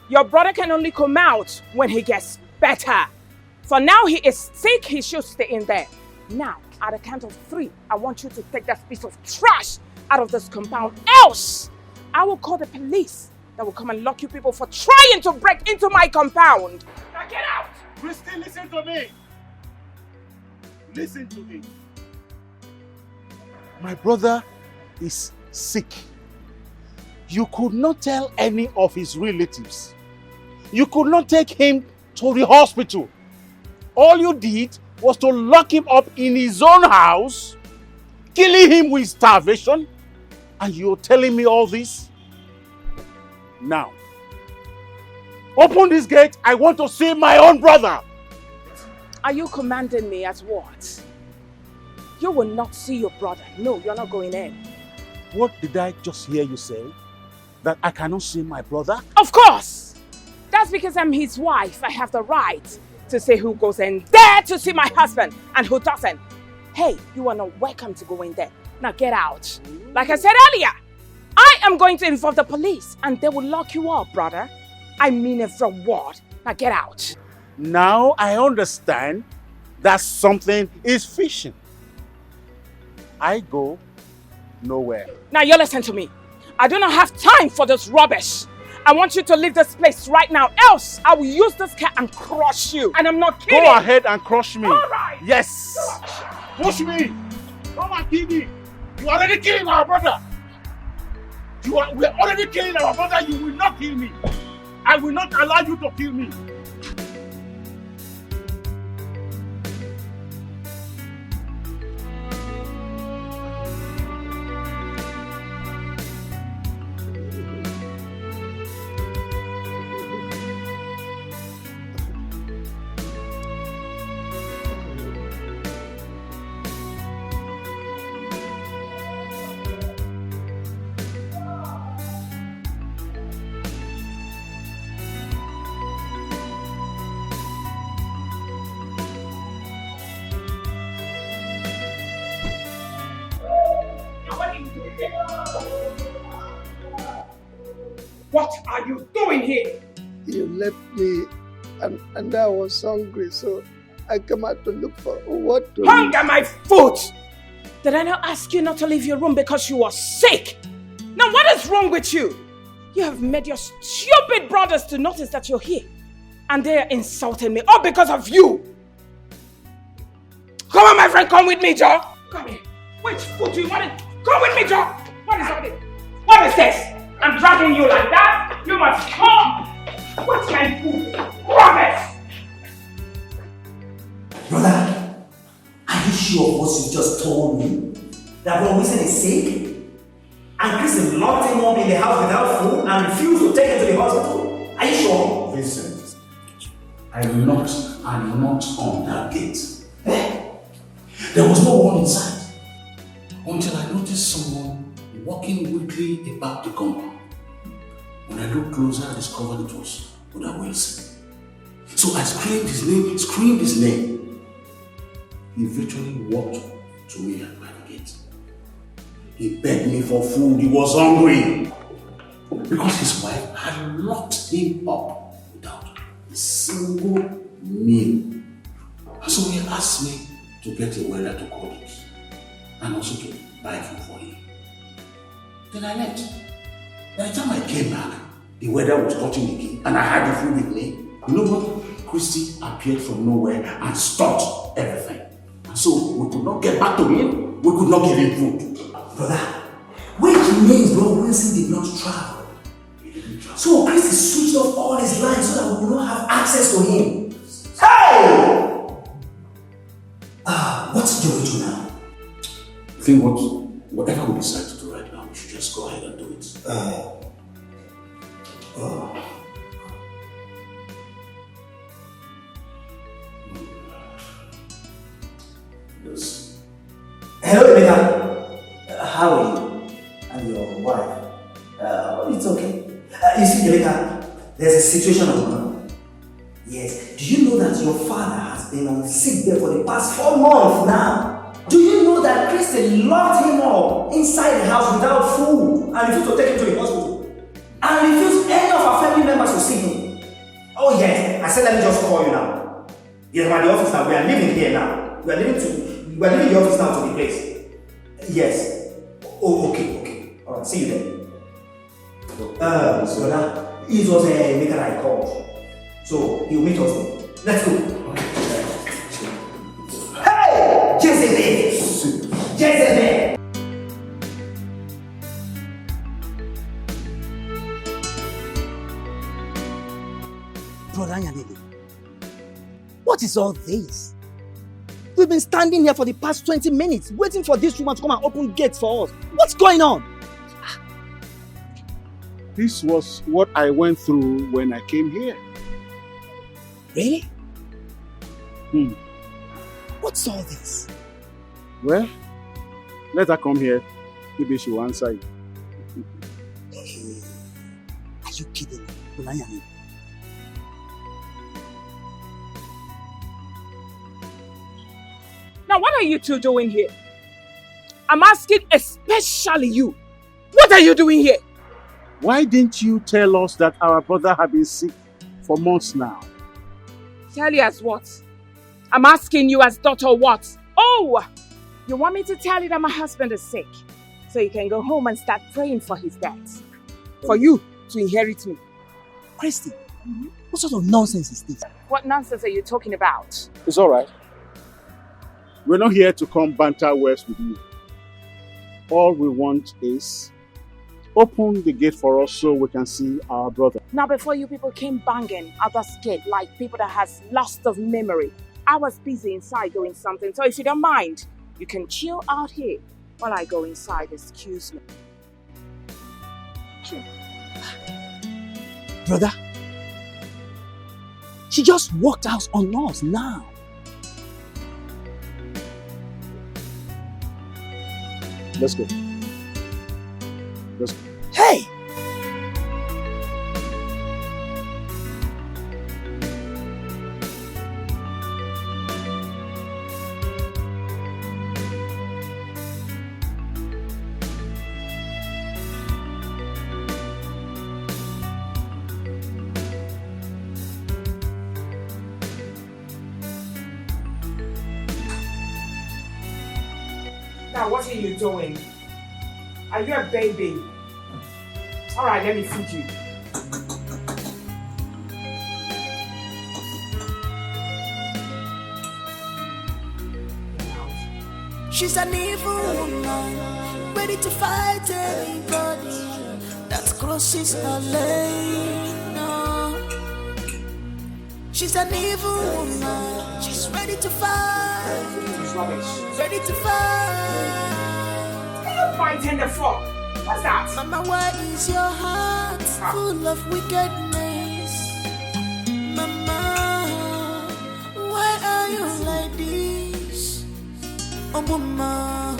Your brother can only come out when he gets better. For now he is sick, he should stay in there. Now, at the count of 3, I want you to take that piece of trash out of this compound. Else, I will call the police that will come and lock you people for trying to break into my compound. Now get out! Christy, listen to me. Listen to me. My brother is sick. You could not tell any of his relatives. You could not take him to the hospital. All you did was to lock him up in his own house, killing him with starvation, and you're telling me all this? Now, open this gate. I want to see my own brother. Are you commanding me as what? You will not see your brother. No, you're not going in. What did I just hear you say? That I cannot see my brother? Of course! That's because I'm his wife. I have the right to say who goes in there to see my husband and who doesn't. Hey, you are not welcome to go in there. Now get out. Like I said earlier, I am going to involve the police and they will lock you up, brother. I mean it from what? Now get out. Now I understand that something is fishing. I go nowhere. Now you listen to me. I do not have time for this rubbish. I want you to leave this place right now, else I will use this car and crush you. And I'm not kidding. Go ahead and crush me. All right. Yes. Push me. Come and kill me. You are already killing our brother. We are already killing our brother. You will not kill me. I will not allow you to kill me. What are you doing here? You left me and I was hungry, so I came out to look for what to Hunger my foot! Did I not ask you not to leave your room because you were sick? Now what is wrong with you? You have made your stupid brothers to notice that you're here. And they are insulting me, all because of you. Come on, my friend, come with me, Joe. Come here. Which foot do you want to... Come with me, Joe. What is all this? What is this? I'm dragging you like that? You must come. What kind of food? Rubbish! Brother, are you sure of what you just told me? That Bro Wilson is sick? And Christian locked him up in the house without food and refused to take him to the hospital? Are you sure? Vincent, I knocked and knocked on that gate. There was no one inside until I noticed someone walking weakly about the compound. When I looked closer, I discovered it was Brother Wilson. So I screamed his name. He virtually walked to me at my gate. He begged me for food. He was hungry. Because his wife had locked him up without a single meal. And so he asked me to get a waiter to call it and also to buy food for him. Then I left. By the time I came back, the waiter was touching the key and I had the food with me. You know what? Christy appeared from nowhere and stopped everything. And so we could not get back to him. We could not give him food. Brother, which means Bro Wilson did not travel. So Christy switched off all his lines so that we will not have access to him. Hey! What's the way to now? I think whatever we decide to do right now, we should just go ahead and do it. Yes. Hello, Emeka. How are you? And your wife? It's okay. You see, Emeka, there's a situation going on. Yes. Do you know that your father has been on sick bed for the past 4 months now? Do you know that Christy locked him up inside the house without food and refused to take him to the hospital? And refused any of our family members to see him? Oh yes, I said let me just call you now. Yes, I'm at the office now. We are leaving here now. We are leaving the office now to the place. Yes. Oh, okay. Alright, see you then. Brother, it was a maker I called. So he'll meet us there. Let's go. Hey! Jezebel! Brother Yanele, what is all this? We've been standing here for the past 20 minutes waiting for this woman to come and open gates for us. What's going on? This was what I went through when I came here. Really? What's all this? Well, let her come here. Maybe she will answer you. Are you kidding me, Brother Yanele? Now, what are you two doing here? I'm asking especially you. What are you doing here? Why didn't you tell us that our brother had been sick for months now? Tell you as what? I'm asking you as daughter what? Oh! You want me to tell you that my husband is sick? So you can go home and start praying for his death. For you to inherit me. Christy, what sort of nonsense is this? What nonsense are you talking about? It's alright. We're not here to come banter words with you. All we want is open the gate for us so we can see our brother. Now before you people came banging out the gate like people that has lost of memory, I was busy inside doing something. So if you don't mind, you can chill out here while I go inside. Excuse me. Brother, she just walked out on us now. Let's go. Let's go. Hey! Now, what are you doing? Are you a baby? All right, let me feed you. She's an evil woman, ready to fight anybody that crosses her lane. No. She's an evil woman, she's ready to fight. Ready to fight. Fighting the frog. What's that? Mama, why is your heart full of wickedness? Mama, why are you like this? Oh, Mama,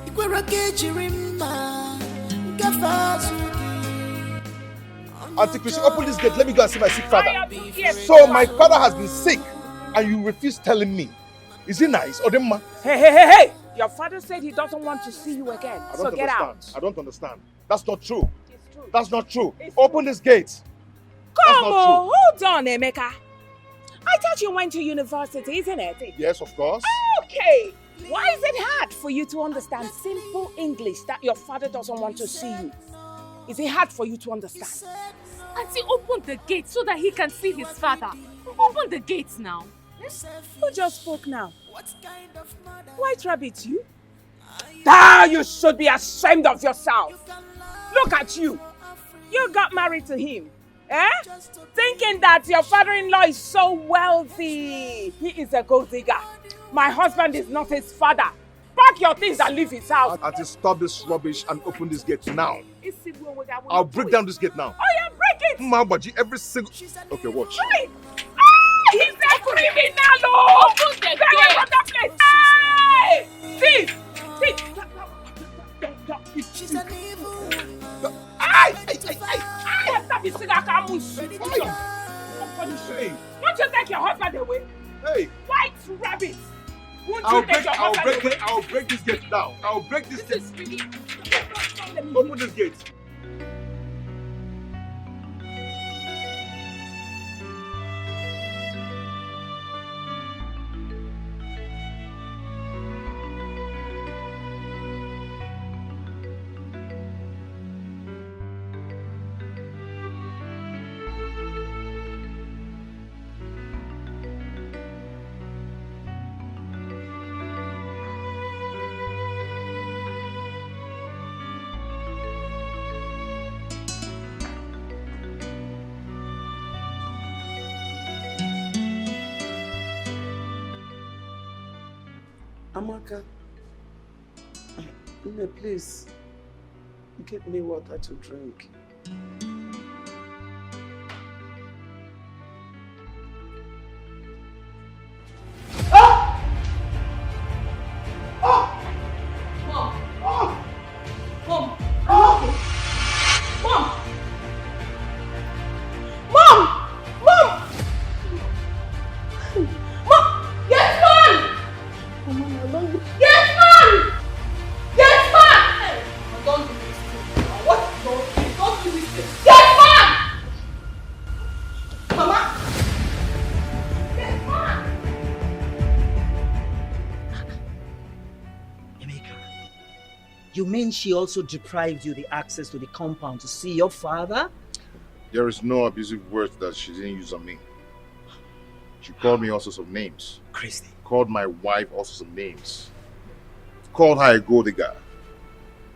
Ikwera Kejirimba, Gafazuki. Auntie Chrissy, open this gate. Let me go and see my sick father. Yes. So my father has been sick and you refuse telling me. Is it nice? Or them? Hey! Your father said he doesn't want to see you again. So get out. I don't understand. That's not true. That's not true. Open this gate. Come on, hold on, Emeka. I thought you went to university, isn't it? Yes, of course. Okay. Why is it hard for you to understand simple English that your father doesn't want to see you? Is it hard for you to understand? Auntie, open the gate so that he can see his father. Open the gate now. Who just spoke now? White Rabbit, you? You should be ashamed of yourself. Look at you. You got married to him. Thinking that your father-in-law is so wealthy. He is a gold digger. My husband is not his father. Pack your things and leave his house. Auntie, stop this rubbish and open this gate now. I'll break down this gate now. Oh, yeah, break it! Mabaji, every single... Okay, watch. Hey! He's a criminal! Open the gate! From that place! Hey! Thief! She's an evil. Don't you take your husband away? Hey! White Rabbit! I'll break this gate now. I'll break this gate. Open this gate. Amaka, please, get me water to drink. You mean she also deprived you the access to the compound to see your father? There is no abusive words that she didn't use on me. She called me all sorts of names. Christy. Called my wife all sorts of names. Called her a gold digger.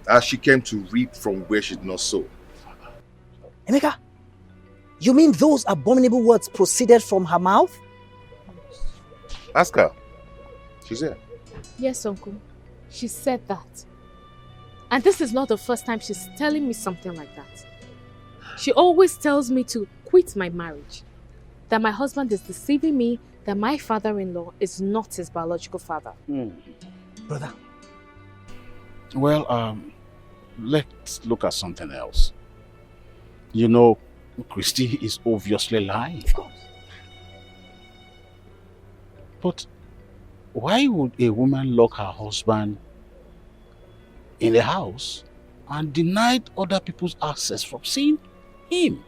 As she came to reap from where she did not sow. Emeka, you mean those abominable words proceeded from her mouth? Ask her. She's here. Yes, Uncle. She said that. And this is not the first time she's telling me something like that. She always tells me to quit my marriage. That my husband is deceiving me, that my father-in-law is not his biological father. Brother. Well, let's look at something else. You know, Christy is obviously lying. Of course. But why would a woman lock her husband in the house and deny other people's access from seeing him?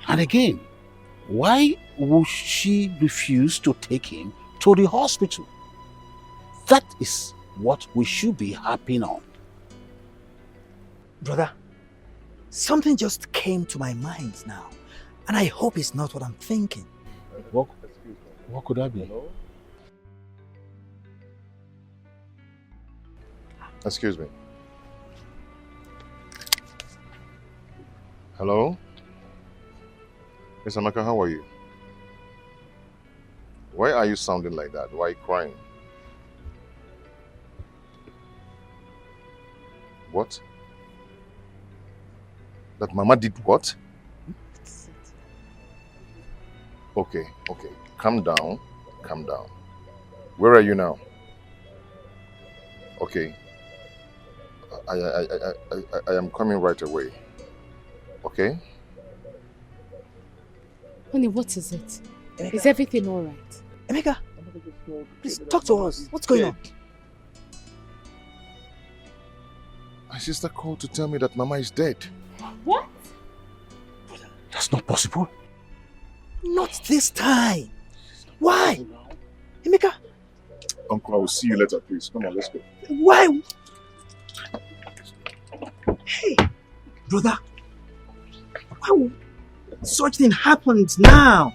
And again, why would she refuse to take him to the hospital? That is what we should be harping on. Brother, something just came to my mind now, and I hope it's not what I'm thinking. What could that be? Excuse me. Hello? Miss Amaka, how are you? Why are you sounding like that? Why are you crying? What? That Mama did what? Okay. Calm down. Where are you now? Okay. I am coming right away. Okay? Honey, what is it? Emeka. Is everything alright? Emeka, please talk to us. What's going on? My sister called to tell me that Mama is dead. What? That's not possible. Not this time. Why? Emeka. Uncle, I will see you later, please. Come on, let's go. Why? Hey, brother. Why would such thing happened now?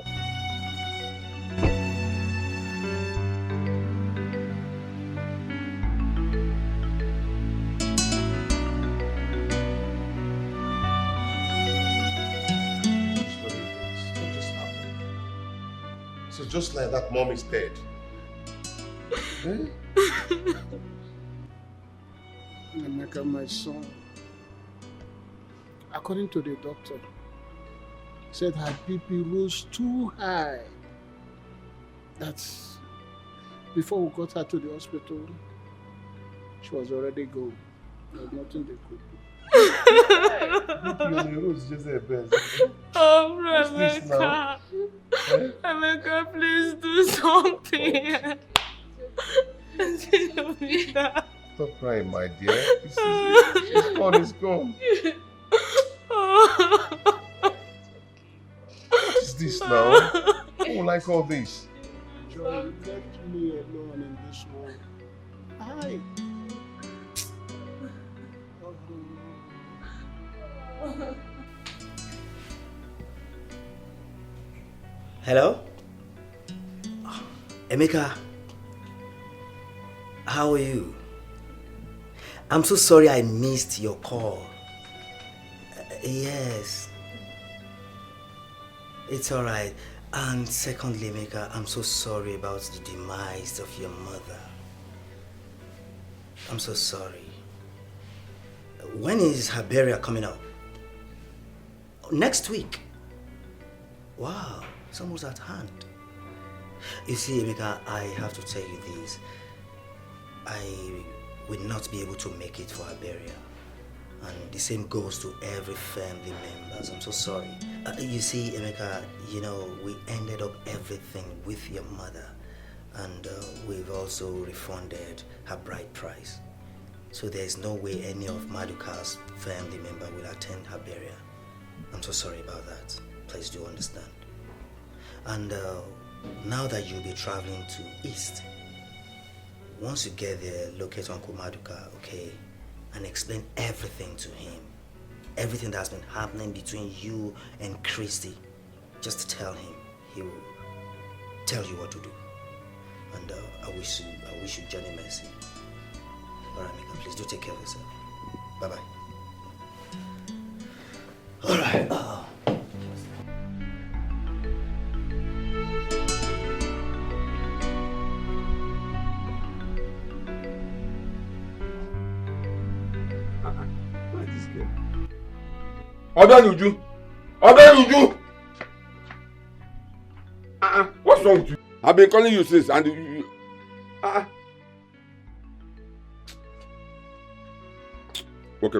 So just like that, Mom is dead. Emeka, my son, according to the doctor, said her BP rose too high. That's before we got her to the hospital, she was already gone. There was nothing they could do. Oh, Emeka. Emeka, please do something. Stop crying, my dear. It's gone, it's gone. What is this now? I don't like all this. Joy, left me alone in this world. Hi. Hello? Emeka, how are you? I'm so sorry I missed your call. Yes. It's alright. And secondly, Emeka, I'm so sorry about the demise of your mother. I'm so sorry. When is her burial coming up? Next week. Wow, it's almost at hand. You see, Emeka, I have to tell you this. I will not be able to make it for her burial. And the same goes to every family members. I'm so sorry. You see, Emeka, you know, we ended up everything with your mother. And we've also refunded her bride price. So there's no way any of Maduka's family member will attend her burial. I'm so sorry about that. Please do understand. And now that you'll be traveling to East, once you get there, locate Uncle Maduka, okay? And explain everything to him. Everything that's been happening between you and Christy. Just tell him. He will tell you what to do. And I wish you journey mercy. Alright, Mika, please do take care of yourself. Bye-bye. Alright. Odanuju! What's wrong with you? I've been calling you since and you Okay.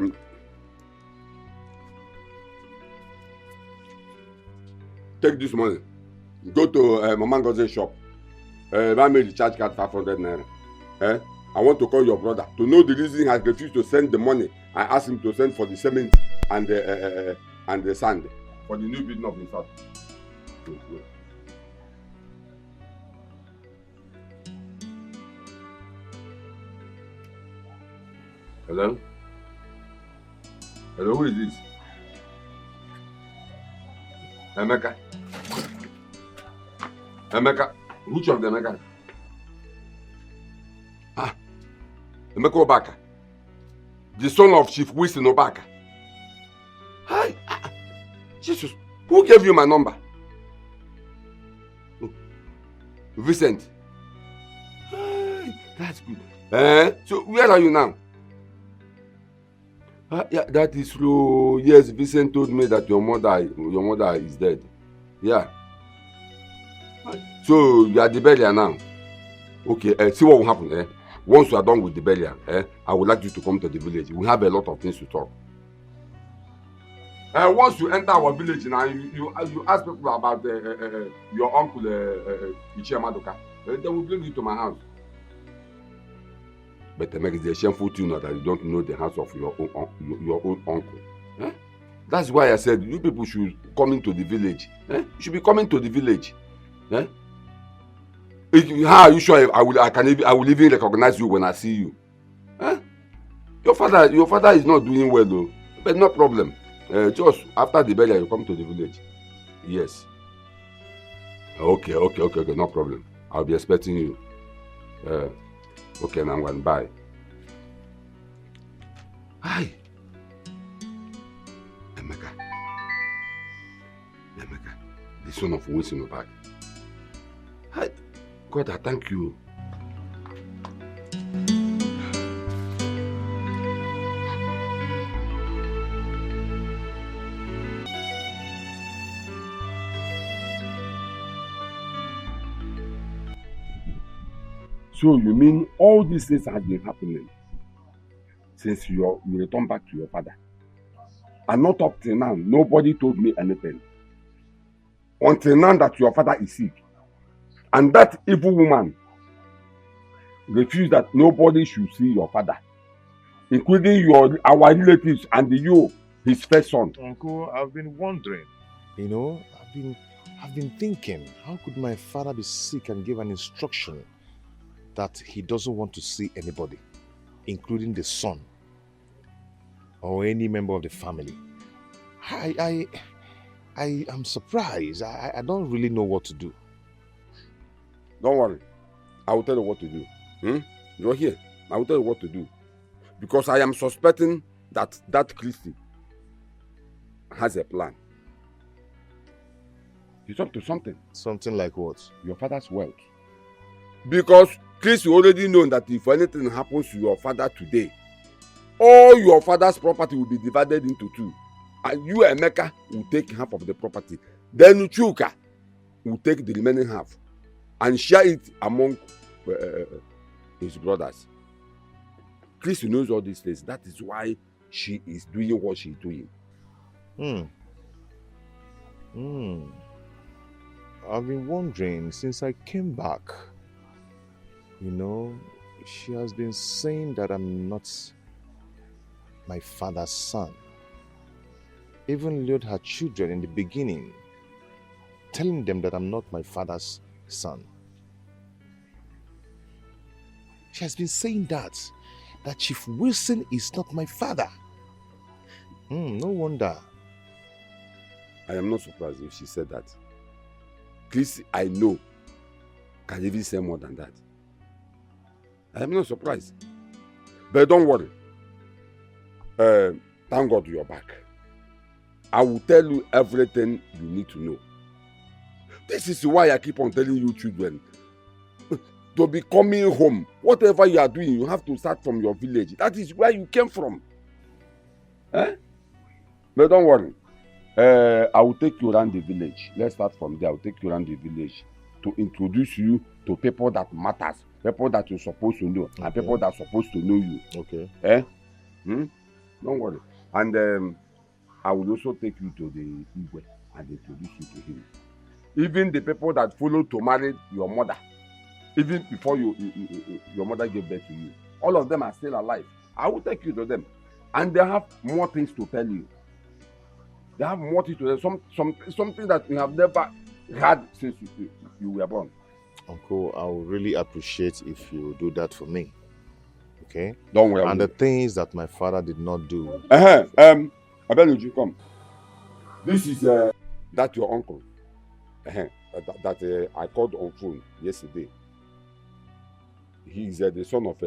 Take this money. Go to Mama Ngozi's shop. Buy me the charge card 500 naira. I want to call your brother to know the reason he has refused to send the money. I asked him to send for the cement and the sand for the new building of his house. Hello? Hello, who is this? Emeka. Emeka. Which of the Emeka? Emeka Obaka. The son of Chief Winston Obaka. Hi. Jesus. Who gave you my number? Vincent. Hi. That's good. So where are you now? Yeah, that is true. Yes, Vincent told me that your mother is dead. Yeah. So you are at the burial now. Okay, see what will happen. Once you are done with the burial, I would like you to come to the village. We have a lot of things to talk. Once you enter our village now, you ask people about your uncle Ichie Maduka. They will bring you to my house. But it makes the shameful thing that you don't know the house of your own uncle. Eh? That's why I said you people should come into the village. Eh? You should be coming to the village. Eh? How are you sure I will even recognize you when I see you? Eh? Your father is not doing well though. But no problem. Just after the burial, you come to the village. Yes. Okay, no problem. I'll be expecting you. Okay, now I'm going to buy. Hi. Emeka, the son of Winston back. Hi. God, I thank you. So you mean all these things have been happening since you returned back to your father? And not up till now, nobody told me anything. Until now that your father is sick. And that evil woman refused that nobody should see your father. Including our relatives and you, his first son. Uncle, I've been wondering. You know, I've been thinking, how could my father be sick and give an instruction that he doesn't want to see anybody, including the son or any member of the family? I am surprised. I don't really know what to do. Don't worry. I will tell you what to do. You're here. I will tell you what to do. Because I am suspecting that Christy has a plan. He's up to something. Something like what? Your father's wealth. Because Christy already known that if anything happens to your father today, all your father's property will be divided into two. And you, Emeka, will take half of the property. Then Chuka will take the remaining half and share it among his brothers. Christy knows all these things. That is why she is doing what she's doing. I've been wondering since I came back. You know, she has been saying that I'm not my father's son. Even lured her children in the beginning, telling them that I'm not my father's son. She has been saying that Chief Wilson is not my father. No wonder. I am not surprised if she said that. Please, I know, can even say more than that. I am not surprised. But don't worry. Thank God you're back. I will tell you everything you need to know. This is why I keep on telling you children to be coming home. Whatever you are doing, you have to start from your village. That is where you came from. But don't worry. I will take you around the village. Let's start from there. I will take you around the village to introduce you to people that matters, people that you're supposed to know, and people that are supposed to know you. Okay. Don't worry. And I will also take you to the Igwe and introduce you to him. Even the people that followed to marry your mother, even before your mother gave birth to you, all of them are still alive. I will take you to them, and they have more things to tell you. They have more things to tell you. Something that you have never had since you were born. Uncle, I would really appreciate if you do that for me. Okay? Don't worry. And the things that my father did not do. Abenuju, come. This is that your uncle. That I called on phone yesterday. He is the son of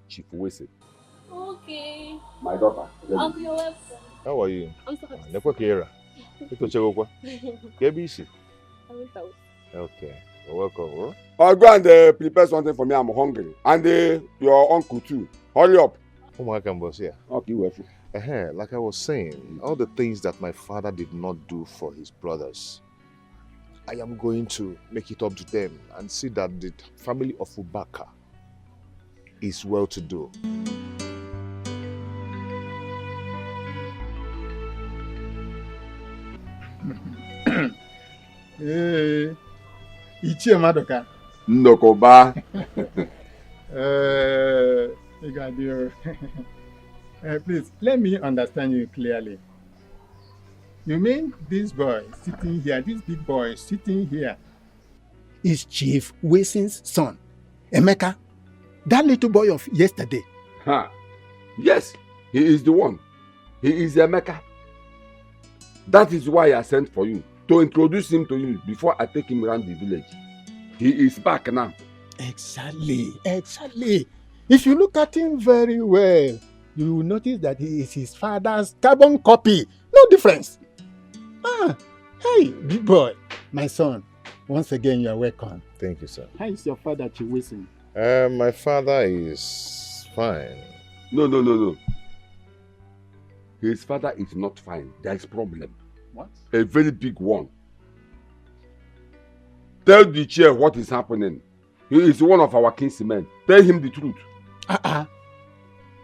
Chief Wese. Okay. My daughter. Uncle, you're welcome. How are you? I'm sorry. Okay. You're welcome. I'll go and prepare something for me. I'm hungry. And your uncle too. Hurry up. Okay, welcome. Like I was saying, all the things that my father did not do for his brothers, I am going to make it up to them and see that the family of Ubaka is well to do. Ichie Madoka. Ndokoba. Igadio. Please, let me understand you clearly. You mean this boy sitting here, this big boy sitting here, is Chief Wilson's son, Emeka? That little boy of yesterday? Huh. Yes, he is the one. He is Emeka. That is why I sent for you, to introduce him to you before I take him around the village. He is back now. Exactly. If you look at him very well, you will notice that he is his father's carbon copy. No difference. Hey, big boy, my son. Once again, you are welcome. Thank you, sir. How is your father, Chiwisi? My father is fine. No. His father is not fine. There is problem. What? A very big one. Tell the chair what is happening. He is one of our kinsmen. Tell him the truth.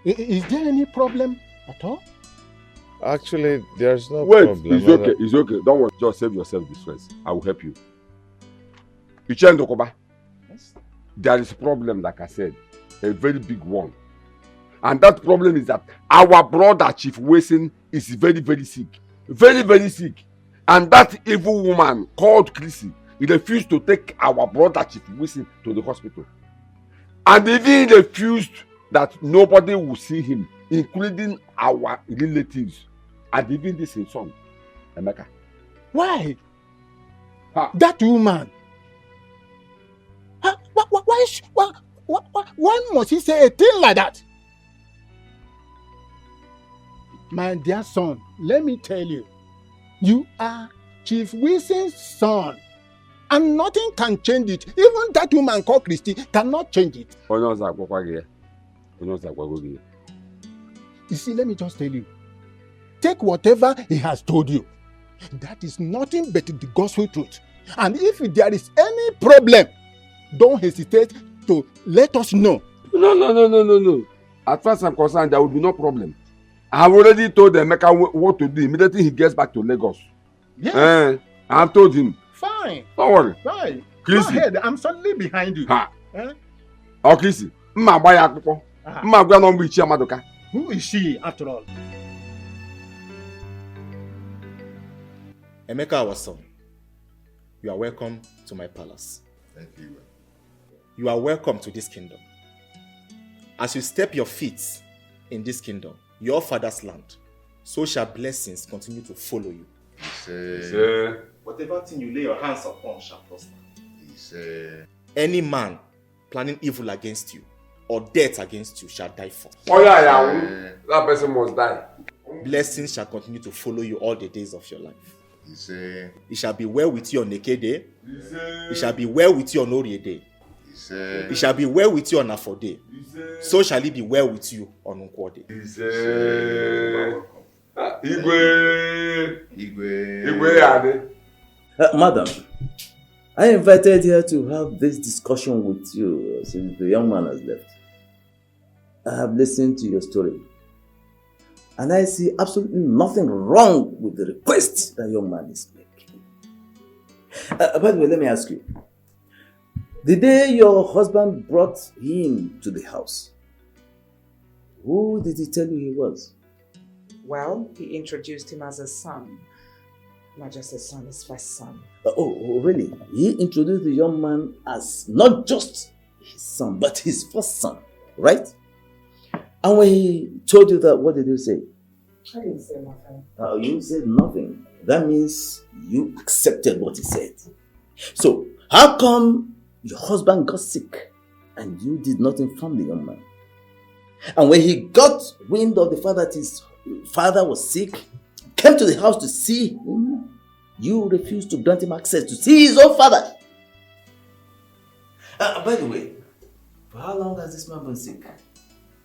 Is there any problem at all? Actually, there's no problem. Wait, it's okay. Don't worry. Just save yourself this stress. I will help you. Ichie Ndokoba. Yes. There is a problem, like I said. A very big one. And that problem is that our brother, Chief Wilson, is very, very sick. Very, very sick. And that evil woman called Chrissy, he refused to take our brother, Chief Wilson, to the hospital. And even refused that nobody will see him, including our relatives. And even this his son, Emeka. Why? That woman. Why must he say a thing like that? My dear son, let me tell you, you are Chief Wilson's son. And nothing can change it. Even that woman called Christy cannot change it. You see, let me just tell you. Take whatever he has told you. That is nothing but the gospel truth. And if there is any problem, don't hesitate to let us know. No. As far as I'm concerned, there will be no problem. I have already told Emeka what to do immediately he gets back to Lagos. Yes. I have told him. Fine. Don't worry. Fine. Chrissy. Go ahead. I'm solidly behind you. Oh, Chrissy. Who is she, after all? Emeka, our son, you are welcome to my palace. Thank you. You are welcome to this kingdom. As you step your feet in this kingdom, your father's land, so shall blessings continue to follow you. Whatever thing you lay your hands upon shall prosper. Any man planning evil against you or death against you shall die first. That person must die. Blessings shall continue to follow you all the days of your life. It shall be well with you on Eke Day. It shall be well with you on Orie Day. It shall be well with you on Afo Day. So shall it be well with you on Nkwo Day. Madam, I invited here to have this discussion with you since the young man has left. I have listened to your story. And I see absolutely nothing wrong with the request that young man is making. By the way, let me ask you. The day your husband brought him to the house, who did he tell you he was? Well, he introduced him as a son. Not just a son, his first son. Oh, really? He introduced the young man as not just his son, but his first son, right? And when he told you that, what did you say? I didn't say nothing. You said nothing. That means you accepted what he said. So, how come your husband got sick and you did not inform the young man? And when he got wind of the fact that his father was sick, came to the house to see him, you refused to grant him access to see his own father. By the way, for how long has this man been sick?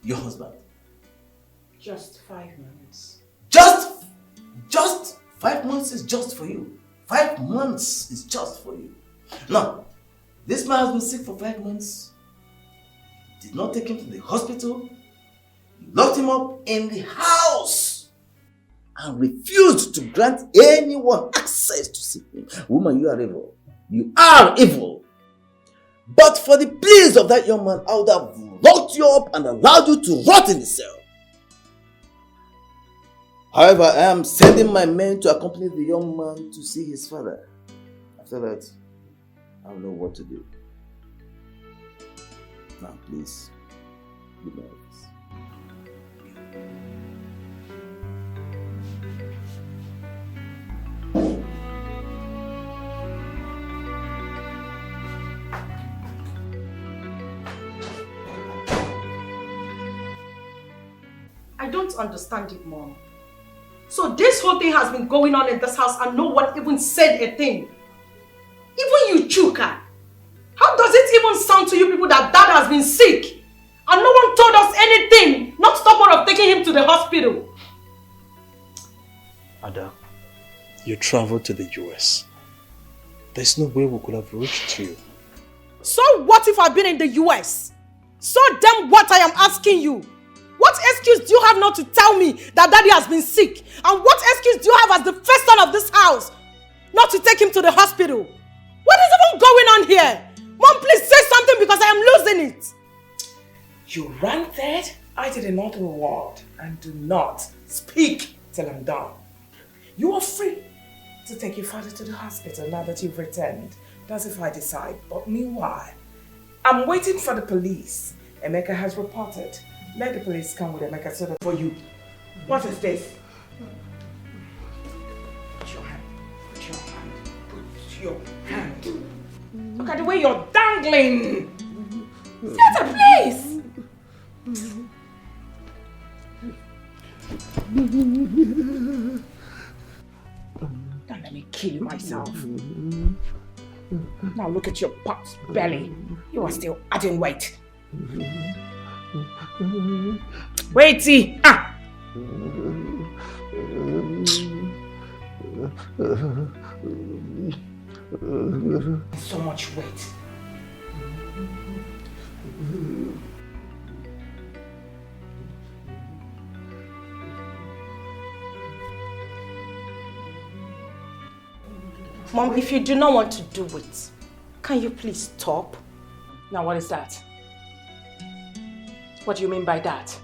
Your husband? Just 5 months. Just 5 months is just for you. 5 months is just for you. Now, this man has been sick for 5 months. Did not take him to the hospital. You locked him up in the house. and refused to grant anyone access to Sibling. Woman, you are evil. You are evil. But for the pleas of that young man, I would have locked you up and allowed you to rot in the cell. However, I am sending my men to accompany the young man to see his father. After that, I will know what to do. Now, please, leave my office. I don't understand it, Mom. So this whole thing has been going on in this house and no one even said a thing. Even you, Chuka. How does it even sound to you people that Dad has been sick and no one told us anything, not to talk more of taking him to the hospital? Ada, you traveled to the US. There's no way we could have reached you. So what if I've been in the US? So then what I am asking you? What excuse do you have not to tell me that Daddy has been sick? And what excuse do you have as the first son of this house not to take him to the hospital? What is even going on here? Mom, please say something because I am losing it. You ranted, I did not reward, and do not speak till I'm done. You are free to take your father to the hospital now that you've returned. That's if I decide. But meanwhile, I'm waiting for the police. Emeka has reported. Let the police come with Emeka so that for you. What is this? Put your hand. Put your hand. Put your hand. Look at the way you're dangling. Set a place. Don't let me kill myself. Now look at your pot's belly. You are still adding weight. Waity! Ah! So much weight. Mom, if you do not want to do it, can you please stop? Now what is that? What do you mean by that?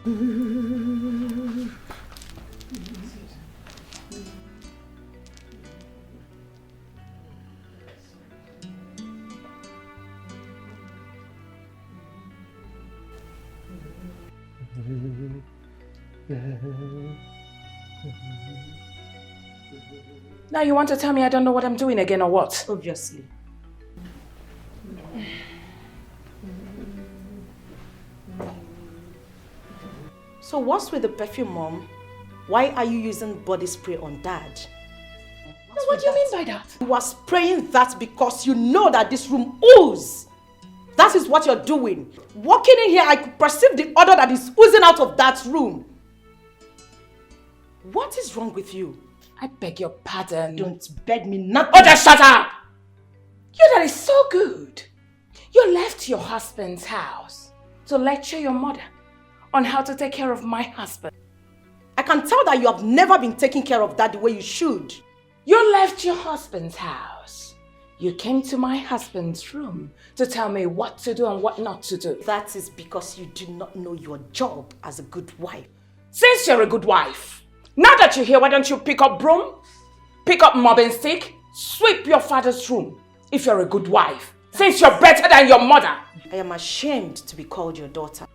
Now you want to tell me I don't know what I'm doing again or what? Obviously. So what's with the perfume, Mom? Why are you using body spray on Dad? What do you mean by that? You are spraying that because you know that this room oozes. That is what you're doing. Walking in here, I could perceive the odor that is oozing out of that room. What is wrong with you? I beg your pardon. Don't beg me nothing. Oh, just shut up! You that is so good. You left your husband's house to lecture your mother on how to take care of my husband. I can tell that you have never been taking care of Dad the way you should. You left your husband's house. You came to my husband's room to tell me what to do and what not to do. That is because you do not know your job as a good wife. Since you're a good wife, now that you're here, why don't you pick up broom, pick up mopping stick, sweep your father's room if you're a good wife, since you're better than your mother. I am ashamed to be called your daughter.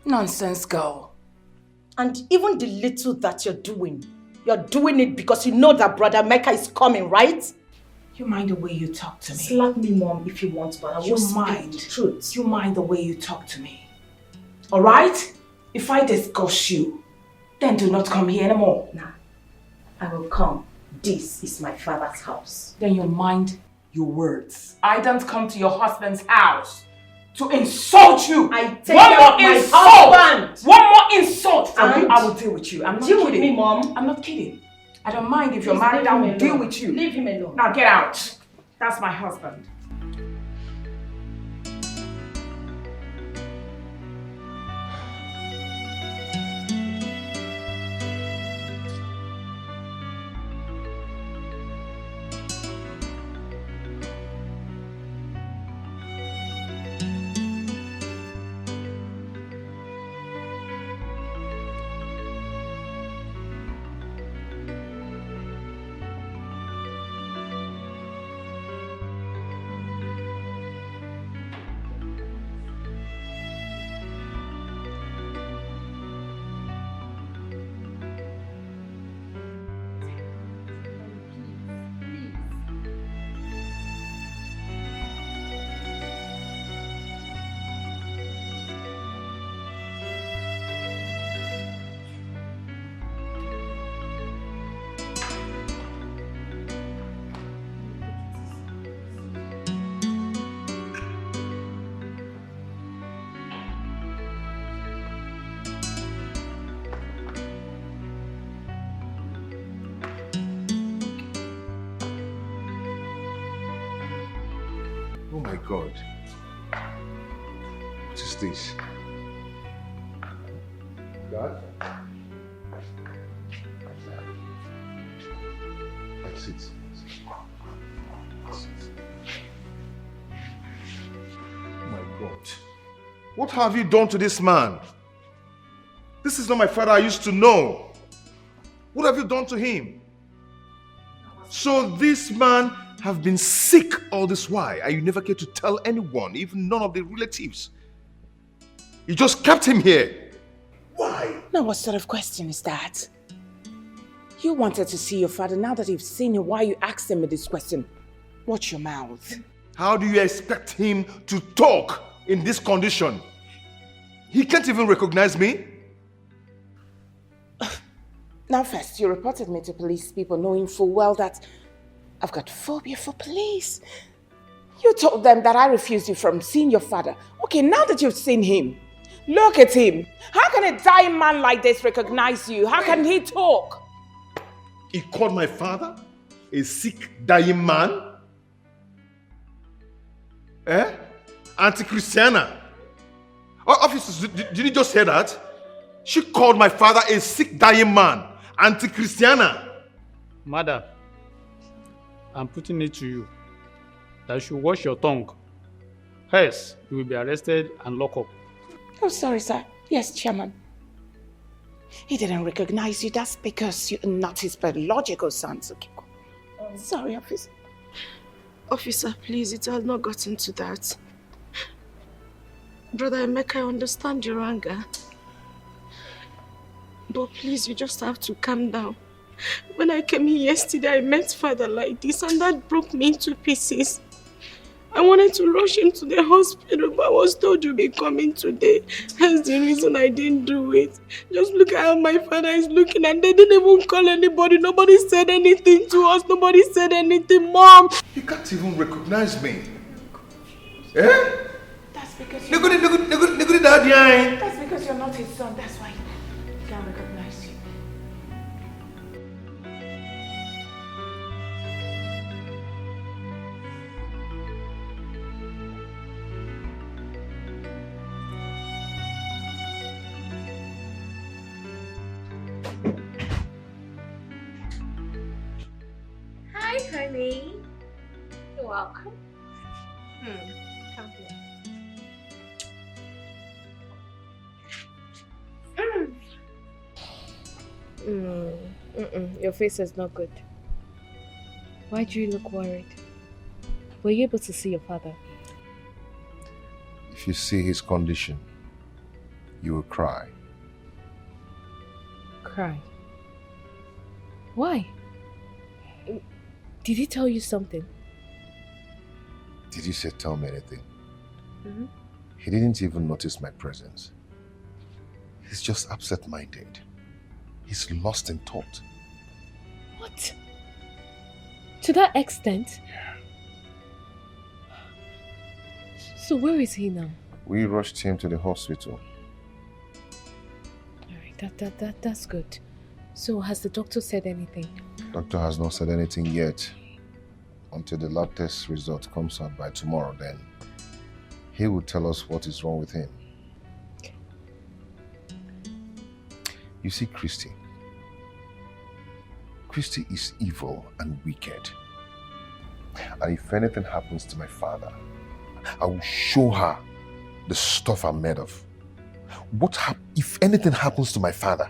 Nonsense, girl. And even the little that you're doing it because you know that Brother Mecca is coming, right? You mind the way you talk to me. Slap me, Mom, if you want, but I won't speak the truth. You mind the way you talk to me. Alright? If I discuss you, then do not come here anymore. Nah, I will come. This is my father's house. Then you mind your words. I don't come to your husband's house to insult you. I take care of my husband. One more insult from you, And I will deal with you. I'm not deal kidding. with me, Mom. I'm not kidding. I don't mind if you're Please married, leave I him will alone. deal with you. Leave him alone. Now get out. That's my husband. My God. What is this? God? That's it. My God. What have you done to this man? This is not my father I used to know. What have you done to him? So this man have been sick all this while and you never care to tell anyone, even none of the relatives. You just kept him here. Why? Now what sort of question is that? You wanted to see your father. Now that you've seen him, why you asked him this question? Watch your mouth. How do you expect him to talk in this condition? He can't even recognize me. Now first, you reported me to police people knowing full well that I've got phobia for police. You told them that I refused you from seeing your father. Okay, now that you've seen him, look at him. How can a dying man like this recognize you? How can he talk? He called my father a sick, dying man? Eh? Anti-Christiana. Oh, officers, did you just hear that? She called my father a sick, dying man. Anti-Christiana. Madam, I'm putting it to you that you should watch your tongue. Else, you will be arrested and locked up. Oh, sorry, sir. Yes, Chairman. He didn't recognize you. That's because you're not his biological son, Tsukiko. Sorry, officer. Officer, please, it has not gotten to that. Brother Emeka, I understand your anger. But please, you just have to calm down. When I came here yesterday, I met father like this and that broke me into pieces. I wanted to rush him to the hospital, but I was told you'll be coming today. That's the reason I didn't do it. Just look at how my father is looking and they didn't even call anybody. Nobody said anything to us. Nobody said anything, Mom. He can't even recognize me. Eh? That's because you're not... That's because you're not his son. That's why he can't recognize you. Hi, honey. You're welcome. Come here. Your face is not good. Why do you look worried? Were you able to see your father? If you see his condition, you will cry. Cry? Why? Did he tell you something? Did you say tell me anything? Mm-hmm. He didn't even notice my presence. He's just absent-minded. He's lost in thought. What? To that extent? Yeah. So where is he now? We rushed him to the hospital. Alright, that's good. So has the doctor said anything? Doctor has not said anything yet. Until the lab test result comes out by tomorrow, then he will tell us what is wrong with him. Okay. You see, Christy is evil and wicked. And if anything happens to my father, I will show her the stuff I'm made of. If anything happens to my father,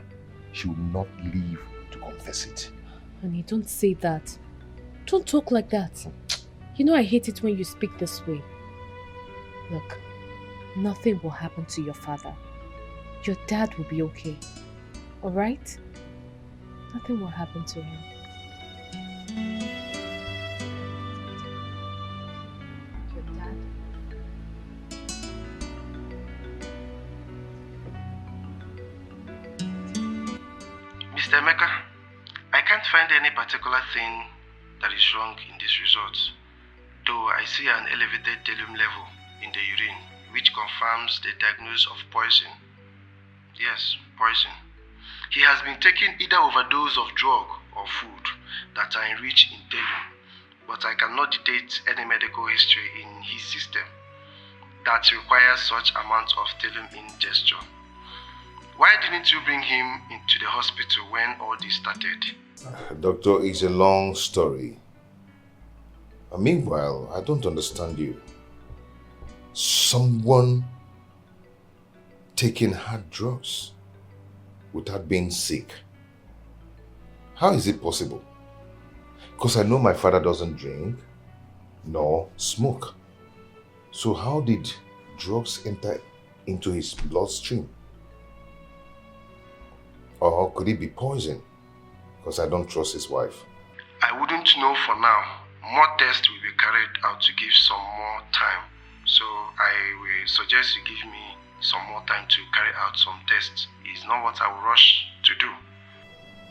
she will not live to confess it. Honey, don't say that. Don't talk like that. You know I hate it when you speak this way. Look, nothing will happen to your father. Your dad will be okay. Alright? Nothing will happen to him. Your dad? Mr. Emeka, I can't find any particular thing that is wrong in this result, though I see an elevated thallium level in the urine, which confirms the diagnosis of poison. Yes, poison. He has been taking either overdose of drug or food that are enriched in thallium, but I cannot dictate any medical history in his system that requires such amount of telling in gesture. Why didn't you bring him into the hospital when all this started? Doctor, it's a long story. Meanwhile, I don't understand you. Someone taking hard drugs without being sick. How is it possible? Because I know my father doesn't drink nor smoke. So how did drugs enter into his bloodstream? Or could it be poison? Because I don't trust his wife. I wouldn't know for now. More tests will be carried out to give some more time. So I will suggest you give me some more time to carry out some tests. It's not what I will rush to do.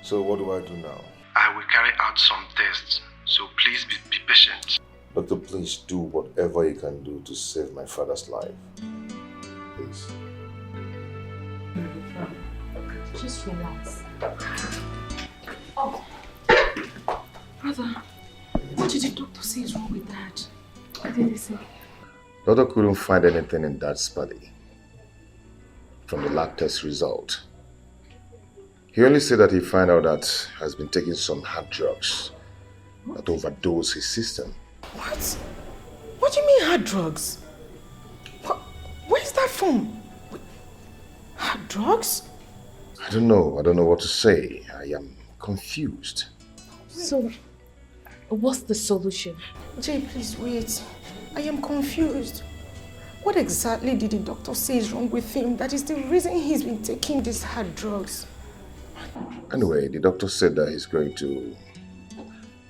So what do I do now? I will carry out some tests. So please be patient. Doctor, please do whatever you can do to save my father's life. Please. Just relax. Oh, brother, what did the doctor say is wrong with Dad? What did he say? Doctor couldn't find anything in Dad's body from the lab test result. He only said that he found out that he has been taking some hard drugs that overdose his system. What? What do you mean hard drugs? Where's that from? Hard drugs? I don't know what to say. I am confused. So, what's the solution? Jay, please wait. I am confused. What exactly did the doctor say is wrong with him? That is the reason he's been taking these hard drugs. Anyway, the doctor said that he's going to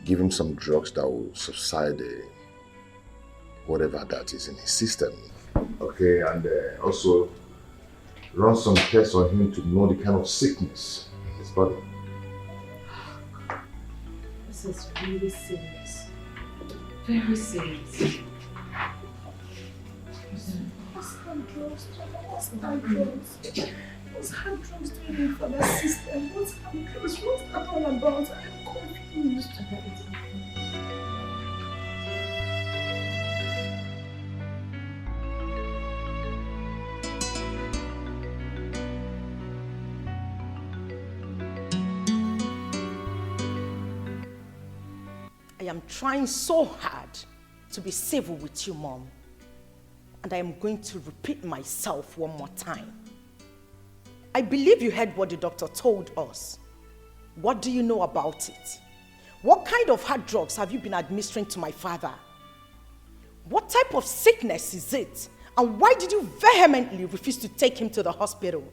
give him some drugs that will subside whatever that is in his system. Okay, and also run some tests on him to know the kind of sickness in his body. This is really serious. Very serious. What's hard drugs? What's hard drugs? What's hard drugs doing for that system? What's hard drugs? What's that all about? I'm confused. I am trying so hard to be civil with you, Mom. And I am going to repeat myself one more time. I believe you heard what the doctor told us. What do you know about it? What kind of hard drugs have you been administering to my father? What type of sickness is it? And why did you vehemently refuse to take him to the hospital?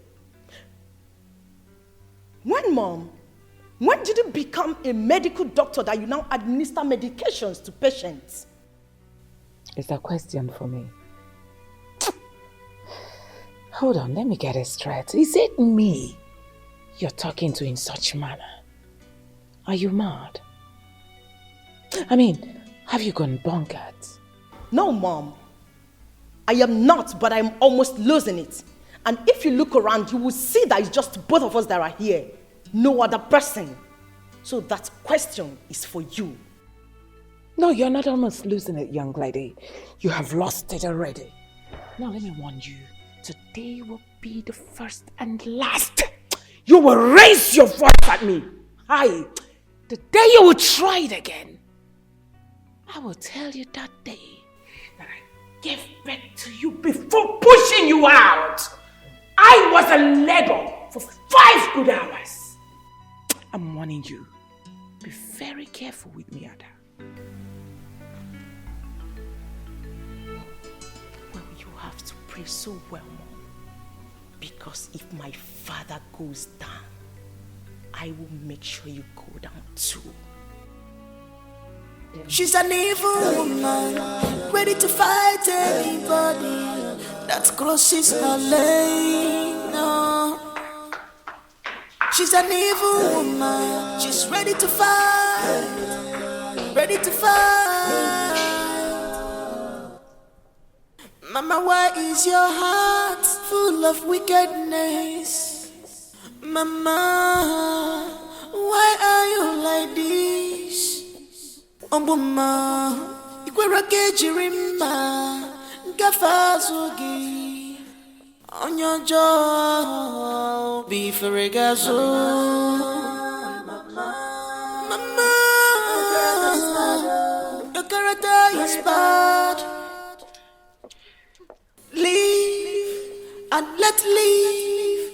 When, Mom? When did you become a medical doctor that you now administer medications to patients? Is that a question for me? Hold on, let me get it straight. Is it me you're talking to in such manner? Are you mad? I mean, have you gone bonkers? No, Mom. I am not, but I'm almost losing it. And if you look around, you will see that it's just both of us that are here. No other person. So that question is for you. No, you're not almost losing it, young lady. You have lost it already. Now let me warn you. Today will be the first and last. You will raise your voice at me. Aye. The day you will try it again. I will tell you that day that I gave birth to you before pushing you out. I was in labor for 5 good hours. I'm warning you. Be very careful with me, Ada. Well, you have to pray so well, Mom. Because if my father goes down, I will make sure you go down too. She's an evil woman, ready to fight anybody that crosses her lane. No. She's an evil woman, she's ready to fight, ready to fight. Mama, why is your heart full of wickedness? Mama, why are you like this? Ombuma, ikwere ka ejiri mma ngafe azụ gị. Onye ọjọọ bifere gị azụ. Mama, your character is bad. Leave and let leave.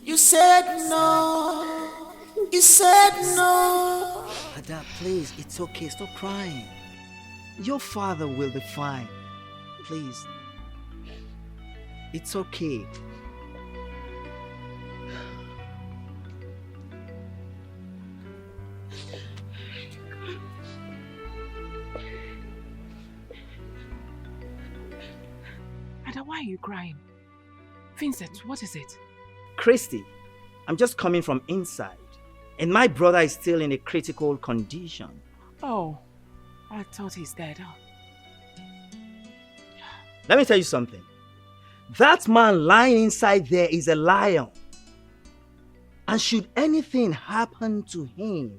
You said no. You said no. Ada, please, it's okay. Stop crying. Your father will be fine. Please. It's okay. Ada, why are you crying? Vincent, what is it? Christy, I'm just coming from inside. And my brother is still in a critical condition. Oh, I thought he's dead. Oh. Let me tell you something. That man lying inside there is a lion. And should anything happen to him,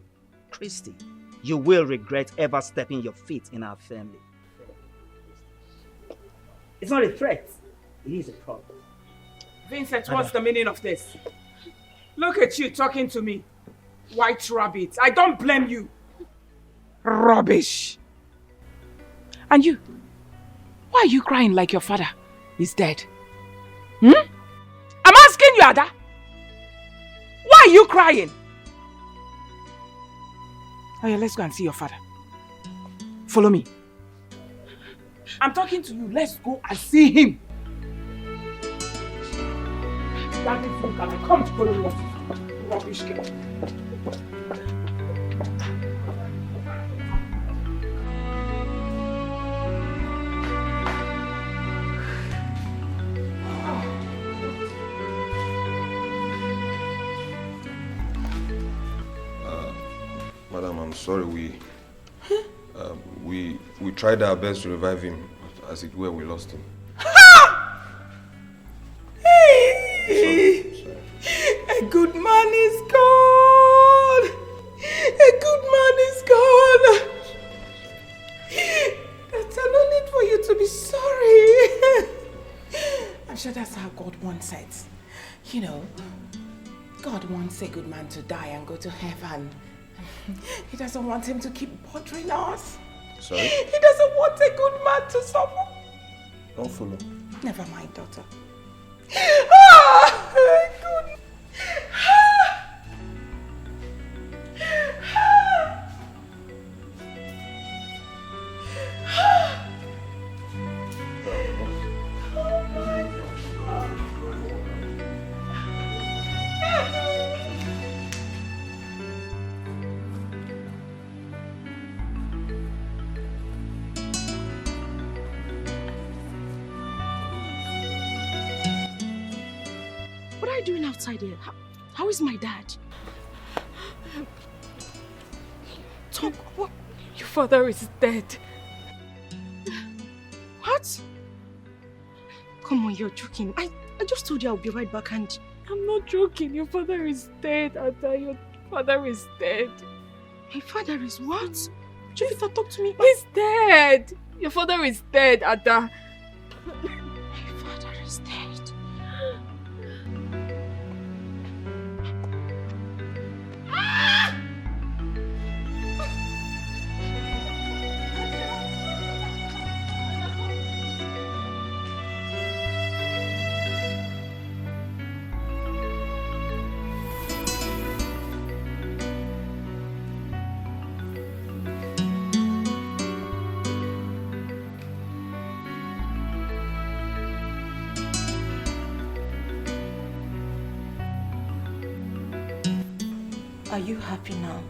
Christy, you will regret ever stepping your feet in our family. It's not a threat. It is a problem. Vincent, what's the meaning of this? Look at you talking to me. White rabbit. I don't blame you. Rubbish. And you? Why are you crying like your father is dead? I'm asking you, Ada. Why are you crying? Oh yeah, let's go and see your father. Follow me. I'm talking to you. Let's go and see him. That is you can come to follow me. Rubbish girl. Madam, I'm sorry. We tried our best to revive him. As it were, we lost him. A good man is gone. A good man is gone. There's no need for you to be sorry. I'm sure that's how God wants it. You know, God wants a good man to die and go to heaven. He doesn't want him to keep bothering us. Sorry? He doesn't want a good man to suffer. Don't follow. Never mind, daughter. Good. What are you doing outside here? How is my dad? Talk. What? Your father is dead. What? Come on, you're joking. I just told you I'll be right back and... I'm not joking. Your father is dead, Ada. Your father is dead. My father is what? Jovita, talk to me. He's dead. Your father is dead, Ada. My father is dead. Are you happy now?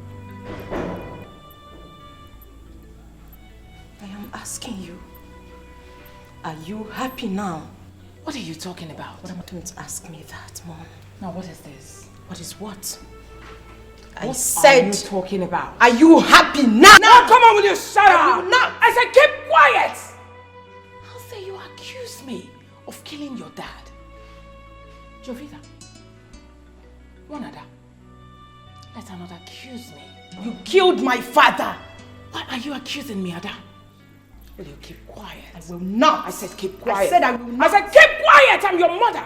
I am asking you. Are you happy now? What are you talking about? Don't ask me that, Mom. Now what is this? What is what? I said... What are you talking about? Are you happy now? Now come on, will you shut up? Now I said keep quiet! How say you accuse me of killing your dad? Jovita, one other. Let her not accuse me. You killed my father. Why are you accusing me, Ada? Will you keep quiet? I will not. I said keep quiet. I said I will not. I said keep quiet! I'm your mother!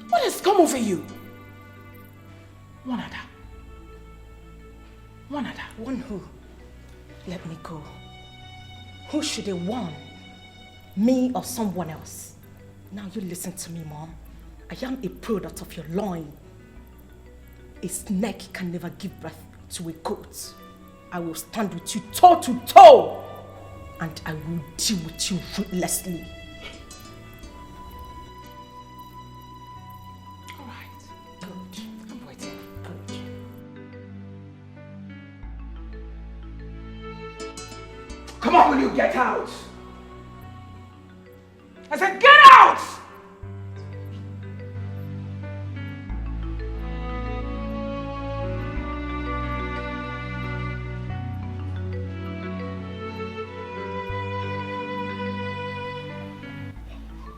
What has come over you? One Ada. One Ada. One who? Let me go. Who should they warn? Me or someone else? Now you listen to me, Mom. I am a product of your loin. A snake can never give birth to a goat. I will stand with you toe to toe, and I will deal with you ruthlessly. All right, good. I'm waiting. Good. Come on, will you get out? I said get out!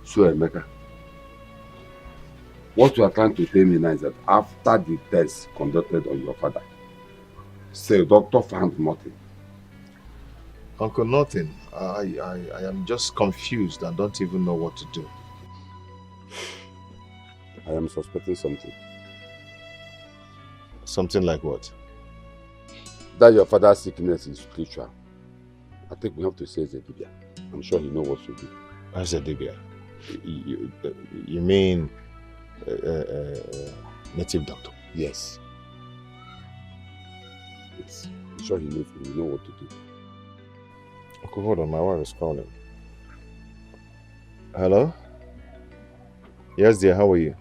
So, Emeka, what you are trying to tell me now is that after the test conducted on your father, say doctor found nothing. Uncle, nothing. I am just confused and don't even know what to do. I am suspecting something. Something like what? That your father's sickness is spiritual. I think we have to say Zedibia. I'm sure he knows what to do. What's Zedibia? You mean native doctor? Yes. I'm sure he knows what to do. Okay, hold on, my wife is calling. Hello? Yes, dear, how are you?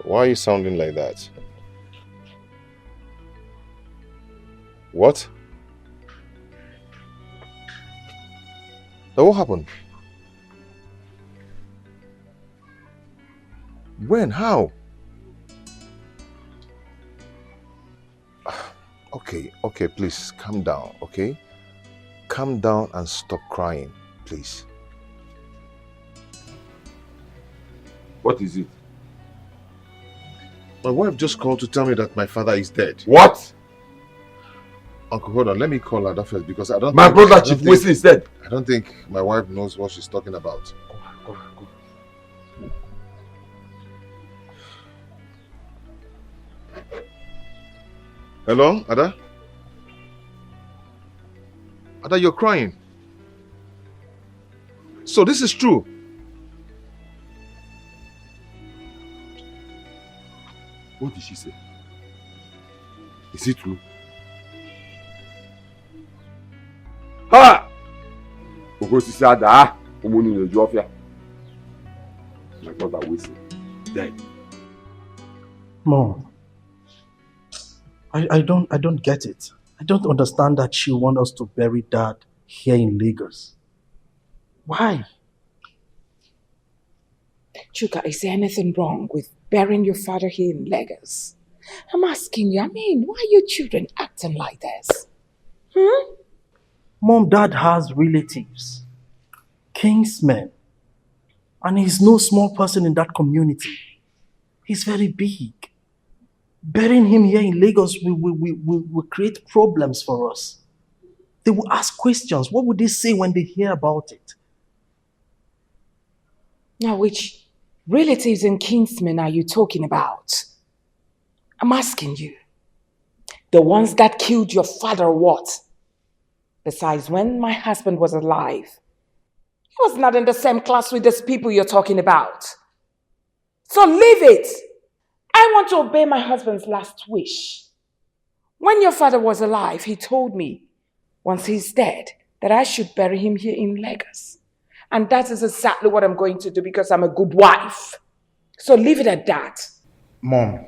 Why are you sounding like that? What? What happened? When? How? Okay, please calm down, okay? Calm down and stop crying, please. What is it? My wife just called to tell me that my father is dead. What? Uncle, hold on, let me call her first because I don't My brother Chief Wesley is dead. I don't think my wife knows what she's talking about. Go. Hello, Ada? Ada, you're crying. So this is true. What did she say? Is it true? Ha! Okosisi Ada, Omoni no Jofia. My brother Wesley dead. Mom, I don't get it. I don't understand that she wants us to bury Dad here in Lagos. Why? Chuka, is there anything wrong with burying your father here in Lagos? I'm asking you, why are you children acting like this? Mom, Dad has relatives, kingsmen, and he's no small person in that community. He's very big. Burying him here in Lagos will create problems for us. They will ask questions. What would they say when they hear about it? Now, which relatives and kinsmen are you talking about? I'm asking you. The ones that killed your father or what? Besides, when my husband was alive, he was not in the same class with these people you're talking about. So leave it. I want to obey my husband's last wish. When your father was alive, he told me, once he's dead, that I should bury him here in Lagos. And that is exactly what I'm going to do because I'm a good wife. So leave it at that. Mom,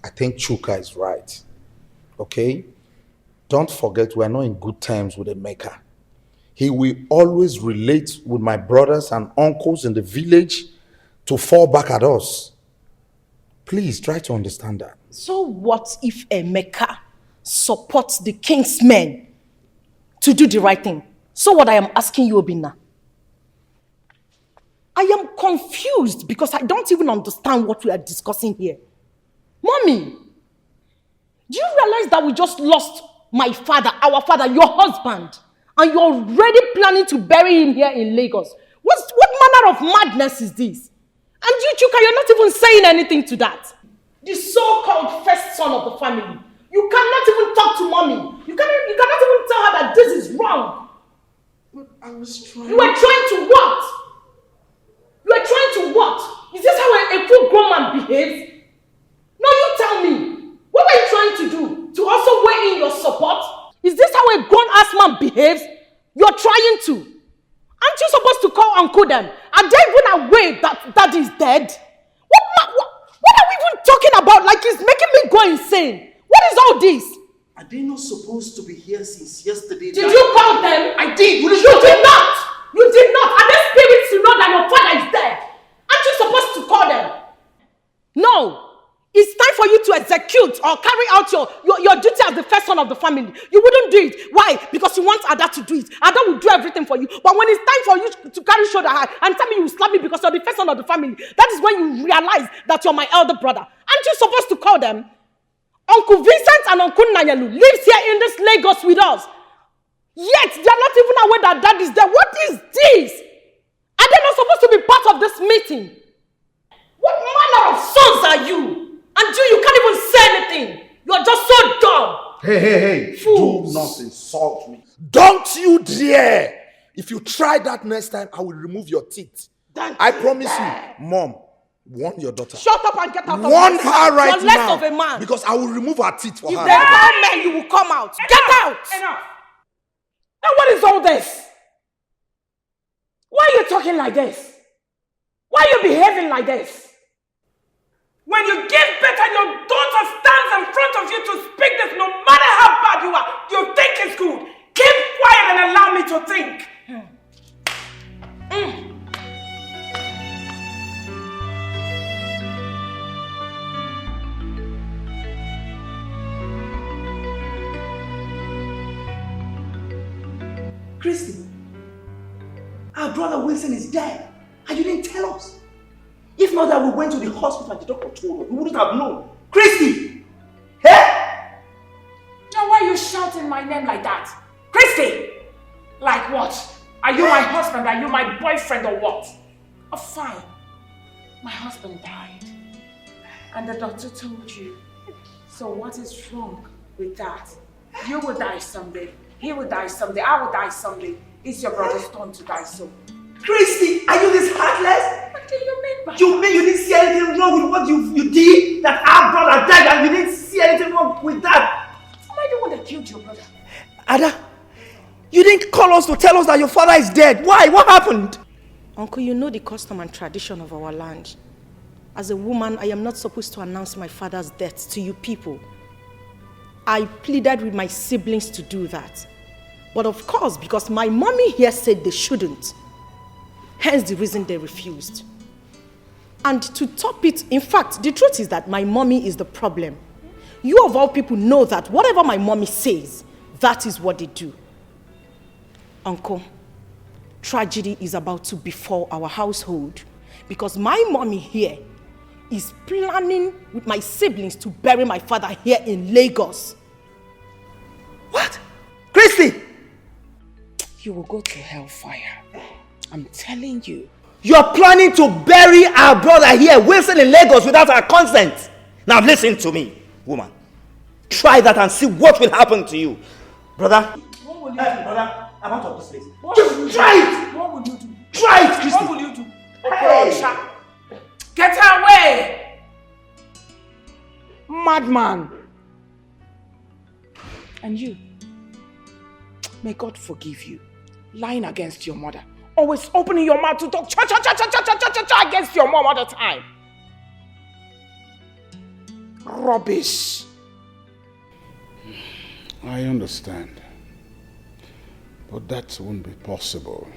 I think Chuka is right. Okay? Don't forget we're not in good terms with Emeka. He will always relate with my brothers and uncles in the village to fall back at us. Please try to understand that. So what if Emeka supports the king's men to do the right thing? So what I am asking you, Obina, I am confused because I don't even understand what we are discussing here. Mommy, Do you realize that we just lost my father, our father, your husband, and you're already planning to bury him here in Lagos? What manner of madness is this? And you, Chuka, you're not even saying anything to that. The so-called first son of the family. You cannot even talk to mommy. You cannot even tell her that this is wrong. But I was trying. You were trying to what? You were trying to what? Is this how a full-grown man behaves? No, you tell me. What were you trying to do? To also weigh in your support? Is this how a grown-ass man behaves? You're trying to. Aren't you supposed to call Uncle them? Are they even aware that Daddy is dead? What are we even talking about? Like it's making me go insane. What is all this? Are they not supposed to be here since yesterday? Did you call them? I did. You did not. You did not. Are they spirits to know that your father is dead? Aren't you supposed to call them? No. It's time for you to execute or carry out your duty as the first son of the family. You wouldn't do it. Why? Because you want Ada to do it. Ada will do everything for you. But when it's time for you to carry shoulder high and tell me you slap me because you're the first son of the family, that is when you realize that you're my elder brother. Aren't you supposed to call them? Uncle Vincent and Uncle Nanyalu lives here in this Lagos with us. Yet they're not even aware that Dad is there. What is this? Are they not supposed to be part of this meeting? What manner of sons are you? And you can't even say anything. You're just so dumb. Hey. Fools. Do not insult me. Don't you dare. If you try that next time, I will remove your teeth. I promise you. Mom, warn your daughter. Shut up and get out of Warn this her house. right You're less now. of a man. Because I will remove her teeth for if her. If they call men, you will come out. Get out. Enough. Now what is all this? Why are you talking like this? Why are you behaving like this? When you give birth and your daughter stands in front of you to speak this, no matter how bad you are, you think it's good. Keep quiet and allow me to think. Christy, our brother Wilson is dead, and you didn't tell us. If not that we went to the hospital and the doctor told us, we wouldn't have known. Christy! Hey! Now why are you shouting my name like that? Christy! Like what? Are you my husband? Are you my boyfriend or what? Oh fine. My husband died. And the doctor told you. So what is wrong with that? You will die someday. He will die someday. I will die someday. It's your brother's turn to die soon. Christy, are you this heartless? What do you mean by You mean you didn't see anything wrong with what you did? That our brother died and you didn't see anything wrong with that? Am I the one that killed your brother? Ada, you didn't call us to tell us that your father is dead. Why? What happened? Uncle, you know the custom and tradition of our land. As a woman, I am not supposed to announce my father's death to you people. I pleaded with my siblings to do that. But of course, because my mommy here said they shouldn't, hence the reason they refused. And to top it, in fact, the truth is that my mommy is the problem. You of all people know that whatever my mommy says, that is what they do. Uncle, tragedy is about to befall our household because my mommy here is planning with my siblings to bury my father here in Lagos. What? Christy! You will go to hellfire. I'm telling you. You're planning to bury our brother here, Wilson, in Lagos without our consent. Now listen to me, woman. Try that and see what will happen to you. Brother. What will you do? Brother, I'm out of this place. Just try it! What will you do? Try it, Christy! What will you do? Hey. Get away! Madman! And you, may God forgive you. Lying against your mother. Always opening your mouth to talk cha against your mom all the time. Rubbish. I understand. But that won't be possible.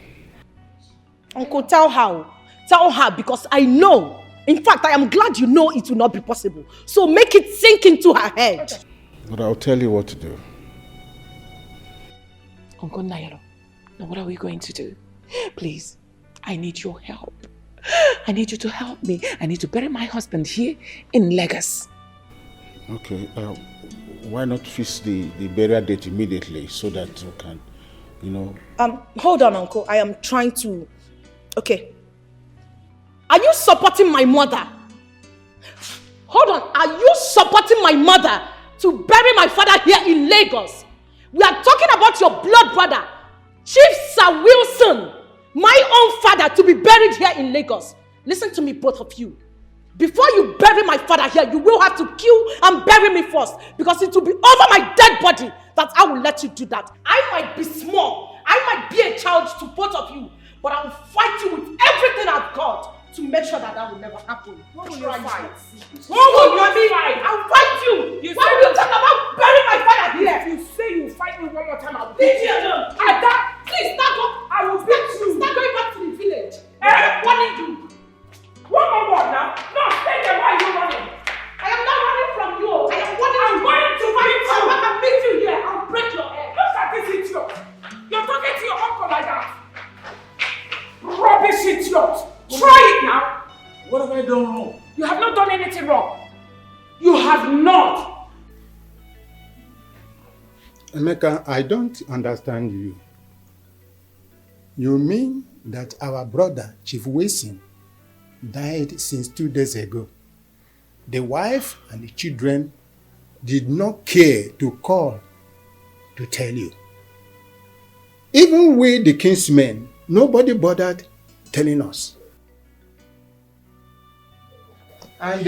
Uncle, tell her. Tell her because I know. In fact, I am glad you know it will not be possible. So make it sink into her head. But I'll tell you what to do. Uncle Nairo, now what are we going to do? Please, I need your help. I need you to help me. I need to bury my husband here in Lagos. Okay, why not fix the burial date immediately so that we can, Hold on, Uncle. I am trying to... Okay. Are you supporting my mother? Hold on. Are you supporting my mother to bury my father here in Lagos? We are talking about your blood brother, Chief Sir Wilson, my own father, to be buried here in Lagos. Listen to me, both of you. Before you bury my father here, you will have to kill and bury me first, because it will be over my dead body that I will let you do that. I might be small, I might be a child to both of you, but I will fight you with everything I've got to make sure that will never happen. What will you fight? What will you fight? I'll fight you. Why will you talk about burying my father here? If you say you fight me one more time, I'll beat you. Please stand up. I will beat you. Start going back to the village. I'm warning you. One more word now. No, stay there. Why are you running? I am not running from you. I am warning you. I'm going to beat you. I'm going to beat you here. I'll break your head. Look at this idiot. You're talking to your uncle like that. Rubbish idiot. Try it now. What have I done wrong? You have not done anything wrong. You have not. Emeka, I don't understand you. You mean that our brother, Chief Wilson, died since 2 days ago? The wife and the children did not care to call to tell you. Even we, the kinsmen, nobody bothered telling us. And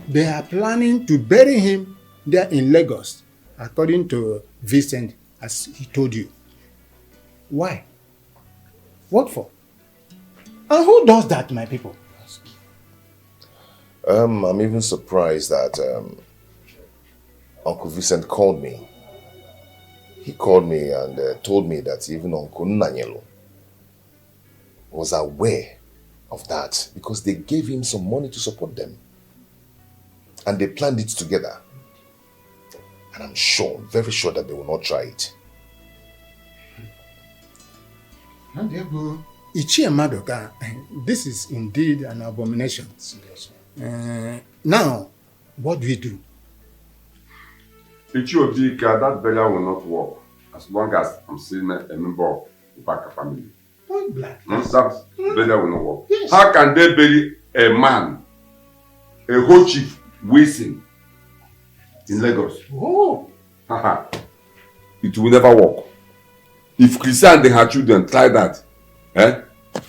they are planning to bury him there in Lagos, according to Vincent, as he told you. Why? What for? And who does that, my people? I'm even surprised that Uncle Vincent called me. He called me and told me that even Uncle Nanyelo was aware of that because they gave him some money to support them. And they planned it together. And I'm sure, very sure that they will not try it. Ichie Madoka, this is indeed an abomination. Now, what do we do? Ichie Odika, that burial will not work as long as I'm still a member of the Baka family. Point blank. That burial will not work. Yes. How can they bury a man, a whole chief, Wilson, in Lagos? Oh. It will never work. If Christian and her children try that,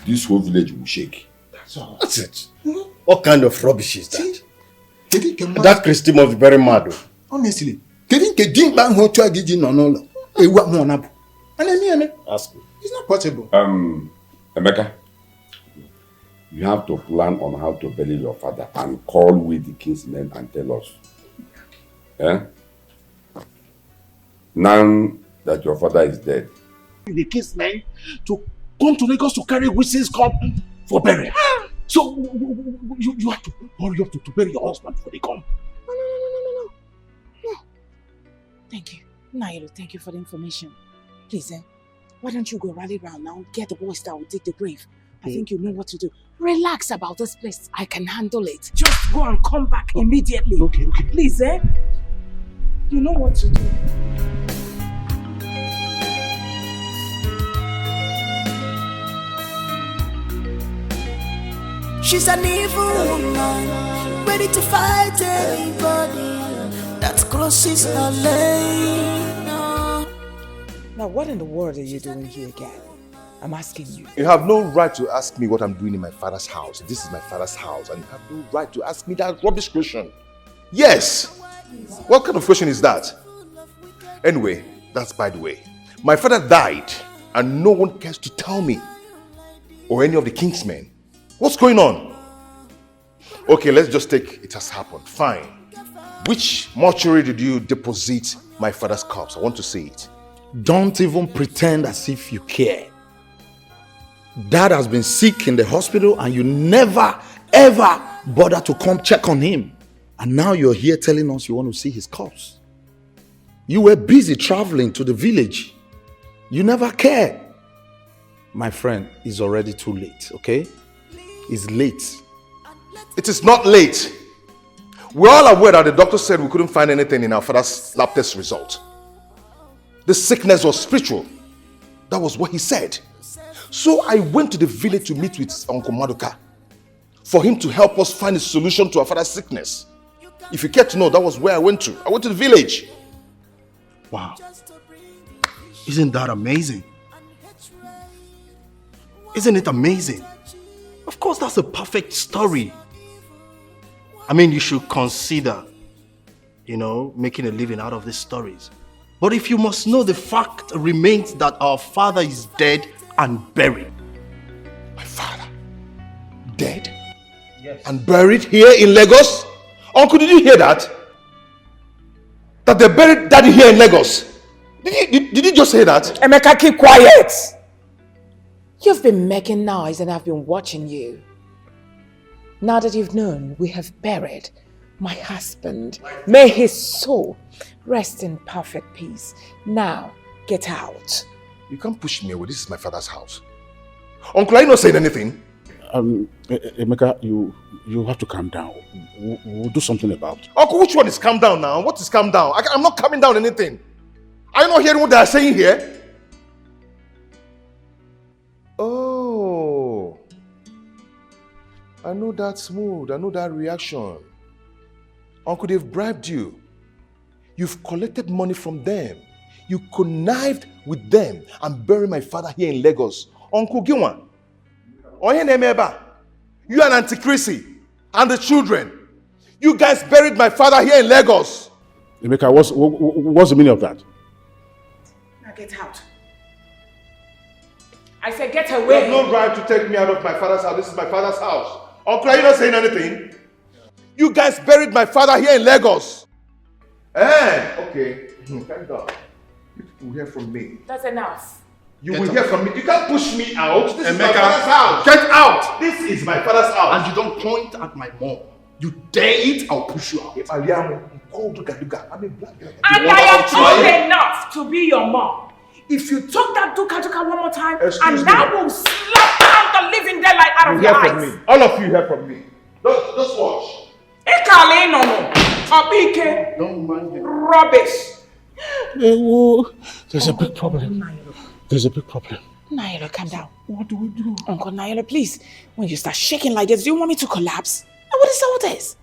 this whole village will shake. That's all. That's it. What kind of rubbish is that? That Christy must be very mad. Honestly. Ask me. It's not possible. Emeka, you have to plan on how to bury your father and call with the kinsmen and tell us. Now that your father is dead. The kinsmen to come to Lagos to carry Wilson's cup for burial. So you have to hurry up to bury your husband before they come. No. Thank you. Nairo, thank you for the information. Please, why don't you go rally around now, get the boys that will dig the grave. I think you know what to do. Relax about this place. I can handle it. Just go and come back immediately. Okay. Please, you know what to do. She's an evil woman, ready to fight anybody that crosses her lane. Now, what in the world are you doing here again? I'm asking you. You have no right to ask me what I'm doing in my father's house. This is my father's house, and you have no right to ask me that rubbish question. Yes! What kind of question is that? Anyway, that's by the way. My father died, and no one cares to tell me, or any of the kingsmen. What's going on? Okay, let's just take it has happened. Fine. Which mortuary did you deposit my father's corpse? I want to see it. Don't even pretend as if you care. Dad has been sick in the hospital and you never, ever bother to come check on him. And now you're here telling us you want to see his corpse. You were busy traveling to the village. You never cared. My friend, it's already too late, okay? It's late. It is not late. We're all aware that the doctor said we couldn't find anything in our father's lab test result. The sickness was spiritual. That was what he said. So I went to the village to meet with Uncle Maduka for him to help us find a solution to our father's sickness. If you care to know, that was where I went to. I went to the village. Wow. Isn't that amazing? Isn't it amazing? Of course, that's a perfect story. I mean, you should consider, making a living out of these stories. But if you must know, the fact remains that our father is dead and buried. My father? Dead? Yes. And buried here in Lagos? Uncle, did you hear that? That they buried daddy here in Lagos? Did you just say that? Emeka, keep quiet! You've been making noise and I've been watching you. Now that you've known we have buried my husband, may his soul rest in perfect peace. Now, get out. You can't push me away. This is my father's house. Uncle, are you not saying anything? Emeka, you have to calm down. We'll do something about it. Uncle, which one is calm down now? What is calm down? I'm not calming down anything. Are you not hearing what they are saying here? Oh. I know that mood. I know that reaction. Uncle, they've bribed you. You've collected money from them. You connived with them and buried my father here in Lagos. Uncle Gilwan. You and Auntie Chrissy and the children. You guys buried my father here in Lagos. Emeka, what's the meaning of that? Now get out. I said get away. You have no right to take me out of my father's house. This is my father's house. Uncle, are you not saying anything? You guys buried my father here in Lagos. Okay. Calm down. You will hear from me. That's enough. You will hear from me. You can't push me out. This is my father's house. Get out. This is my father's house. And you don't point at my mom. You dare it, I'll push you out. And I am old enough to be your mom. If you talk that duka one more time, I will slap out the living daylight out of your eyes. From me. All of you hear from me. Just watch. Don't mind him. Rubbish. There's a big problem. There's a big problem. Nailo, calm down. What do we do? Uncle Nailo, please. When you start shaking like this, do you want me to collapse? What is all this?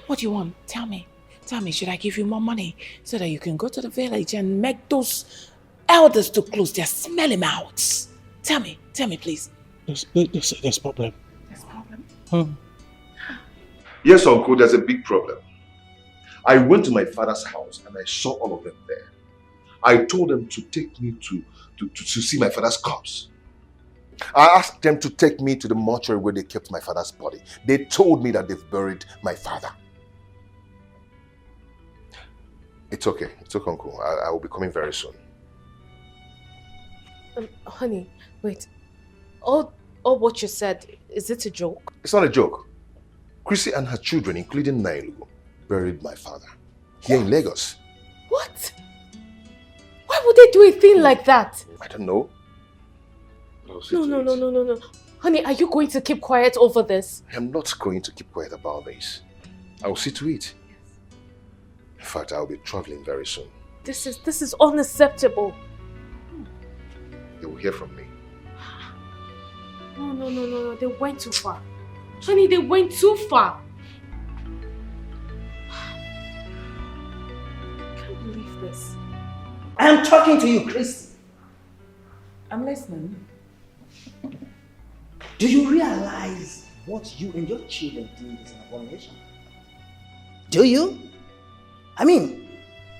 What do you want? Tell me. Tell me, should I give you more money so that you can go to the village and make those elders to close their smelly mouths? Tell me, please. There's problem. There's problem? Yes, Uncle, there's a big problem. I went to my father's house and I saw all of them there. I told them to take me to see my father's corpse. I asked them to take me to the mortuary where they kept my father's body. They told me that they've buried my father. It's okay. It's okay, Uncle. I will be coming very soon. Honey, wait. All what you said, is it a joke? It's not a joke. Chrissy and her children, including Nailu, buried my father here in Lagos. What? Why would they do a thing like that? I don't know. No. Honey, are you going to keep quiet over this? I'm not going to keep quiet about this. I will see to it. In fact, I'll be traveling very soon. This is unacceptable. You will hear from me. No. They went too far. Honey, they went too far. I can't believe this. I am talking to you, Christy. I'm listening. Do you realize what you and your children did is an abomination? Do you? I mean,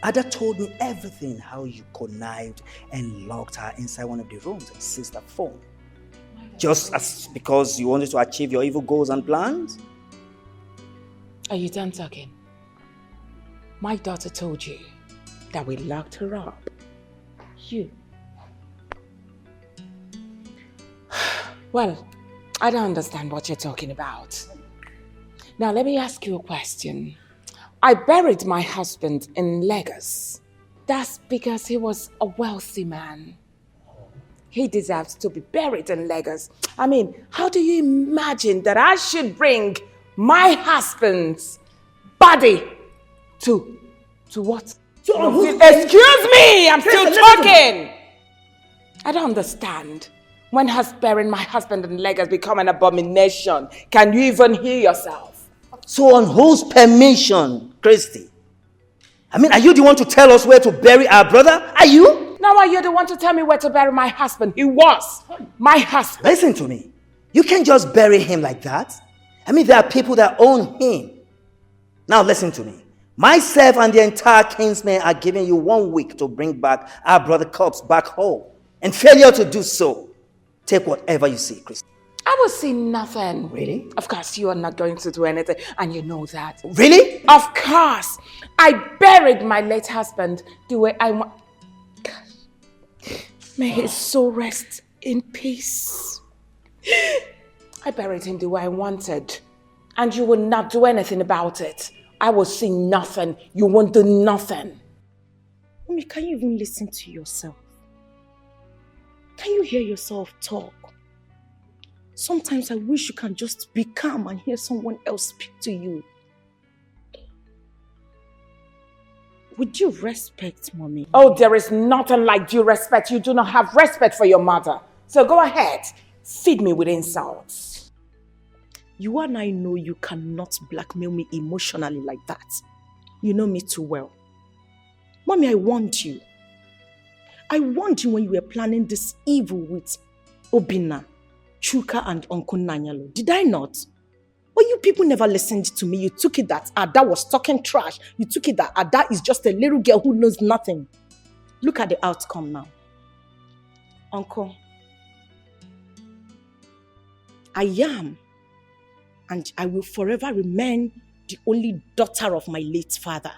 Ada told me everything, how you connived and locked her inside one of the rooms and seized her phone. Just as because you wanted to achieve your evil goals and plans? Are you done talking? My daughter told you that we locked her up. You. Well, I don't understand what you're talking about. Now, let me ask you a question. I buried my husband in Lagos. That's because he was a wealthy man. He deserves to be buried in Lagos. I mean, how do you imagine that I should bring my husband's body to what? who's- Excuse me, I'm still Listen, listen to me. talking. I don't understand. When has burying my husband and leg has become an abomination? Can you even hear yourself? So on whose permission, Christy? I mean, are you the one to tell us where to bury our brother? Are you? Now are you the one to tell me where to bury my husband? He was my husband. Listen to me. You can't just bury him like that. I mean, there are people that own him. Now listen to me. Myself and the entire Kingsmen are giving you 1 week to bring back our brother corpse back home. And failure to do so, take whatever you see, Christy. I will see nothing. Really? Of course, you are not going to do anything, and you know that. Really? Of course. I buried my late husband the way I want. May his soul rest in peace. I buried him the way I wanted, and you will not do anything about it. I will see nothing. You won't do nothing. Mommy, can you even listen to yourself? Can you hear yourself talk? Sometimes I wish you can just be calm and hear someone else speak to you. Would you respect Mommy? Oh, there is nothing like due respect. You do not have respect for your mother. So go ahead. Feed me with insults. You and I know you cannot blackmail me emotionally like that. You know me too well. Mommy, I warned you. I warned you when you were planning this evil with Obina, Chuka, and Uncle Nanyalo. Did I not? But you people never listened to me. You took it that Ada was talking trash. You took it that Ada is just a little girl who knows nothing. Look at the outcome now. Uncle, I am, and I will forever remain the only daughter of my late father.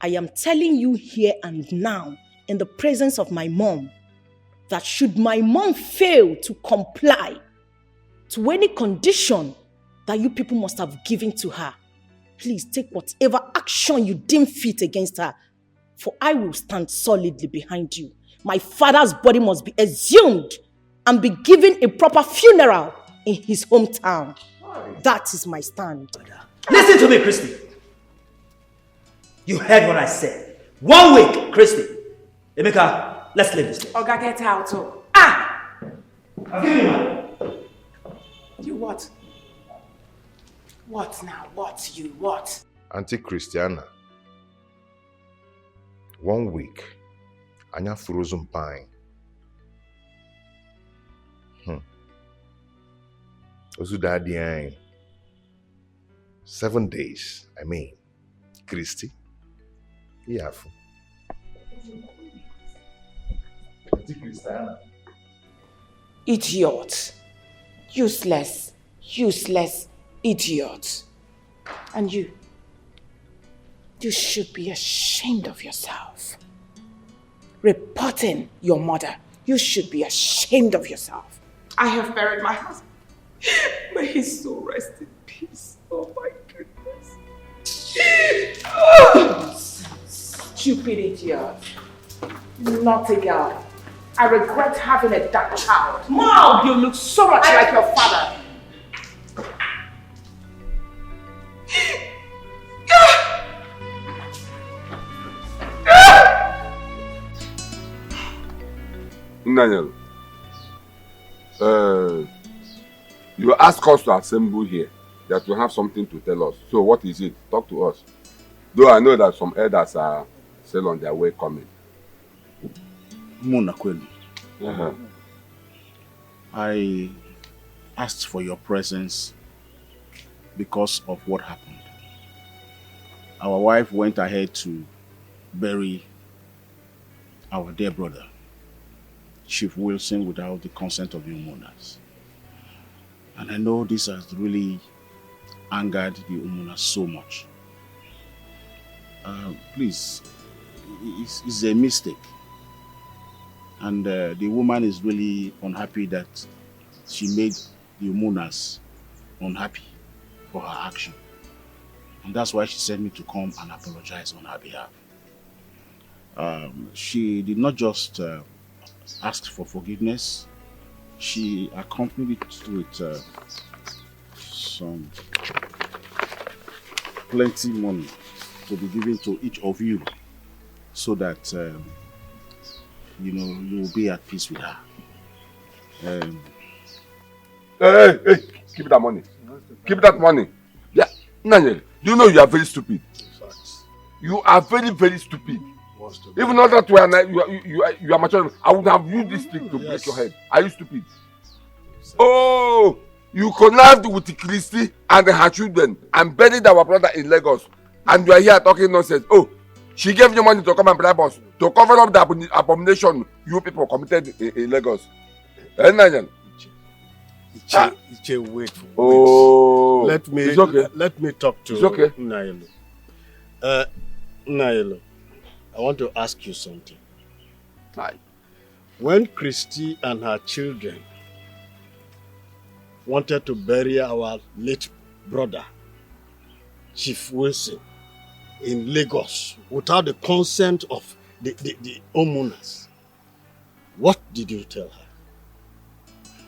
I am telling you here and now, in the presence of my mom, that should my mom fail to comply to any condition that you people must have given to her, please take whatever action you deem fit against her, for I will stand solidly behind you. My father's body must be exhumed and be given a proper funeral in his hometown. That is my stand. Listen to me, Christy. You heard what I said. 1 week, Christy. Emeka, let's leave this place. Oga, get out. Oh. I'll give you money. You what? What now? What you? What? Auntie Christiana, 1 week. Anya frozen pine. Osu daddy 7 days. I mean, Christy. Yeah. Auntie Christiana. Idiot. Useless idiot. And you should be ashamed of yourself. Reporting your mother. You should be ashamed of yourself. I have buried my husband. May his soul rest in peace. Oh my goodness. Oh, stupid idiot. Naughty girl. I regret having a dark child. Mom! You look so much like your father. Daniel, you asked us to assemble here, that you have something to tell us. So what is it? Talk to us. Though I know that some elders are still on their way coming. Munakwelu. I asked for your presence because of what happened. Our wife went ahead to bury our dear brother, Chief Wilson, without the consent of the Umunas. And I know this has really angered the Umunas so much. Please, it's a mistake. And the woman is really unhappy that she made the Umunas unhappy for her action. And that's why she sent me to come and apologize on her behalf. She did not just ask for forgiveness. She accompanied it with some plenty money to be given to each of you so that, you know, you will be at peace with her. Hey, keep that money. Keep that money. Yeah, Daniel, do you know you are very stupid? You are very, very stupid. Even though that you are mature, I would have used this thing to break your head. Are you stupid? Oh, you connived with Christy and her children and buried our brother in Lagos. And you are here talking nonsense. Oh, she gave you money to come and bribe us to cover up the abomination you people committed in Lagos. Eh, Nigel? Wait. Oh, let me talk to Nailo. Nailo, I want to ask you something. When Christy and her children wanted to bury our late brother, Chief Wilson, in Lagos without the consent of the homeowners, what did you tell her?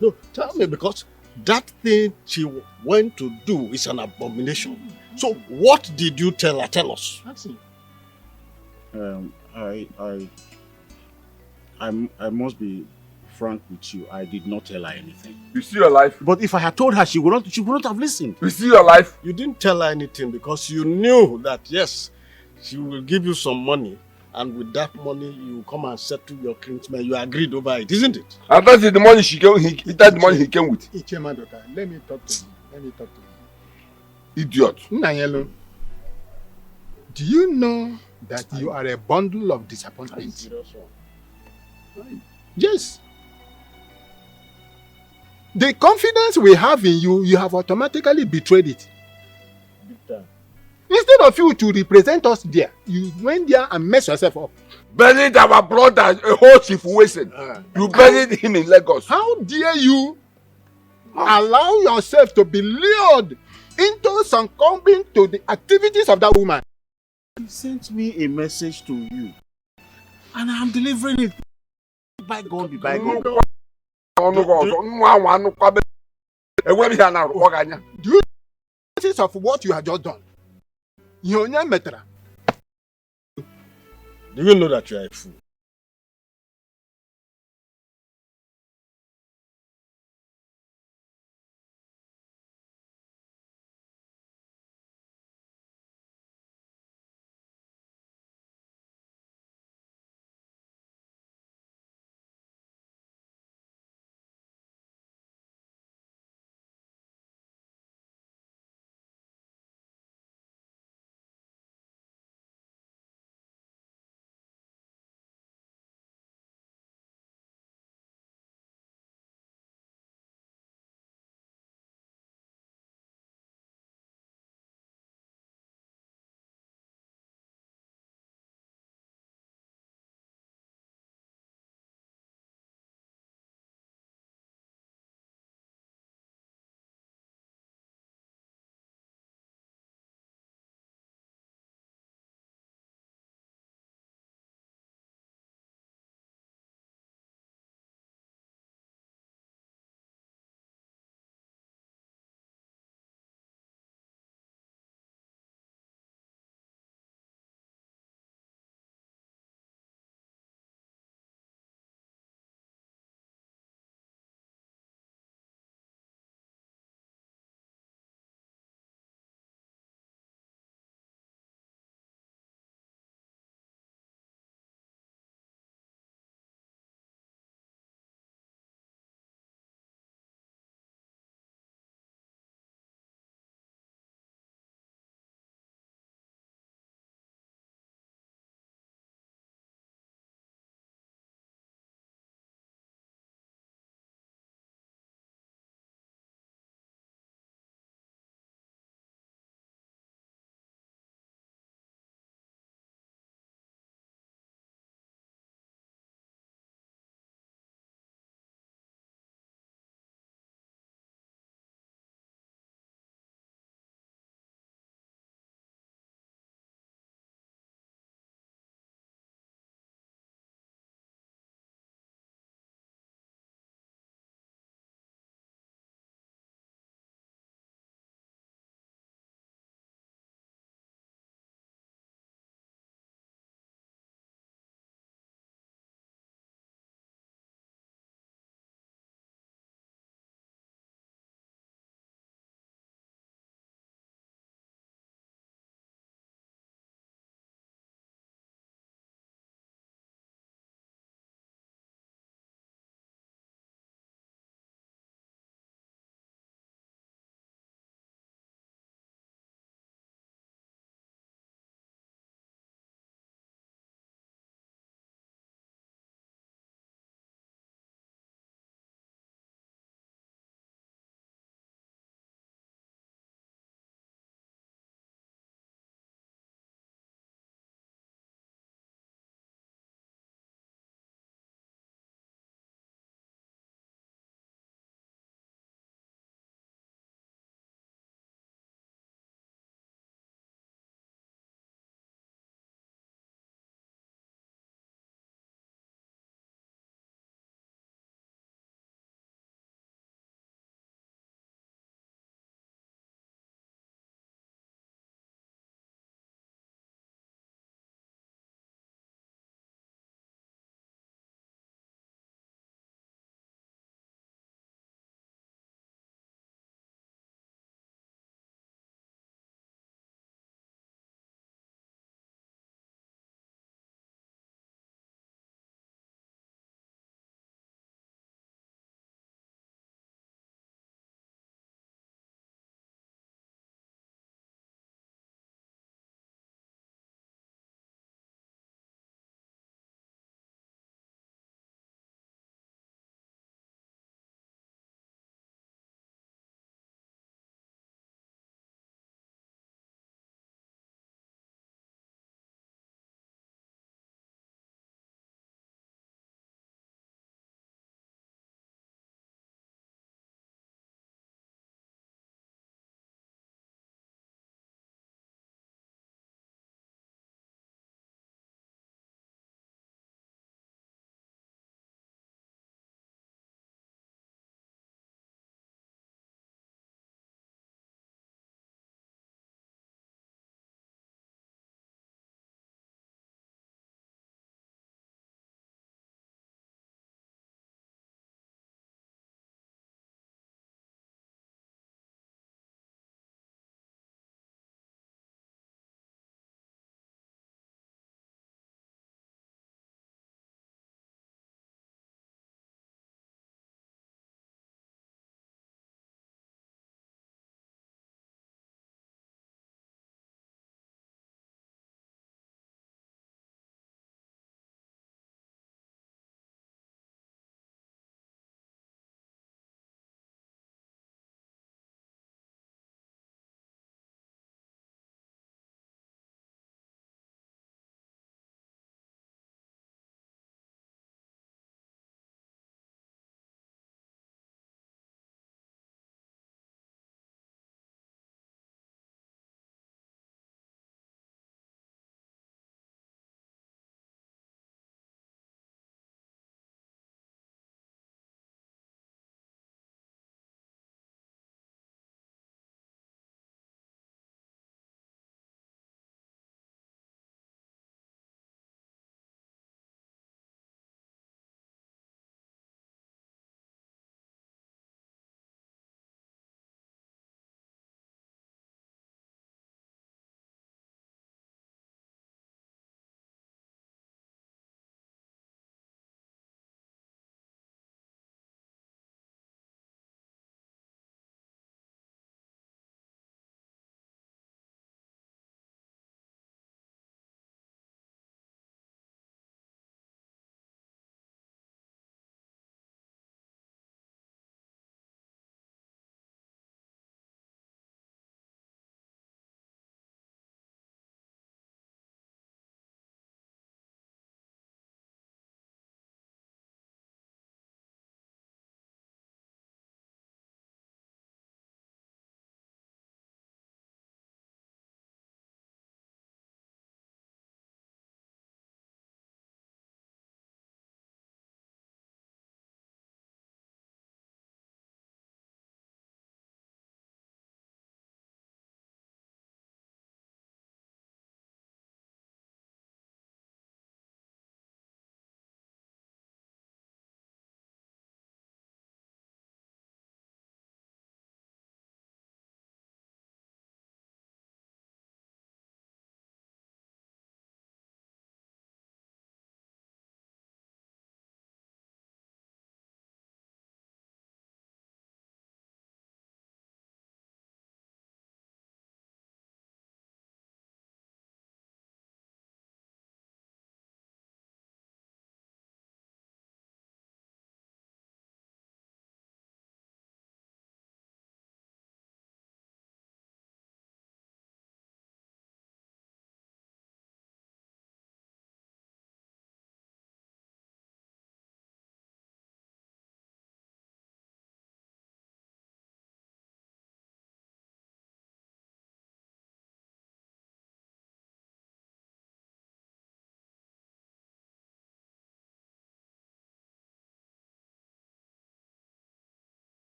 No, tell me, because that thing she went to do is an abomination. So what did you tell her? Tell us. I must be frank with you. I did not tell her anything. You see your life? But if I had told her, she would not have listened. You see your life? You didn't tell her anything because you knew that, yes, she will give you some money, and with that money, you will come and settle your kinsman. You agreed over it, isn't it? And that's the money that's the money he came with. Let me talk to him. Idiot. Nayelo, do you know that you are a bundle of disappointment? Yes. The confidence we have in you, you have automatically betrayed it. Instead of you to represent us there, you went there and messed yourself up. Buried our brother, a whole Chief Wilson. You buried him in Lagos. How dare you allow yourself to be lured into succumbing to the activities of that woman? He sent me a message to you, and I'm delivering it. By God, be by God. Do you notice of what you have just done? Do you know that you are a fool?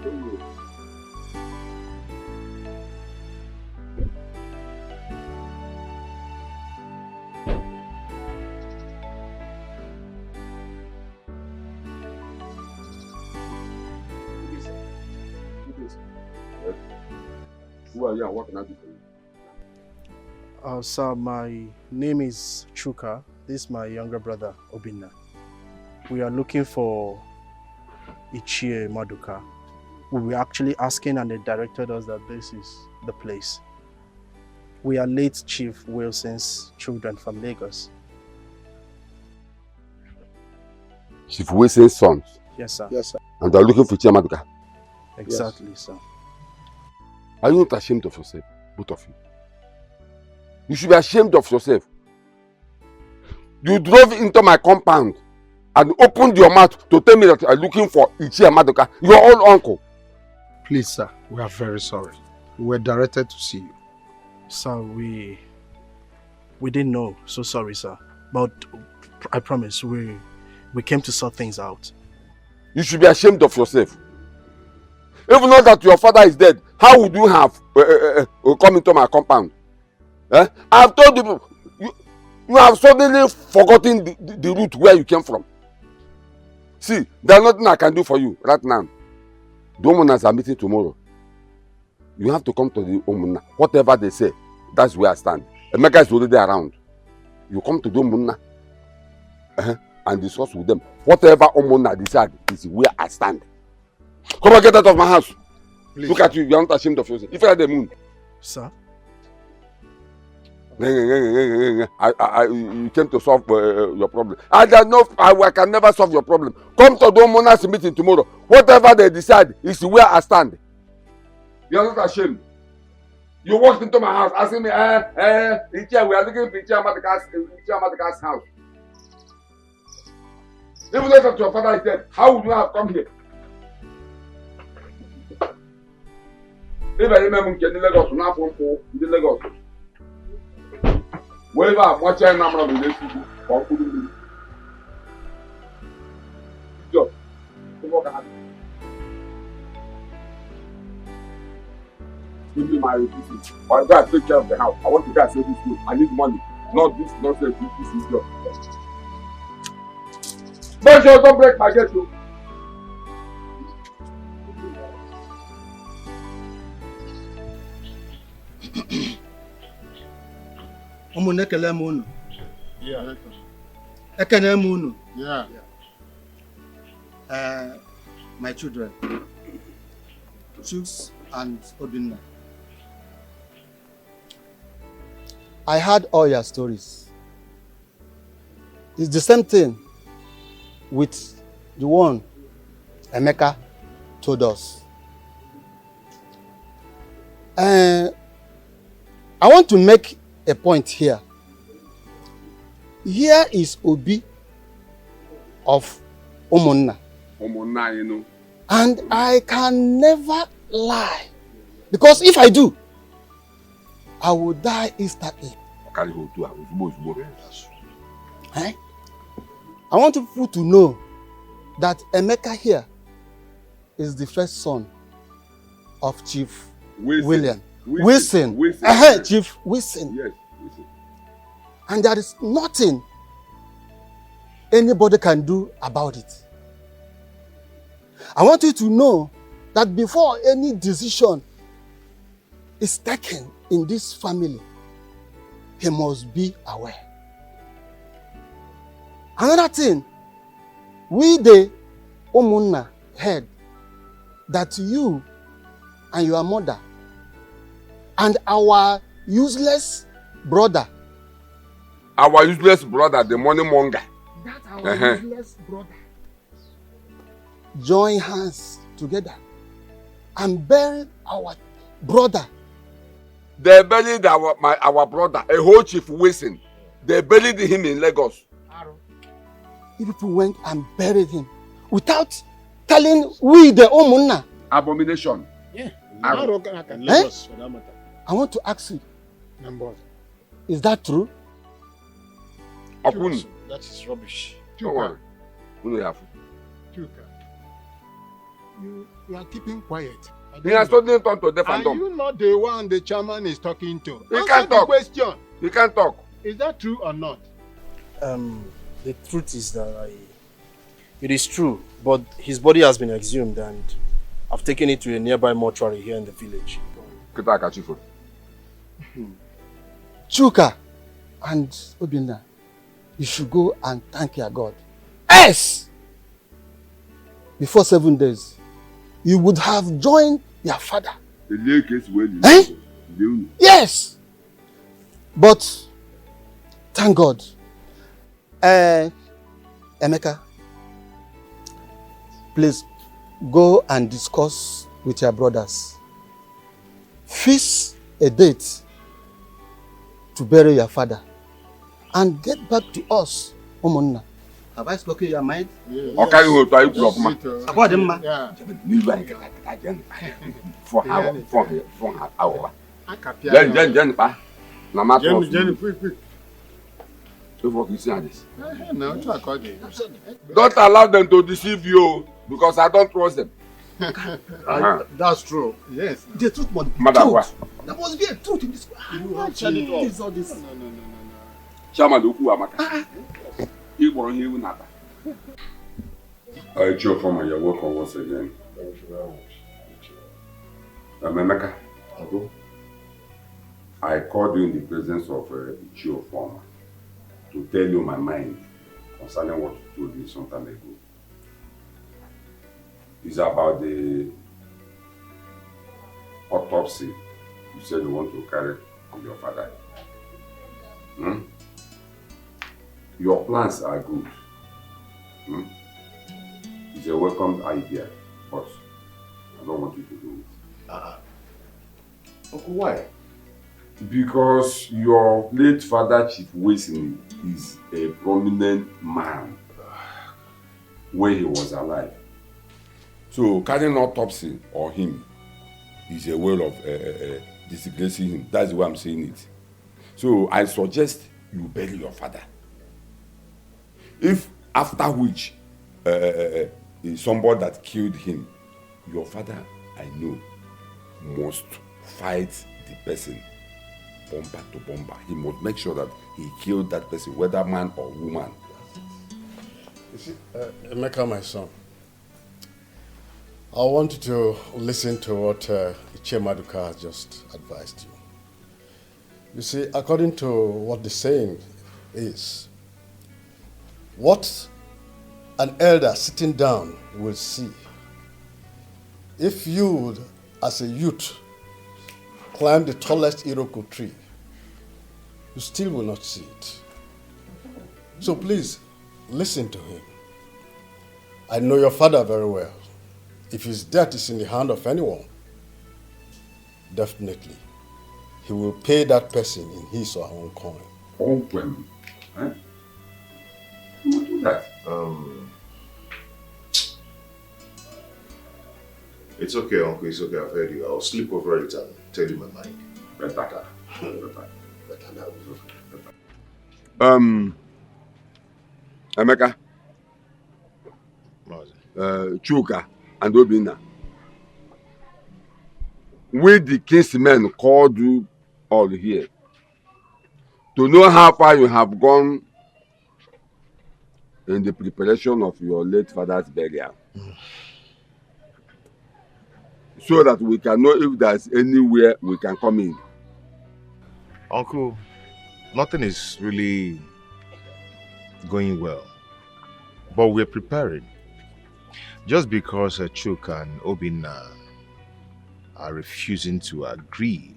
Who are you and what can I do for you? Sir, my name is Chuka. This is my younger brother, Obinna. We are looking for Ichie Maduka. We were actually asking and they directed us that this is the place. We are late Chief Wilson's children from Lagos. Chief Wilson's sons? Yes, sir. Yes, sir. And they are looking for Ichie Maduka? Exactly, yes. Sir. Are you not ashamed of yourself, both of you? You should be ashamed of yourself. You drove into my compound and opened your mouth to tell me that you are looking for Ichie Maduka, your own uncle. Please, sir, we are very sorry. We were directed to see you. Sir, we didn't know. So sorry, sir. But I promise, we came to sort things out. You should be ashamed of yourself. Even though that your father is dead, how would you have come into my compound? I have told you have suddenly forgotten the route where you came from. See, there's nothing I can do for you right now. The Omunas are meeting tomorrow. You have to come to the Omuna. Whatever they say, that's where I stand. Emeka is already around. You come to the Omuna and discuss with them. Whatever Omuna decide is where I stand. Come and get out of my house. Please, look at you, you are not ashamed of yourself. If you are the moon. Sir? You came to solve your problem. I can never solve your problem. Come to the Omuna's meeting tomorrow. Whatever they decide is where I stand. You are not ashamed. You walked into my house asking me, we are looking for Ichie Maduka's house. Even though your father is dead, how would you have come here? If I remember in Lagos, not from Lagos. Wherever I'm watching, I'm not going to do. Give me my receipt. Or if I take care of the house, I want to go and save this food. I need money. Not this nonsense. This is your. Make sure don't break my gate. Ụmụnne ekele m unu. Ekene m unu. My children, Chuks and Obinna. I heard all your stories. It's the same thing with the one Emeka told us. I want to make a point here. Here is Obi of Omunna. Omunna, you know. And I can never lie. Because if I do, I will die instantly. Eh? I want people to know that Emeka here is the first son of Chief William. Wilson. Chief Wilson. Yes, Wilson. And there is nothing anybody can do about it. I want you to know that before any decision is taken in this family, he must be aware. Another thing, we the Omunna heard that you and your mother and our useless brother. Our useless brother, the money monger. That our useless brother. Join hands together and bury our brother. They buried our brother, a whole Chief Wilson. They buried him in Lagos. You people went and buried him without telling we the Omunna. Abomination. Yeah. Lagos, for that matter. I want to ask you. Is that true? That is rubbish. you are keeping quiet. He has suddenly turned to deaf and Are dumb. you not the one the chairman is talking to? He Answer can't the talk. question. He can't talk. Is that true or not? The truth is that it is true, but his body has been exhumed and I've taken it to a nearby mortuary here in the village. Chuka and Obinna, you should go and thank your God. Yes! Before 7 days, you would have joined your father. Eh? Yes! But, thank God. Emeka, please go and discuss with your brothers. Fix a date to bury your father and get back to us, Umunna. Have I spoken your mind? Okay, you will try to block me. About him, man. For hour. Then, pa. Na matter of quick. So what you say this? No, Don't allow them to deceive you because I don't trust them. That's true. Yes. The truth must be Madam, told. what? There must be a truth in this. You have said it all. All this. No. Chairman Oku Amaka. You want to hear nada. Chief Farmer, you're welcome once again. Thank you very much. Emeka, I called you in the presence of Chief Farmer to tell you my mind concerning what you told me some time ago. It's about the autopsy you said you want to carry on your father. Your plans are good. It's a welcome idea, but I don't want you to do it. Uncle, why? Because your late father, Chief Wilson, is a prominent man when he was alive. So carrying autopsy on him is a way of disgracing him. That's the way I'm saying it. So I suggest you bury your father. If after which somebody that killed him, your father, I know, must fight the person bomber to bomber. He must make sure that he killed that person, whether man or woman. You see, Emeka, my son, I want you to listen to what Chemaduka has just advised you. You see, according to what the saying is, what an elder sitting down will see, if you, as a youth, climb the tallest Iroko tree, you still will not see it. So please, listen to him. I know your father very well. If his death is in the hand of anyone, definitely, he will pay that person in his or her own coin. Open. Eh? Who will do that? It's okay, Uncle. It's okay. I've heard you. I'll sleep over it and tell you my mind. Better. Emeka, Chuka, and Obinna. We the kinsmen called you all here to know how far you have gone in the preparation of your late father's burial. So that we can know if there's anywhere we can come in. Uncle, nothing is really going well, but we're preparing. Just because Chuk and Obinna are refusing to agree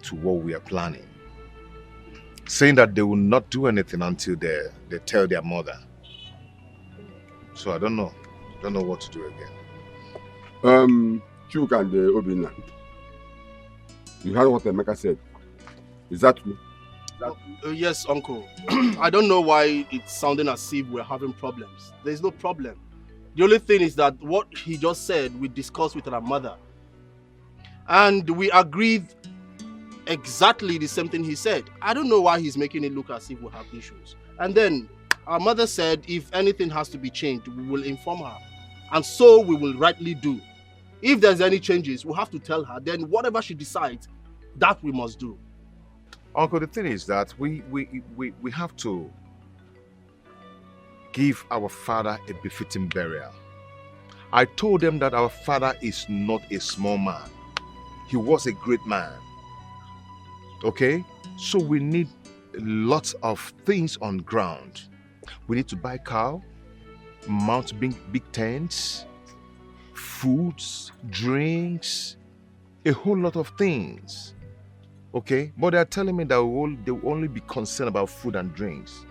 to what we are planning, saying that they will not do anything until they tell their mother. So I don't know what to do again. Chuk and Obinna, you heard what Emeka said. Is that true? Yes, Uncle. I don't know why it's sounding as if we're having problems. There's no problem. The only thing is that what he just said, we discussed with our mother. And we agreed exactly the same thing he said. I don't know why he's making it look as if we have issues. And then our mother said if anything has to be changed, we will inform her. and so we will rightly do. If there's any changes, we'll have to tell her. Then whatever she decides, that we must do. Uncle, the thing is that we have to give our father a befitting burial. I told them that our father is not a small man. He was a great man. Okay? So we need lots of things on ground. We need to buy cow, mount big tents, foods, drinks, a whole lot of things. Okay? But they are telling me that they will only be concerned about food and drinks.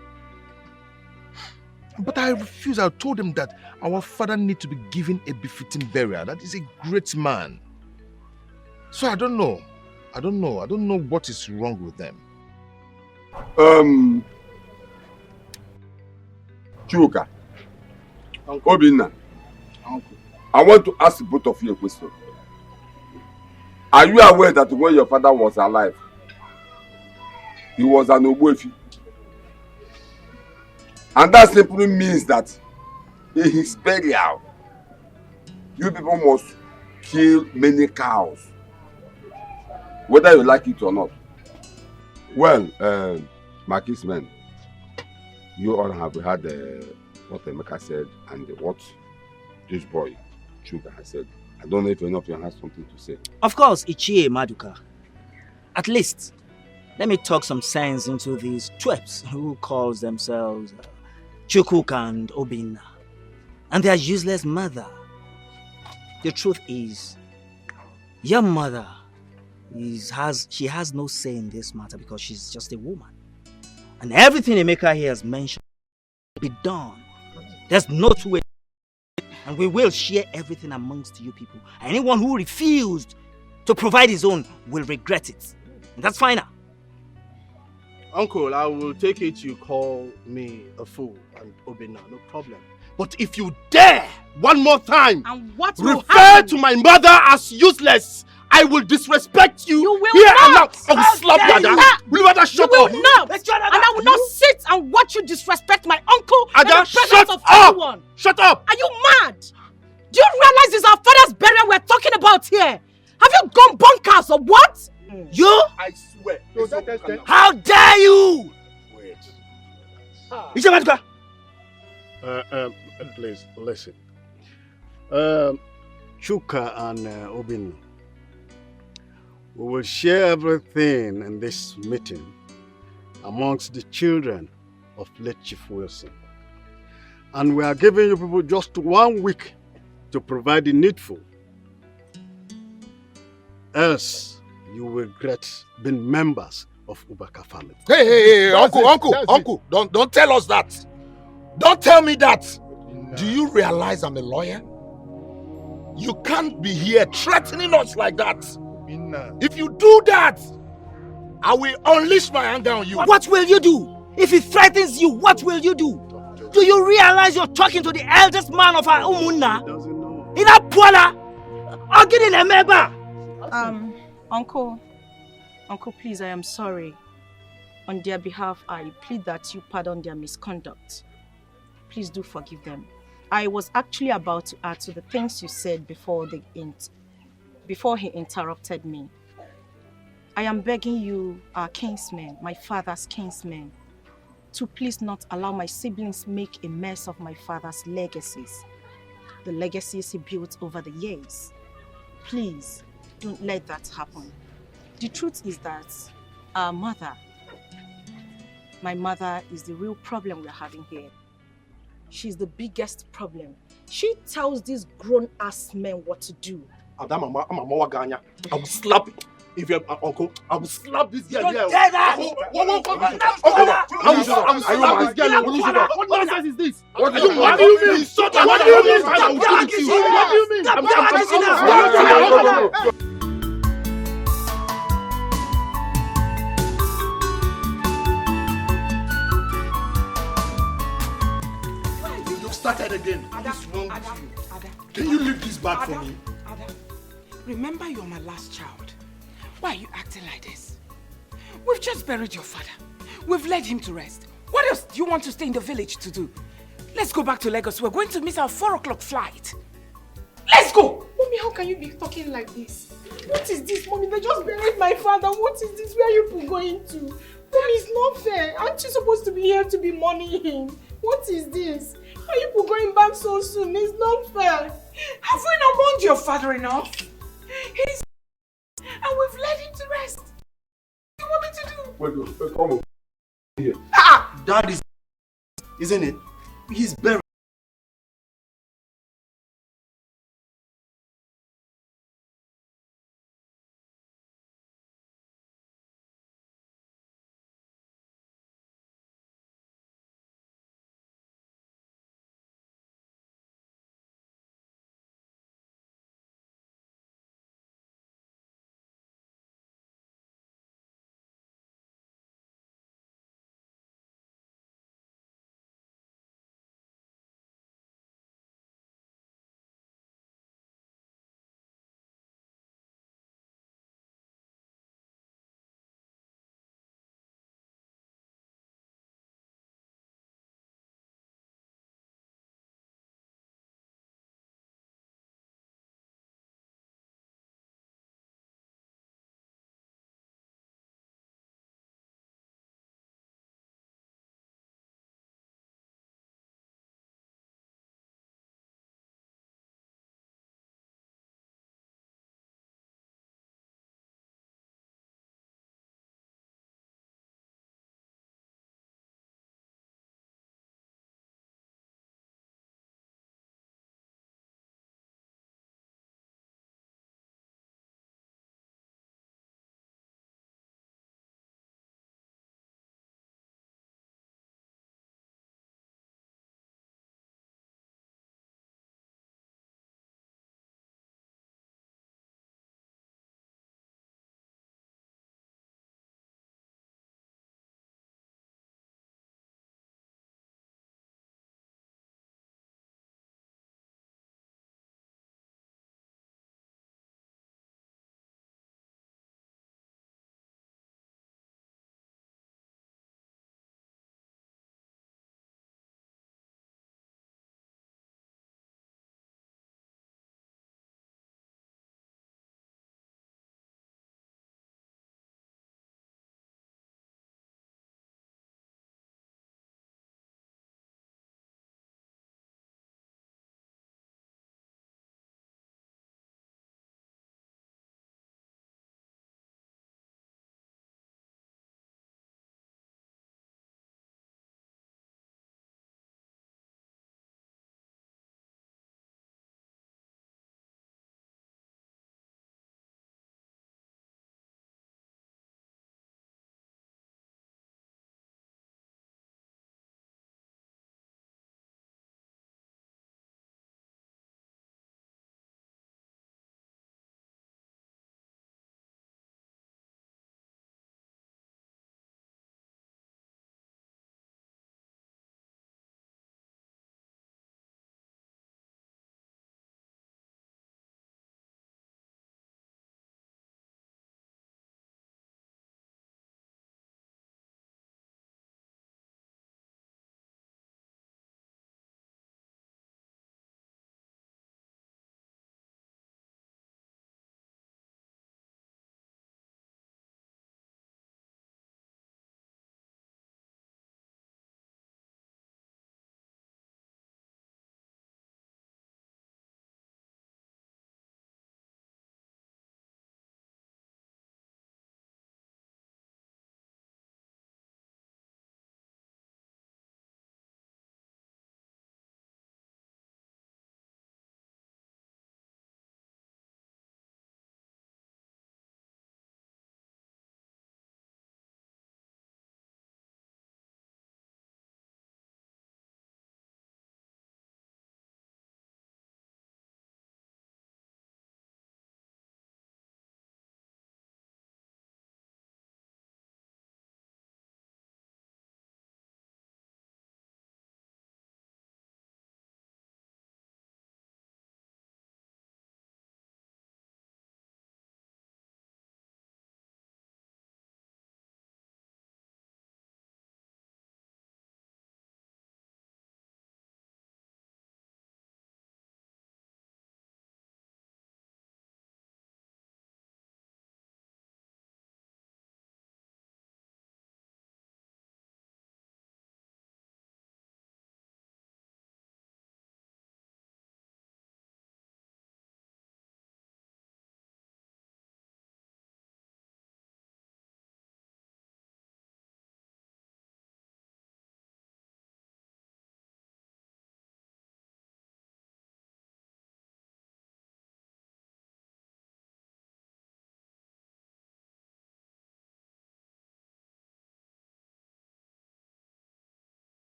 But I refuse. I told them that our father needs to be given a befitting burial. That is a great man. So I don't know. I don't know what is wrong with them. Chuka, Obinna, I want to ask both of you a question. Are you aware that when your father was alive, he was an Ogbuefi? And that simply means that in his burial, you people must kill many cows, whether you like it or not. Well, my kinsmen, you all have heard what Emeka said and what this boy, Chuka, has said. I don't know if any of you has something to say. Of course, Ichie Maduka. At least, let me talk some sense into these twerps who calls themselves Chukwuka and Obinna, and their useless mother. The truth is, your mother she has no say in this matter because she's just a woman. And everything Emeka here has mentioned will be done. There's no two ways. And we will share everything amongst you people. Anyone who refused to provide his own will regret it. And that's final. Uncle, I will take it you call me a fool and Obinna, no problem. But if you dare one more time and what will refer happen? To my mother as useless, I will disrespect you. You will here not. And now. I will slap you. Will you rather shut you up? Will not. And I will not sit and watch you disrespect my uncle in the presence shut of up. everyone. Shut up. Are you mad? Do you realize it's our father's burial we're talking about here? Have you gone bonkers or what? You? I swear. How dare you? Wait. Please, listen. Chuka and Obinna, we will share everything in this meeting amongst the children of late Chief Wilson. And we are giving you people just 1 week to provide the needful. Else, you will regret being members of Ubaka family. Hey, Uncle, don't tell us that. Don't tell me that. Do you realize I'm a lawyer? You can't be here threatening us like that. If you do that, I will unleash my anger on you. What will you do? If he threatens you, what will you do? Do you realize you're talking to the eldest man of our Umunna? In a Puala? Or getting a member? Uncle, please, I am sorry. On their behalf, I plead that you pardon their misconduct. Please do forgive them. I was actually about to add to the things you said before he interrupted me. I am begging you, our kinsmen, my father's kinsmen, to please not allow my siblings make a mess of my father's legacies. The legacies he built over the years. Please, don't let that happen. The truth is that our mother, my mother, is the real problem we're having here. She's the biggest problem. She tells these grown-ass men what to do. I will slap you. If you're uncle, I will slap this girl. Don't say that! I will slap this girl. What nonsense is this? What do you mean? What do you mean? What do you mean? What do you mean? Started again. What's wrong with you? Can you leave this bag for me? Remember you're my last child. Why are you acting like this? We've just buried your father. We've laid him to rest. What else do you want to stay in the village to do? Let's go back to Lagos. We're going to miss our 4 o'clock flight. Let's go! Mommy, how can you be talking like this? What is this, Mommy? They just buried my father. What is this? Where are you people going to? Mommy, it's not fair. Aren't you supposed to be here to be mourning him? What is this? Why are you people going back so soon? It's not fair. Have we not mourned your father enough? He's... and we've led him to rest. What do you want me to do? Wait, come on. Here. That is, isn't it? He's buried.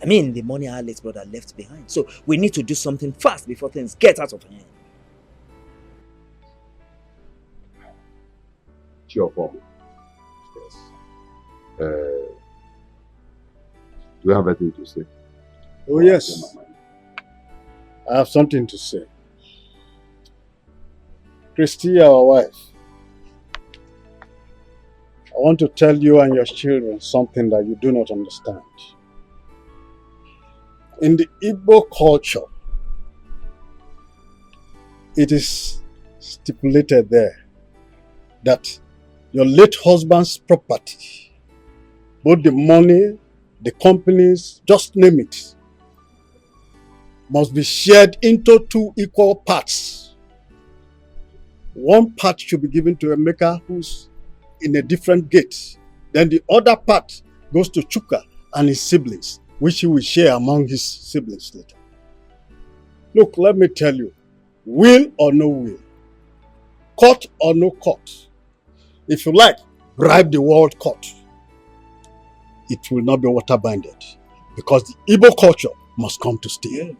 I mean, the money our late brother left behind. So we need to do something fast before things get out of hand. Sure, form. Yes. Do you have anything to say? Oh, yes. I have something to say. Christy, our wife, I want to tell you and your children something that you do not understand. In the Igbo culture, it is stipulated there that your late husband's property, both the money, the companies, just name it, must be shared into 2 equal parts. One part should be given to Emeka, who's in a different gate. Then the other part goes to Chuka and his siblings, which he will share among his siblings later. Look, let me tell you, will or no will, court or no court, if you like, bribe the world court, it will not be water-binded, because the Igbo culture must come to stay.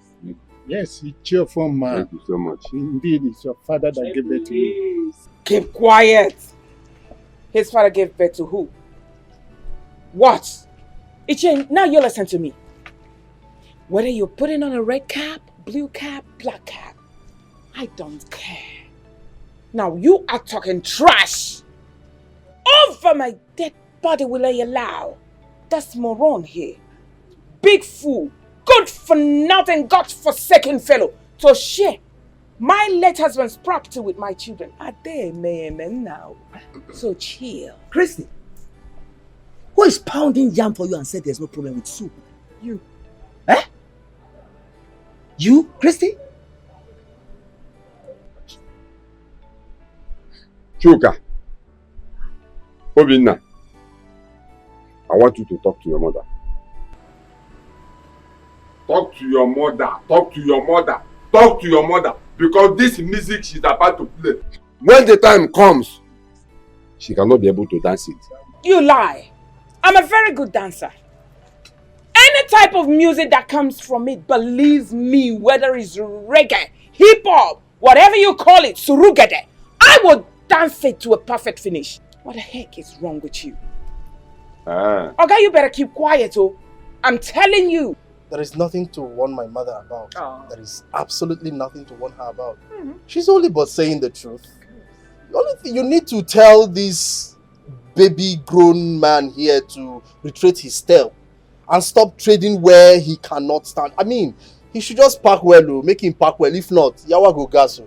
Yes, it's cheerful man. Thank you so much. Indeed, it's your father that gave birth to you. Keep quiet. His father gave birth to who? What? Iche, now you listen to me. Whether you're putting on a red cap, blue cap, black cap, I don't care. Now you are talking trash. Over my dead body will I allow. That's moron here. Big fool. Good for nothing, God-forsaken fellow. To share my late husband's property with my children. Are they men now? So chill. Christy, who is pounding yam for you and said there's no problem with soup? You. Eh? You, Christy? Chuka, Obinna, I want you to talk to your mother. Talk to your mother. Talk to your mother. Talk to your mother. Because this music she's about to play, when the time comes, she cannot be able to dance it. You lie. I'm a very good dancer. Any type of music that comes from it, believe me, whether it's reggae, hip-hop, whatever you call it, surugede, I will dance it to a perfect finish. What the heck is wrong with you? Okay, you better keep quiet, oh. I'm telling you. There is nothing to warn my mother about. Oh. There is absolutely nothing to warn her about. She's only but saying the truth. The only thing you need to tell this baby grown man here to retrace his step and stop trading where he cannot stand. I mean, he should just park well, make him park well. If not, yawa go gas.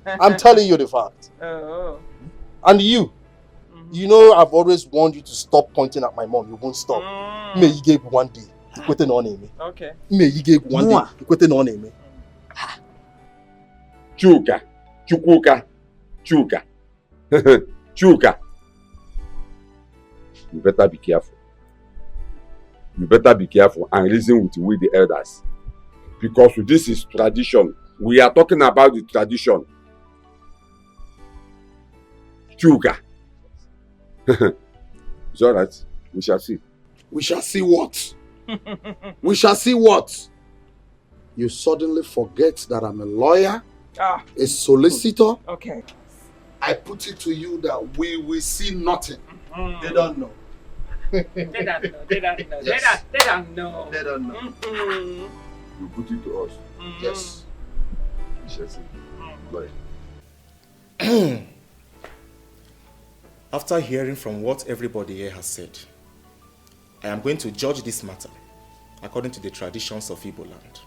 I'm telling you the fact. Oh. And you, you know I've always warned you to stop pointing at my mom. You won't stop. May you give one day. Okay. May you give one day. Chuka, Chukuka, Chuka, Chuka. You better be careful. You better be careful and reason with the elders. Because this is tradition. We are talking about the tradition. Chuka. It's alright. We shall see. We shall see what? We shall see what? You suddenly forget that I'm a lawyer, a solicitor. Okay. I put it to you that we will see nothing. They don't know. They don't know. They don't know. Yes. They don't know. They don't know. You put it to us. Yes. We shall see. Go ahead. After hearing from what everybody here has said, I am going to judge this matter according to the traditions of Igbo land.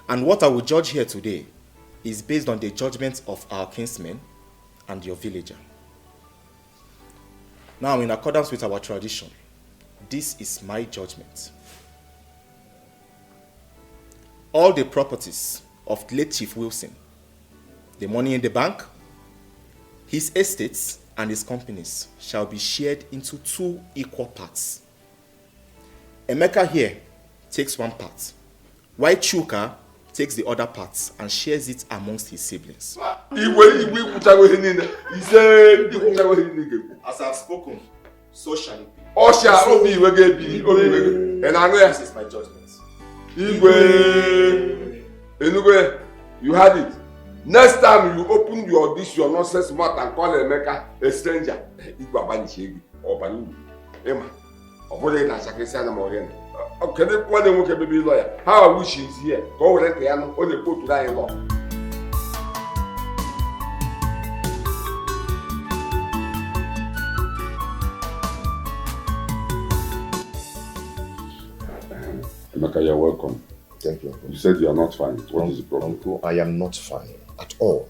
And what I will judge here today is based on the judgments of our kinsmen and your villager. Now, in accordance with our tradition, this is my judgment. All the properties of late Chief Wilson, the money in the bank, his estates, and his companies shall be shared into 2 equal parts. Emeka here takes 1 part, while Chuka takes the other part and shares it amongst his siblings. As I have spoken, so shall it be. And I know this is my judgment. Igwe, you had it. Next time you open this your nonsense mouth and call Emeka a stranger, Igwe Abanishegi or Banu. Emma, or in a Sakrisana Morgan. Okay, one of them baby lawyer. How I wish he's here. Go let the piano only put to die in law. Emeka, you're welcome. Thank you, Uncle. You said you are not fine. What is the problem? Uncle, I am not fine at all.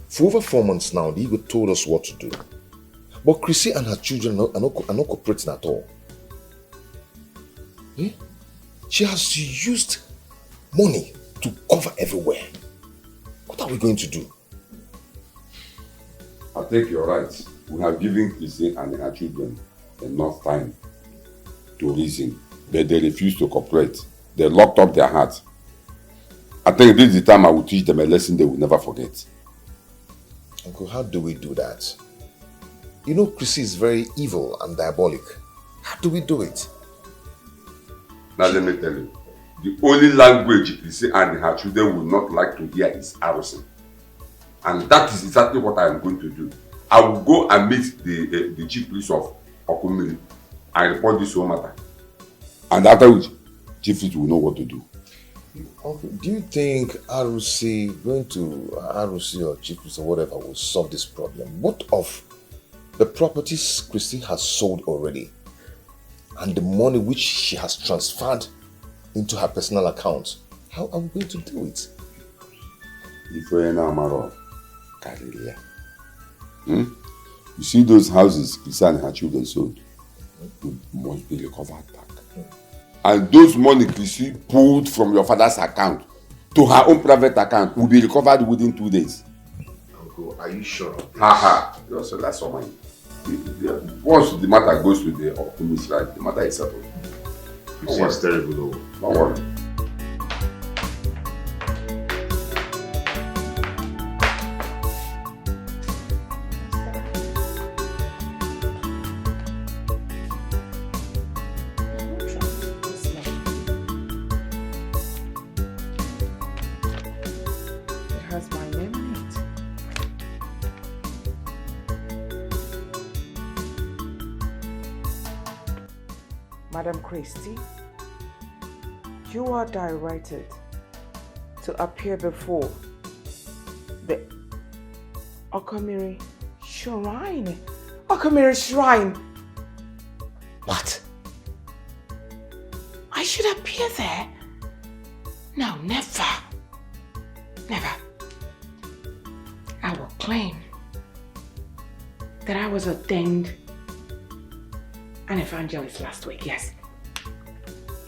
For over 4 months now, the ego told us what to do. But Chrissy and her children are not cooperating at all. Hmm? She has used money to cover everywhere. What are we going to do? I think you're right. We have given Chrissy and her children enough time to reason, but they refuse to cooperate. They locked up their hearts. I think this is the time I will teach them a lesson they will never forget. Uncle, how do we do that? You know Chrissy is very evil and diabolic. How do we do it? Now let me tell you, the only language Chrissy and her children will not like to hear is arrosing. And that is exactly what I am going to do. I will go and meet the chief priest of Okumiri and report this whole matter. And after which, chief priest will know what to do. Uncle, do you think going to ROC or chief priest or whatever will solve this problem? What of the properties Chrissy has sold already and the money which she has transferred into her personal account? How are we going to do it? You see those houses Chrissy and her children sold must be recovered back. And those money Chrissy pulled from your father's account to her own private account will be recovered within 2 days. Uncle, are you sure? Haha. So that's all mine. Once the matter goes to the optimist, right, the matter is settled. It's terrible though. Don't worry. Madam Christie, you are directed to appear before the Okomiri Shrine. Okomiri Shrine! What? I should appear there? No, never. Never. I will claim that I was ordained an evangelist last week, yes.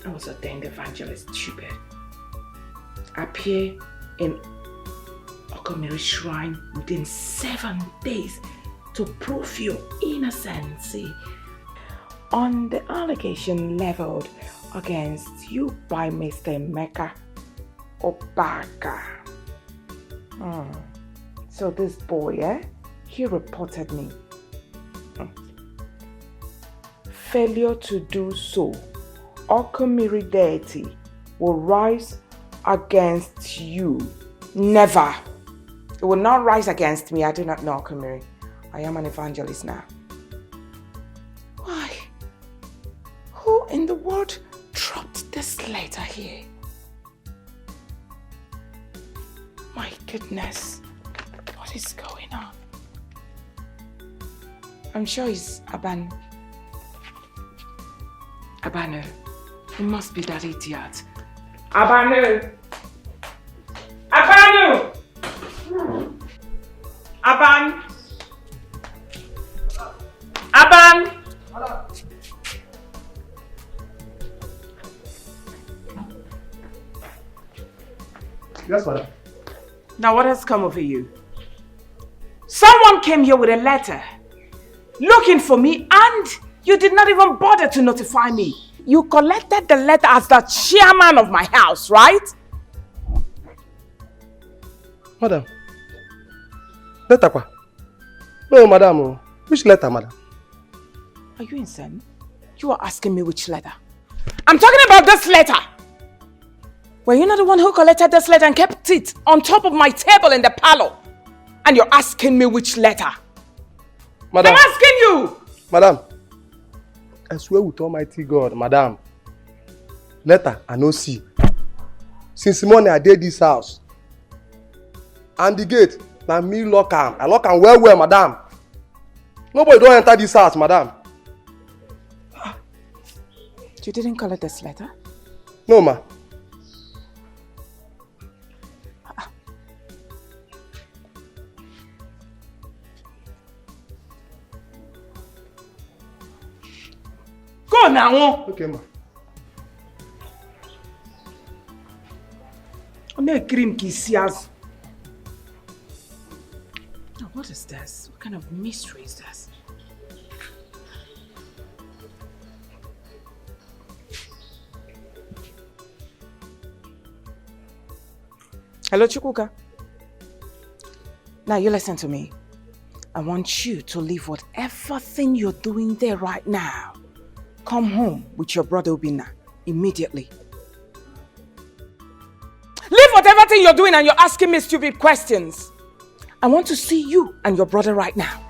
I was ordained evangelist, stupid. Appear in Okomiri Shrine within 7 days to prove your innocence on the allegation leveled against you by Mr. Emeka Obaka. So this boy, he reported me. Failure to do so, Okomiri deity will rise against you. Never. It will not rise against me. I do not know Okomiri. I am an evangelist now. Why? Who in the world dropped this letter here? My goodness. What is going on? I'm sure it's Abanu. It must be that idiot. Abanu! Aban! Yes, madam. Now what has come over you? Someone came here with a letter looking for me and you did not even bother to notify me. You collected the letter as the chairman of my house, right? Madam. Letter kwa? No, madam. Which letter, madam? Are you insane? You are asking me which letter. I'm I'm talking about this letter. Were you not the one who collected this letter and kept it on top of my table in the parlor? And you're asking me which letter? Madam. I'm asking you! Madam, I swear with Almighty God, Madam, letter I no see. Since morning I did this house. And the gate, na me lock am. I lock am well, Madam. Nobody don't enter this house, Madam. You didn't collect this letter? No, ma. Go now. Okay, ma. What is this? What kind of mystery is this? Hello, Chukwuka. Now you listen to me. I want you to leave whatever thing you're doing there right now. Come home with your brother Obinna immediately. Leave whatever thing you're doing and you're asking me stupid questions. I want to see you and your brother right now.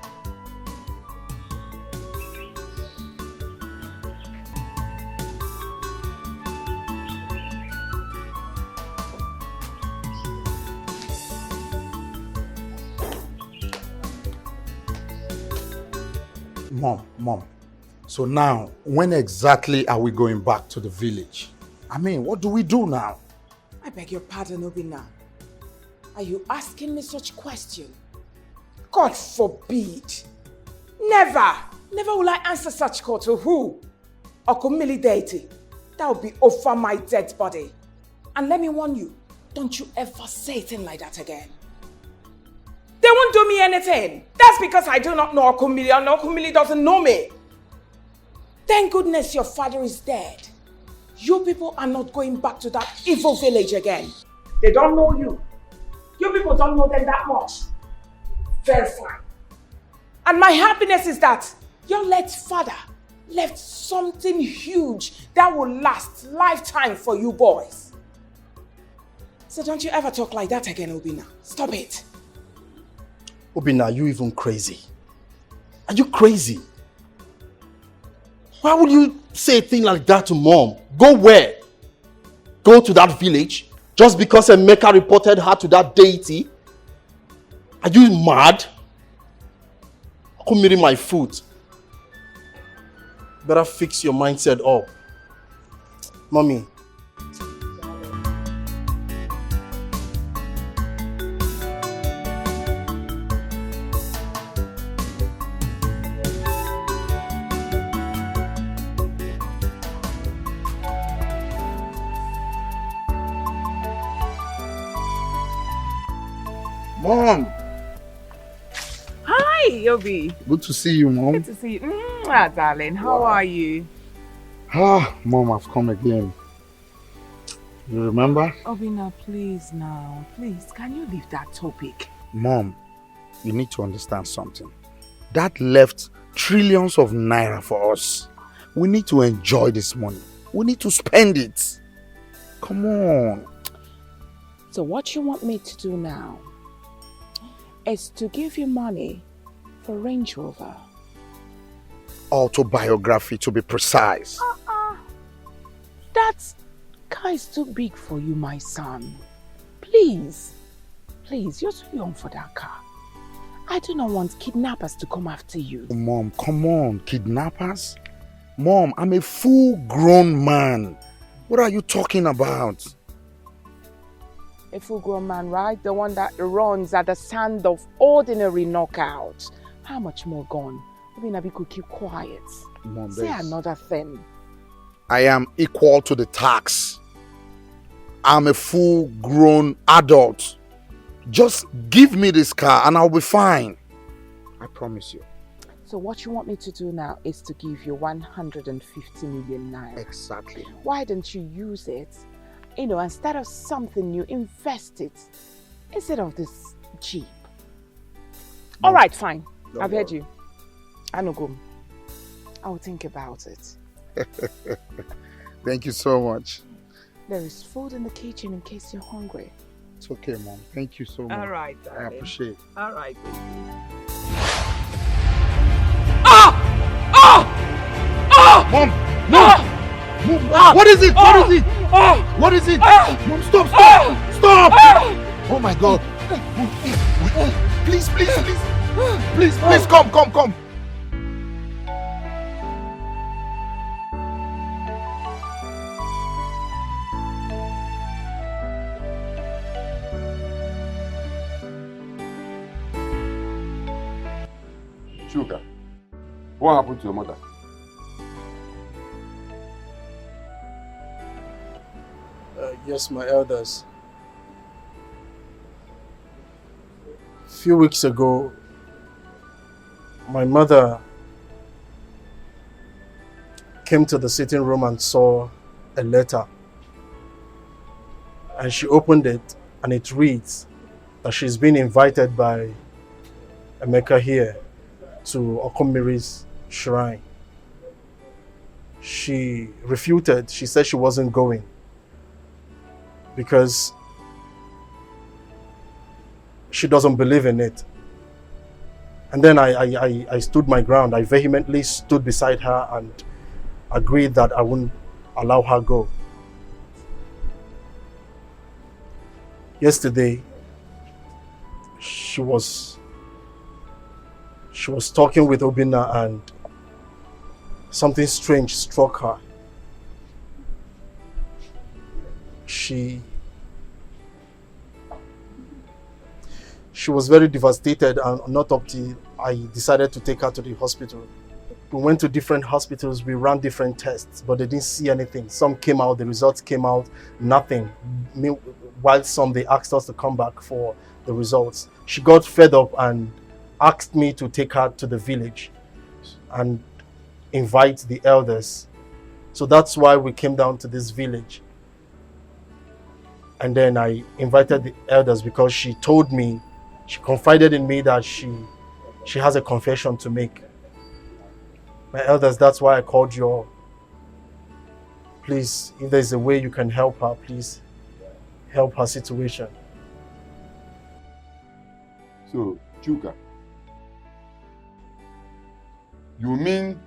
Mom. So now, when exactly are we going back to the village? I mean, what do we do now? I beg your pardon, Obinna. Are you asking me such question? God forbid. Never will I answer such call to who? Okumili deity. That will be over my dead body. And let me warn you, don't you ever say a thing like that again. They won't do me anything. That's because I do not know Okumili and Okumili doesn't know me. Thank goodness your father is dead. You people are not going back to that evil village again. They don't know you. You people don't know them that much. Very fine. And my happiness is that your late father left something huge that will last lifetime for you boys. So don't you ever talk like that again, Obinna. Stop it. Obinna, are you even crazy? Are you crazy? Why would you say a thing like that to Mom? Go where? Go to that village? Just because Emeka reported her to that deity? Are you mad? Come meeting my foot. Better fix your mindset up. Mommy. Mom! Hi, Yobi. Good to see you, Mom. Good to see you. Darling, how are you? Mom, I've come again. You remember? Obinna, please now. Please, can you leave that topic? Mom, you need to understand something. That left trillions of naira for us. We need to enjoy this money. We need to spend it. Come on. So what you want me to do now is to give you money for Range Rover. Autobiography, to be precise. That car is too big for you, my son. Please, you're too young for that car. I do not want kidnappers to come after you. Mom, come on, kidnappers? Mom, I'm a full-grown man. What are you talking about? A full-grown man, right? The one that runs at the sound of ordinary knockout. How much more gone? Obinna, could keep quiet. Mom, say another thing. I am equal to the tax. I'm a full-grown adult. Just give me this car and I'll be fine. I promise you. So what you want me to do now is to give you 150 million naira. Exactly. Why don't you use it? Instead of something new, invest it. Instead of this Jeep. All right, fine. I've heard you. I know go. I will think about it. Thank you so much. There is food in the kitchen in case you're hungry. It's okay, Mom. Thank you so much. All right, I darling. appreciate it. All right. Mom! Mom! What is it? What is it? What is it? Mom, stop! Stop! Stop! Oh my God! Please, please, please! Please, please, come! Sugar, what happened to your mother? Yes, my elders. A few weeks ago, my mother came to the sitting room and saw a letter. And she opened it, and it reads that she's been invited by Emeka here to Okomiri's shrine. She refuted. She said she wasn't going because she doesn't believe in it. And then I stood my ground. I vehemently stood beside her and agreed that I wouldn't allow her go. Yesterday, she was talking with Obinna and something strange struck her. She was very devastated, and not up till I decided to take her to the hospital. We went to different hospitals, we ran different tests, but they didn't see anything. Some came out, the results came out, nothing. While some, they asked us to come back for the results. She got fed up and asked me to take her to the village and invite the elders. So that's why we came down to this village. And then I invited the elders because she told me, she confided in me that she has a confession to make. My elders, that's why I called you all. Please, if there's a way you can help her, please help her situation. So, Chuka, you mean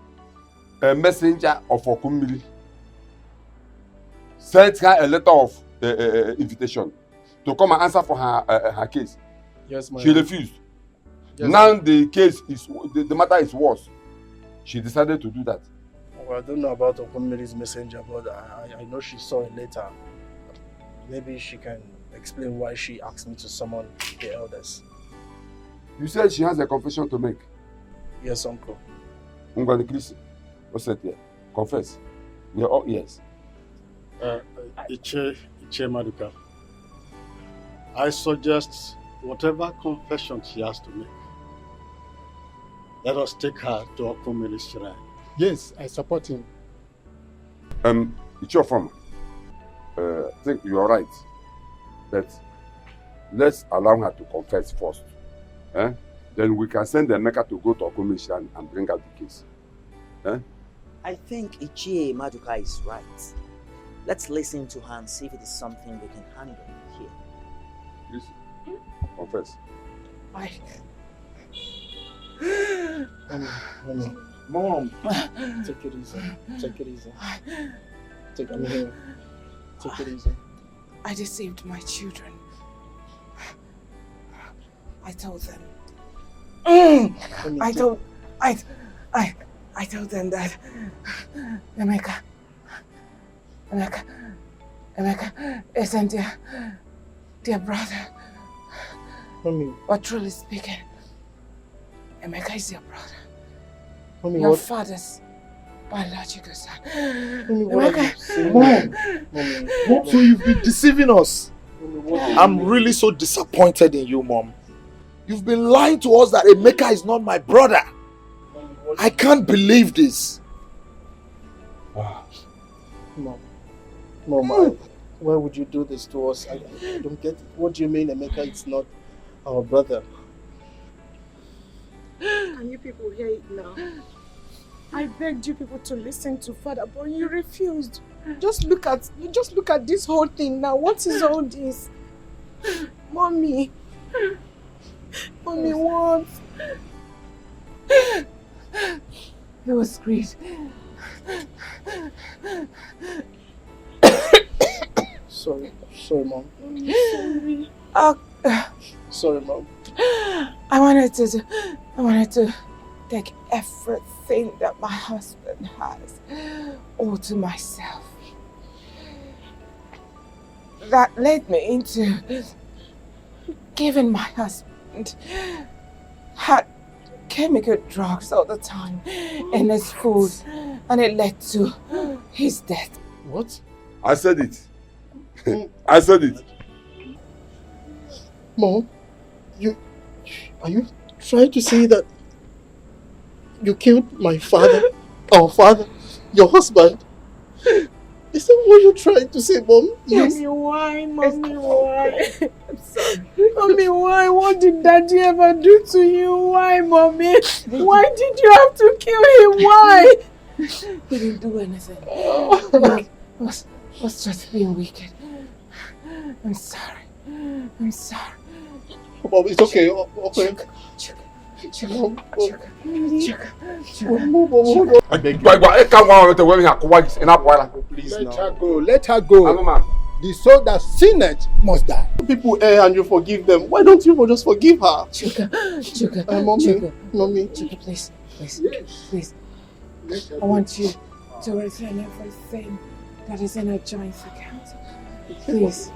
a messenger of Okumiri sent her a letter of invitation to come and answer for her case? Yes, my She refused. Yes, now the case is, the matter is worse. She decided to do that. Well, I don't know about Okumiri's messenger, but I know she saw a letter. Maybe she can explain why she asked me to summon the elders. You said she has a confession to make. Yes, uncle. Ungwani Krisi, what's that here? Confess. We are all ears. Iche Maduka, I suggest whatever confession she has to make, let us take her to Okumiri's shrine. Yes, I support him. It's your farm. I think you are right. But let's allow her to confess first. Then we can send the Emeka to go to Okumiri's shrine and bring out the case. I think Ichie Maduka is right. Let's listen to her and see if it is something we can handle here. Listen. Confess. Mom, take it easy. Take it easy. Take it easy. I deceived my children. I told them. I told them that Emeka isn't their brother. Mommy. But truly speaking, Emeka is your brother. Mommy, your what? father's biological son. Mommy, what are you saying? Mom, so you've been deceiving us. I'm really so disappointed in you, Mom. You've been lying to us that Emeka is not my brother. I can't believe this. Mom, why would you do this to us? I don't get it. What do you mean Emeka is not our brother? Can you people hear it now? I begged you people to listen to Father, but you refused. Just look at this whole thing now. What is all this? Mommy. Mommy, what? It was great. Sorry, Mom. Sorry. Sorry, Mom. I wanted to take everything that my husband has all to myself. That led me into giving my husband had chemical drugs all the time in his food, and it led to his death. What? I said it. I said it. Mom, are you trying to say that you killed my father, our father, your husband? Is that what you're trying to say, Mom? Yes. Mommy, why? Mommy, why? I'm sorry. Mommy, why? What did Daddy ever do to you? Why, Mommy? Why did you have to kill him? Why? He didn't do anything. He was just being wicked. I'm sorry. I'm sorry. Mom, it's okay. Okay. Let her go. The soul that sinneth must die. People err and you forgive them. Why don't you just forgive her? Chuka, Mommy, Chuka, please. I want you to return everything that is in a joint account. Please.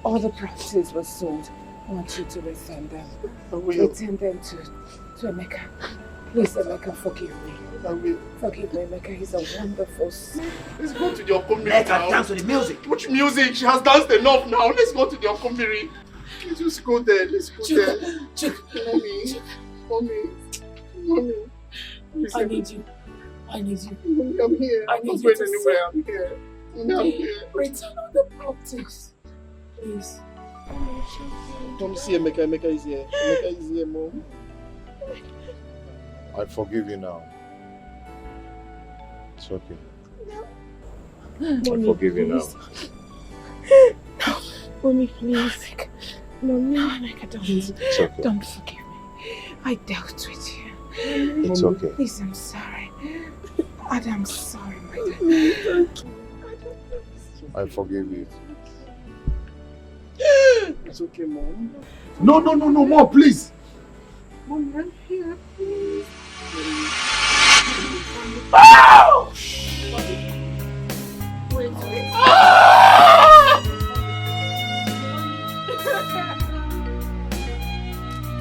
All the properties were sold. I want you to return them. Return them to Emeka. Please, Emeka, forgive me. I will. Forgive me, Emeka. He's a wonderful son. Let's go to the Okomiri. Let her dance to the music. Which music? She has danced enough now. Let's go to the Okomiri. Let's just go there. Let's go there. Mommy. I need you. Mommy, I'm here. I I'm need not you going to anywhere. I'm here. I'm here. Return all the properties. Please. Mom, see Emeka. Emeka is here. Emeka is here, Mom. I forgive you now. It's okay. I forgive you now. No, Mommy, please. Mommy, Emeka, don't. It's okay. Don't forgive me. I dealt with you. It's okay. Please, I'm sorry. I'm sorry, my dear. I forgive you. It's okay, Mom. No, Mom, please. Mommy, I'm here, please. Oh! Wait.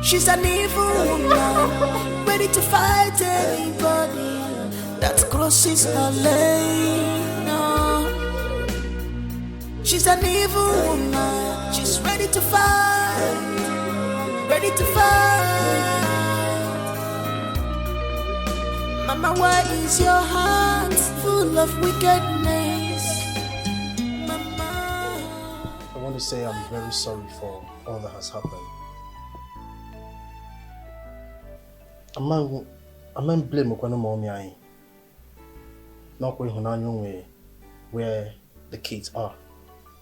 She's an evil woman, ready to fight anybody that crosses her lane. No. She's an evil woman, she's ready to fight, Mama, why is your heart full of wickedness? Mama. I want to say I'm very sorry for all that has happened. I'm blame Okwano Mommy ai. Not where the kids are.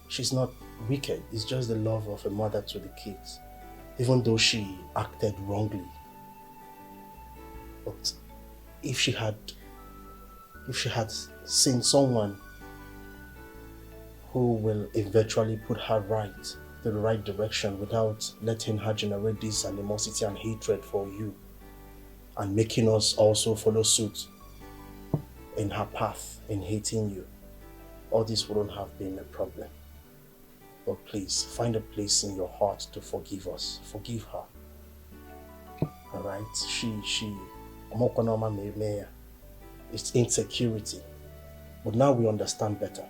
She's not wicked, it's just the love of a mother to the kids. Even though she acted wrongly. But if she had seen someone who will eventually put her the right direction without letting her generate this animosity and hatred for you and making us also follow suit in her path in hating you, all this wouldn't have been a problem. But please, find a place in your heart to forgive us. Forgive her. Alright? It's insecurity. But now we understand better.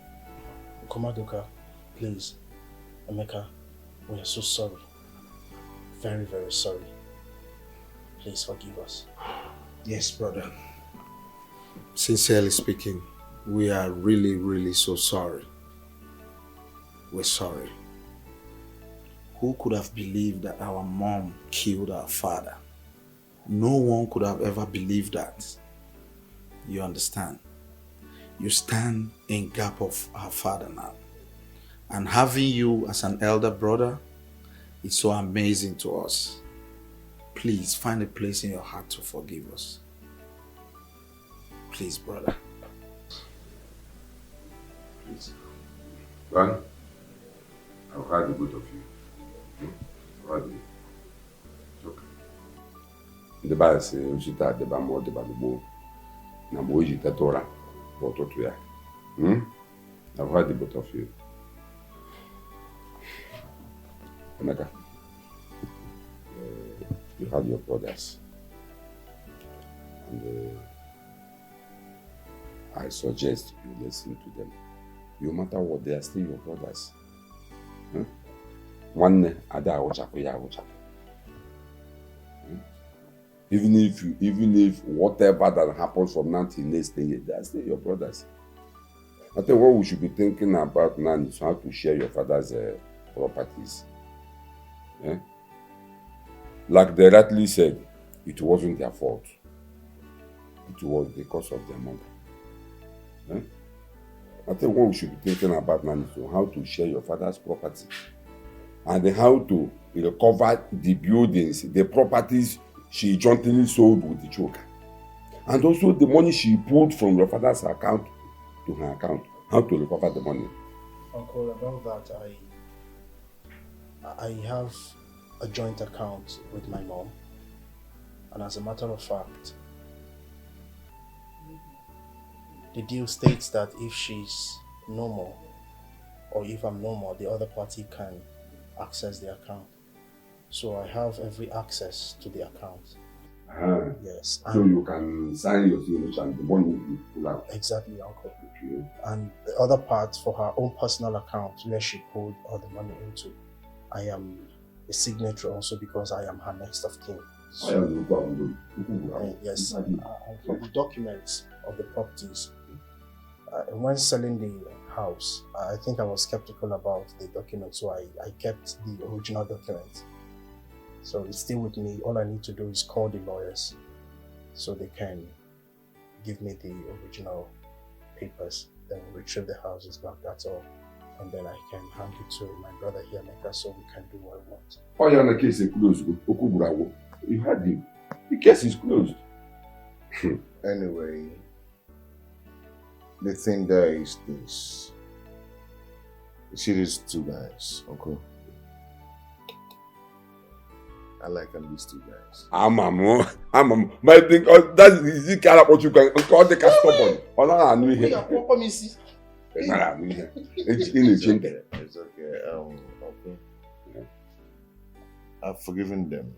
Komadoka, please. Emeka, we are so sorry. Very, very sorry. Please forgive us. Yes, brother. Sincerely speaking, we are really, really so sorry. We're sorry. Who could have believed that our mom killed our father? No one could have ever believed that. You understand? you stand in gap of our father now. And having you as an elder brother is so amazing to us. Please find a place in your heart to forgive us. Please, brother. Please. Well, I've heard the both of you. I've heard you. It's okay. The Bible says, "You should have the bamboo, the bamboo." Now, boy, you take Torah, but what we are. I've heard the both of you. Emeka, you had your brothers, and I suggest you listen to them. No matter what, they are still your brothers. One ada awochapo ya awochapo. Even if whatever that happens from now till next day, they are still your brothers. I think what we should be thinking about now is how to share your father's properties. Yeah? Like they rightly said, it wasn't their fault. It was because of their mother. Yeah? I think what we should be thinking about now is how to share your father's property and how to recover the buildings, the properties she jointly sold with the choker. And also the money she pulled from your father's account to her account. How to recover the money. Uncle, about that, I have a joint account with my mom. And as a matter of fact, the deal states that if she's no more, or if I'm no more, the other party can access the account. So I have every access to the account. Yes. So you can sign your signature and the money will be pulled out. Exactly, Uncle. Okay. And the other part for her own personal account where she pulled all the money into, I am a signatory also because I am her next of kin. So, yes, and for the documents of the properties, when selling the house, I think I was skeptical about the document, so I kept the original document. So it's still with me. All I need to do is call the lawyers so they can give me the original papers, then retrieve the houses back, that's all. And then I can hand it to my brother here, Mecca, so we can do what we want. Oh, yeah, the case is closed. You had him. The case is closed. Anyway, the thing there is this. You see these two guys, Uncle? I like them, these two guys. I'm my thing, that is the kind of what you can call the stubborn. I knew here. It's okay. Okay. I've forgiven them.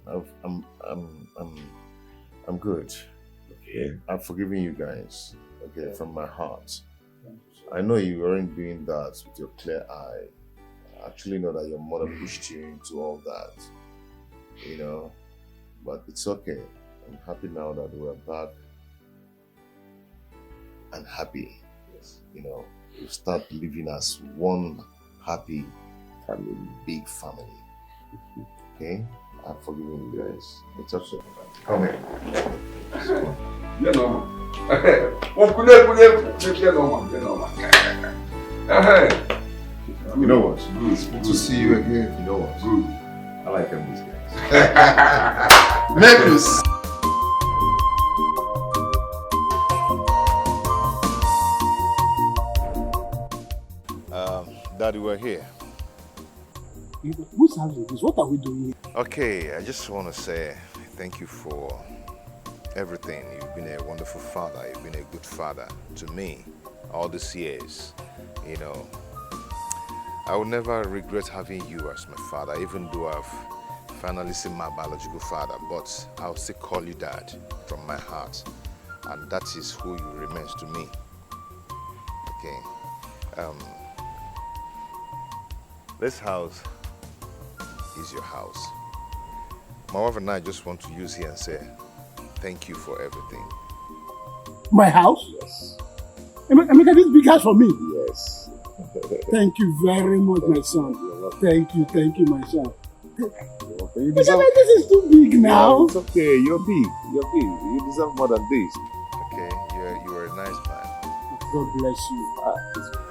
I'm good. Okay. I've forgiven you guys. Okay, from my heart. I know you weren't doing that with your clear eye. I actually know that your mother pushed you into all that. You know, but it's okay. I'm happy now that we're back and happy. You know, we start living as one happy family, big family. Okay? I've forgiven you guys. It's okay. Come here. You know. You know what? Good to see you again. You know what? Good. I like them, these guys. Necklace. Daddy, we're here. Whose house is this? What are we doing here? Okay, I just want to say thank you for everything. You've been a wonderful father. You've been a good father to me all these years. You know, I will never regret having you as my father, even though I've finally seen my biological father, but I'll still call you Dad from my heart. And that is who you remain to me. Okay. This house is your house. My wife and I just want to use here and say thank you for everything. My house? Yes. I mean, this big house for me? Yes. Thank you very much, my son. Thank you, my son. You deserve... This is too big now. No, it's okay, you're big. You deserve more than this. Okay, you are a nice man. God bless you.